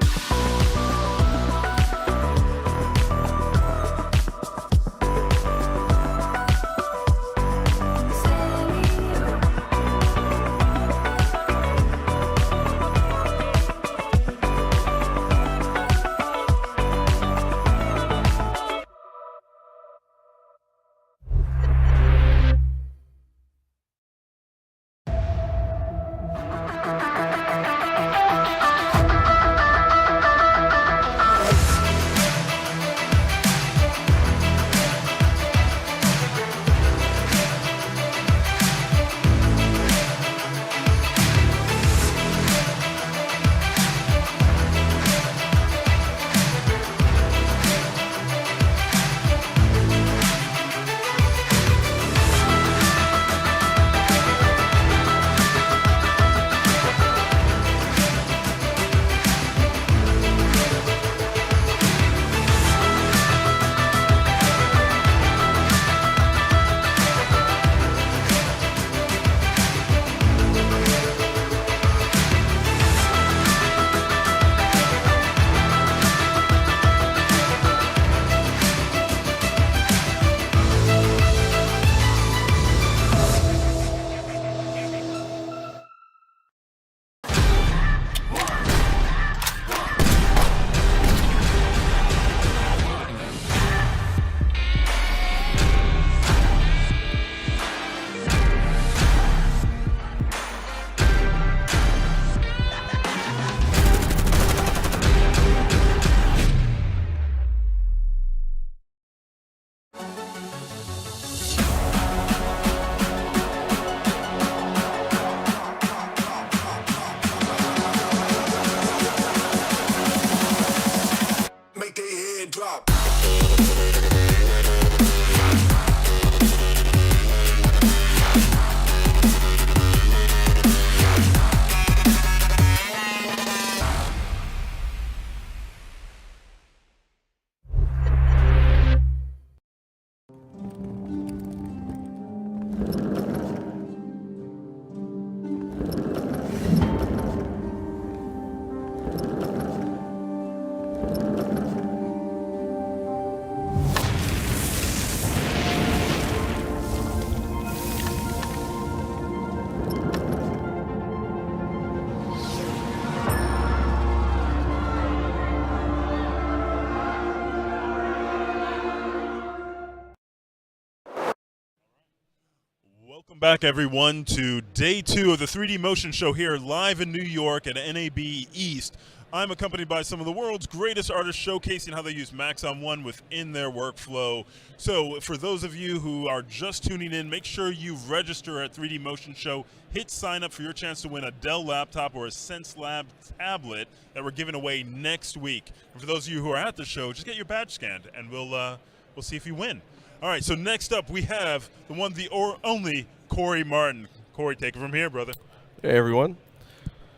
Welcome back, everyone, to day 2 of the 3D Motion Show here live in New York at NAB East. I'm accompanied by some of the world's greatest artists showcasing how they use Maxon 1 within their workflow. So for those of you who are just tuning in, make sure you register at 3D Motion Show. Hit sign up for your chance to win a Dell laptop or a SenseLab tablet that we're giving away next week. And for those of you who are at the show, just get your badge scanned and we'll see if you win. All right, so next up we have the one, the only Cory Martin. Cory, take it from here, brother. Hey, everyone.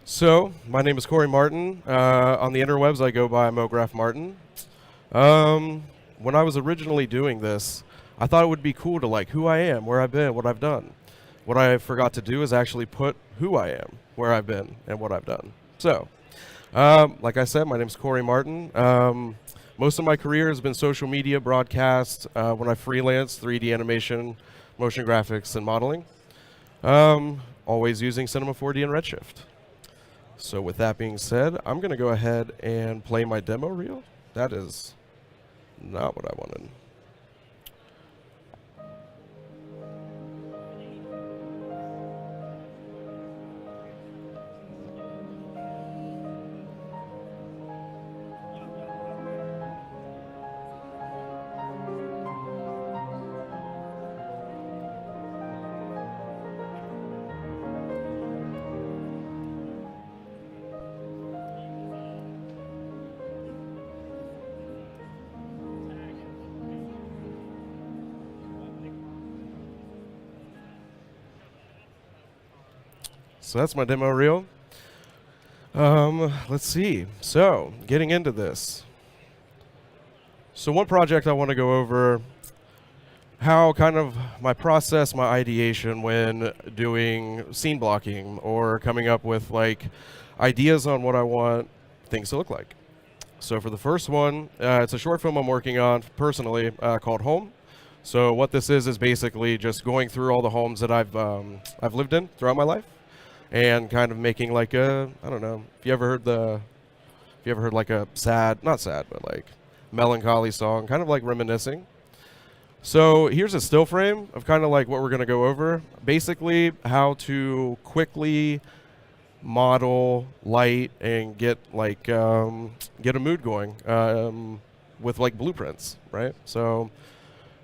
So, my name is Cory Martin. On the interwebs, I go by Mograph Martin. When I was originally doing this, I thought it would be cool to like who I am, where I've been, what I've done. What I forgot to do is actually put who I am, where I've been, and what I've done. So, like I said, my name is Cory Martin. Most of my career has been social media, broadcast, when I freelance, 3D animation, motion graphics, and modeling. Always using Cinema 4D and Redshift. So with that being said, I'm going to go ahead and play my demo reel. That is not what I wanted. So that's my demo reel. Let's see. So, getting into this. So one project I want to go over how kind of my process, my ideation when doing scene blocking or coming up with like ideas on what I want things to look like. So for the first one, it's a short film I'm working on personally called Home. So what this is basically just going through all the homes that I've lived in throughout my life, and kind of making like a, I don't know, if you ever heard like a sad, not sad, but like melancholy song, kind of like reminiscing. So here's a still frame of kind of like what we're going to go over. Basically how to quickly model light and get like get a mood going with like blueprints, right? So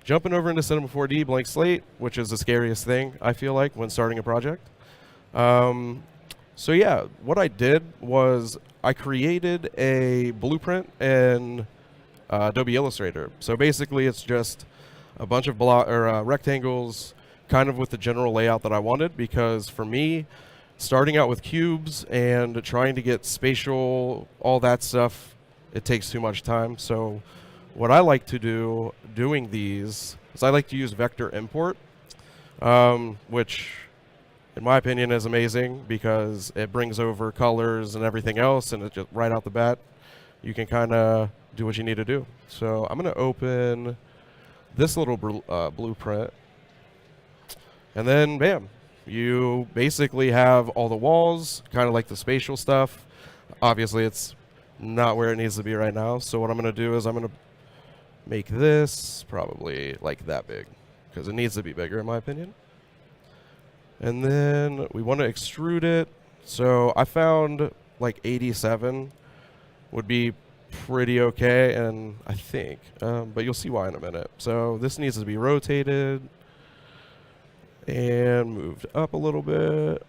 jumping over into Cinema 4D blank slate, which is the scariest thing I feel like when starting a project. So yeah, what I did was I created a blueprint in Adobe Illustrator. So basically it's just a bunch of rectangles kind of with the general layout that I wanted, because for me, starting out with cubes and trying to get spatial, all that stuff, it takes too much time. So what I like to do doing these is I like to use vector import, which in my opinion is amazing because it brings over colors and everything else, and it just right out the bat, you can kind of do what you need to do. So I'm going to open this little blueprint, and then bam, you basically have all the walls, kind of like the spatial stuff. Obviously it's not where it needs to be right now, so what I'm going to do is I'm going to make this probably like that big, because it needs to be bigger in my opinion. And then we want to extrude it, so I found like 87 would be pretty okay, and I think, but you'll see why in a minute. So this needs to be rotated and moved up a little bit.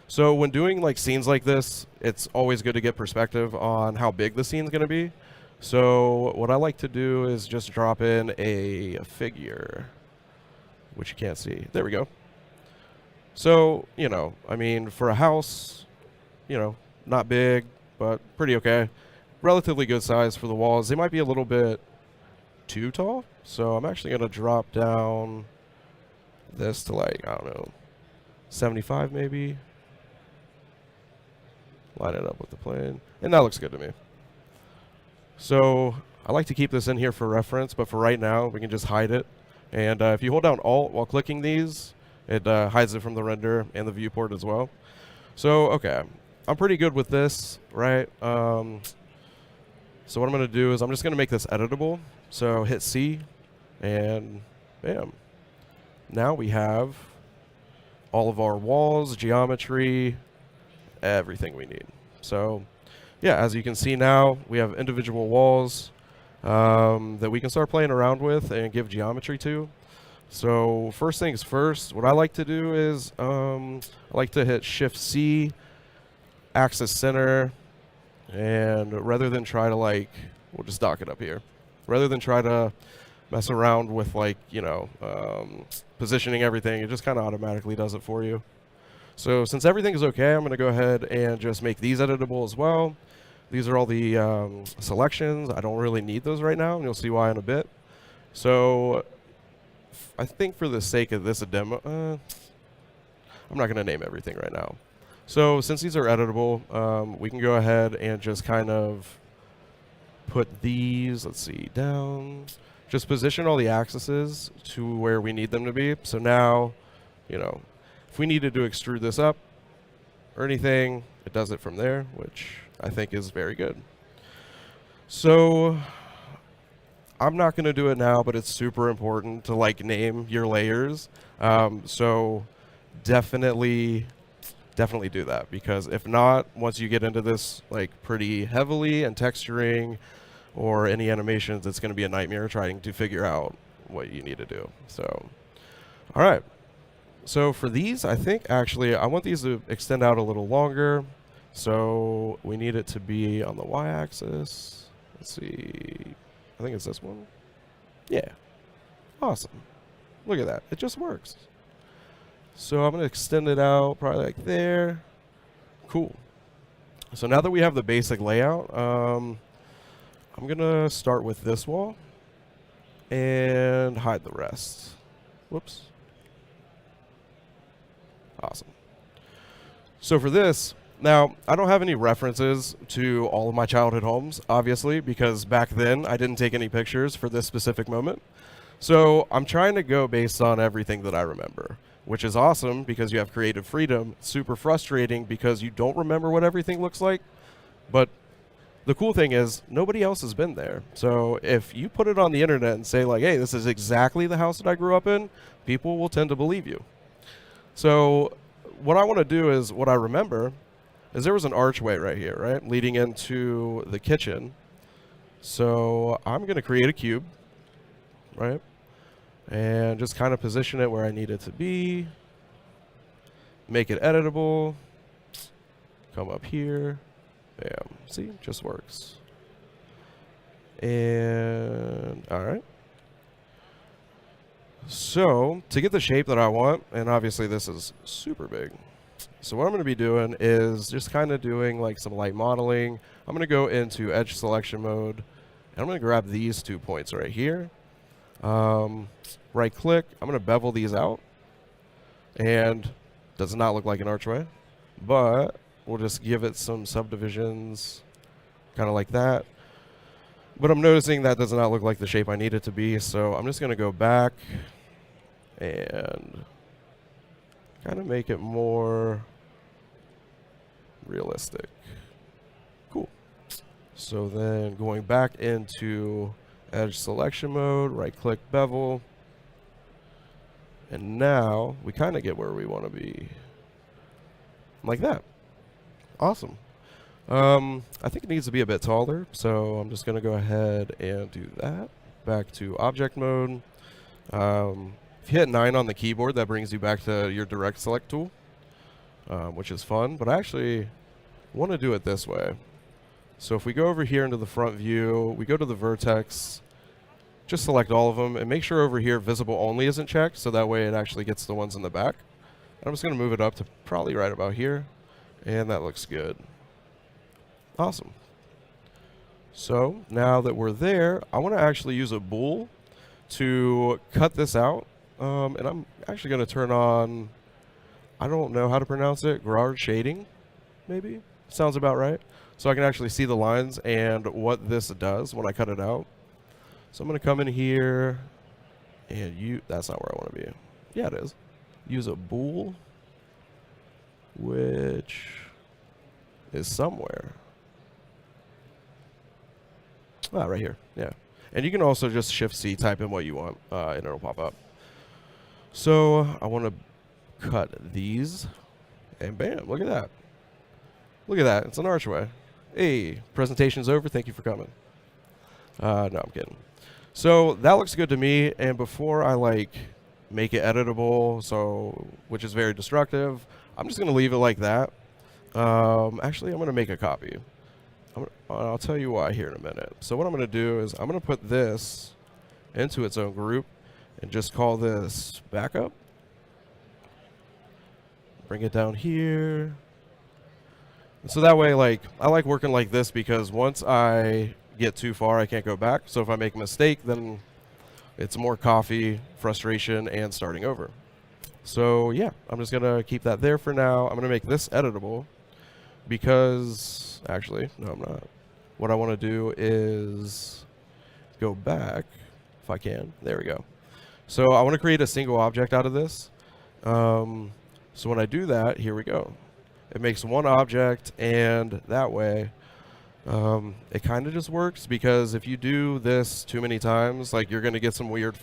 So when doing like scenes like this, it's always good to get perspective on how big the scene's going to be. So what I like to do is just drop in a figure, which you can't see. There we go. So, you know, I mean, for a house, you know, not big, but pretty okay. Relatively good size for the walls. They might be a little bit too tall, so I'm actually going to drop down this to like, I don't know, 75 maybe. Line it up with the plane, and that looks good to me. So I like to keep this in here for reference, but for right now, we can just hide it. And if you hold down Alt while clicking these, it hides it from the render and the viewport as well. So, okay, I'm pretty good with this, right? So what I'm going to do is I'm just going to make this editable. So hit C, and bam. Now we have all of our walls, geometry, everything we need. So yeah, as you can see now, we have individual walls that we can start playing around with and give geometry to. So first things first, what I like to do is I like to hit Shift C, axis center, and rather than try to like, we'll just dock it up here. Rather than try to mess around with like, you know, positioning everything, it just kind of automatically does it for you. So since everything is okay, I'm going to go ahead and just make these editable as well. These are all the selections. I don't really need those right now, and you'll see why in a bit. So I think for the sake of this demo, I'm not going to name everything right now. So since these are editable, we can go ahead and just kind of put these, let's see, down. Just position all the axes to where we need them to be. So now, you know, if we needed to extrude this up or anything, it does it from there, which I think is very good. So I'm not going to do it now, but it's super important to like name your layers. So definitely do that, because if not, once you get into this like pretty heavily and texturing or any animations, it's going to be a nightmare trying to figure out what you need to do. So, all right. So for these, I think actually I want these to extend out a little longer. So we need it to be on the y-axis. Let's see. I think it's this one. Yeah. Awesome. Look at that. It just works. So I'm going to extend it out probably like there. Cool. So now that we have the basic layout, I'm going to start with this wall. And and hide the rest. Whoops. Awesome. So for this, now I don't have any references to all of my childhood homes, obviously, because back then I didn't take any pictures for this specific moment. So I'm trying to go based on everything that I remember, which is awesome because you have creative freedom. Super frustrating because you don't remember what everything looks like. But the cool thing is nobody else has been there. So if you put it on the internet and say like, hey, this is exactly the house that I grew up in, people will tend to believe you. So what I want to do is, what I remember is there was an archway right here, right, leading into the kitchen. So I'm going to create a cube, right, and just kind of position it where I need it to be, make it editable, come up here, bam, see, just works. And all right. So to get the shape that I want, and obviously this is super big, so what I'm going to be doing is just kind of doing like some light modeling. I'm going to go into edge selection mode, and I'm going to grab these 2 points right here. Right click, I'm going to bevel these out, and does not look like an archway, but we'll just give it some subdivisions, kind of like that. But I'm noticing that does not look like the shape I need it to be, so I'm just going to go back and kind of make it more realistic. Cool. So then going back into edge selection mode, right click bevel, and now we kind of get where we want to be. Like that. Awesome. I think it needs to be a bit taller, so I'm just going to go ahead and do that. Back to object mode. If you hit 9 on the keyboard, that brings you back to your direct select tool, which is fun, but I actually want to do it this way. So if we go over here into the front view, we go to the vertex, just select all of them, and make sure over here visible only isn't checked, so that way it actually gets the ones in the back. I'm just going to move it up to probably right about here, and that looks good. Awesome. So now that we're there, I want to actually use a bool to cut this out, and I'm actually going to turn on, I don't know how to pronounce it, garage shading, maybe? Sounds about right. So I can actually see the lines and what this does when I cut it out. So I'm going to come in here, and that's not where I want to be. Yeah, it is. Use a bool, which is somewhere. Ah, right here, yeah. And you can also just Shift-C, type in what you want, and it'll pop up. So I want to cut these, and bam, look at that. Look at that, it's an archway. Hey, presentation's over, thank you for coming. No, I'm kidding. So that looks good to me, and before I make it editable, which is very destructive, I'm just gonna leave it like that. Actually, I'm gonna make a copy. I'll tell you why here in a minute. So what I'm going to do is I'm going to put this into its own group and just call this backup. Bring it down here. And so that way, I like working like this because once I get too far, I can't go back. So if I make a mistake, then it's more coffee, frustration, and starting over. So yeah, I'm just going to keep that there for now. I'm going to make this editable because, actually, no, I'm not. What I want to do is go back, if I can. There we go. So I want to create a single object out of this. So when I do that, here we go. It makes one object, and that way, it kind of just works because if you do this too many times, you're going to get some weird,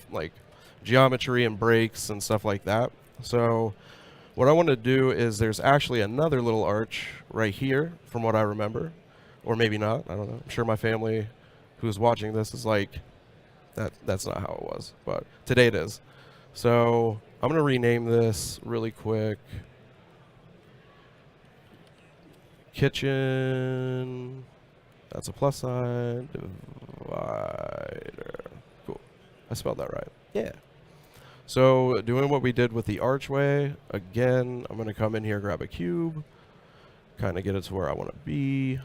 geometry and breaks and stuff like that. So what I want to do is there's actually another little arch right here from what I remember. Or maybe not, I don't know. I'm sure my family who's watching this is like, that's not how it was. But today it is. So I'm going to rename this really quick. Kitchen. That's a plus sign. Divider. Cool. I spelled that right. Yeah. So doing what we did with the archway, again, I'm going to come in here, grab a cube, kind of get it to where I want to be.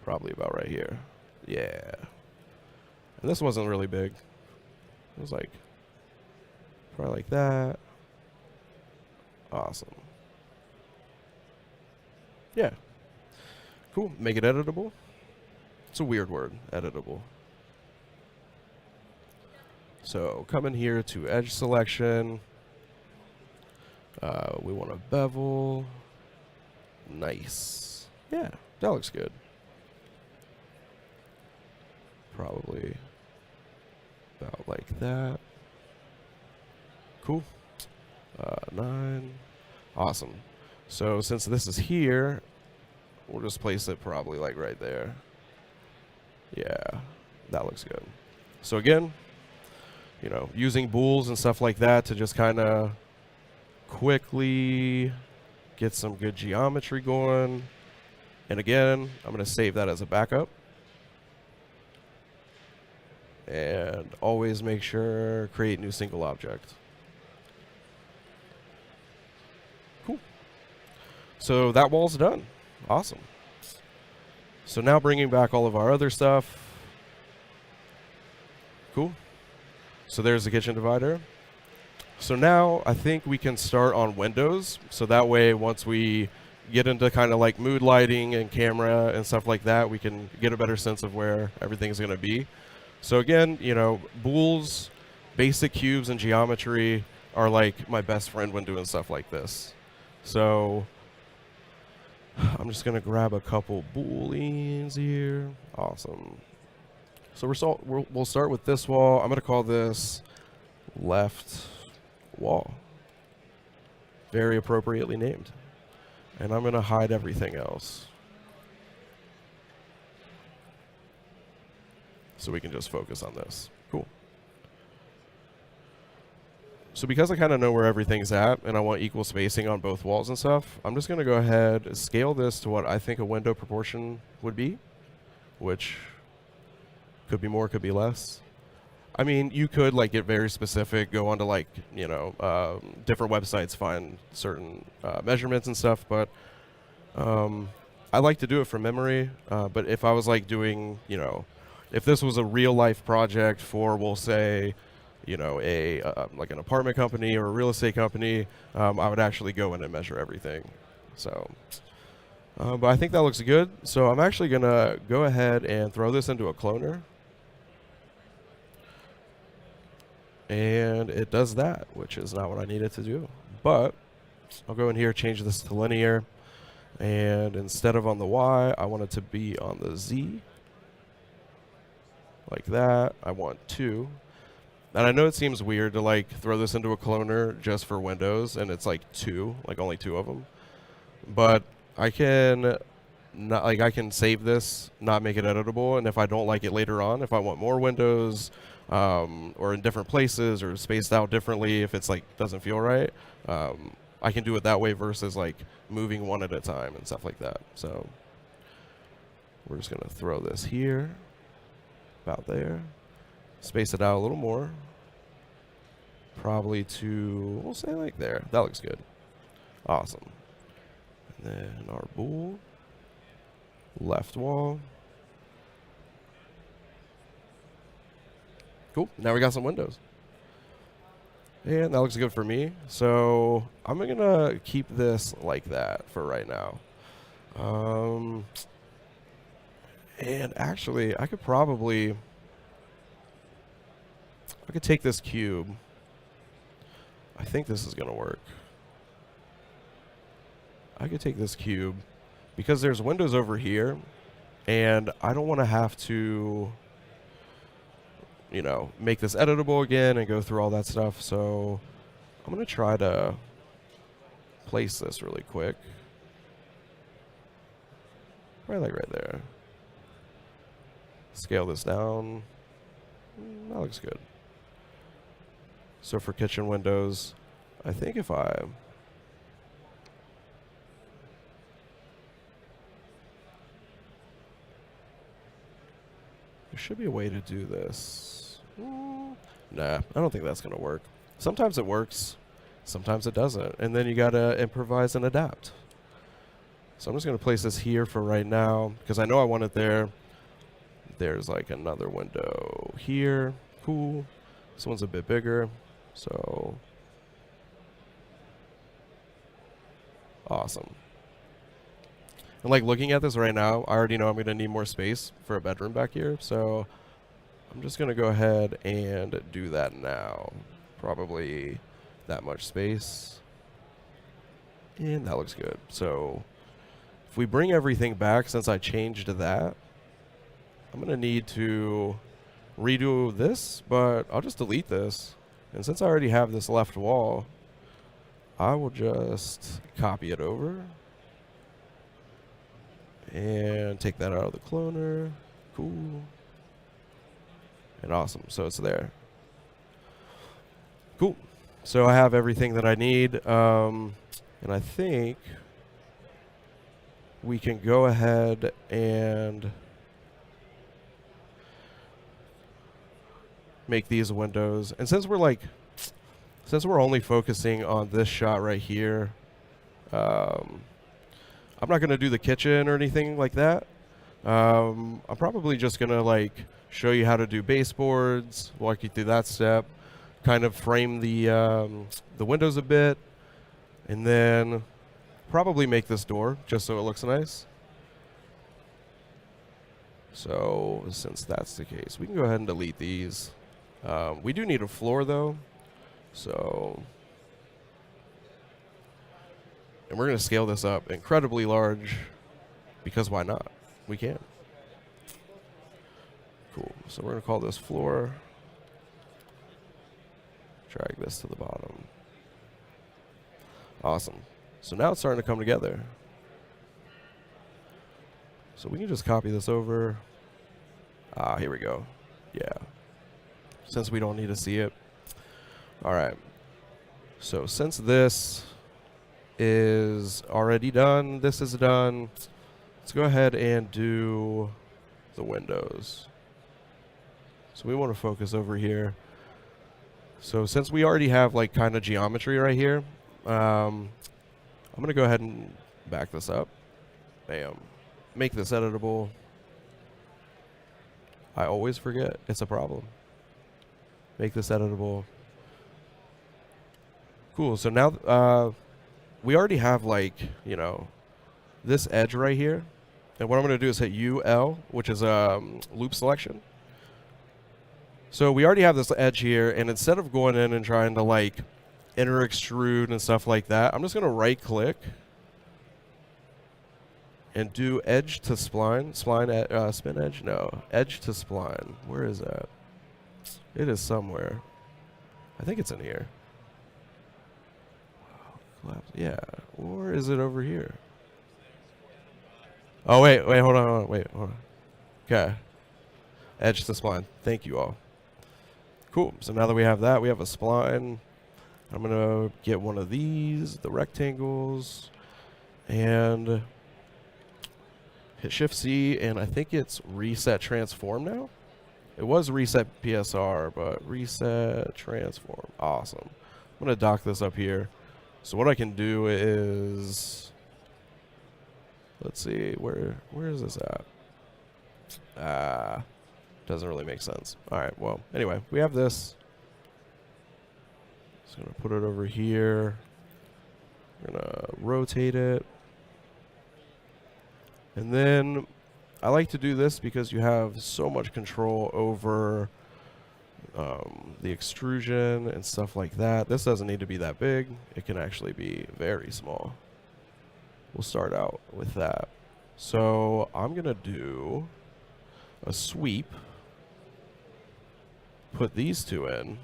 Probably about right here. Yeah. And this wasn't really big. It was like, probably like that. Awesome. Yeah. Cool. Make it editable. It's a weird word, editable. So come in here to edge selection. We want a bevel. Nice. Yeah, that looks good. Probably about like that. Cool. 9. Awesome. So since this is here, we'll just place it probably like right there. Yeah, that looks good. So again, you know, using bools and stuff like that to just kind of quickly get some good geometry going. And again, I'm going to save that as a backup. And always make sure create new single object. Cool. So that wall's done. Awesome. So now bringing back all of our other stuff. Cool. So there's the kitchen divider. So now I think we can start on windows. So that way, once we get into kind of like mood lighting and camera and stuff like that, we can get a better sense of where everything's going to be. So again, you know, bools, basic cubes, and geometry are like my best friend when doing stuff like this. So I'm just going to grab a couple booleans here. Awesome. So we'll start with this wall. I'm going to call this left wall. Very appropriately named. And I'm going to hide everything else, so we can just focus on this. Cool. So because I kind of know where everything's at and I want equal spacing on both walls and stuff, I'm just going to go ahead and scale this to what I think a window proportion would be, which could be more, could be less. I mean, you could like get very specific, go onto like, you know, different websites, find certain measurements and stuff, but I like to do it from memory. But if I was like doing, you know, if this was a real life project for, we'll say, you know, a like an apartment company or a real estate company, I would actually go in and measure everything. So, but I think that looks good. So I'm actually gonna go ahead and throw this into a cloner. And it does that, which is not what I needed to do. But I'll go in here, change this to linear. And instead of on the Y, I want it to be on the Z. Like that. I want 2. And I know it seems weird to like throw this into a cloner just for Windows, and it's like 2, like only 2 of them. But I can not, like, I can save this, not make it editable, and if I don't like it later on, if I want more windows, or in different places or spaced out differently, if it's like doesn't feel right, I can do it that way versus like moving one at a time and stuff like that. So we're just gonna throw this here, about there, space it out a little more, probably to, we'll say like there. That looks good. Awesome. And then our bool, left wall. Cool. Now we got some windows. And that looks good for me. So I'm going to keep this like that for right now. And actually, I could take this cube. I think this is going to work. I could take this cube because there's windows over here, and I don't want to have to, you know, make this editable again and go through all that stuff. So I'm going to try to place this really quick. Right, like right there. Scale this down. That looks good. So for kitchen windows, I think if I there should be a way to do this. Nah, I don't think that's going to work. Sometimes it works, sometimes it doesn't. And then you got to improvise and adapt. So I'm just going to place this here for right now because I know I want it there. There's like another window here. Cool. This one's a bit bigger. So awesome. And like looking at this right now, I already know I'm going to need more space for a bedroom back here. So I'm just going to go ahead and do that now. Probably that much space. And that looks good. So if we bring everything back, since I changed that, I'm going to need to redo this, but I'll just delete this. And since I already have this left wall, I will just copy it over and take that out of the cloner. Cool. And awesome. So it's there. Cool. So I have everything that I need. And I think we can go ahead and make these windows. And since we're only focusing on this shot right here, I'm not going to do the kitchen or anything like that. I'm probably just going to like show you how to do baseboards, walk you through that step, kind of frame the windows a bit, and then probably make this door just so it looks nice. So since that's the case, we can go ahead and delete these. We do need a floor though, so, and we're going to scale this up incredibly large because why not? We can. Cool. So we're going to call this floor. Drag this to the bottom. Awesome. So now it's starting to come together. So we can just copy this over. Here we go. Yeah. Since we don't need to see it. All right. So since this is already done, this is done, let's go ahead and do the windows. So we want to focus over here. So since we already have like kind of geometry right here, I'm going to go ahead and back this up. Bam. Make this editable. I always forget. It's a problem. Make this editable. Cool. So now we already have like, you know, this edge right here. And what I'm going to do is hit UL, which is loop selection. So we already have this edge here, and instead of going in and trying to like inner extrude and stuff like that, I'm just going to right click and do edge to spline, spin edge? No, edge to spline. Where is that? It is somewhere. I think it's in here. Yeah, or is it over here? Oh, wait, hold on. Okay. Edge to spline. Thank you all. Cool. So now that we have that, we have a spline. I'm going to get one of these, the rectangles, and hit Shift C, and I think it's reset transform now. It was reset PSR, but reset transform. Awesome. I'm going to dock this up here. So what I can do is, let's see, where is this at? Doesn't really make sense. All right, well, anyway, we have this. Just going to put it over here. We're going to rotate it. And then I like to do this because you have so much control over the extrusion and stuff like that. This doesn't need to be that big. It can actually be very small. We'll start out with that. So I'm going to do a sweep. Put these two in.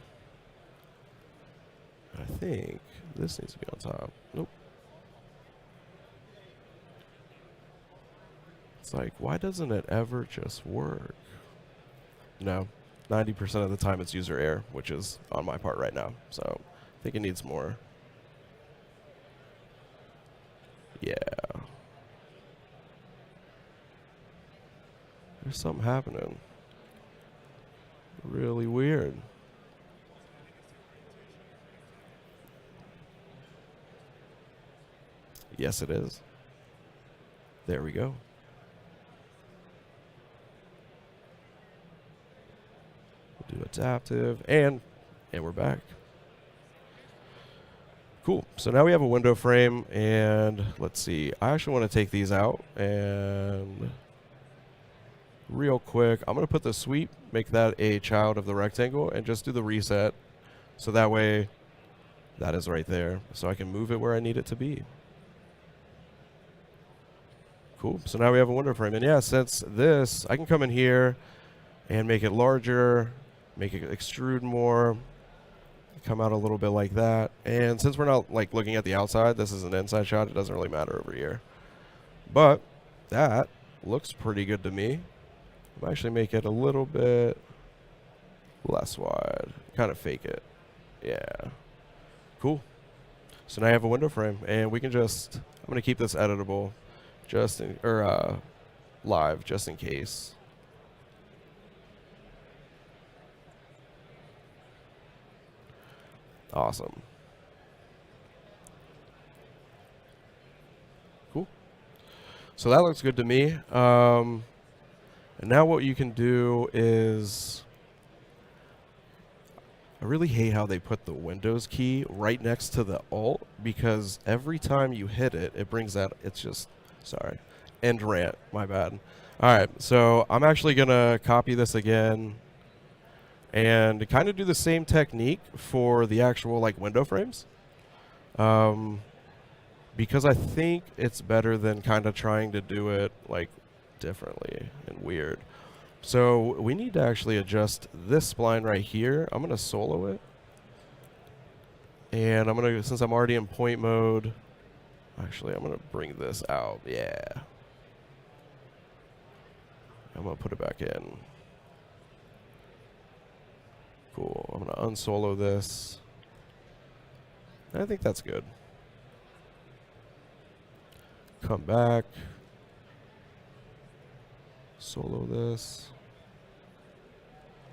I think this needs to be on top. Nope. It's like, why doesn't it ever just work? No. 90% of the time it's user error, which is on my part right now. So I think it needs more. Yeah. There's something happening. Really weird. Yes, it is. There we go. adaptive, and we're back. Cool. So now we have a window frame, and let's see. I actually want to take these out, and real quick, I'm going to put the sweep, make that a child of the rectangle, and just do the reset. So that way, that is right there. So I can move it where I need it to be. Cool. So now we have a window frame. And yeah, since this, I can come in here and make it larger, make it extrude more, come out a little bit like that. And since we're not like looking at the outside, this is an inside shot, it doesn't really matter over here. But that looks pretty good to me. I'll actually make it a little bit less wide, kind of fake it. Yeah. Cool. So now I have a window frame, and we can just, I'm going to keep this editable just in, or live just in case. Awesome. Cool. So that looks good to me. And now what you can do is, I really hate how they put the Windows key right next to the Alt, because every time you hit it, it brings that, it's just, sorry, end rant, my bad. All right, so I'm actually going to copy this again and kind of do the same technique for the actual like window frames, because I think it's better than kind of trying to do it like differently and weird. So we need to actually adjust this spline right here. I'm going to solo it, and I'm going to, since I'm already in point mode, actually I'm going to bring this out. Yeah, I'm going to put it back in. Cool. I'm going to unsolo this. I think that's good. Come back. Solo this.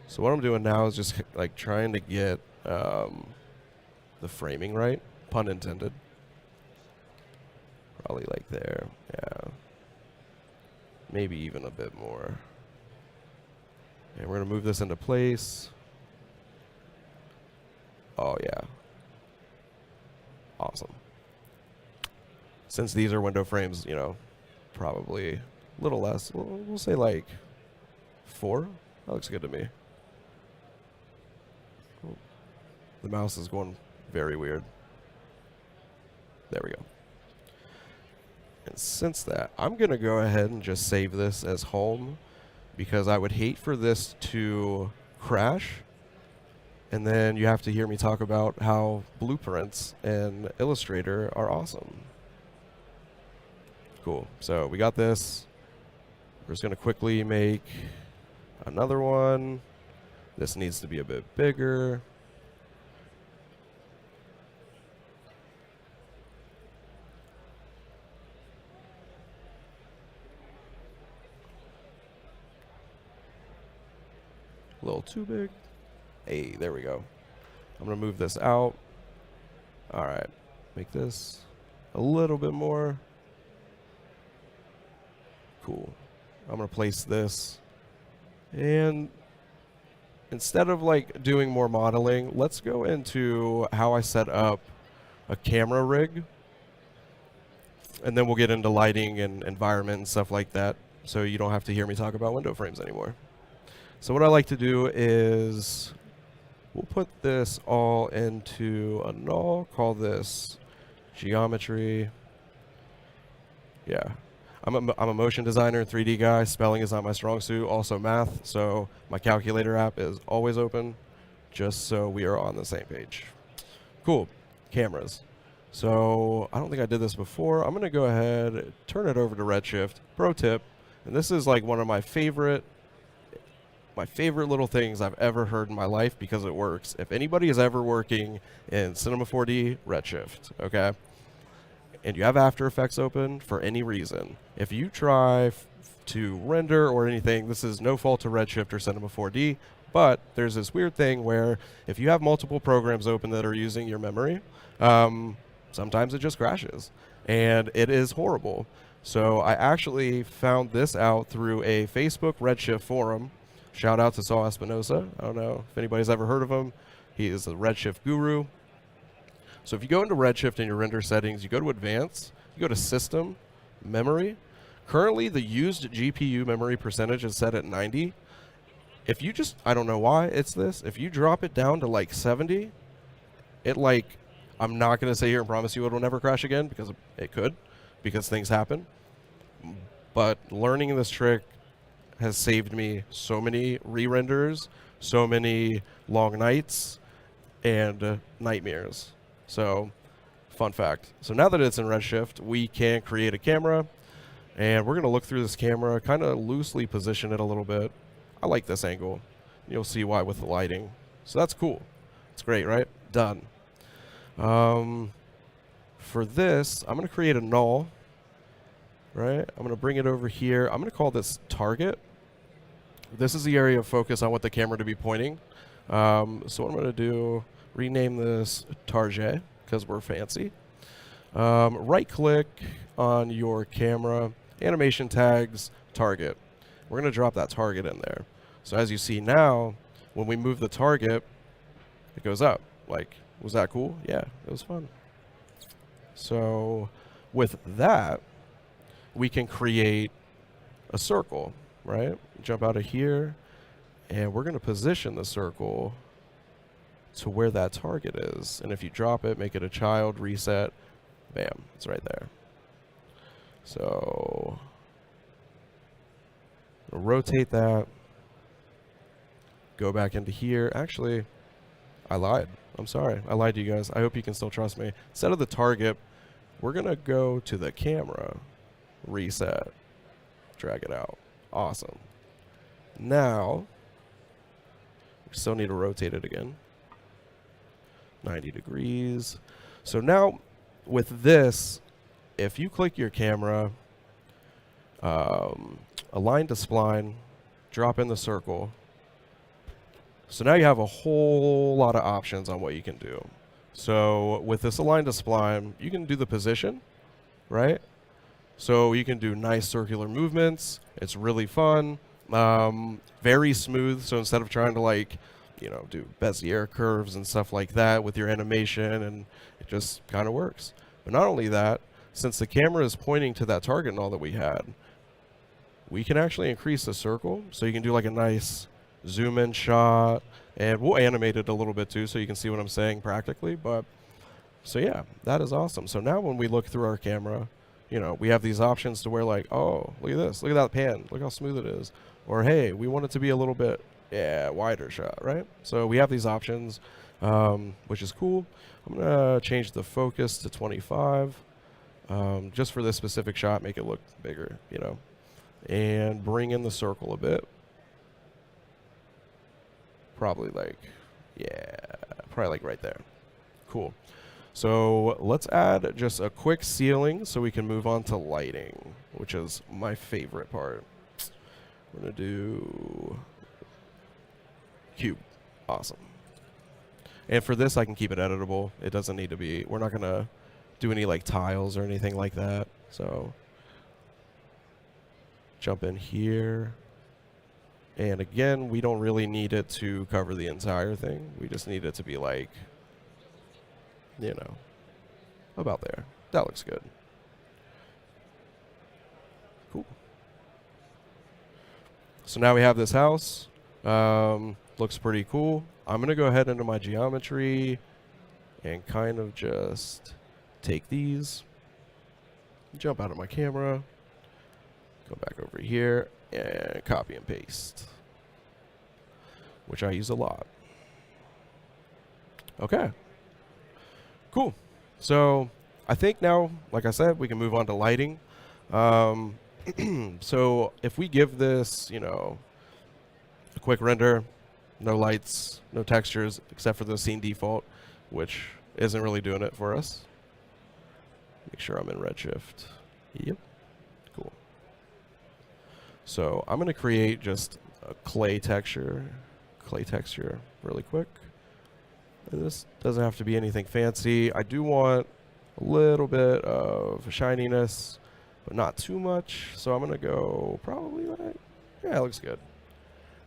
So what I'm doing now is just like trying to get the framing right. Pun intended. Probably like there. Yeah. Maybe even a bit more. And we're going to move this into place. Oh, yeah. Awesome. Since these are window frames, you know, probably a little less. We'll say like 4. That looks good to me. Oh, the mouse is going very weird. There we go. And since that, I'm going to go ahead and just save this as home, because I would hate for this to crash. And then you have to hear me talk about how blueprints and Illustrator are awesome. Cool. So we got this. We're just going to quickly make another one. This needs to be a bit bigger. A little too big. Hey, there we go. I'm going to move this out. All right. Make this a little bit more. Cool. I'm going to place this. And instead of like doing more modeling, let's go into how I set up a camera rig. And then we'll get into lighting and environment and stuff like that, so you don't have to hear me talk about window frames anymore. So what I like to do is we'll put this all into a null, call this geometry. Yeah. I'm a motion designer, 3D guy. Spelling is not my strong suit, also math. So my calculator app is always open, just so we are on the same page. Cool. Cameras. So I don't think I did this before. I'm going to go ahead, turn it over to Redshift. Pro tip, and this is like one of my favorite little things I've ever heard in my life, because it works. If anybody is ever working in Cinema 4D, Redshift, okay? And you have After Effects open for any reason, if you try to render or anything, this is no fault to Redshift or Cinema 4D, but there's this weird thing where if you have multiple programs open that are using your memory, sometimes it just crashes, and it is horrible. So I actually found this out through a Facebook Redshift forum. Shout out to Saul Espinosa. I don't know if anybody's ever heard of him. He is a Redshift guru. So if you go into Redshift in your render settings, you go to Advanced, you go to System, Memory. Currently, the used GPU memory percentage is set at 90. If you just, I don't know why it's this, if you drop it down to like 70, it like, I'm not going to sit here and promise you it will never crash again, because it could, because things happen. But learning this trick has saved me so many re-renders, so many long nights, and nightmares. So, fun fact. So now that it's in Redshift, we can create a camera, and we're going to look through this camera, kind of loosely position it a little bit. I like this angle. You'll see why with the lighting. So that's cool. It's great, right? Done. For this, I'm going to create a null, right? I'm going to bring it over here. I'm going to call this target. This is the area of focus I want the camera to be pointing. So what I'm going to do, rename this target, because we're fancy. Right-click on your camera, animation tags, target. We're going to drop that target in there. So as you see now, when we move the target, it goes up. Like, was that cool? Yeah, it was fun. So with that, we can create a circle, right? Jump out of here, and we're going to position the circle to where that target is. And if you drop it, make it a child, reset, bam, it's right there. So we'll rotate that, go back into here. Actually, I lied. I'm sorry. I lied to you guys. I hope you can still trust me. Instead of the target, we're going to go to the camera, reset, drag it out. Awesome. Now, we still need to rotate it again. 90 degrees. So now, with this, if you click your camera, align to spline, drop in the circle. So now you have a whole lot of options on what you can do. So with this align to spline, you can do the position, right? So you can do nice circular movements. It's really fun. Very smooth. So instead of trying to like, you know, do Bezier curves and stuff like that with your animation, and it just kind of works. But not only that, since the camera is pointing to that target and all that we had, we can actually increase the circle. So you can do like a nice zoom in shot, and we'll animate it a little bit too so you can see what I'm saying practically. But so yeah, that is awesome. So now when we look through our camera, you know, we have these options to where like, oh, look at this, look at that pan, look how smooth it is. Or hey, we want it to be a little bit, wider shot, right? So we have these options, which is cool. I'm gonna change the focus to 25, just for this specific shot, make it look bigger, you know, and bring in the circle a bit. Probably like, probably like right there. Cool. So let's add just a quick ceiling so we can move on to lighting, which is my favorite part. We're going to do cube. Awesome. And for this, I can keep it editable. It doesn't need to be, we're not going to do any like tiles or anything like that. So jump in here. And again, we don't really need it to cover the entire thing. We just need it to be like, you know, about there. That looks good. Cool. So now we have this house. Looks pretty cool. I'm going to go ahead into my geometry and kind of just take these, jump out of my camera, go back over here, and copy and paste, which I use a lot. Okay. Cool. So I think now, like I said, we can move on to lighting. So if we give this, you know, a quick render, no lights, no textures, except for the scene default, which isn't really doing it for us. Make sure I'm in Redshift. Yep. Cool. So I'm going to create just a clay texture really quick. This doesn't have to be anything fancy. I do want a little bit of shininess, but not too much. So I'm going to go probably like, yeah, it looks good.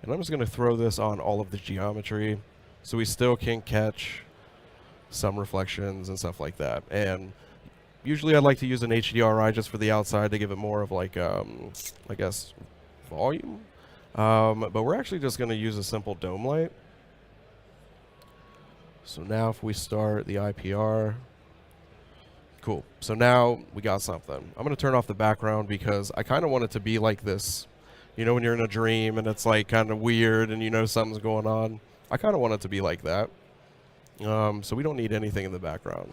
And I'm just going to throw this on all of the geometry so we still can catch some reflections and stuff like that. And usually I'd like to use an HDRI just for the outside to give it more of like, I guess, volume. But we're actually just going to use a simple dome light. So now if we start the IPR, cool. So now we got something. I'm going to turn off the background because I kind of want it to be like this. You know, when you're in a dream and it's like kind of weird and you know something's going on. I kind of want it to be like that. So we don't need anything in the background.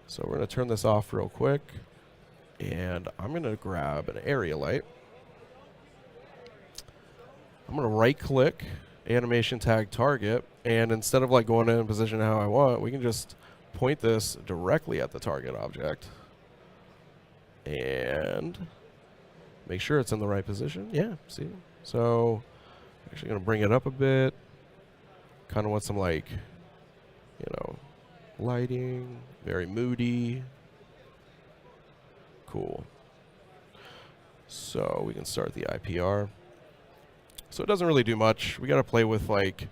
So we're going to turn this off real quick. And I'm going to grab an area light. I'm going to right click, animation tag target. And instead of like going in position how I want, we can just point this directly at the target object. And make sure it's in the right position. Yeah, see? So actually going to bring it up a bit. Kind of want some like, you know, lighting, very moody. Cool. So we can start the IPR. So it doesn't really do much. We got to play with like a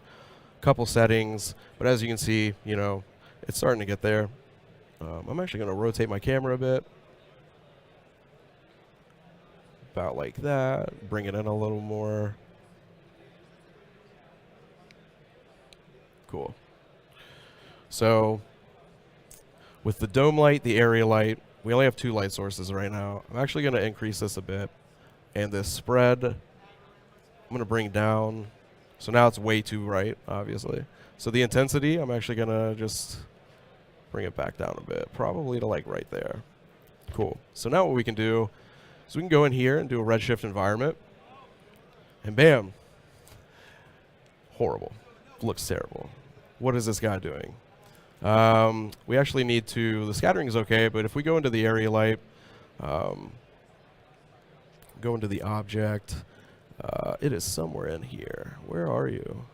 couple settings, but as you can see, you know, it's starting to get there. I'm actually going to rotate my camera a bit. About like that. Bring it in a little more. Cool. So with the dome light, the area light, we only have 2 light sources right now. I'm actually going to increase this a bit. And this spread, I'm going to bring down. So now it's way too bright, obviously. So the intensity, I'm actually going to just bring it back down a bit. Probably to like right there. Cool. So now what we can do is we can go in here and do a redshift environment. And bam. Horrible. Looks terrible. What is this guy doing? We actually need to, the scattering is okay, but if we go into the area light, go into the object, it is somewhere in here. Where are you?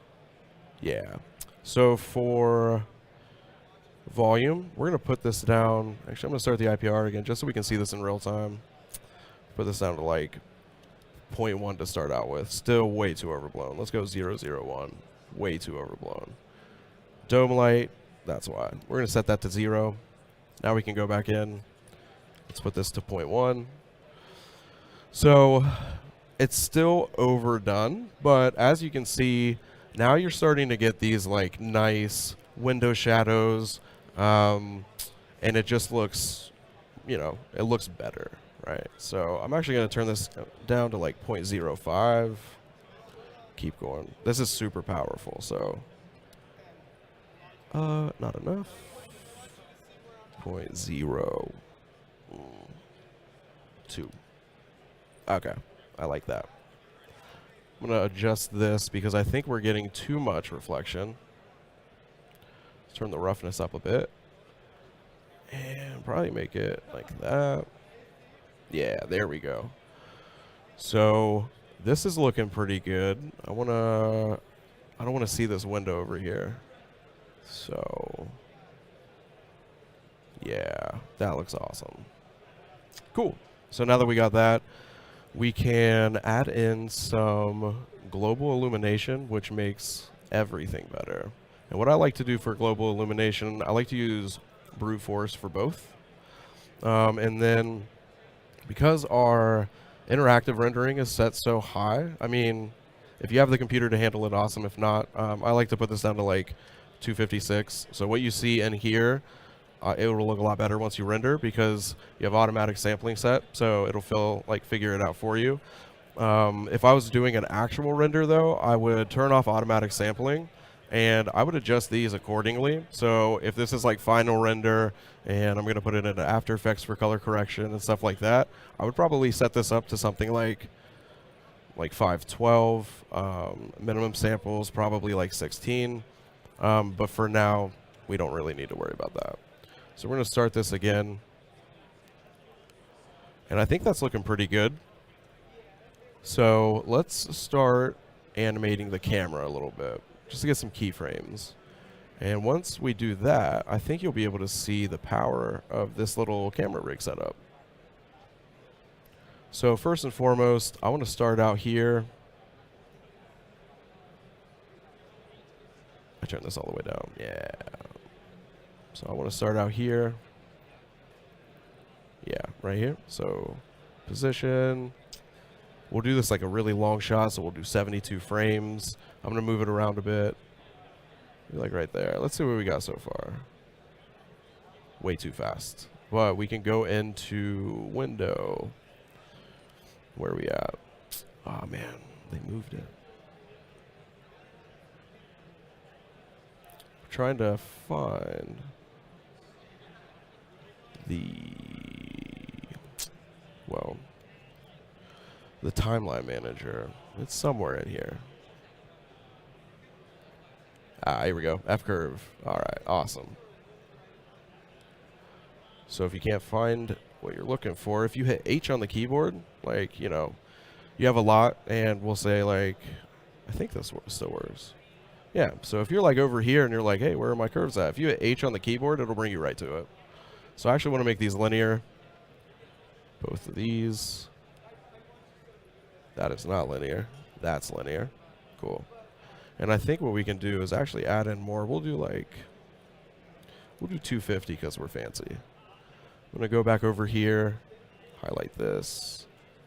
Yeah. So for volume, we're going to put this down. Actually, I'm going to start the IPR again just so we can see this in real time. Put this down to like 0.1 to start out with. Still way too overblown. Let's go 001. Way too overblown. Dome light, that's why. We're going to set that to 0. Now we can go back in. Let's put this to 0.1. So it's still overdone, but as you can see, now you're starting to get these like nice window shadows, and it just looks, you know, it looks better, right? So I'm actually going to turn this down to like 0.05. Keep going. This is super powerful, so not enough. 0.02. Okay, I like that. I'm gonna adjust this because I think we're getting too much reflection. Let's turn the roughness up a bit and probably make it like that. Yeah, there we go. So this is looking pretty good. I don't want to see this window over here. So yeah, that looks awesome. Cool. So now that we got that, we can add in some global illumination, which makes everything better. And what I like to do for global illumination, I like to use brute force for both. And then because our interactive rendering is set so high, I mean, if you have the computer to handle it, awesome. If not, I like to put this down to like 256. So what you see in here, it will look a lot better once you render because you have automatic sampling set, so it'll figure it out for you. If I was doing an actual render though, I would turn off automatic sampling and I would adjust these accordingly. So if this is like final render and I'm going to put it into After Effects for color correction and stuff like that, I would probably set this up to something like 512, minimum samples probably like 16, but for now we don't really need to worry about that. So we're going to start this again, and I think that's looking pretty good. So let's start animating the camera a little bit, just to get some keyframes. And once we do that, I think you'll be able to see the power of this little camera rig setup. So first and foremost, I want to start out here, turn this all the way down. Yeah. So I want to start out here. Yeah, right here. So position. We'll do this like a really long shot, so we'll do 72 frames. I'm going to move it around a bit. Like right there. Let's see what we got so far. Way too fast. But we can go into window. Where are we at? Oh man, they moved it. We're trying to find the the timeline manager. It's somewhere in here. Here we go. F curve. All right, awesome. So if you can't find what you're looking for, if you hit H on the keyboard, like, you know, you have a lot, and we'll say, like, I think this still works. Yeah, so if you're, like, over here and you're like, hey, where are my curves at? If you hit H on the keyboard, it'll bring you right to it. So I actually want to make these linear. Both of these. That is not linear. That's linear. Cool. And I think what we can do is actually add in more. We'll do 250 because we're fancy. I'm going to go back over here, highlight this,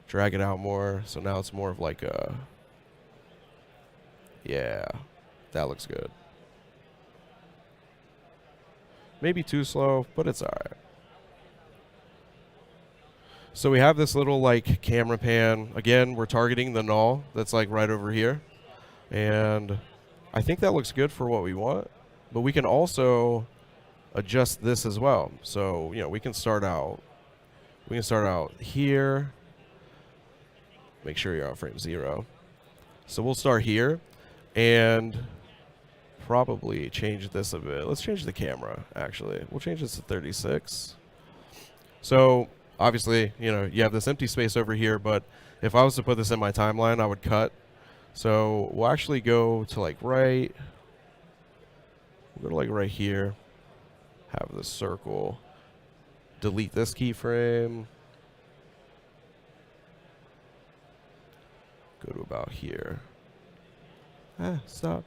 drag it out more. So now it's more of like a, yeah, that looks good. Maybe too slow, but it's all right. So we have this little like camera pan. Again, we're targeting the null that's like right over here. And I think that looks good for what we want, but we can also adjust this as well. So, you know, we can start out here. Make sure you're on frame 0. So we'll start here and probably change this a bit. Let's change the camera, actually. We'll change this to 36. So obviously, you know, you have this empty space over here, but if I was to put this in my timeline, I would cut. So we'll actually go to like right. We'll go to like right here. Have the circle. Delete this keyframe. Go to about here. Stop.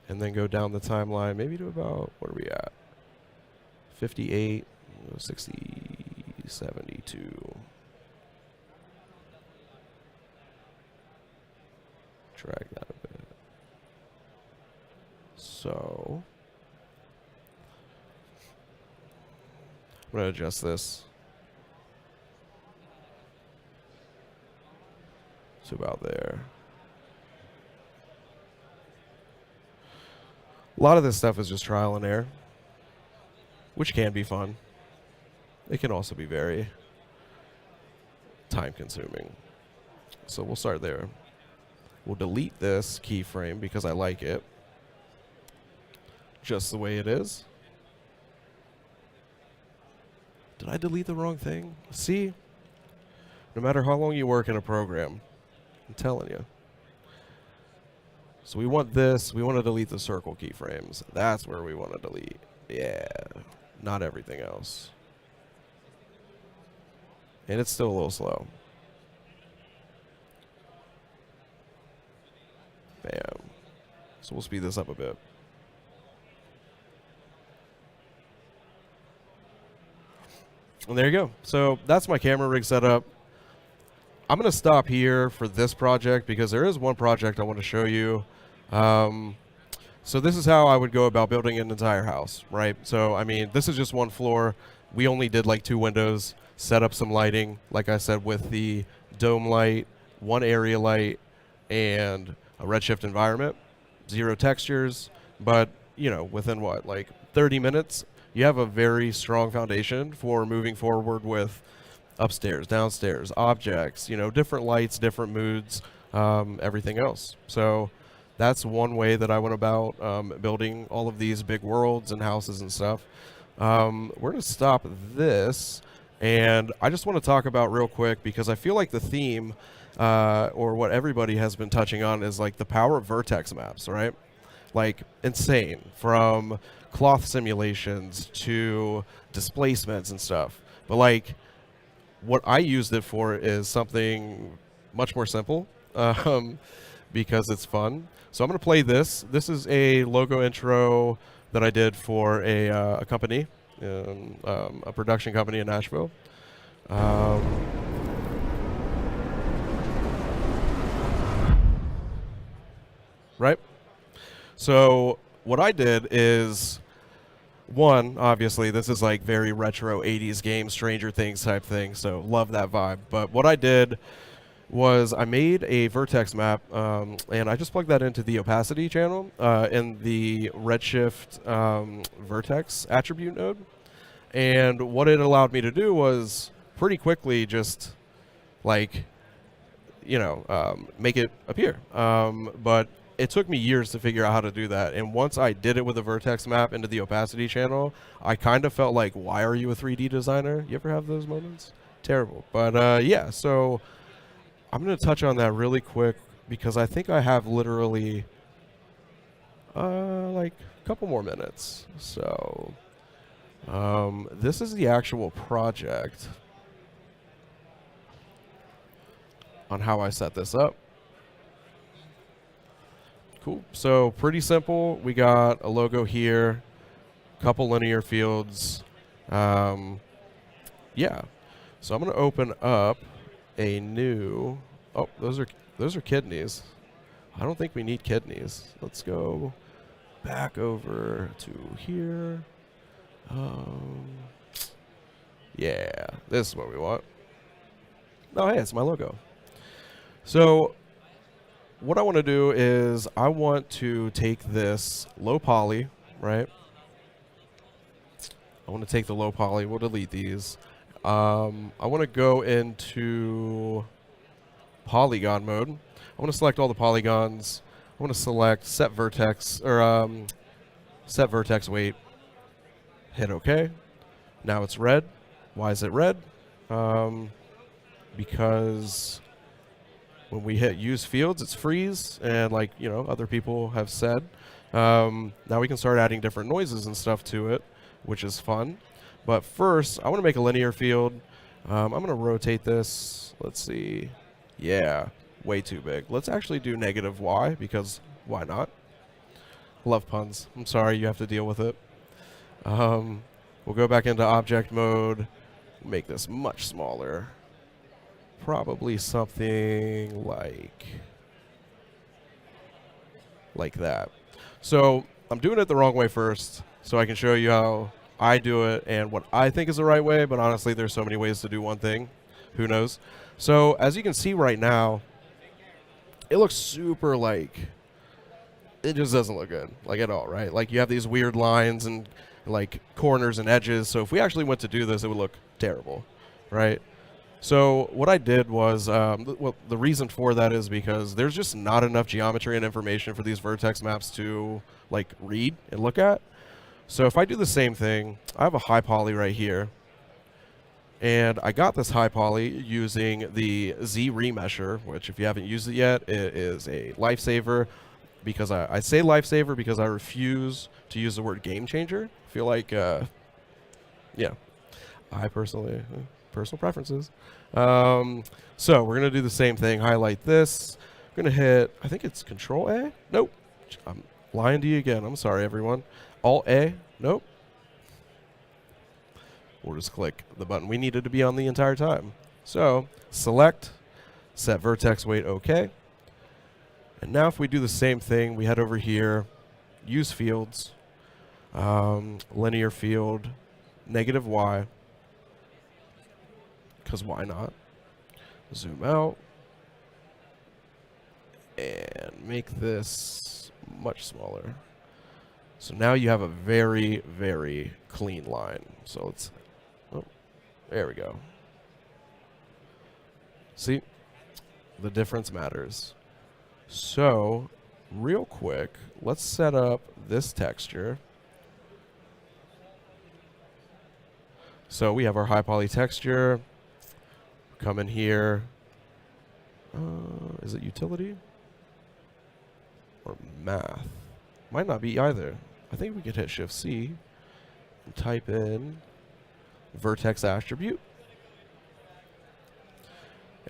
And then go down the timeline, maybe to about, what are we at? 58, 60, 72. Drag that a bit. So I'm going to adjust this to about there. A lot of this stuff is just trial and error, which can be fun. It can also be very time consuming. So we'll start there. We'll delete this keyframe because I like it just the way it is. Did I delete the wrong thing? See, no matter how long you work in a program, I'm telling you. So we want this. We want to delete the circle keyframes. That's where we want to delete. Yeah, not everything else. And it's still a little slow. Bam. So we'll speed this up a bit. And there you go. So that's my camera rig setup. I'm going to stop here for this project because there is one project I want to show you. So this is how I would go about building an entire house, right? So, I mean, this is just one floor. We only did like 2 windows, set up some lighting, like I said, with the dome light, 1 area light, and a redshift environment. 0 textures, but, you know, within what, like 30 minutes, you have a very strong foundation for moving forward with upstairs, downstairs, objects, you know, different lights, different moods, everything else. So that's one way that I went about building all of these big worlds and houses and stuff. We're going to stop this, and I just want to talk about real quick because I feel like the theme or what everybody has been touching on is like the power of vertex maps, right? Like insane, from cloth simulations to displacements and stuff. But like what I used it for is something much more simple because it's fun. So I'm going to play this. This is a logo intro that I did for a company, a production company in Nashville. Right? So what I did is, one, obviously, this is like very retro 80s game, Stranger Things type thing, so love that vibe. But what I did was I made a vertex map, and I just plugged that into the opacity channel in the Redshift vertex attribute node. And what it allowed me to do was pretty quickly just like, make it appear. But it took me years to figure out how to do that. And once I did it with a vertex map into the opacity channel, I kind of felt like, why are you a 3D designer? You ever have those moments? Terrible. But yeah, so I'm going to touch on that really quick because I think I have literally like a couple more minutes. So this is the actual project on how I set this up. Cool. So pretty simple. We got a logo here, couple linear fields. Yeah. So I'm going to open up a new. Oh, those are kidneys. I don't think we need kidneys. Let's go back over to here. Yeah, this is what we want. Oh, hey, it's my logo. So what I want to do is I want to take this low poly, right? I want to take the low poly. We'll delete these. I want to go into polygon mode. I want to select all the polygons. I want to select set vertex or set vertex weight. Hit OK. Now it's red. Why is it red? Because when we hit use fields, it's freeze, and like other people have said, now we can start adding different noises and stuff to it, which is fun. But first, I want to make a linear field. I'm going to rotate this. Let's see. Yeah, way too big. Let's actually do -y because why not? Love puns. I'm sorry you have to deal with it. We'll go back into object mode. Make this much smaller. Probably something like that. So I'm doing it the wrong way first, so I can show you how I do it and what I think is the right way, but honestly there's so many ways to do one thing. Who knows? So as you can see right now, it looks super it just doesn't look good, at all, right? Like you have these weird lines and like corners and edges, so if we actually went to do this, it would look terrible, right? So what I did was, the reason for that is because there's just not enough geometry and information for these vertex maps to read and look at. So if I do the same thing, I have a high poly right here, and I got this high poly using the Z remesher, which if you haven't used it yet, it is a lifesaver. Because I say lifesaver because I refuse to use the word game changer. I feel like, yeah, I personally. Personal preferences. So we're going to do the same thing. Highlight this. I'm going to hit, I think it's Control A. Nope. I'm lying to you again. I'm sorry, everyone. Alt A. Nope. We'll just click the button we needed to be on the entire time. So select, set vertex weight OK. And now if we do the same thing, we head over here, use fields, linear field, -y. Because why not? Zoom out and make this much smaller. So now you have a very, very clean line. So let's, oh, there we go. See, the difference matters. So real quick, let's set up this texture. So we have our high poly texture. Come in here. Is it utility? Or math? Might not be either. I think we could hit Shift C and type in vertex attribute.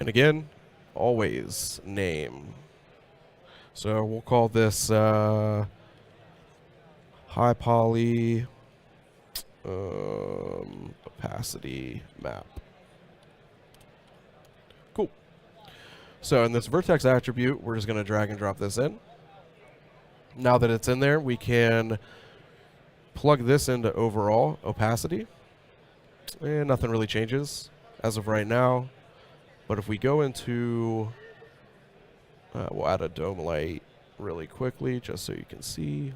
And again, always name. So we'll call this high poly opacity map. Cool. So in this vertex attribute, we're just going to drag and drop this in. Now that it's in there, we can plug this into overall opacity. And nothing really changes as of right now. But if we go into, we'll add a dome light really quickly just so you can see.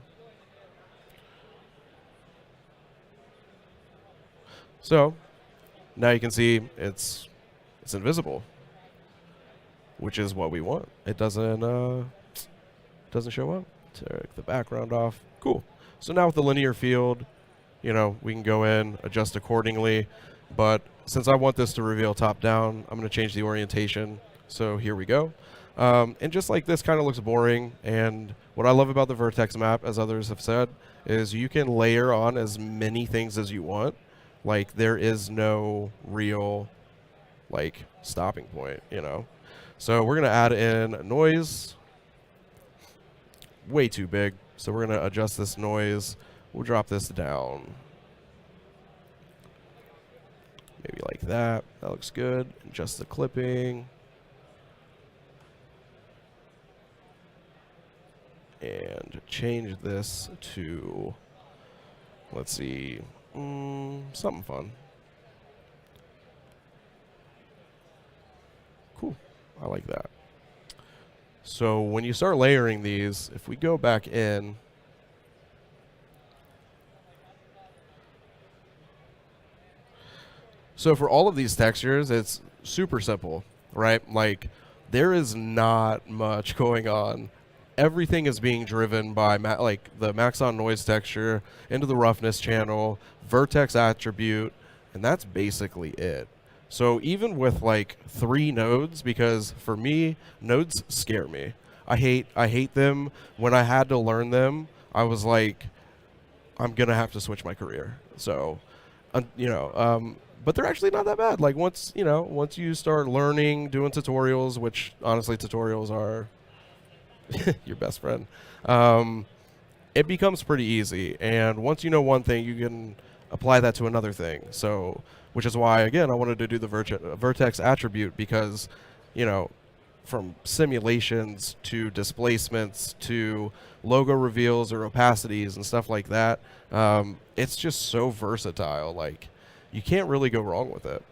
So now you can see it's invisible, which is what we want. It doesn't show up. Take the background off. Cool. So now with the linear field, you know, we can go in, adjust accordingly. But since I want this to reveal top down, I'm going to change the orientation. So here we go. And just like this kind of looks boring. And what I love about the vertex map, as others have said, is you can layer on as many things as you want. Like there is no real like stopping point, you know. So we're going to add in noise. Way too big. So we're going to adjust this noise. We'll drop this down. Maybe like that. That looks good. Adjust the clipping. And change this to, let's see, something fun. Cool. I like that. So when you start layering these, if we go back in, so for all of these textures, it's super simple, right? Like there is not much going on. Everything is being driven by like the Maxon noise texture into the roughness channel, vertex attribute, and that's basically it. So even with like 3 nodes, because for me, nodes scare me. I hate them. When I had to learn them, I was like, I'm going to have to switch my career. So, you know, but they're actually not that bad. Like once you start learning, doing tutorials, which honestly tutorials are your best friend, it becomes pretty easy. And once you know one thing, you can apply that to another thing. So, which is why, again, I wanted to do the vertex attribute because, you know, from simulations to displacements to logo reveals or opacities and stuff like that, it's just so versatile. Like, you can't really go wrong with it.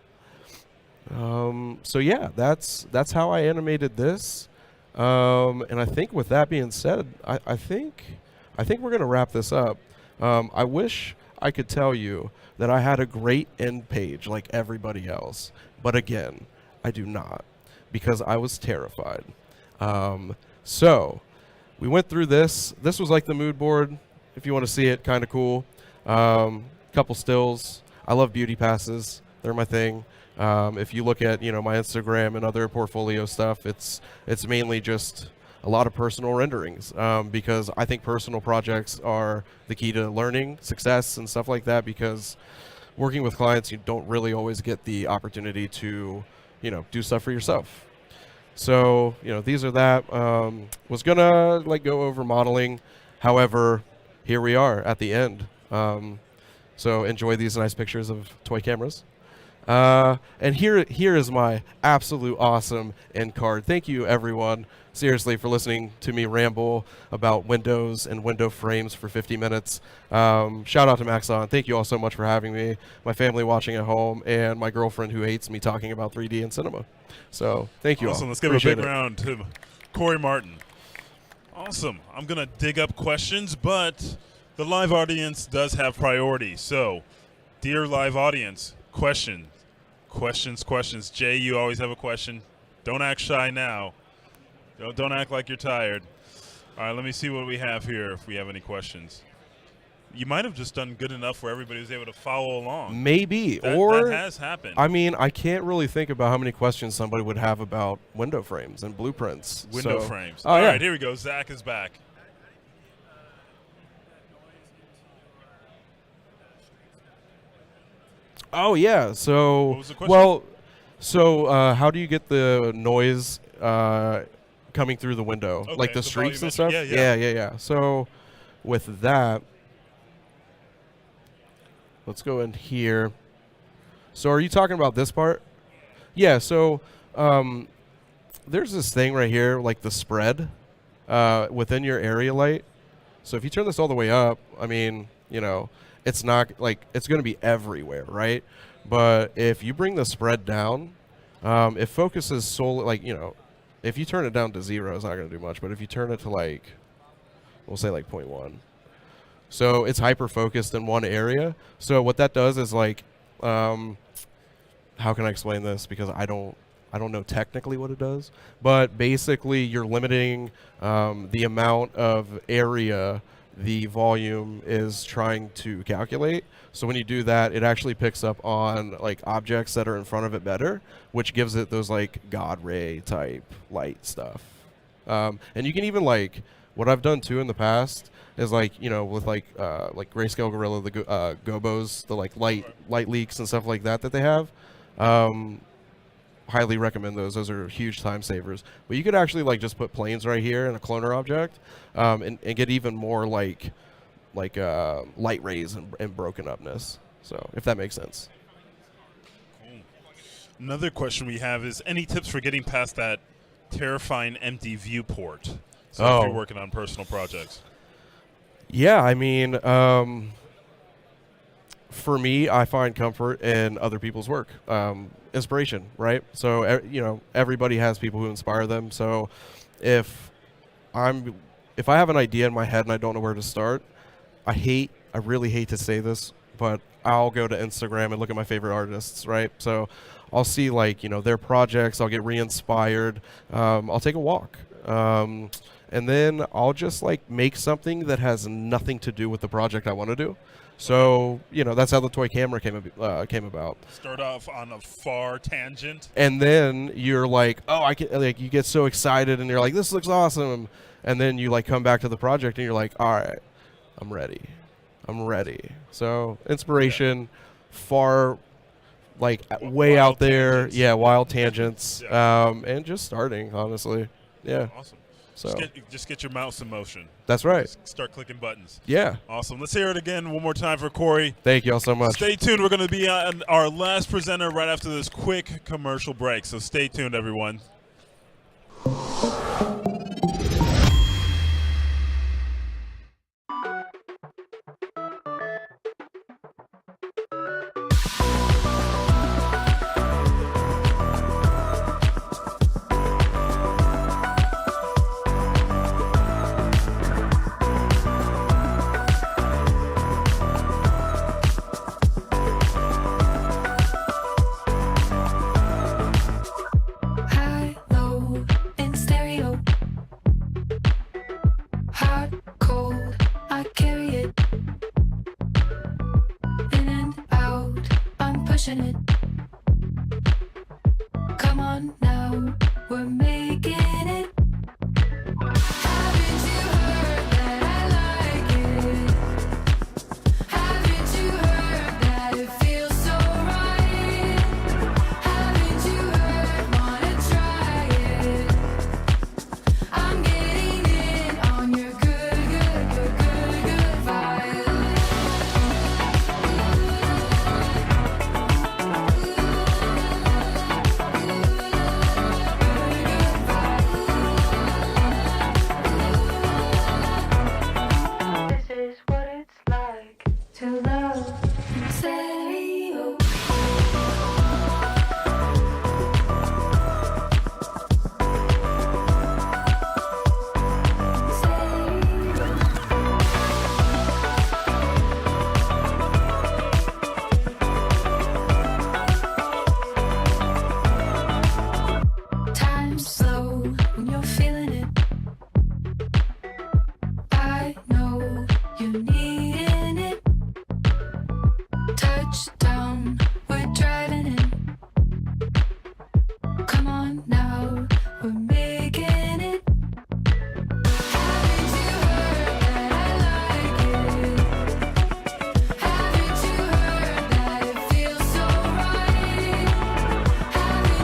So yeah, that's how I animated this. And I think with that being said, I think we're gonna wrap this up. I wish I could tell you that I had a great end page like everybody else, but again, I do not, because I was terrified. So we went through this. This was like the mood board, if you want to see it, kind of cool. Couple stills. I love beauty passes. They're my thing. If you look at, you know, my Instagram and other portfolio stuff, it's mainly just a lot of personal renderings, because I think personal projects are the key to learning, success, and stuff like that, because working with clients, you don't really always get the opportunity to, you know, do stuff for yourself. So, you know, these are that. Was gonna like go over modeling. However, here we are at the end. So enjoy these nice pictures of toy cameras. And here is my absolute awesome end card. Thank you, everyone, seriously, for listening to me ramble about windows and window frames for 50 minutes. Shout out to Maxon. Thank you all so much for having me, my family watching at home, and my girlfriend who hates me talking about 3D and cinema. So thank you all. Awesome. Let's give a big round to Cory Martin. Awesome. I'm going to dig up questions, but the live audience does have priority. So, dear live audience, questions. Jay, you always have a question. Don't act shy now. Don't act like you're tired. All right, let me see what we have here, if we have any questions. You might have just done good enough where everybody was able to follow along. Maybe. That has happened. I mean, I can't really think about how many questions somebody would have about window frames and blueprints. Window frames. Oh, All yeah. right, here we go. Zach is back. Oh yeah. So What was the question? well, So how do you get the noise coming through the window, Okay, like the the streaks and volumetric. stuff? Yeah. So with that, let's go in here. So are you talking about this part? Yeah. So there's this thing right here, like the spread within your area light. So if you turn this all the way up, I mean, you know, it's not like it's going to be everywhere, right? But if you bring the spread down, it focuses solely, like, you know, if you turn it down to 0, it's not going to do much. But if you turn it to, like, we'll say like 0.1. So it's hyper focused in one area. So what that does is, like, how can I explain this? Because I don't know technically what it does. But basically you're limiting the amount of area the volume is trying to calculate. So when you do that, it actually picks up on like objects that are in front of it better, which gives it those like God ray type light stuff. And you can even, like, what I've done too in the past is, like, you know, with like Grayscale Gorilla, the gobos, the like light leaks and stuff like that they have. Highly recommend those. Those are huge time savers. But you could actually, like, just put planes right here in a cloner object, and get even more like light rays and broken upness. So if that makes sense. Cool. Another question we have is, any tips for getting past that terrifying empty viewport? So if you're working on personal projects. Yeah, I mean, for me, I find comfort in other people's work. Inspiration, right? So, you know, everybody has people who inspire them. So if I have an idea in my head and I don't know where to start, I really hate to say this, but I'll go to Instagram and look at my favorite artists, right? So I'll see, like, you know, their projects, I'll get re-inspired, I'll take a walk. And then I'll just, like, make something that has nothing to do with the project I want to do. So, you know, that's how the toy camera came about. Start off on a far tangent. And then you're like, oh, I can, like, you get so excited and you're like, this looks awesome. And then you, like, come back to the project and you're like, all right, I'm ready. So inspiration, far, like, way out there. Tangents. Yeah, wild tangents. Yeah. And just starting, honestly. Yeah. Awesome. So Just get your mouse in motion. that's right. Just start clicking buttons. Yeah. Awesome. Let's hear it again one more time for Cory. Thank you all so much. Stay tuned. We're going to be on our last presenter right after this quick commercial break. So stay tuned, everyone. High, low, in stereo. Hot, cold, I carry it. In and out, I'm pushing it. Come on now, we're making it. Haven't you heard that I like it? Haven't you heard that it feels so right? Haven't you heard, wanna try it? I'm getting in on your good vibe. This is what it's like to love in stereo. Time slow when you're feeling it. I know you needing it. Touchdown, we're driving in. Come on now, we're making it. Haven't you heard that I like it? Haven't you heard that it feels so right? Haven't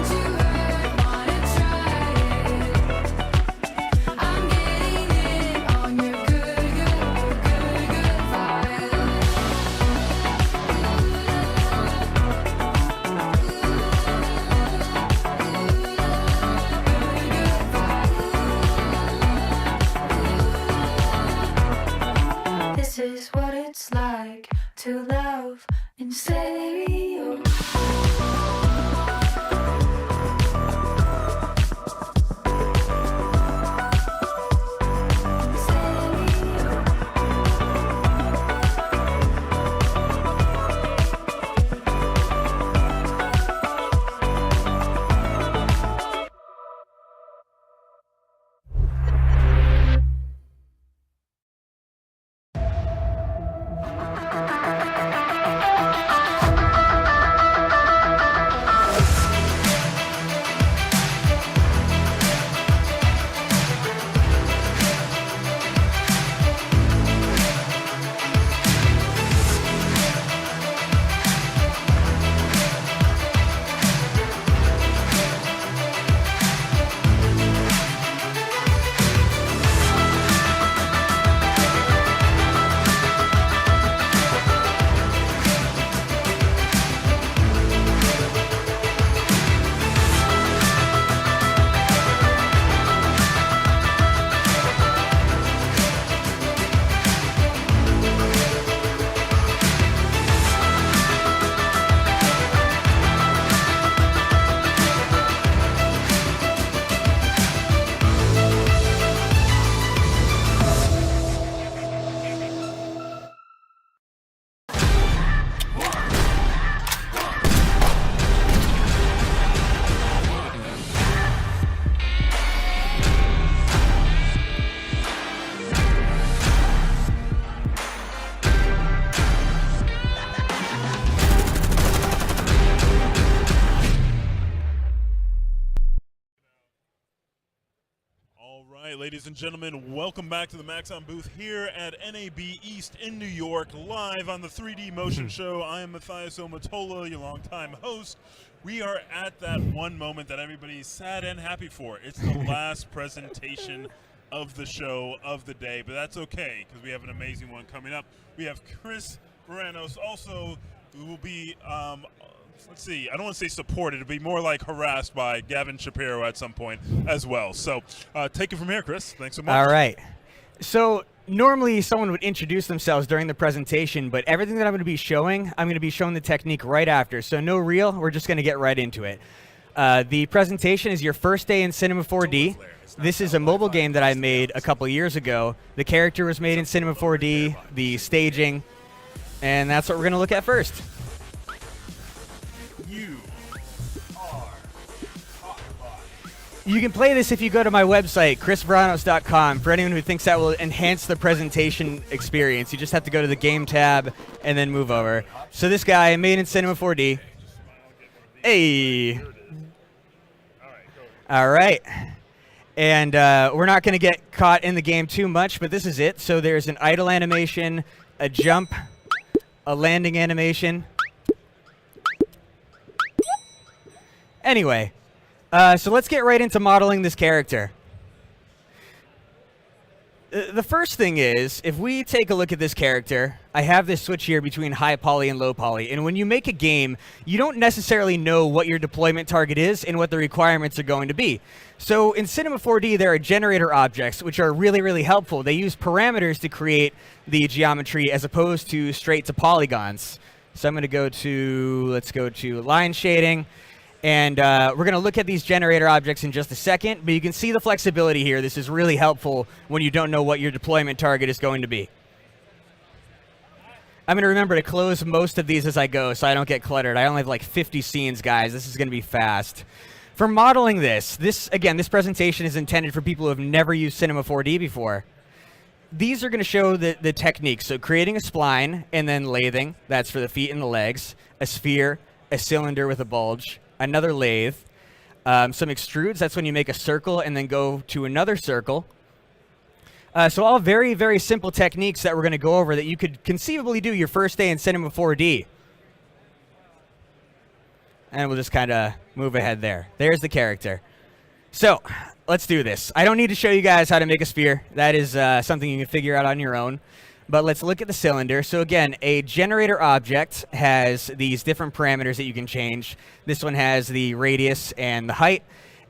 to love in stereo. Ladies and gentlemen, welcome back to the Maxon booth here at NAB East in New York, live on the 3D Motion Show. I am Matthias Omatola, your longtime host. We are at that one moment that everybody's sad and happy for. It's the last presentation of the show of the day, but that's okay because we have an amazing one coming up. We have Chris Varanos also, who will be let's see, I don't want to say supported, it'll be more like harassed by Gavin Shapiro at some point as well. So take it from here, Chris. Thanks so much. All right. So normally someone would introduce themselves during the presentation, but everything that I'm going to be showing, I'm going to be showing the technique right after. So no reel, we're just going to get right into it. The presentation is your first day in Cinema 4D. This is a mobile game that I made a couple years ago. The character was made in Cinema 4D, the staging, and that's what we're going to look at first. You can play this if you go to my website, chrisvaranos.com. For anyone who thinks that will enhance the presentation experience, you just have to go to the game tab and then move over. So this guy, made in Cinema 4D. Hey. All right. And we're not going to get caught in the game too much, but this is it. So there's an idle animation, a jump, a landing animation. Anyway. So let's get right into modeling this character. The first thing is, if we take a look at this character, I have this switch here between high poly and low poly. And when you make a game, you don't necessarily know what your deployment target is and what the requirements are going to be. So in Cinema 4D, there are generator objects, which are really, really helpful. They use parameters to create the geometry as opposed to straight to polygons. So I'm going to go to, let's go to line shading. And we're going to look at these generator objects in just a second, but you can see the flexibility here. This is really helpful when you don't know what your deployment target is going to be. I'm going to remember to close most of these as I go so I don't get cluttered. I only have like 50 scenes, guys. This is going to be fast. For modeling this presentation is intended for people who have never used Cinema 4D before. These are going to show the technique. So creating a spline and then lathing. That's for the feet and the legs. A sphere, a cylinder with a bulge. Another lathe, some extrudes, that's when you make a circle and then go to another circle. So all very, very simple techniques that we're going to go over that you could conceivably do your first day in Cinema 4D. And we'll just kind of move ahead there. There's the character. So let's do this. I don't need to show you guys how to make a sphere. That is something you can figure out on your own. But let's look at the cylinder. So again, a generator object has these different parameters that you can change. This one has the radius and the height.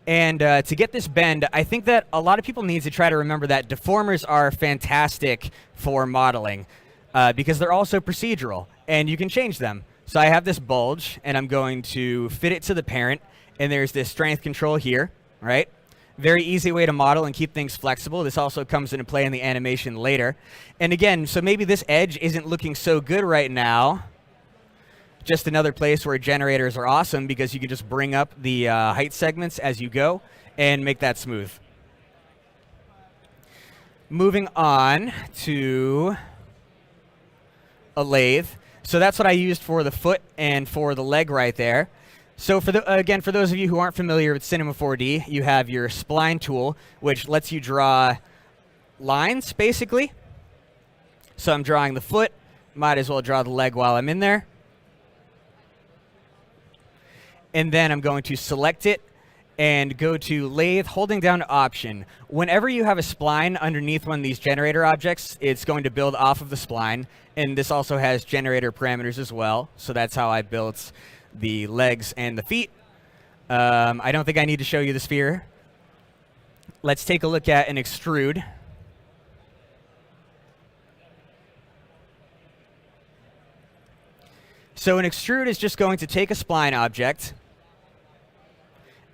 And to get this bend, I think that a lot of people need to try to remember that deformers are fantastic for modeling. because they're also procedural, and you can change them. So I have this bulge, and I'm going to fit it to the parent, and there's this strength control here, right? Very easy way to model and keep things flexible. This also comes into play in the animation later. And again, so maybe this edge isn't looking so good right now. Just another place where generators are awesome because you can just bring up the height segments as you go and make that smooth. Moving on to a lathe. So that's what I used for the foot and for the leg right there. So for again, for those of you who aren't familiar with Cinema 4D, you have your spline tool, which lets you draw lines, basically. So I'm drawing the foot. Might as well draw the leg while I'm in there. And then I'm going to select it and go to lathe, holding down Option. Whenever you have a spline underneath one of these generator objects, it's going to build off of the spline. And this also has generator parameters as well. So that's how I built the legs and the feet. I don't think I need to show you the sphere. Let's take a look at an extrude. So an extrude is just going to take a spline object,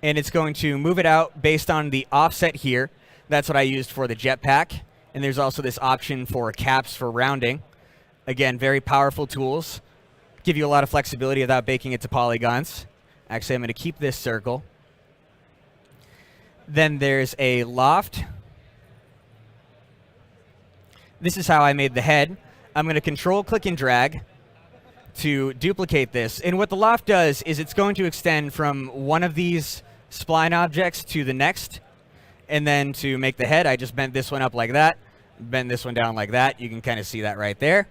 and it's going to move it out based on the offset here. That's what I used for the jetpack. And there's also this option for caps for rounding. Again, very powerful tools. Give you a lot of flexibility without baking it to polygons. Actually, I'm going to keep this circle. Then there's a loft. This is how I made the head. I'm going to control, click, and drag to duplicate this. And what the loft does is it's going to extend from one of these spline objects to the next. And then to make the head, I just bent this one up like that, bend this one down like that. You can kind of see that right there.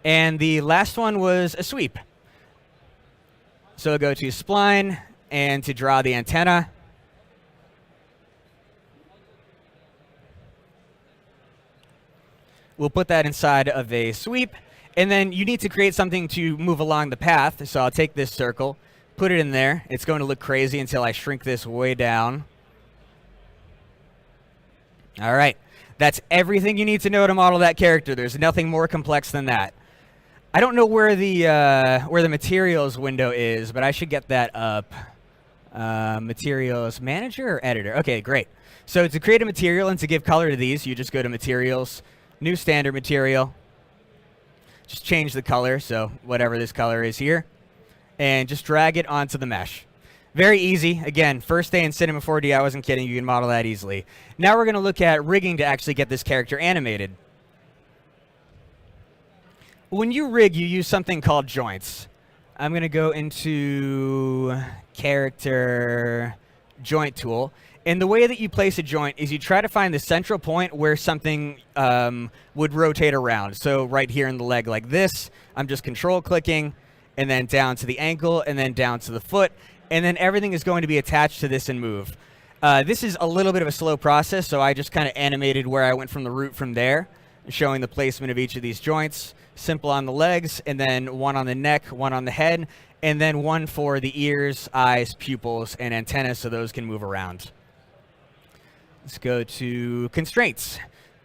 And the last one was a sweep. So I'll go to spline, and to draw the antenna, we'll put that inside of a sweep. And then you need to create something to move along the path. So I'll take this circle, put it in there. It's going to look crazy until I shrink this way down. All right. That's everything you need to know to model that character. There's nothing more complex than that. I don't know where the materials window is, but I should get that up. Materials manager or editor? Okay, great. So to create a material and to give color to these, you just go to materials, new standard material. Just change the color, so whatever this color is here, and just drag it onto the mesh. Very easy. Again, first day in Cinema 4D, I wasn't kidding. You can model that easily. Now we're going to look at rigging to actually get this character animated. When you rig, you use something called joints. I'm going to go into character joint tool. And the way that you place a joint is you try to find the central point where something would rotate around. So right here in the leg like this, I'm just control clicking, and then down to the ankle, and then down to the foot. And then everything is going to be attached to this and move. This is a little bit of a slow process, so I just kind of animated where I went from the root from there, showing the placement of each of these joints. Simple on the legs, and then one on the neck, one on the head, and then one for the ears, eyes, pupils, and antennas, so those can move around. Let's go to constraints.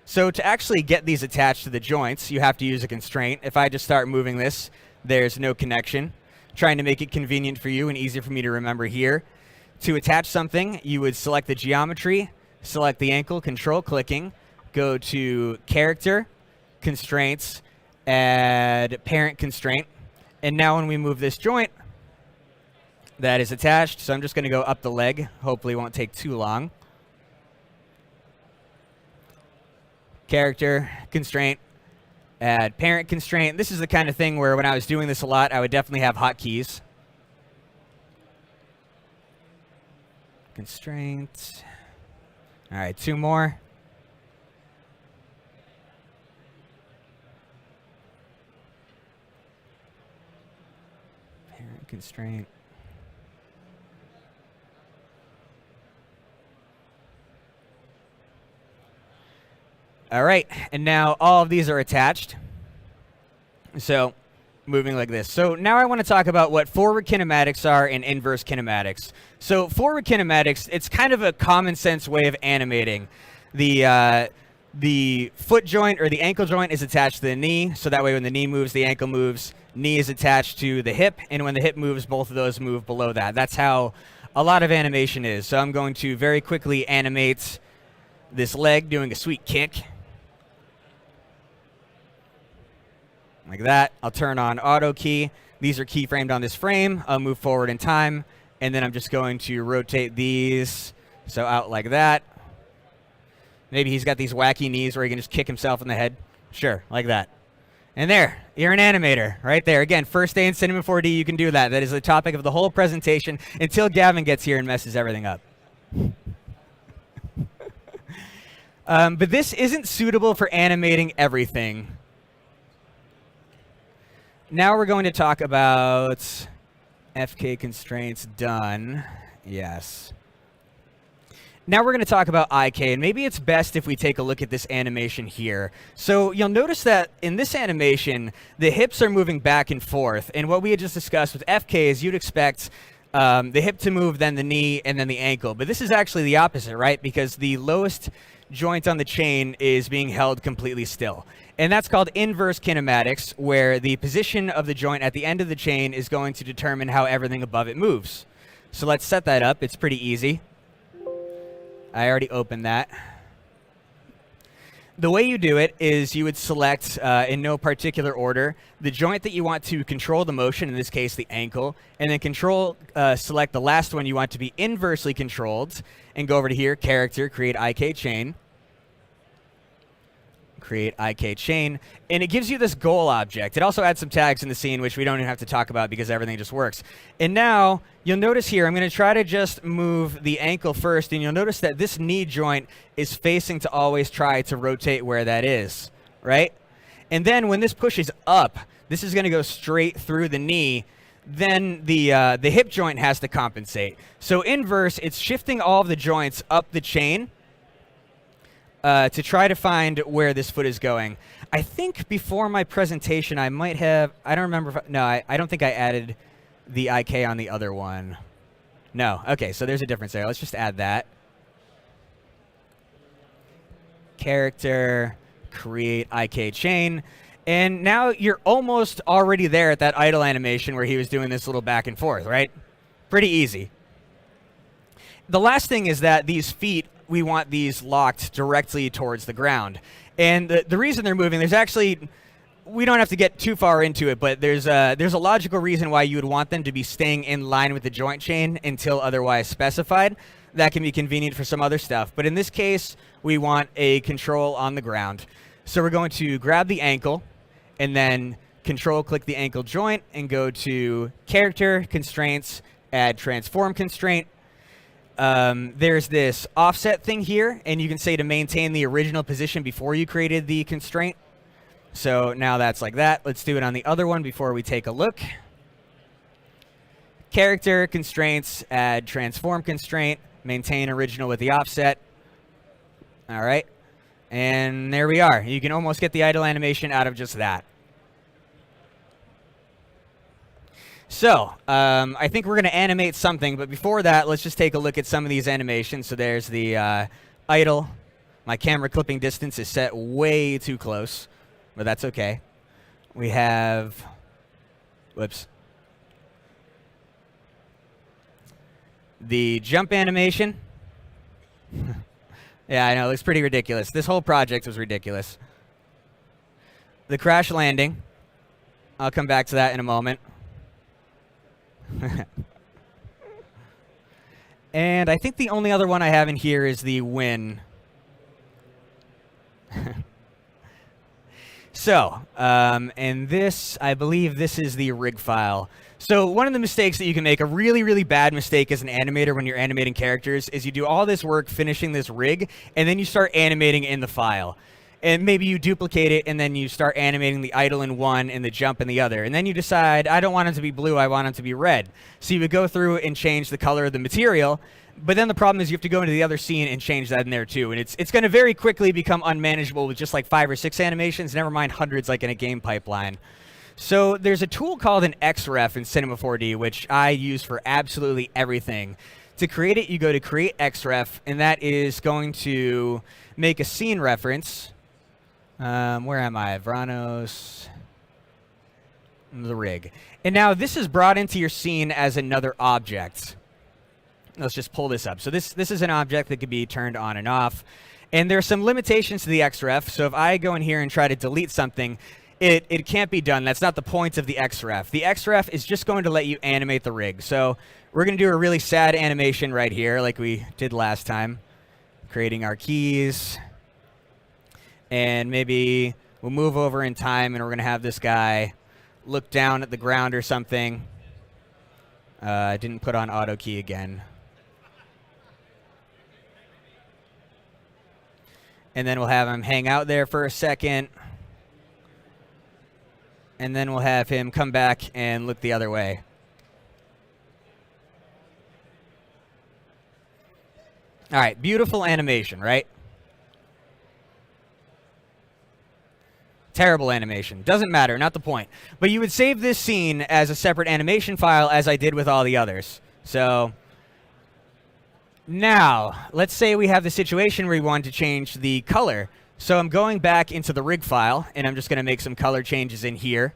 So to actually get these attached to the joints, you have to use a constraint. If I just start moving this, there's no connection. Trying to make it convenient for you and easier for me to remember here. To attach something, you would select the geometry, select the ankle, control clicking, go to character, constraints, add parent constraint. And now when we move this joint, that is attached. So I'm just going to go up the leg. Hopefully it won't take too long. Character, constraint, add parent constraint. This is the kind of thing where when I was doing this a lot, I would definitely have hotkeys. Constraint. All right, two more. Parent constraint. All right, and now all of these are attached. So moving like this. So now I want to talk about what forward kinematics are and inverse kinematics. So forward kinematics, it's kind of a common sense way of animating. The The foot joint or the ankle joint is attached to the knee, so that way when the knee moves, the ankle moves. Knee is attached to the hip, and when the hip moves, both of those move below that. That's how a lot of animation is. So I'm going to very quickly animate this leg doing a sweet kick. Like that. I'll turn on auto key. These are keyframed on this frame. I'll move forward in time, and then I'm just going to rotate these so out like that. Maybe he's got these wacky knees where he can just kick himself in the head. Sure, like that. And there, you're an animator right there. Again, first day in Cinema 4D, you can do that. That is the topic of the whole presentation until Gavin gets here and messes everything up. But this isn't suitable for animating everything. Now we're going to talk about FK constraints done. Yes. Now we're going to talk about IK, and maybe it's best if we take a look at this animation here. So you'll notice that in this animation, the hips are moving back and forth, and what we had just discussed with FK is you'd expect the hip to move, then the knee, and then the ankle. But this is actually the opposite, right? Because the lowest joint on the chain is being held completely still. And that's called inverse kinematics, where the position of the joint at the end of the chain is going to determine how everything above it moves. So let's set that up. It's pretty easy. I already opened that. The way you do it is you would select, in no particular order, the joint that you want to control the motion, in this case the ankle, and then select the last one you want to be inversely controlled, and go over to here, character, create IK chain. Create IK chain, and it gives you this goal object. It also adds some tags in the scene, which we don't even have to talk about because everything just works. And now, you'll notice here, I'm going to try to just move the ankle first, and you'll notice that this knee joint is facing to always try to rotate where that is, right? And then when this pushes up, this is going to go straight through the knee. Then the hip joint has to compensate. So inverse, it's shifting all of the joints up the chain, to try to find where this foot is going. I think before my presentation, I might have, I don't remember, I don't think I added the IK on the other one. No, okay, so there's a difference there. Let's just add that. Character, create IK chain. And now you're almost already there at that idle animation where he was doing this little back and forth, right? Pretty easy. The last thing is that these feet, we want these locked directly towards the ground. And the reason they're moving, there's actually, we don't have to get too far into it, but there's a logical reason why you would want them to be staying in line with the joint chain until otherwise specified. That can be convenient for some other stuff. But in this case, we want a control on the ground. So we're going to grab the ankle and then control-click the ankle joint and go to Character, Constraints, Add Transform Constraint. There's this offset thing here, and you can say to maintain the original position before you created the constraint. So now that's like that. Let's do it on the other one before we take a look. Character, constraints, add transform constraint, maintain original with the offset. All right. And there we are. You can almost get the idle animation out of just that. So, I think we're going to animate something, but before that, let's just take a look at some of these animations. So there's the idle. My camera clipping distance is set way too close, but that's okay. We have, whoops. The jump animation. Yeah, I know, it looks pretty ridiculous. This whole project was ridiculous. The crash landing. I'll come back to that in a moment. And I think the only other one I have in here is the win. So, and this, I believe this is the rig file. So one of the mistakes that you can make, a really, really bad mistake as an animator when you're animating characters, is you do all this work finishing this rig, and then you start animating in the file. And maybe you duplicate it, and then you start animating the idle in one and the jump in the other. And then you decide, I don't want it to be blue, I want it to be red. So you would go through and change the color of the material, but then the problem is you have to go into the other scene and change that in there too. And it's going to very quickly become unmanageable with just like 5 or 6 animations, never mind hundreds like in a game pipeline. So there's a tool called an XREF in Cinema 4D, which I use for absolutely everything, To create it, you go to Create XREF, and that is going to make a scene reference. Where am I? Vranos, the rig. And now this is brought into your scene as another object. Let's just pull this up. So this is an object that could be turned on and off. And there's some limitations to the XREF. So if I go in here and try to delete something, it can't be done. That's not the point of the XREF. The XREF is just going to let you animate the rig. So we're going to do a really sad animation right here like we did last time. Creating our keys. And maybe we'll move over in time and we're going to have this guy look down at the ground or something. I didn't put on auto key again. And then we'll have him hang out there for a second. And then we'll have him come back and look the other way. All right, beautiful animation, right? Terrible animation. Doesn't matter, not the point. But you would save this scene as a separate animation file as I did with all the others. So now, let's say we have the situation where we want to change the color. So I'm going back into the rig file, and I'm just going to make some color changes in here.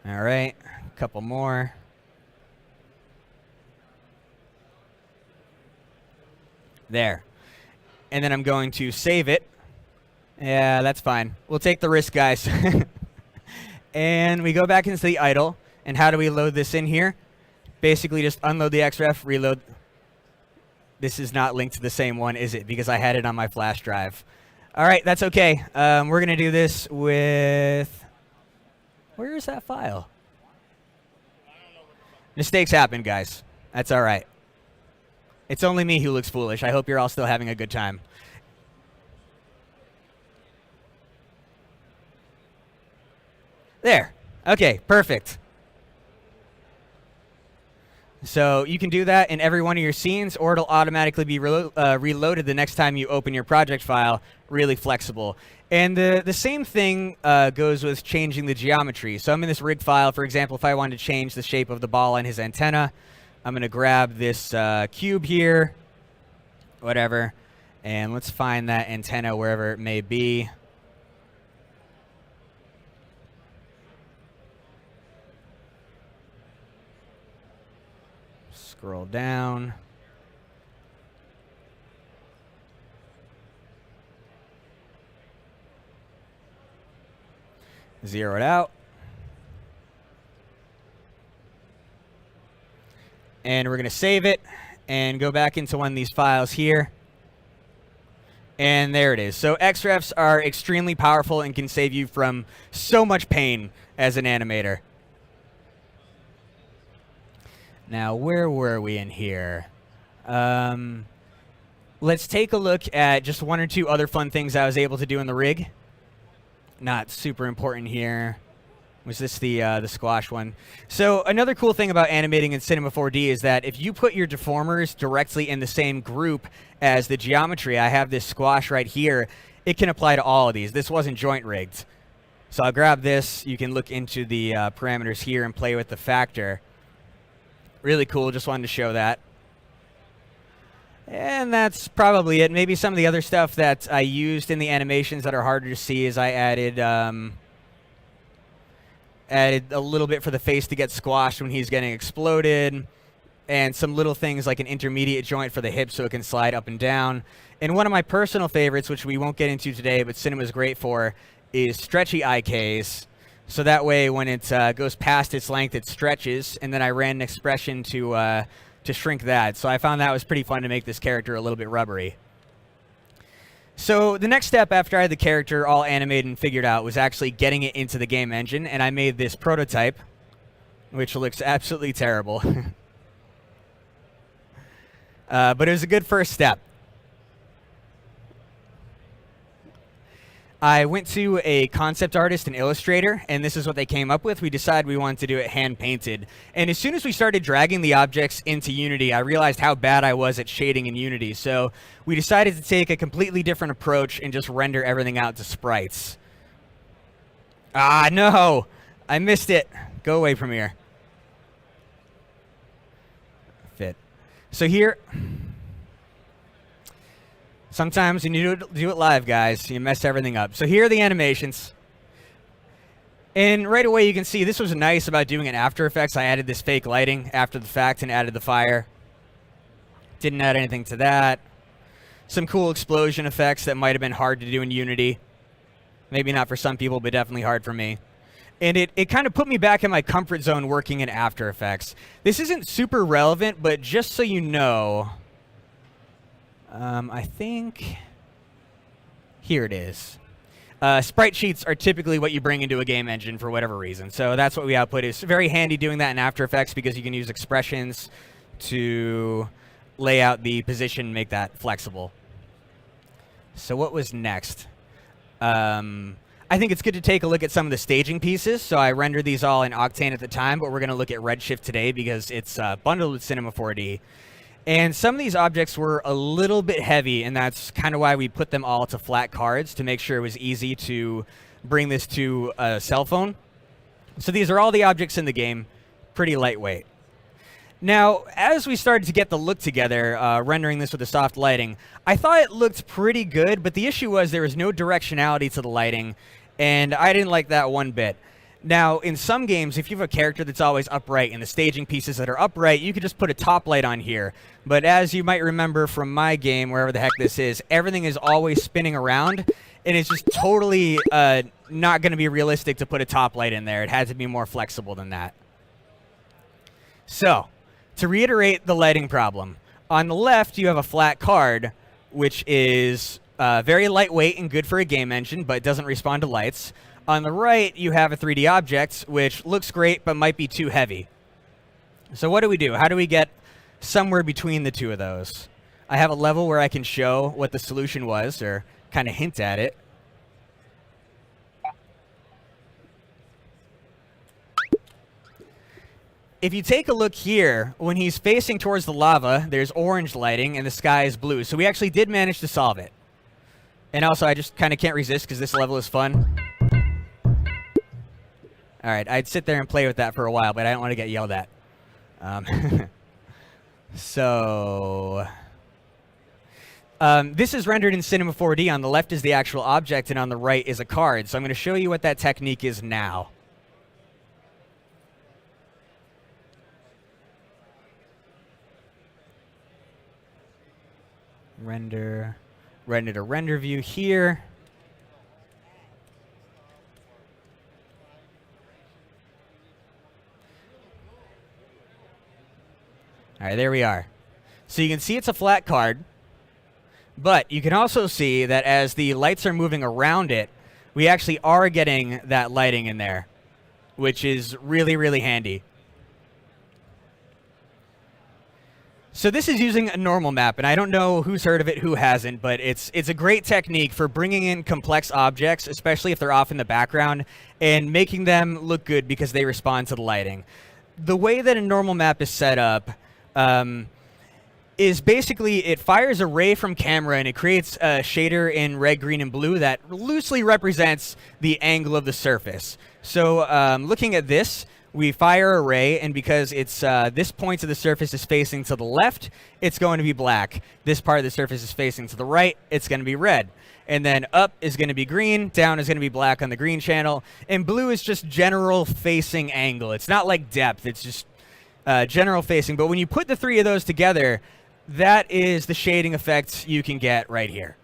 All right, a couple more. There. And then I'm going to save it. Yeah, that's fine. We'll take the risk, guys. And we go back into the idle. And how do we load this in here? Basically just unload the XREF, reload. This is not linked to the same one, is it? Because I had it on my flash drive. All right, that's okay. We're going to do this with... Where is that file? Mistakes happen, guys. That's all right. It's only me who looks foolish. I hope you're all still having a good time. There. Okay, perfect. So you can do that in every one of your scenes, or it'll automatically be reloaded the next time you open your project file. Really flexible. And the same thing goes with changing the geometry. So I'm in this rig file. For example, if I wanted to change the shape of the ball on his antenna, I'm going to grab this cube here, whatever, and let's find that antenna wherever it may be. Scroll down. Zero it out. And we're going to save it and go back into one of these files here. And there it is. So XREFs are extremely powerful and can save you from so much pain as an animator. Now, where were we in here? Let's take a look at just one or two other fun things I was able to do in the rig. Not super important here. Was this the squash one? So another cool thing about animating in Cinema 4D is that if you put your deformers directly in the same group as the geometry, I have this squash right here, it can apply to all of these. This wasn't joint rigged. So I'll grab this. You can look into the parameters here and play with the factor. Really cool. Just wanted to show that. And that's probably it. Maybe some of the other stuff that I used in the animations that are harder to see is I added a little bit for the face to get squashed when he's getting exploded, and some little things like an intermediate joint for the hip so it can slide up and down. And one of my personal favorites, which we won't get into today, but Cinema's great for, is stretchy IKs. So that way when it goes past its length, it stretches, and then I ran an expression to shrink that. So I found that was pretty fun to make this character a little bit rubbery. So the next step after I had the character all animated and figured out was actually getting it into the game engine, and I made this prototype, which looks absolutely terrible. But it was a good first step. I went to a concept artist and illustrator, and this is what they came up with. We decided we wanted to do it hand-painted. And as soon as we started dragging the objects into Unity, I realized how bad I was at shading in Unity. So we decided to take a completely different approach and just render everything out to sprites. Ah, no! I missed it. Go away, Premiere. So here, sometimes when you do it live, guys, you mess everything up. So here are the animations. And right away you can see this was nice about doing it in After Effects. I added this fake lighting after the fact and added the fire. Didn't add anything to that. Some cool explosion effects that might have been hard to do in Unity. Maybe not for some people, but definitely hard for me. And it kind of put me back in my comfort zone working in After Effects. This isn't super relevant, but just so you know, I think here it is. Sprite sheets are typically what you bring into a game engine for whatever reason. So that's what we output. It's very handy doing that in After Effects because you can use expressions to lay out the position and make that flexible. So what was next? I think it's good to take a look at some of the staging pieces. So I rendered these all in Octane at the time, but we're going to look at Redshift today because it's bundled with Cinema 4D. And some of these objects were a little bit heavy, and that's kind of why we put them all to flat cards to make sure it was easy to bring this to a cell phone. So these are all the objects in the game, pretty lightweight. Now, as we started to get the look together, rendering this with the soft lighting, I thought it looked pretty good, but the issue was there was no directionality to the lighting, and I didn't like that one bit. Now, in some games, if you have a character that's always upright and the staging pieces that are upright, you could just put a top light on here. But as you might remember from my game, wherever the heck this is, everything is always spinning around, and it's just totally not going to be realistic to put a top light in there. It had to be more flexible than that. So, to reiterate the lighting problem, on the left you have a flat card, which is very lightweight and good for a game engine, but doesn't respond to lights. On the right, you have a 3D object, which looks great, but might be too heavy. So what do? How do we get somewhere between the two of those? I have a level where I can show what the solution was, or kind of hint at it. If you take a look here, when he's facing towards the lava, there's orange lighting, and the sky is blue. So we actually did manage to solve it. And also, I just kind of can't resist because this level is fun. All right, I'd sit there and play with that for a while, but I don't want to get yelled at. So this is rendered in Cinema 4D. On the left is the actual object, and on the right is a card. So I'm going to show you what that technique is now. Render to render view here. All right, there we are. So you can see it's a flat card, but you can also see that as the lights are moving around it, we actually are getting that lighting in there, which is really, really handy. So this is using a normal map, and I don't know who's heard of it, who hasn't, but it's a great technique for bringing in complex objects, especially if they're off in the background, and making them look good because they respond to the lighting. The way that a normal map is set up is basically it fires a ray from camera and it creates a shader in red, green, and blue that loosely represents the angle of the surface. So looking at this, we fire a ray, and because it's this point of the surface is facing to the left, it's going to be black. This part of the surface is facing to the right, it's going to be red. And then up is going to be green, down is going to be black on the green channel, and blue is just general facing angle. It's not like depth, it's just general facing. But when you put the three of those together, that is the shading effect you can get right here.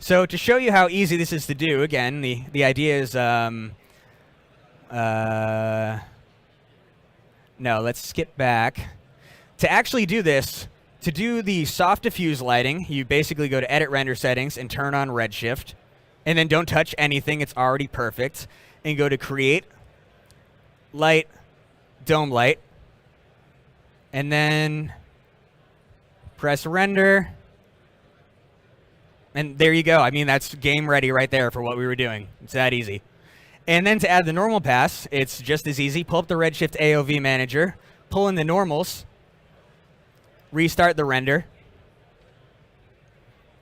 So to show you how easy this is to do, again, the idea is no, let's skip back. To actually do this, to do the soft diffuse lighting, you basically go to Edit Render Settings and turn on Redshift. And then don't touch anything, it's already perfect. And go to Create, Light, Dome Light. And then press Render. And there you go. I mean, that's game ready right there for what we were doing. It's that easy. And then to add the normal pass, it's just as easy. Pull up the Redshift AOV Manager, pull in the normals, restart the render,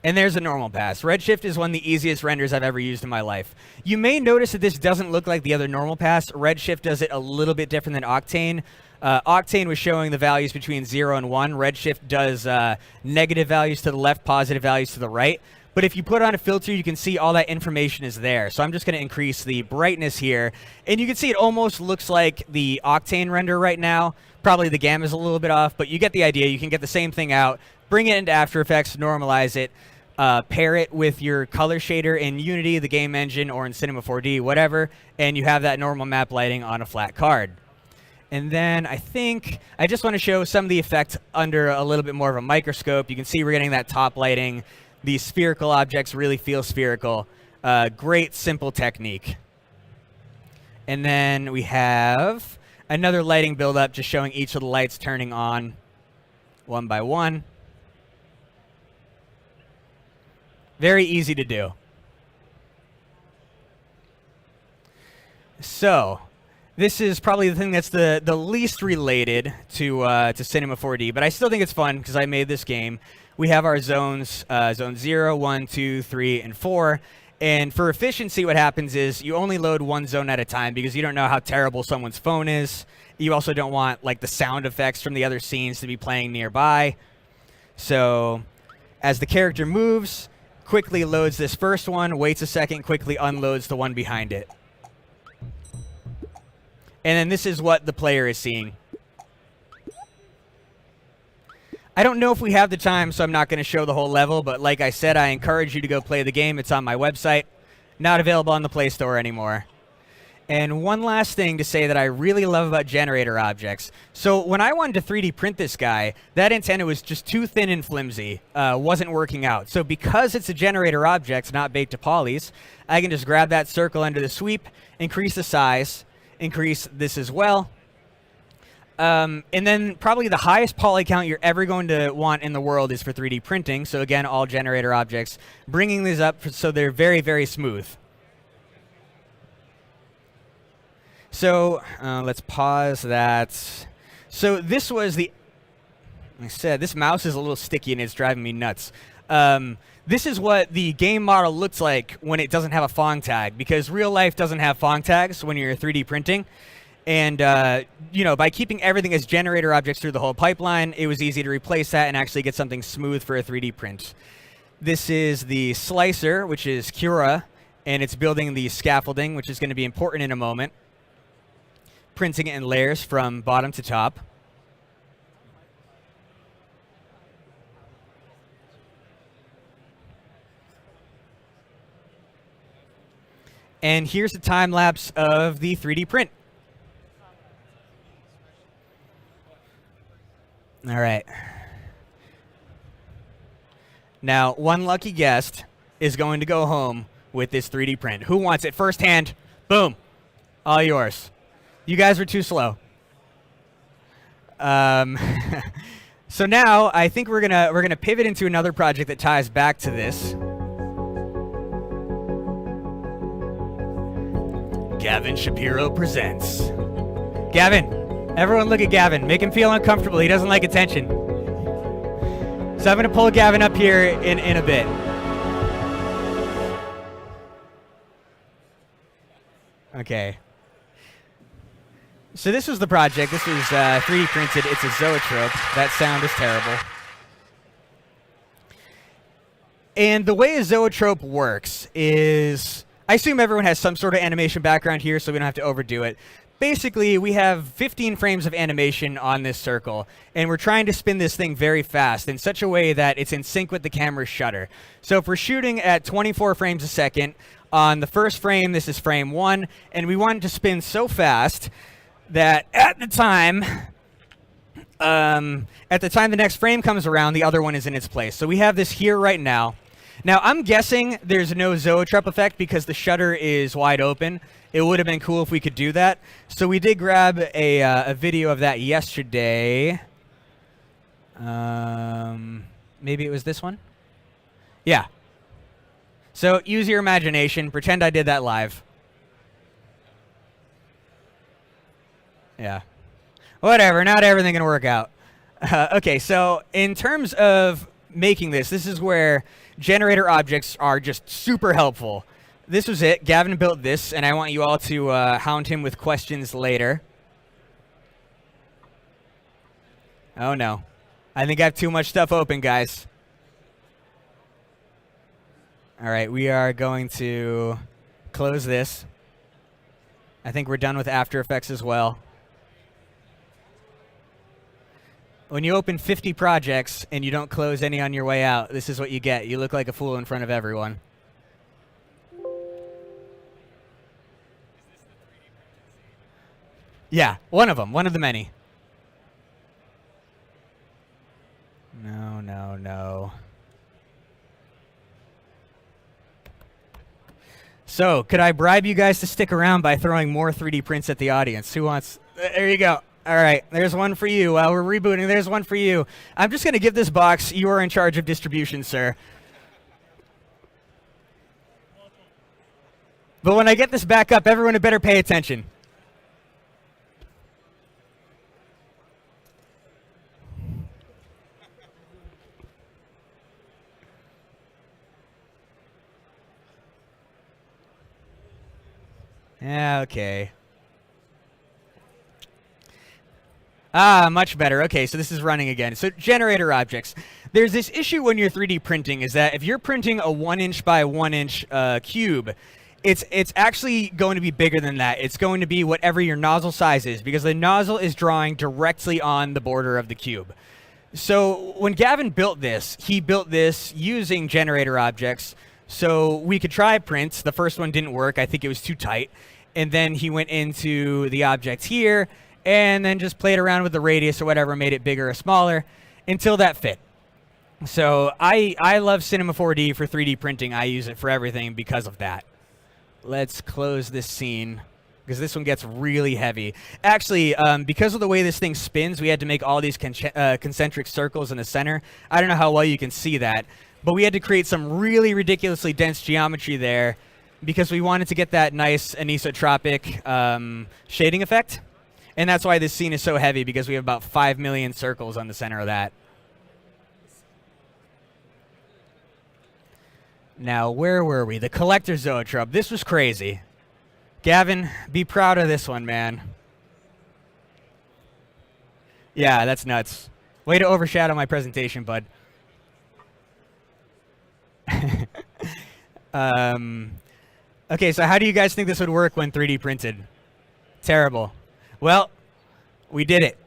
and there's a normal pass. Redshift is one of the easiest renders I've ever used in my life. You may notice that this doesn't look like the other normal pass. Redshift does it a little bit different than Octane. Octane was showing the values between 0 and 1. Redshift does negative values to the left, positive values to the right. But if you put on a filter, you can see all that information is there. So I'm just going to increase the brightness here. And you can see it almost looks like the Octane render right now. Probably the gamma is a little bit off, but you get the idea. You can get the same thing out, bring it into After Effects, normalize it, pair it with your color shader in Unity, the game engine, or in Cinema 4D, whatever, and you have that normal map lighting on a flat card. And then I think I just want to show some of the effect under a little bit more of a microscope. You can see we're getting that top lighting. These spherical objects really feel spherical. Great, simple technique. And then we have another lighting buildup, just showing each of the lights turning on one by one. Very easy to do. So this is probably the thing that's the least related to Cinema 4D, but I still think it's fun because I made this game. We have our zones, zone 0, 1, 2, 3, and 4. And for efficiency, what happens is you only load one zone at a time because you don't know how terrible someone's phone is. You also don't want like the sound effects from the other scenes to be playing nearby. So as the character moves, quickly loads this first one, waits a second, quickly unloads the one behind it. And then this is what the player is seeing. I don't know if we have the time, so I'm not going to show the whole level, but like I said, I encourage you to go play the game. It's on my website. Not available on the Play Store anymore. And one last thing to say that I really love about generator objects. So when I wanted to 3D print this guy, that antenna was just too thin and flimsy. Wasn't working out. So because it's a generator object, not baked to polys, I can just grab that circle under the sweep, increase the size, increase this as well. And then probably the highest poly count you're ever going to want in the world is for 3D printing. So again, all generator objects, bringing these up so they're very, very smooth. So let's pause that. So this was the, like I said, this mouse is a little sticky and it's driving me nuts. This is what the game model looks like when it doesn't have a Fong tag, because real life doesn't have Fong tags when you're 3D printing. And, you know, by keeping everything as generator objects through the whole pipeline, it was easy to replace that and actually get something smooth for a 3D print. This is the slicer, which is Cura, and it's building the scaffolding, which is going to be important in a moment. Printing it in layers from bottom to top. And here's a time lapse of the 3D print. All right. Now, one lucky guest is going to go home with this 3D print. Who wants it firsthand? Boom. All yours. You guys were too slow. So now I think we're gonna pivot into another project that ties back to this. Gavin Shapiro presents. Gavin. Everyone look at Gavin. Make him feel uncomfortable. He doesn't like attention. So I'm going to pull Gavin up here in a bit. Okay. So this was the project. This was 3D printed. It's a zoetrope. That sound is terrible. And the way a zoetrope works is, I assume everyone has some sort of animation background here, so we don't have to overdo it. Basically, we have 15 frames of animation on this circle, and we're trying to spin this thing very fast in such a way that it's in sync with the camera's shutter. So if we're shooting at 24 frames a second, on the first frame, this is frame 1, and we want it to spin so fast that at the time the next frame comes around, the other one is in its place. So we have this here right now. Now, I'm guessing there's no zoetrope effect because the shutter is wide open. It would have been cool if we could do that. So we did grab a video of that yesterday. Maybe it was this one? Yeah. So use your imagination. Pretend I did that live. Yeah. Whatever. Not everything can work out. Okay, so in terms of making this is where generator objects are just super helpful. This was it. Gavin built this, and I want you all to hound him with questions later. Oh no. I think I have too much stuff open, guys. All right, we are going to close this. I think we're done with After Effects as well. When you open 50 projects and you don't close any on your way out, this is what you get. You look like a fool in front of everyone. Yeah, one of them, one of the many. No, no, no. So, could I bribe you guys to stick around by throwing more 3D prints at the audience? Who wants? There you go. All right, there's one for you. While we're rebooting, there's one for you. I'm just going to give this box. You are in charge of distribution, sir. But when I get this back up, everyone had better pay attention. Yeah, okay. Ah, much better. Okay, so this is running again. So generator objects. There's this issue when you're 3D printing is that if you're printing a 1-inch by 1-inch cube, it's actually going to be bigger than that. It's going to be whatever your nozzle size is because the nozzle is drawing directly on the border of the cube. So when Gavin built this, he built this using generator objects. So we could try prints. The first one didn't work. I think it was too tight. And then he went into the objects here and then just played around with the radius or whatever, made it bigger or smaller until that fit. So I love Cinema 4D for 3D printing. I use it for everything because of that. Let's close this scene because this one gets really heavy. Actually, because of the way this thing spins, we had to make all these concentric circles in the center. I don't know how well you can see that, but we had to create some really ridiculously dense geometry there because we wanted to get that nice anisotropic shading effect. And that's why this scene is so heavy because we have about 5 million circles on the center of that. Now, where were we? The collector zoetrope. This was crazy. Gavin, be proud of this one, man. Yeah, that's nuts. Way to overshadow my presentation, bud. Okay, so how do you guys think this would work when 3D printed? Terrible. Well, we did it.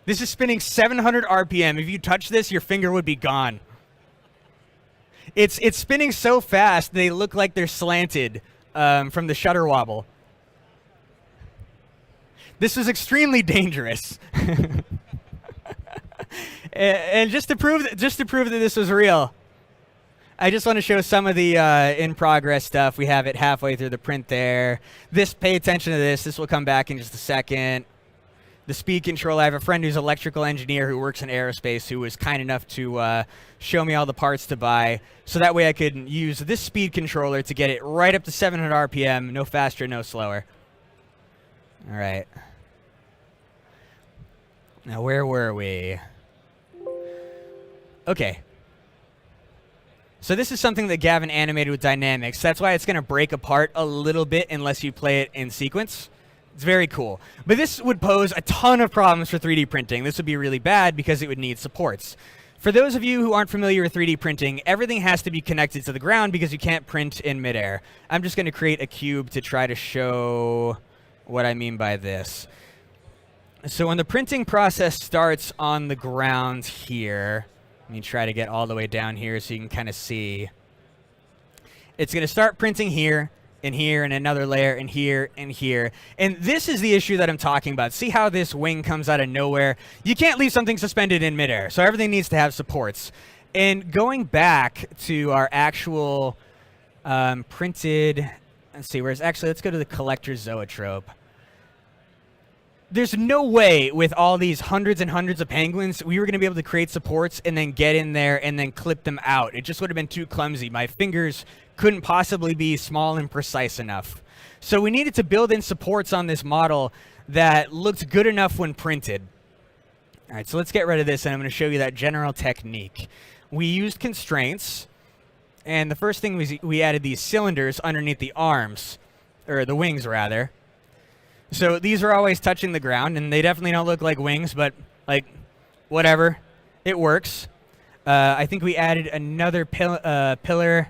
This is spinning 700 RPM. If you touch this, your finger would be gone. It's spinning so fast, they look like they're slanted from the shutter wobble. This was extremely dangerous. And just to prove that this was real, I just want to show some of the in-progress stuff. We have it halfway through the print there. Pay attention to this. This will come back in just a second. The speed control, I have a friend who's an electrical engineer who works in aerospace who was kind enough to show me all the parts to buy. So that way I could use this speed controller to get it right up to 700 RPM, no faster, no slower. All right. Now, where were we? Okay. So this is something that Gavin animated with dynamics. That's why it's going to break apart a little bit unless you play it in sequence. It's very cool. But this would pose a ton of problems for 3D printing. This would be really bad because it would need supports. For those of you who aren't familiar with 3D printing, everything has to be connected to the ground because you can't print in midair. I'm just going to create a cube to try to show what I mean by this. So when the printing process starts on the ground here, let me try to get all the way down here so you can kind of see. It's going to start printing here, and here, and another layer, and here, and here. And this is the issue that I'm talking about. See how this wing comes out of nowhere? You can't leave something suspended in midair, so everything needs to have supports. And going back to our actual printed, let's see, let's go to the collector zoetrope. There's no way with all these hundreds and hundreds of penguins we were going to be able to create supports and then get in there and then clip them out. It just would have been too clumsy. My fingers couldn't possibly be small and precise enough. So we needed to build in supports on this model that looked good enough when printed. All right, so let's get rid of this, and I'm going to show you that general technique. We used constraints, And the first thing was we added these cylinders underneath the arms, or the wings rather. So these are always touching the ground, and they definitely don't look like wings, but like whatever, it works. I think we added another pillar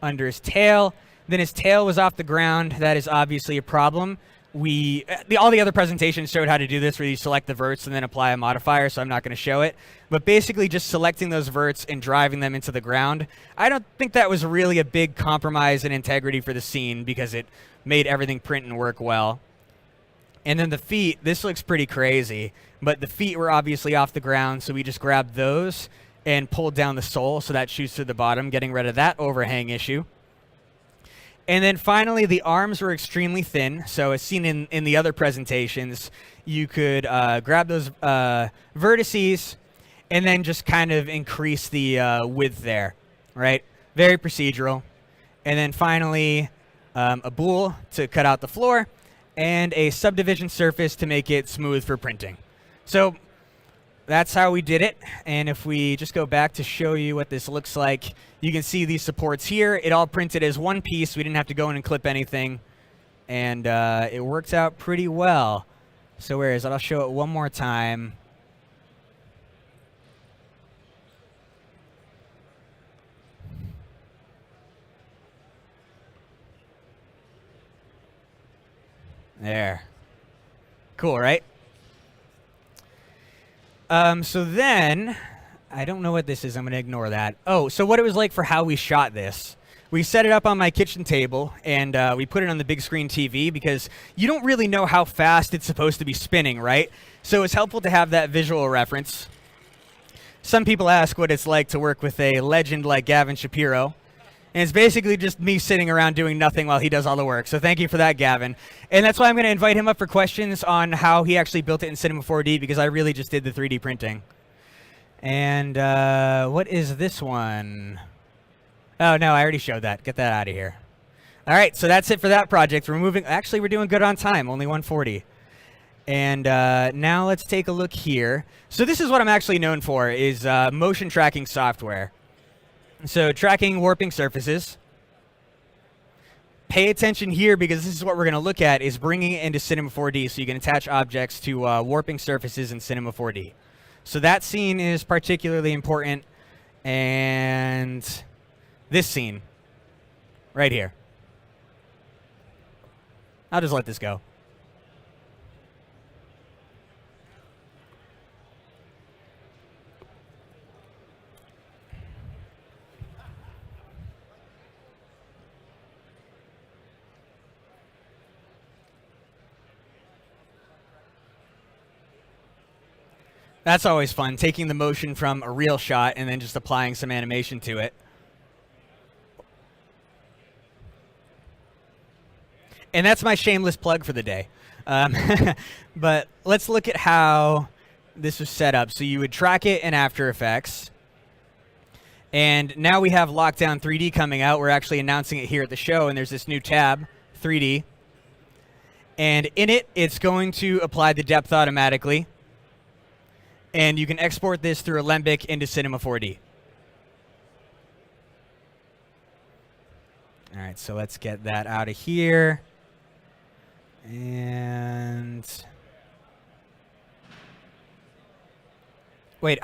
under his tail. Then his tail was off the ground. That is obviously a problem. All the other presentations showed how to do this, where you select the verts and then apply a modifier, so I'm not going to show it. But basically just selecting those verts and driving them into the ground. I don't think that was really a big compromise in integrity for the scene, because it made everything print and work well. And then the feet, this looks pretty crazy, but the feet were obviously off the ground, so we just grabbed those and pulled down the sole, so that shoots to the bottom, getting rid of that overhang issue. And then finally, the arms were extremely thin, so as seen in the other presentations, you could grab those vertices and then just kind of increase the width there, right? Very procedural. And then finally, a bool to cut out the floor, and a subdivision surface to make it smooth for printing. So that's how we did it. And if we just go back to show you what this looks like, you can see these supports here. It all printed as one piece. We didn't have to go in and clip anything. And it worked out pretty well. So where is it? I'll show it one more time. There. Cool, right? So then, I don't know what this is. I'm going to ignore that. Oh, so what it was like for how we shot this. We set it up on my kitchen table, and we put it on the big screen TV, because you don't really know how fast it's supposed to be spinning, right? So it's helpful to have that visual reference. Some people ask what it's like to work with a legend like Gavin Shapiro. And it's basically just me sitting around doing nothing while he does all the work. So thank you for that, Gavin. And that's why I'm going to invite him up for questions on how he actually built it in Cinema 4D, because I really just did the 3D printing. And what is this one? Oh, no, I already showed that. Get that out of here. All right, so that's it for that project. Actually, we're doing good on time, only 1:40. And now let's take a look here. So this is what I'm actually known for, is motion tracking software. So tracking warping surfaces. Pay attention here, because this is what we're going to look at, is bringing it into Cinema 4D, so you can attach objects to warping surfaces in Cinema 4D. So that scene is particularly important, and this scene right here. I'll just let this go. That's always fun, taking the motion from a real shot and then just applying some animation to it. And that's my shameless plug for the day. But let's look at how this was set up. So you would track it in After Effects. And now we have Lockdown 3D coming out. We're actually announcing it here at the show, and there's this new tab, 3D. And in it, it's going to apply the depth automatically. And you can export this through Alembic into Cinema 4D. All right, so let's get that out of here. And wait,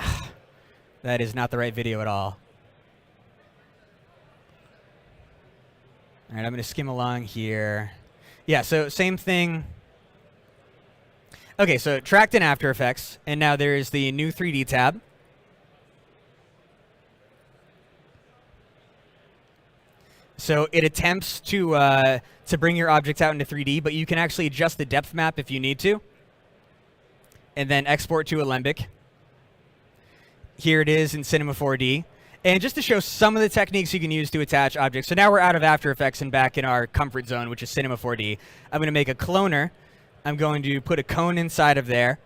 that is not the right video at all. All right, I'm going to skim along here. Yeah, so same thing. Okay, so tracked in After Effects, and now there's the new 3D tab. So it attempts to bring your objects out into 3D, but you can actually adjust the depth map if you need to, and then export to Alembic. Here it is in Cinema 4D. And just to show some of the techniques you can use to attach objects. So now we're out of After Effects and back in our comfort zone, which is Cinema 4D. I'm going to make a cloner. I'm going to put a cone inside of there.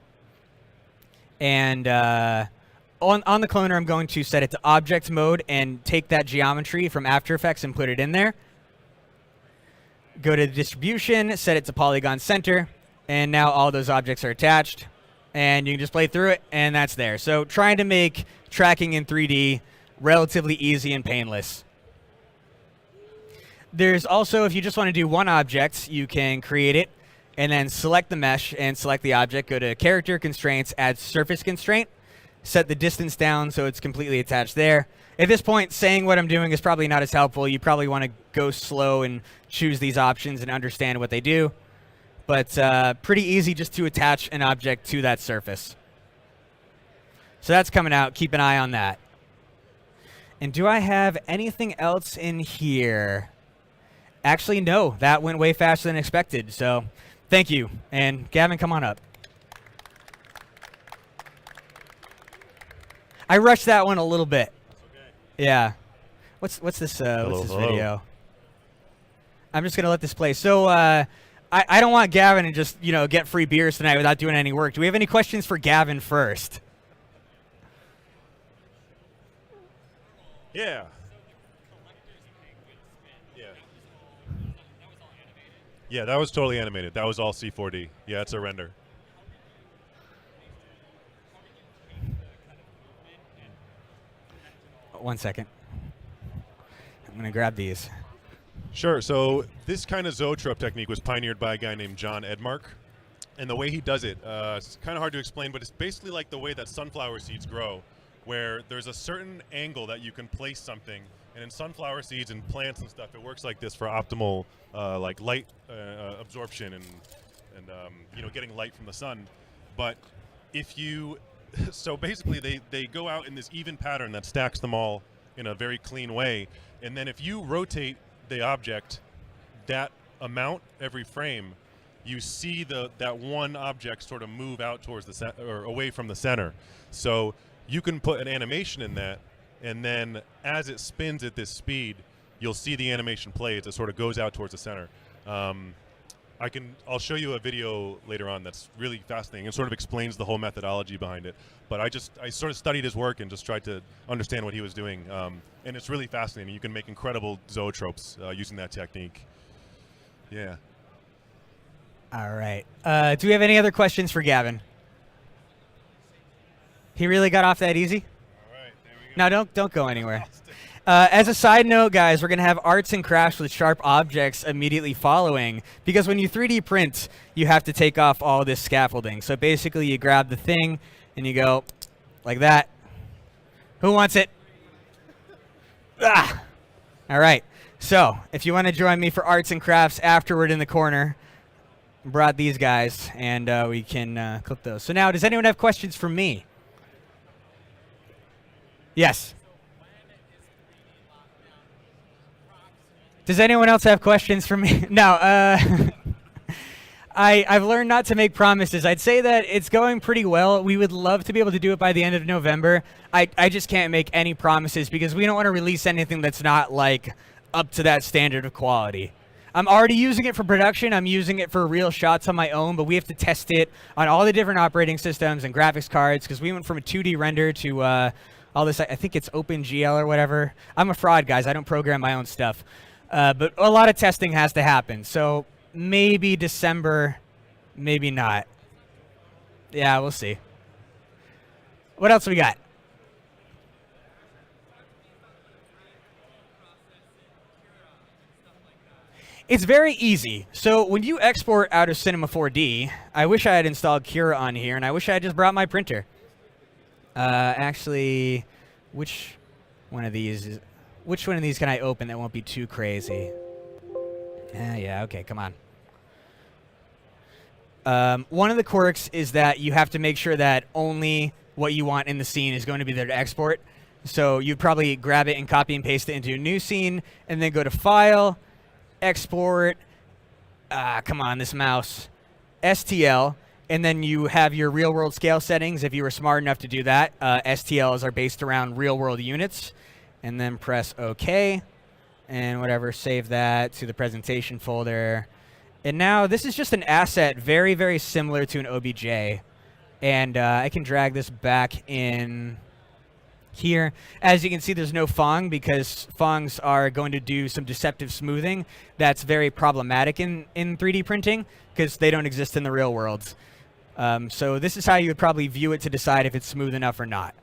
And on the cloner, I'm going to set it to object mode and take that geometry from After Effects and put it in there. Go to distribution, set it to polygon center, and now all those objects are attached. And you can just play through it, and that's there. So trying to make tracking in 3D relatively easy and painless. There's also, if you just want to do one object, you can create it and then select the mesh and select the object. Go to Character Constraints, add Surface Constraint, set the distance down so it's completely attached there. At this point, saying what I'm doing is probably not as helpful. You probably want to go slow and choose these options and understand what they do. But pretty easy just to attach an object to that surface. So that's coming out. Keep an eye on that. And do I have anything else in here? Actually, no. That went way faster than expected. So thank you. And Gavin, come on up. I rushed that one a little bit. Yeah. What's this video? I'm just gonna let this play. So I don't want Gavin to just get free beers tonight without doing any work. Do we have any questions for Gavin first? Yeah. Yeah, that was totally animated. That was all C4D. Yeah, it's a render. One second. I'm going to grab these. Sure. So this kind of zoetrope technique was pioneered by a guy named John Edmark. And the way he does it, it's kind of hard to explain, but it's basically like the way that sunflower seeds grow, where there's a certain angle that you can place something. And in sunflower seeds and plants and stuff, it works like this for optimal like light absorption and getting light from the sun. But if you so basically they go out in this even pattern that stacks them all in a very clean way, and then if you rotate the object that amount every frame, you see that one object sort of move out towards the or away from the center. So you can put an animation in that, and then as it spins at this speed, you'll see the animation play as it sort of goes out towards the center. I'll show you a video later on that's really fascinating and sort of explains the whole methodology behind it. But I sort of studied his work and just tried to understand what he was doing. And it's really fascinating. You can make incredible zoetropes using that technique. Yeah. All right. Do we have any other questions for Gavin? He really got off that easy? All right, there we go. No, don't go anywhere. As a side note, guys, we're going to have arts and crafts with sharp objects immediately following, because when you 3D print, you have to take off all this scaffolding. So basically, you grab the thing, and you go like that. Who wants it? Ah! All right. So if you want to join me for arts and crafts afterward in the corner, I brought these guys, and we can clip those. So now, does anyone have questions for me? Yes. Does anyone else have questions for me? No. I've learned not to make promises. I'd say that it's going pretty well. We would love to be able to do it by the end of November. I just can't make any promises because we don't want to release anything that's not like up to that standard of quality. I'm already using it for production. I'm using it for real shots on my own, but we have to test it on all the different operating systems and graphics cards because we went from a 2D render to all this. I think it's OpenGL or whatever. I'm a fraud, guys. I don't program my own stuff. But a lot of testing has to happen. So maybe December, maybe not. Yeah, we'll see. What else we got? It's very easy. So when you export out of Cinema 4D, I wish I had installed Cura on here, and I wish I had just brought my printer. Actually, which one of these can I open that won't be too crazy? Yeah, okay, come on. One of the quirks is that you have to make sure that only what you want in the scene is going to be there to export. So you'd probably grab it and copy and paste it into a new scene, and then go to File, Export, come on, this mouse, STL, and then you have your real-world scale settings if you were smart enough to do that. STLs are based around real-world units. And then press OK, and whatever, save that to the presentation folder. And now this is just an asset very, very similar to an OBJ. And I can drag this back in here. As you can see, there's no Fong because Fongs are going to do some deceptive smoothing. That's very problematic in 3D printing because they don't exist in the real world. So this is how you would probably view it to decide if it's smooth enough or not.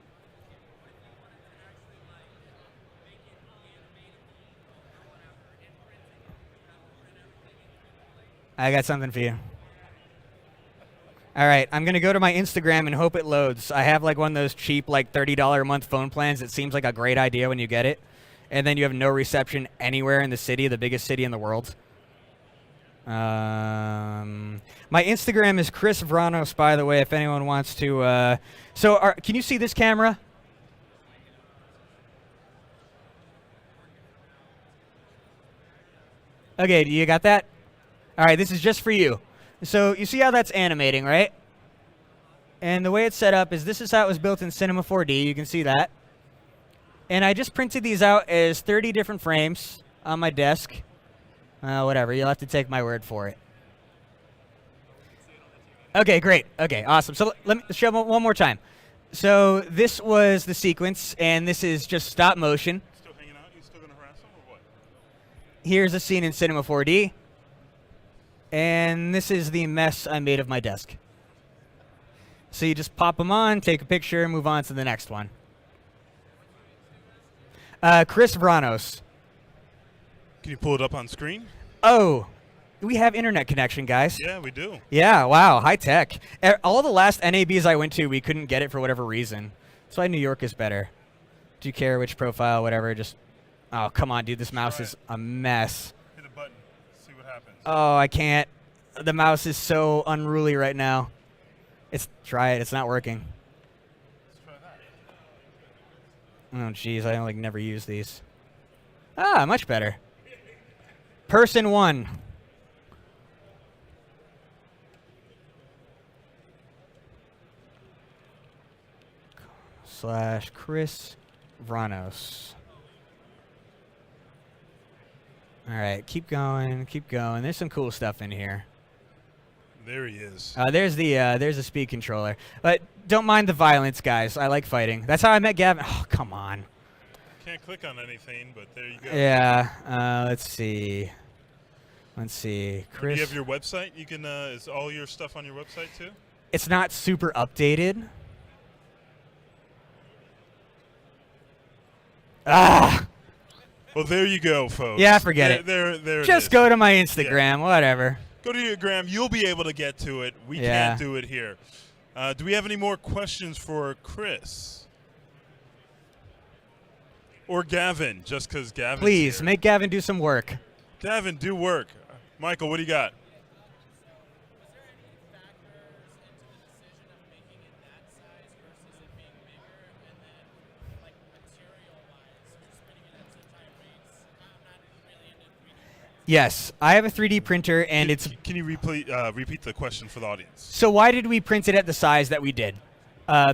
I got something for you. All right, I'm going to go to my Instagram and hope it loads. I have like one of those cheap like $30 a month phone plans that seems like a great idea when you get it. And then you have no reception anywhere in the city, the biggest city in the world. My Instagram is Chris Vranos, by the way, if anyone wants to. Can you see this camera? Okay, you got that? All right, this is just for you. So you see how that's animating, right? And the way it's set up is this is how it was built in Cinema 4D. You can see that. And I just printed these out as 30 different frames on my desk. Whatever, you'll have to take my word for it. Okay, great. Okay, awesome. So let me show one more time. So this was the sequence, and this is just stop motion. Still hanging out? You still gonna harass him or what? Here's a scene in Cinema 4D. And this is the mess I made of my desk. So you just pop them on, take a picture, and move on to the next one. Chris Vranos. Can you pull it up on screen? Oh, we have internet connection, guys. Yeah, we do. Yeah, wow, high tech. All the last NABs I went to, we couldn't get it for whatever reason. That's why New York is better. Do you care which profile, whatever? Just, oh, come on, dude, this mouse is a mess. Hit a button. See what happens. Oh, I can't. The mouse is so unruly right now. Try it. It's not working. Let's try that. Oh, jeez. I like never use these. Ah, much better. Person 1. / Chris Vranos. All right, keep going, keep going. There's some cool stuff in here. There he is. There's the speed controller. But don't mind the violence, guys. I like fighting. That's how I met Gavin. Oh, come on. Can't click on anything, but there you go. Yeah. Let's see. Chris. Do you have your website? You can. Is all your stuff on your website too? It's not super updated. Ah. Well, there you go, folks. Yeah, forget it. There Just go to my Instagram, whatever. Go to your gram. You'll be able to get to it. We can't do it here. Do we have any more questions for Chris? Or Gavin, just because Gavin's Please, here. make Gavin do some work. Gavin, do work. Michael, what do you got? Yes, I have a 3D printer, and Can you repeat the question for the audience? So why did we print it at the size that we did?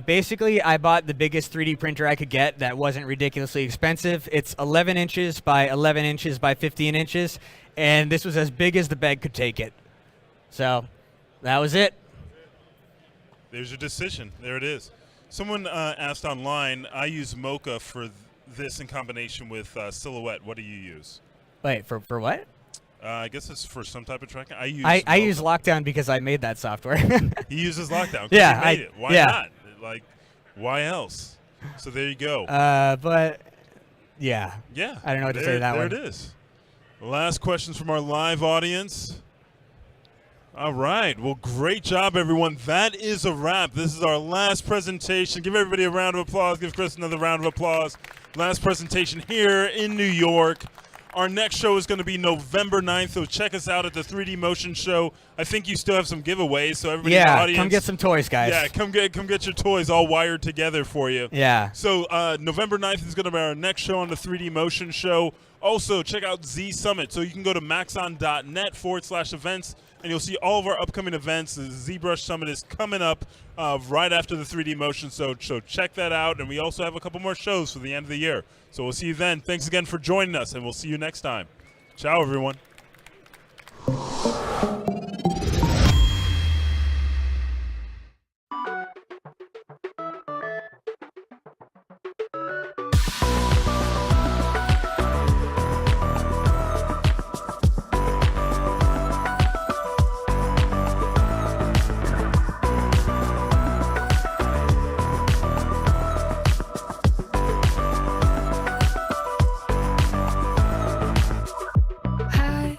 Basically, I bought the biggest 3D printer I could get that wasn't ridiculously expensive. It's 11 inches by 11 inches by 15 inches, and this was as big as the bed could take it. So that was it. There's your decision. There it is. Someone asked online, I use Mocha for this in combination with Silhouette. What do you use? Wait, for what? I guess it's for some type of tracking. I use Lockdown because I made that software. He uses Lockdown. Yeah, he made it. Why not? Like, why else? So there you go. But yeah. Yeah. I don't know what to say to that one. There it is. Last questions from our live audience. All right. Well, great job, everyone. That is a wrap. This is our last presentation. Give everybody a round of applause. Give Chris another round of applause. Last presentation here in New York. Our next show is going to be November 9th, so check us out at the 3D Motion Show. I think you still have some giveaways, so everybody in the audience. Come get some toys, guys. Yeah, come get your toys all wired together for you. Yeah. So November 9th is going to be our next show on the 3D Motion Show. Also, check out Z Summit. So you can go to maxon.net/events, and you'll see all of our upcoming events. The ZBrush Summit is coming up right after the 3D Motion, so check that out. And we also have a couple more shows for the end of the year. So we'll see you then. Thanks again for joining us, and we'll see you next time. Ciao, everyone. High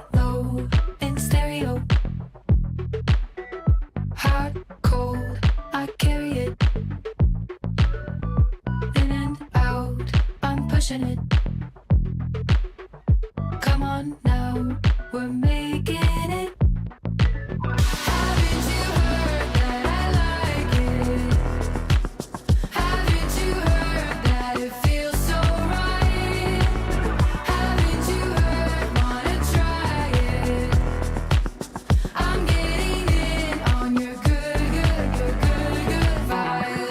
we're making it. Haven't you heard that I like it? Haven't you heard that it feels so right? Haven't you heard, wanna try it? I'm getting in on your good vibe.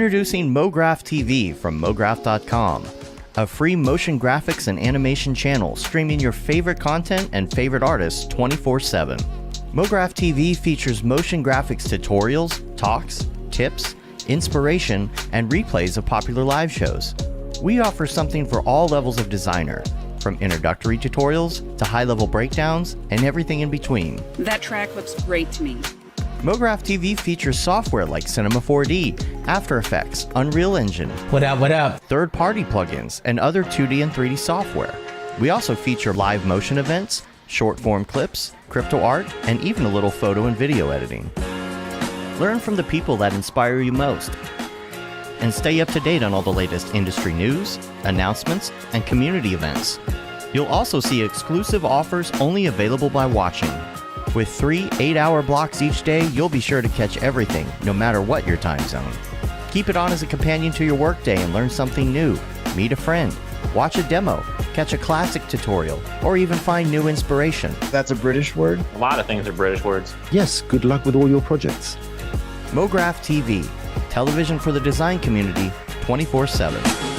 Introducing Mograph TV from Mograph.com, a free motion graphics and animation channel streaming your favorite content and favorite artists 24/7. Mograph TV features motion graphics tutorials, talks, tips, inspiration, and replays of popular live shows. We offer something for all levels of designer, from introductory tutorials to high-level breakdowns and everything in between. That track looks great to me. Mograph TV features software like Cinema 4D, After Effects, Unreal Engine, What up? third-party plugins, and other 2D and 3D software. We also feature live motion events, short-form clips, crypto art, and even a little photo and video editing. Learn from the people that inspire you most, and stay up to date on all the latest industry news, announcements, and community events. You'll also see exclusive offers only available by watching. With 3 8-hour blocks each day, you'll be sure to catch everything, no matter what your time zone. Keep it on as a companion to your workday and learn something new. Meet a friend, watch a demo, catch a classic tutorial, or even find new inspiration. That's a British word? A lot of things are British words. Yes, good luck with all your projects. Mograph TV, television for the design community 24/7.